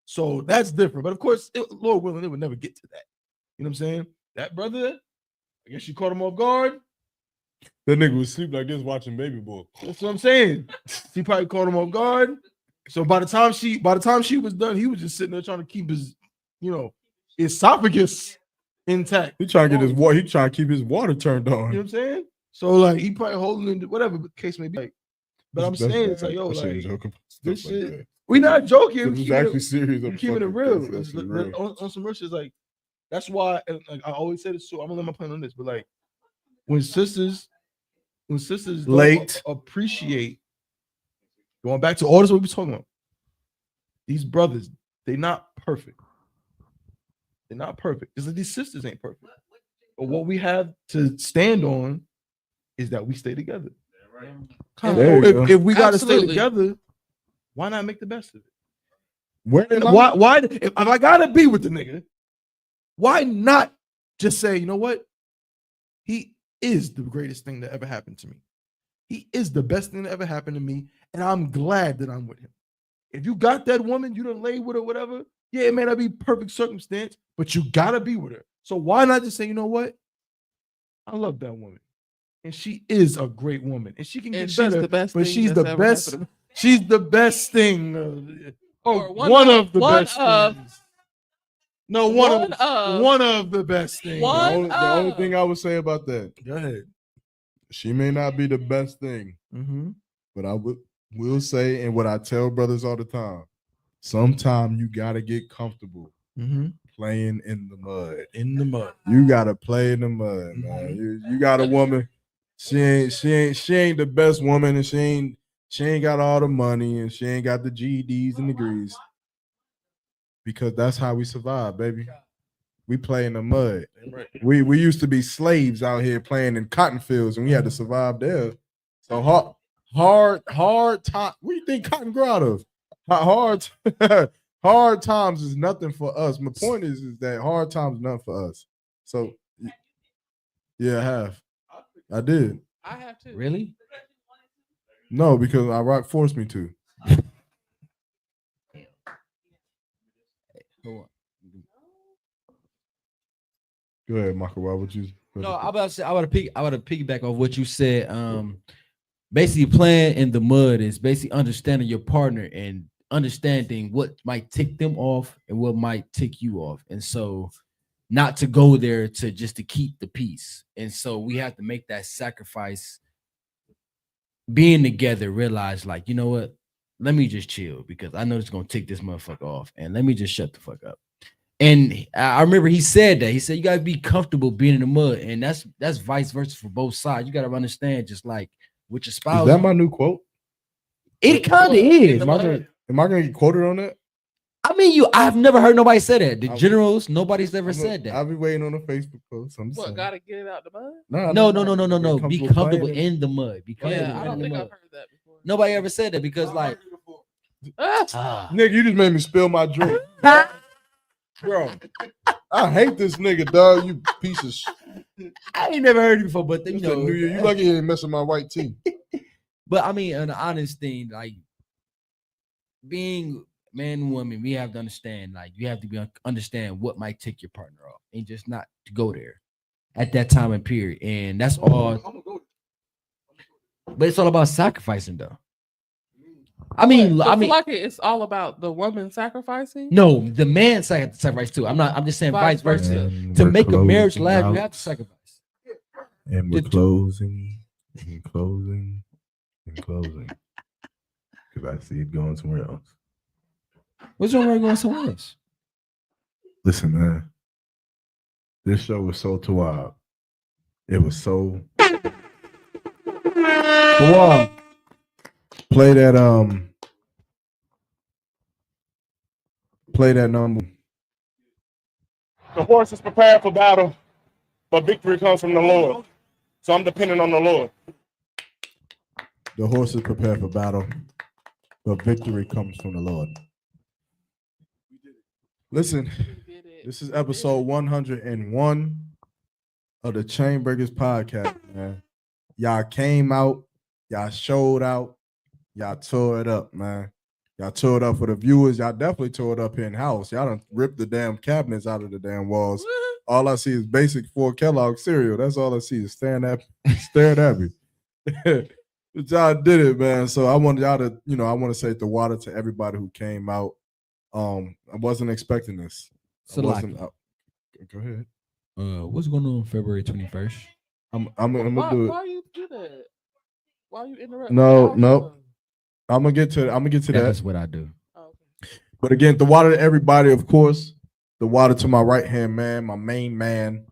So that's different. But of course, Lord willing, it would never get to that. You know what I'm saying? That brother, I guess you caught him off guard. That nigga was asleep like this watching Baby Boy. That's what I'm saying. She probably caught him off guard. So by the time she was done, he was just sitting there trying to keep his, esophagus intact. He trying to get his water. He trying to keep his water turned on. You know what I'm saying? So like he probably holding in whatever the case may be. Like, but I'm saying it's like, yo, like this shit. Like we not joking. It's actually serious. I'm keeping it real. On some real shit, like that's why. Like I always say this too. I'm gonna let my plan on this, but like when sisters late appreciate going back to all this what we talking about. These brothers, they're not perfect. They're not perfect. Because these sisters ain't perfect. But what we have to stand on is that we stay together. If we got to stay together, why not make the best of it? Why? If I gotta be with the nigga, why not just say, you know what? He is the greatest thing that ever happened to me. He is the best thing that ever happened to me, and I'm glad that I'm with him. If you got that woman, you done lay with her, whatever. Yeah, it may not be perfect circumstance, but you gotta be with her. So why not just say, you know what? I love that woman, and she is a great woman, and she can get better. But she's the best. She's the best thing. One of the best things. No, one of the best things. The only thing I would say about that. Go ahead. She may not be the best thing, but I will say, and what I tell brothers all the time, sometimes you gotta get comfortable playing in the mud. In the mud. You gotta play in the mud, man. You got a woman. She ain't the best woman, and she ain't got all the money, and she ain't got the GEDs and degrees. Because that's how we survive, baby. We play in the mud. We used to be slaves out here playing in cotton fields, and we had to survive there. So hard time. What do you think cotton grew out of? Hard times is nothing for us. My point is that hard times is nothing for us. So yeah, I have. I did. I have too. Really? No, because Iraq forced me to. Go ahead, Michael. Why would you? No, I would to piggyback off what you said. Basically, playing in the mud is basically understanding your partner and understanding what might tick them off and what might tick you off, and so not to go there to keep the peace. And so we have to make that sacrifice. Being together, realize like, you know what? Let me just chill because I know it's gonna tick this motherfucker off, and let me just shut the fuck up. And I remember he said that. He said you gotta be comfortable being in the mud, and that's vice versa for both sides. You gotta understand, just like with your spouse. Is that my new quote? It kind of is. Am I gonna get quoted on that? I mean, I've never heard nobody say that. The generals, nobody's ever said that. I'll be waiting on a Facebook post. What, gotta get it out the mud? No. Be comfortable in the mud. Be comfortable. Yeah, I don't think I've heard that before. Nobody ever said that because, like, nigga, you just made me spill my drink. Bro, I hate this nigga, dog. You piece of shit. I ain't never heard it before, but you know, New Year. You lucky you ain't messing my white tea. But I mean, an honest thing, like being man and woman, we have to understand, like you have to understand what might tick your partner off, and just not to go there at that time and period. And that's all. But it's all about sacrificing, though. I mean, like it's all about the woman sacrificing. No, the man sacrifice too. I'm just saying vice versa. To make a marriage last, you have to sacrifice. And we're closing. Because I see it going somewhere else. What's wrong with going somewhere else? Listen, man. This show was so wild. It was so wow. Play Play that number. The horse is prepared for battle, but victory comes from the Lord. So I'm depending on the Lord. The horse is prepared for battle, but victory comes from the Lord. Listen, this is episode 101 of the Chainbreakers podcast, man. Y'all came out, y'all showed out, y'all tore it up, man. Y'all tore it up for the viewers. Y'all definitely tore it up in house. Y'all done ripped the damn cabinets out of the damn walls. All I see is basic 4 Kellogg cereal. That's all I see is staring at me. But y'all did it, man. So I want y'all to, I want to say the water to everybody who came out. I wasn't expecting this. So go ahead. What's going on February 21st? I'm gonna do it. Why you do that? Why you interrupt? No. I'm gonna get to that. That's what I do. But again, the water to everybody, of course. The water to my right hand man, my main man.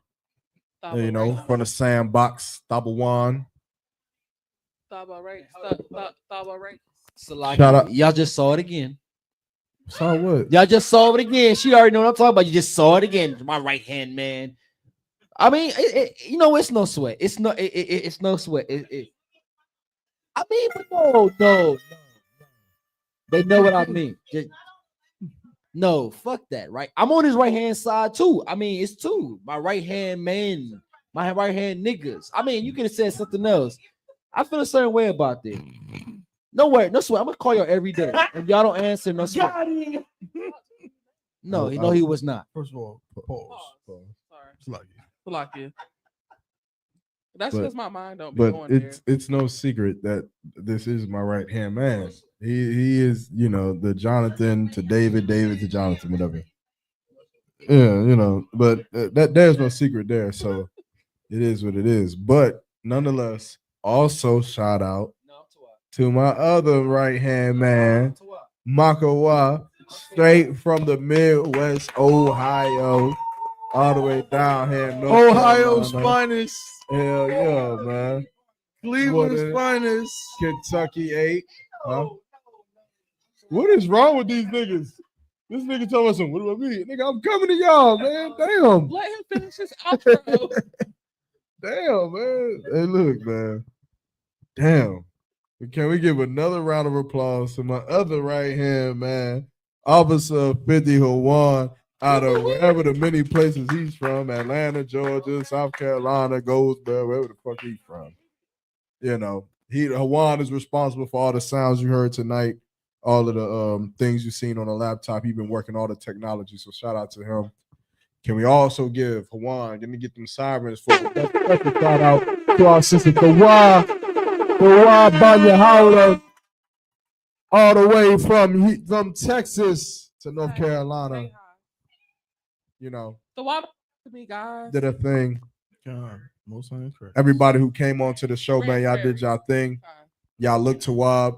From the sandbox, Tabawan. Shout out. Y'all just saw it again. Saw what? Y'all just saw it again. She already know what I'm talking about. You just saw it again. My right hand man. I mean, it's no sweat. It's no sweat. I mean, but no. They know what I mean. No, fuck that, right? I'm on his right hand side too. I mean, it's two. My right hand man, my right hand niggas. I mean, you could have said something else. I feel a certain way about this. No way, no sweat. I'm gonna call y'all every day. If y'all don't answer, no sweat. No, he was not. First of all, pause. Sorry. Like you. That's because my mind don't be but going there. It's no secret that this is my right hand man. He is, the Jonathan to David to Jonathan, whatever. Yeah, but there's no secret there. So it is what it is. But nonetheless, also shout out to my other right hand man, Makawa, straight from the Midwest, Ohio, all the way down here in North Ohio's Carolina. finest. Hell yeah, man. Cleveland's finest. Kentucky 8. Huh? What is wrong with these niggas? This nigga told us, what about me? Nigga, I'm coming to y'all, man. Damn. Let him finish his outro. Damn, man. Hey, look, man. Damn. Can we give another round of applause to my other right hand, man, Officer 50 Hawan, out of wherever the many places he's from, Atlanta, Georgia, South Carolina, Goldsboro, wherever the fuck he's from. Hawan is responsible for all the sounds you heard tonight, all of the things you've seen on the laptop. He's been working all the technology, so shout out to him. Can we also give Hawan, let me get them sirens for a special shout out to our sister Kawa Banya Howler, all the way from Texas to North Carolina. The water to me, guys. Did a thing. God, most correct. Everybody who came onto the show, man, y'all did y'all thing. Y'all looked to Wab.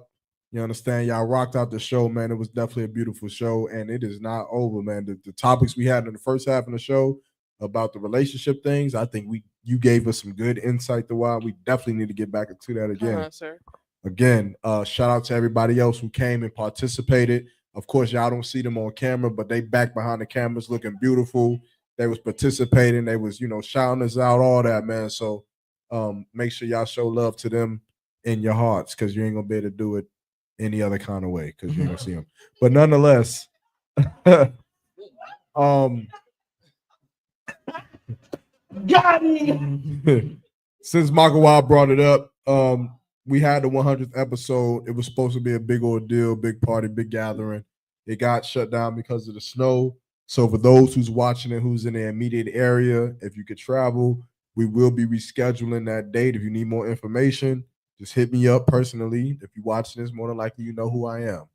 You understand? Y'all rocked out the show, man. It was definitely a beautiful show, and it is not over, man. The topics we had in the first half of the show about the relationship things, I think you gave us some good insight to Wab. We definitely need to get back into that again. Sir. Again, shout out to everybody else who came and participated. Of course, y'all don't see them on camera, but they back behind the cameras looking beautiful. They was participating. They was, shouting us out, all that, man. So make sure y'all show love to them in your hearts, because you ain't going to be able to do it any other kind of way, because you ain't going to see them. But nonetheless, Got it. Since Makawa brought it up, we had the 100th episode. It was supposed to be a big ordeal, big party, big gathering. It got shut down because of the snow. So for those who's watching it, who's in the immediate area, if you could travel, we will be rescheduling that date. If you need more information, just hit me up personally. If you're watching this, more than likely you know who I am.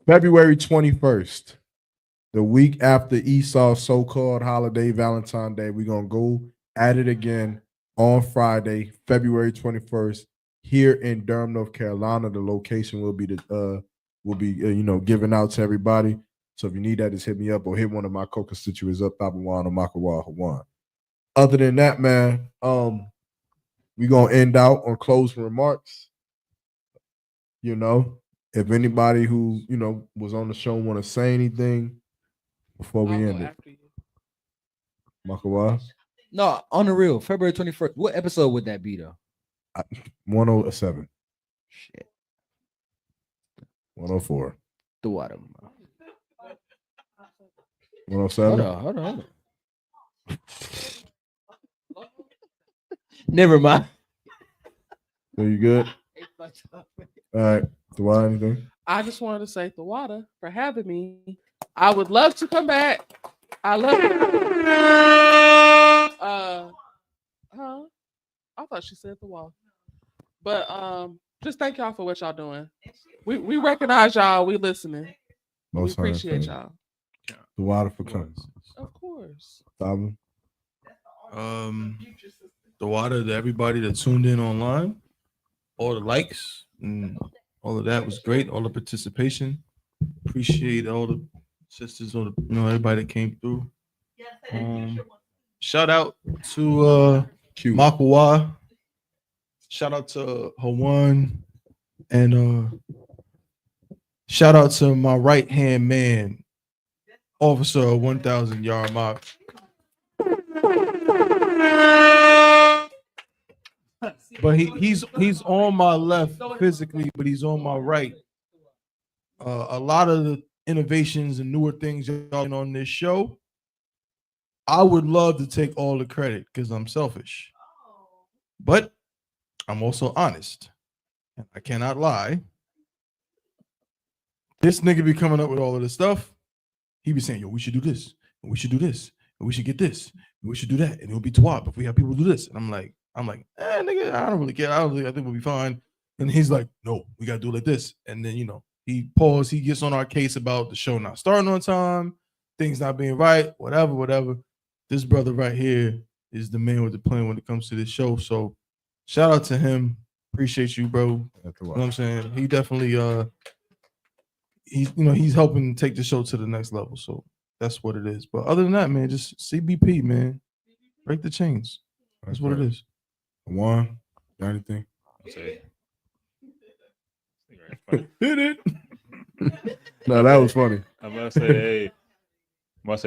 February 21st, the week after Esau's so-called holiday, Valentine's Day, we're going to go at it again on Friday, February 21st, here in Durham, North Carolina. The location will be given out to everybody. So if you need that, just hit me up or hit one of my co-constituents up, Tabawan or Makawa Hawan. Other than that, man, we're going to end out on closing remarks. if anybody who was on the show want to say anything before we end it. Makawa? No, on the real, February 21st. What episode would that be though? 107. Shit. 104. The water. 107. Hold on. Never mind. So you good? All right. Dwyer, anything? I just wanted to say Thawada for having me. I would love to come back. I love it. I thought she said the wall. But just thank y'all for what y'all doing. We recognize y'all. We listening. We appreciate y'all. Dwyer for coming. Of course. Bobby? The water to everybody that tuned in online, all the likes and all of that was great. All the participation, appreciate all the sisters, all the everybody that came through. Shout out to Makawa. Shout out to Hawan, and shout out to my right hand man, Officer 1,000 Yard Mark. But he's on my left physically, but he's on my right. A lot of the innovations and newer things y'all on this show, I would love to take all the credit because I'm selfish. But I'm also honest. And I cannot lie. This nigga be coming up with all of this stuff. He be saying, yo, we should do this, and we should do this, and we should get this, and we should do that, and it'll be twat if we have people do this. And I'm like, nigga, I don't really care. I think we'll be fine. And he's like, no, we gotta do it like this. And then he paused, he gets on our case about the show not starting on time, things not being right, whatever. This brother right here is the man with the plan when it comes to this show. So shout out to him. Appreciate you, bro. You know what I'm saying? He definitely he's helping take the show to the next level. So that's what it is. But other than that, man, just CBP, man. Break the chains. That's what it is. Juan, got anything? Say. Hit it. No, that was funny. I'm gonna say,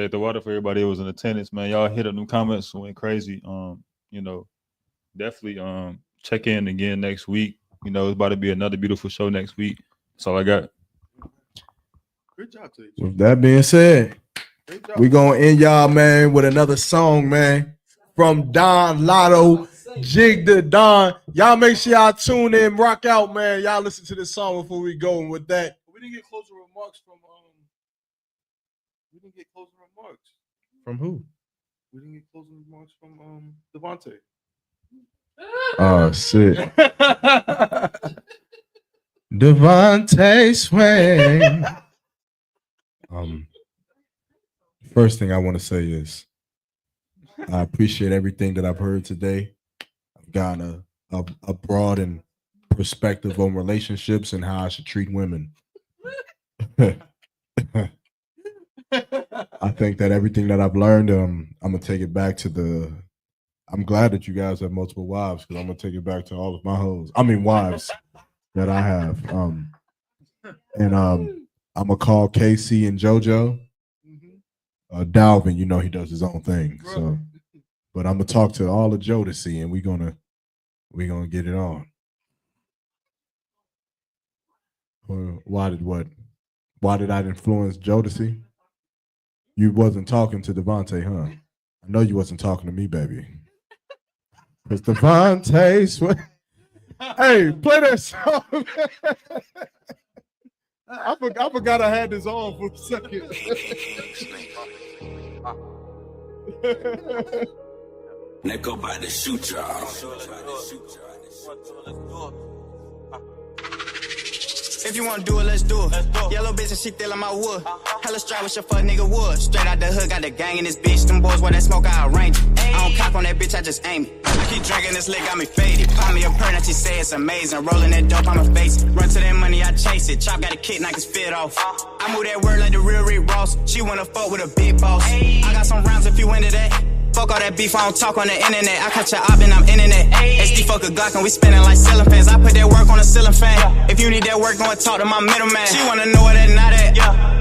the water for everybody who was in attendance, man. Y'all hit up them comments, went crazy. Definitely check in again next week. It's about to be another beautiful show next week. That's all I got. Good job today. With that being said, we gonna end y'all, man, with another song, man, from Don Lotto, Jig the Don. Y'all make sure y'all tune in, rock out, man. Y'all listen to this song before we go. And with that, we didn't get closing remarks from From who? We didn't get closing remarks from Devontae. Oh shit. Devontae Swing. First thing I want to say is I appreciate everything that I've heard today. I've gotten a broadened perspective on relationships and how I should treat women. I think that everything that I've learned, I'm gonna take it back to I'm glad that you guys have multiple wives because I'm gonna take it back to all of my wives that I have. And I'm gonna call Casey and JoJo. Dalvin, he does his own thing. So, but I'm gonna talk to all of Jodeci, and we're gonna get it on. Why did I influence Jodeci? You wasn't talking to Devontae, huh? I know you wasn't talking to me, baby. It's Devontae Swing. Hey, play that song. I forgot I had this on for a second. Nico about to shoot y'all. If you wanna do it, let's do it. Yellow bitch and she feel like my wood. Hella strap with your fuck nigga wood. Straight out the hood, got the gang in this bitch. Them boys where that smoke, I arrange it. I don't cock on that bitch, I just aim it. I keep drinking this lick, got me faded. Pop me a perk, and she say it's amazing. Rolling that dope, I'ma face it. Run to that money, I chase it. Chop got a kick, knock his fit off. I move that word like the real Rick Ross. She wanna fuck with a big boss. I got some rounds if you into that. Fuck all that beef, I don't talk on the internet. I catch your op and I'm internet. SD fuck a Glock and we spinning like ceiling fans. I put that work on the ceiling fan. If you need that work, go and talk to my middleman. She wanna know where that knot at.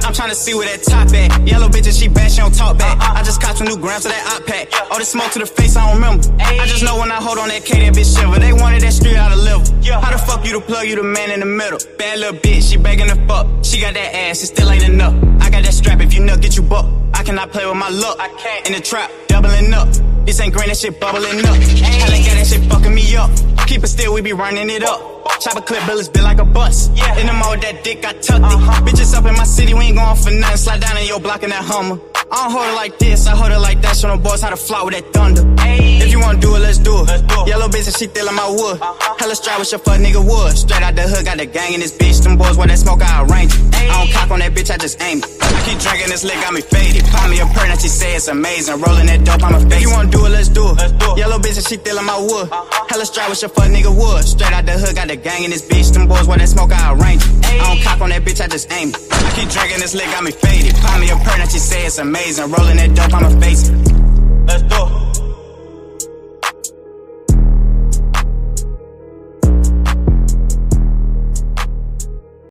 I'm tryna see where that top at. Yellow bitch and she bad, she don't talk back. I just caught some new grams of that op pack. All this smoke to the face, I don't remember. I just know when I hold on that K, that bitch shiver. They wanted that street out of liver. How the fuck you the plug, you the man in the middle? Bad little bitch, she begging to fuck. She got that ass, it still ain't enough. I got that strap, if you nut, get you buck. I cannot play with my luck. I can't. In the trap, doubling up. This ain't green, that shit bubbling up. Hell ain't got that shit fucking me up. Keep it still, we be running it up. Chopper clip bullets been like a bus. In the mode, that dick, I tucked it. Bitches up in my city, we ain't going for nothing. Slide down in your block in that Hummer. I don't hold it like this, I hold it like that. Show them boys how to fly with that thunder. If you wanna do it, let's do it. Yellow bitch and she stealing my wood. Hella strap with your fuck nigga wood. Straight out the hood, got the gang in this bitch. Them boys where that smoke, I arrange it. I don't cock on that bitch, I just aim it. I keep drinking this lick, got me faded. Pop me a perk, and she say it's amazing. Rolling that dope, I'm a face. If you wanna do it, let's do it. Yellow bitch and she stealing my wood. Hella strap with your fuck nigga wood. Straight out the hood, got the gang in this bitch. Them boys where that smoke, I arrange it. I don't cock on that bitch, I just aim it. I keep drinking this lick, got me faded. Pop me a perk, and she say it's amazing. Rolling that dope, I'm a face. Let's do it.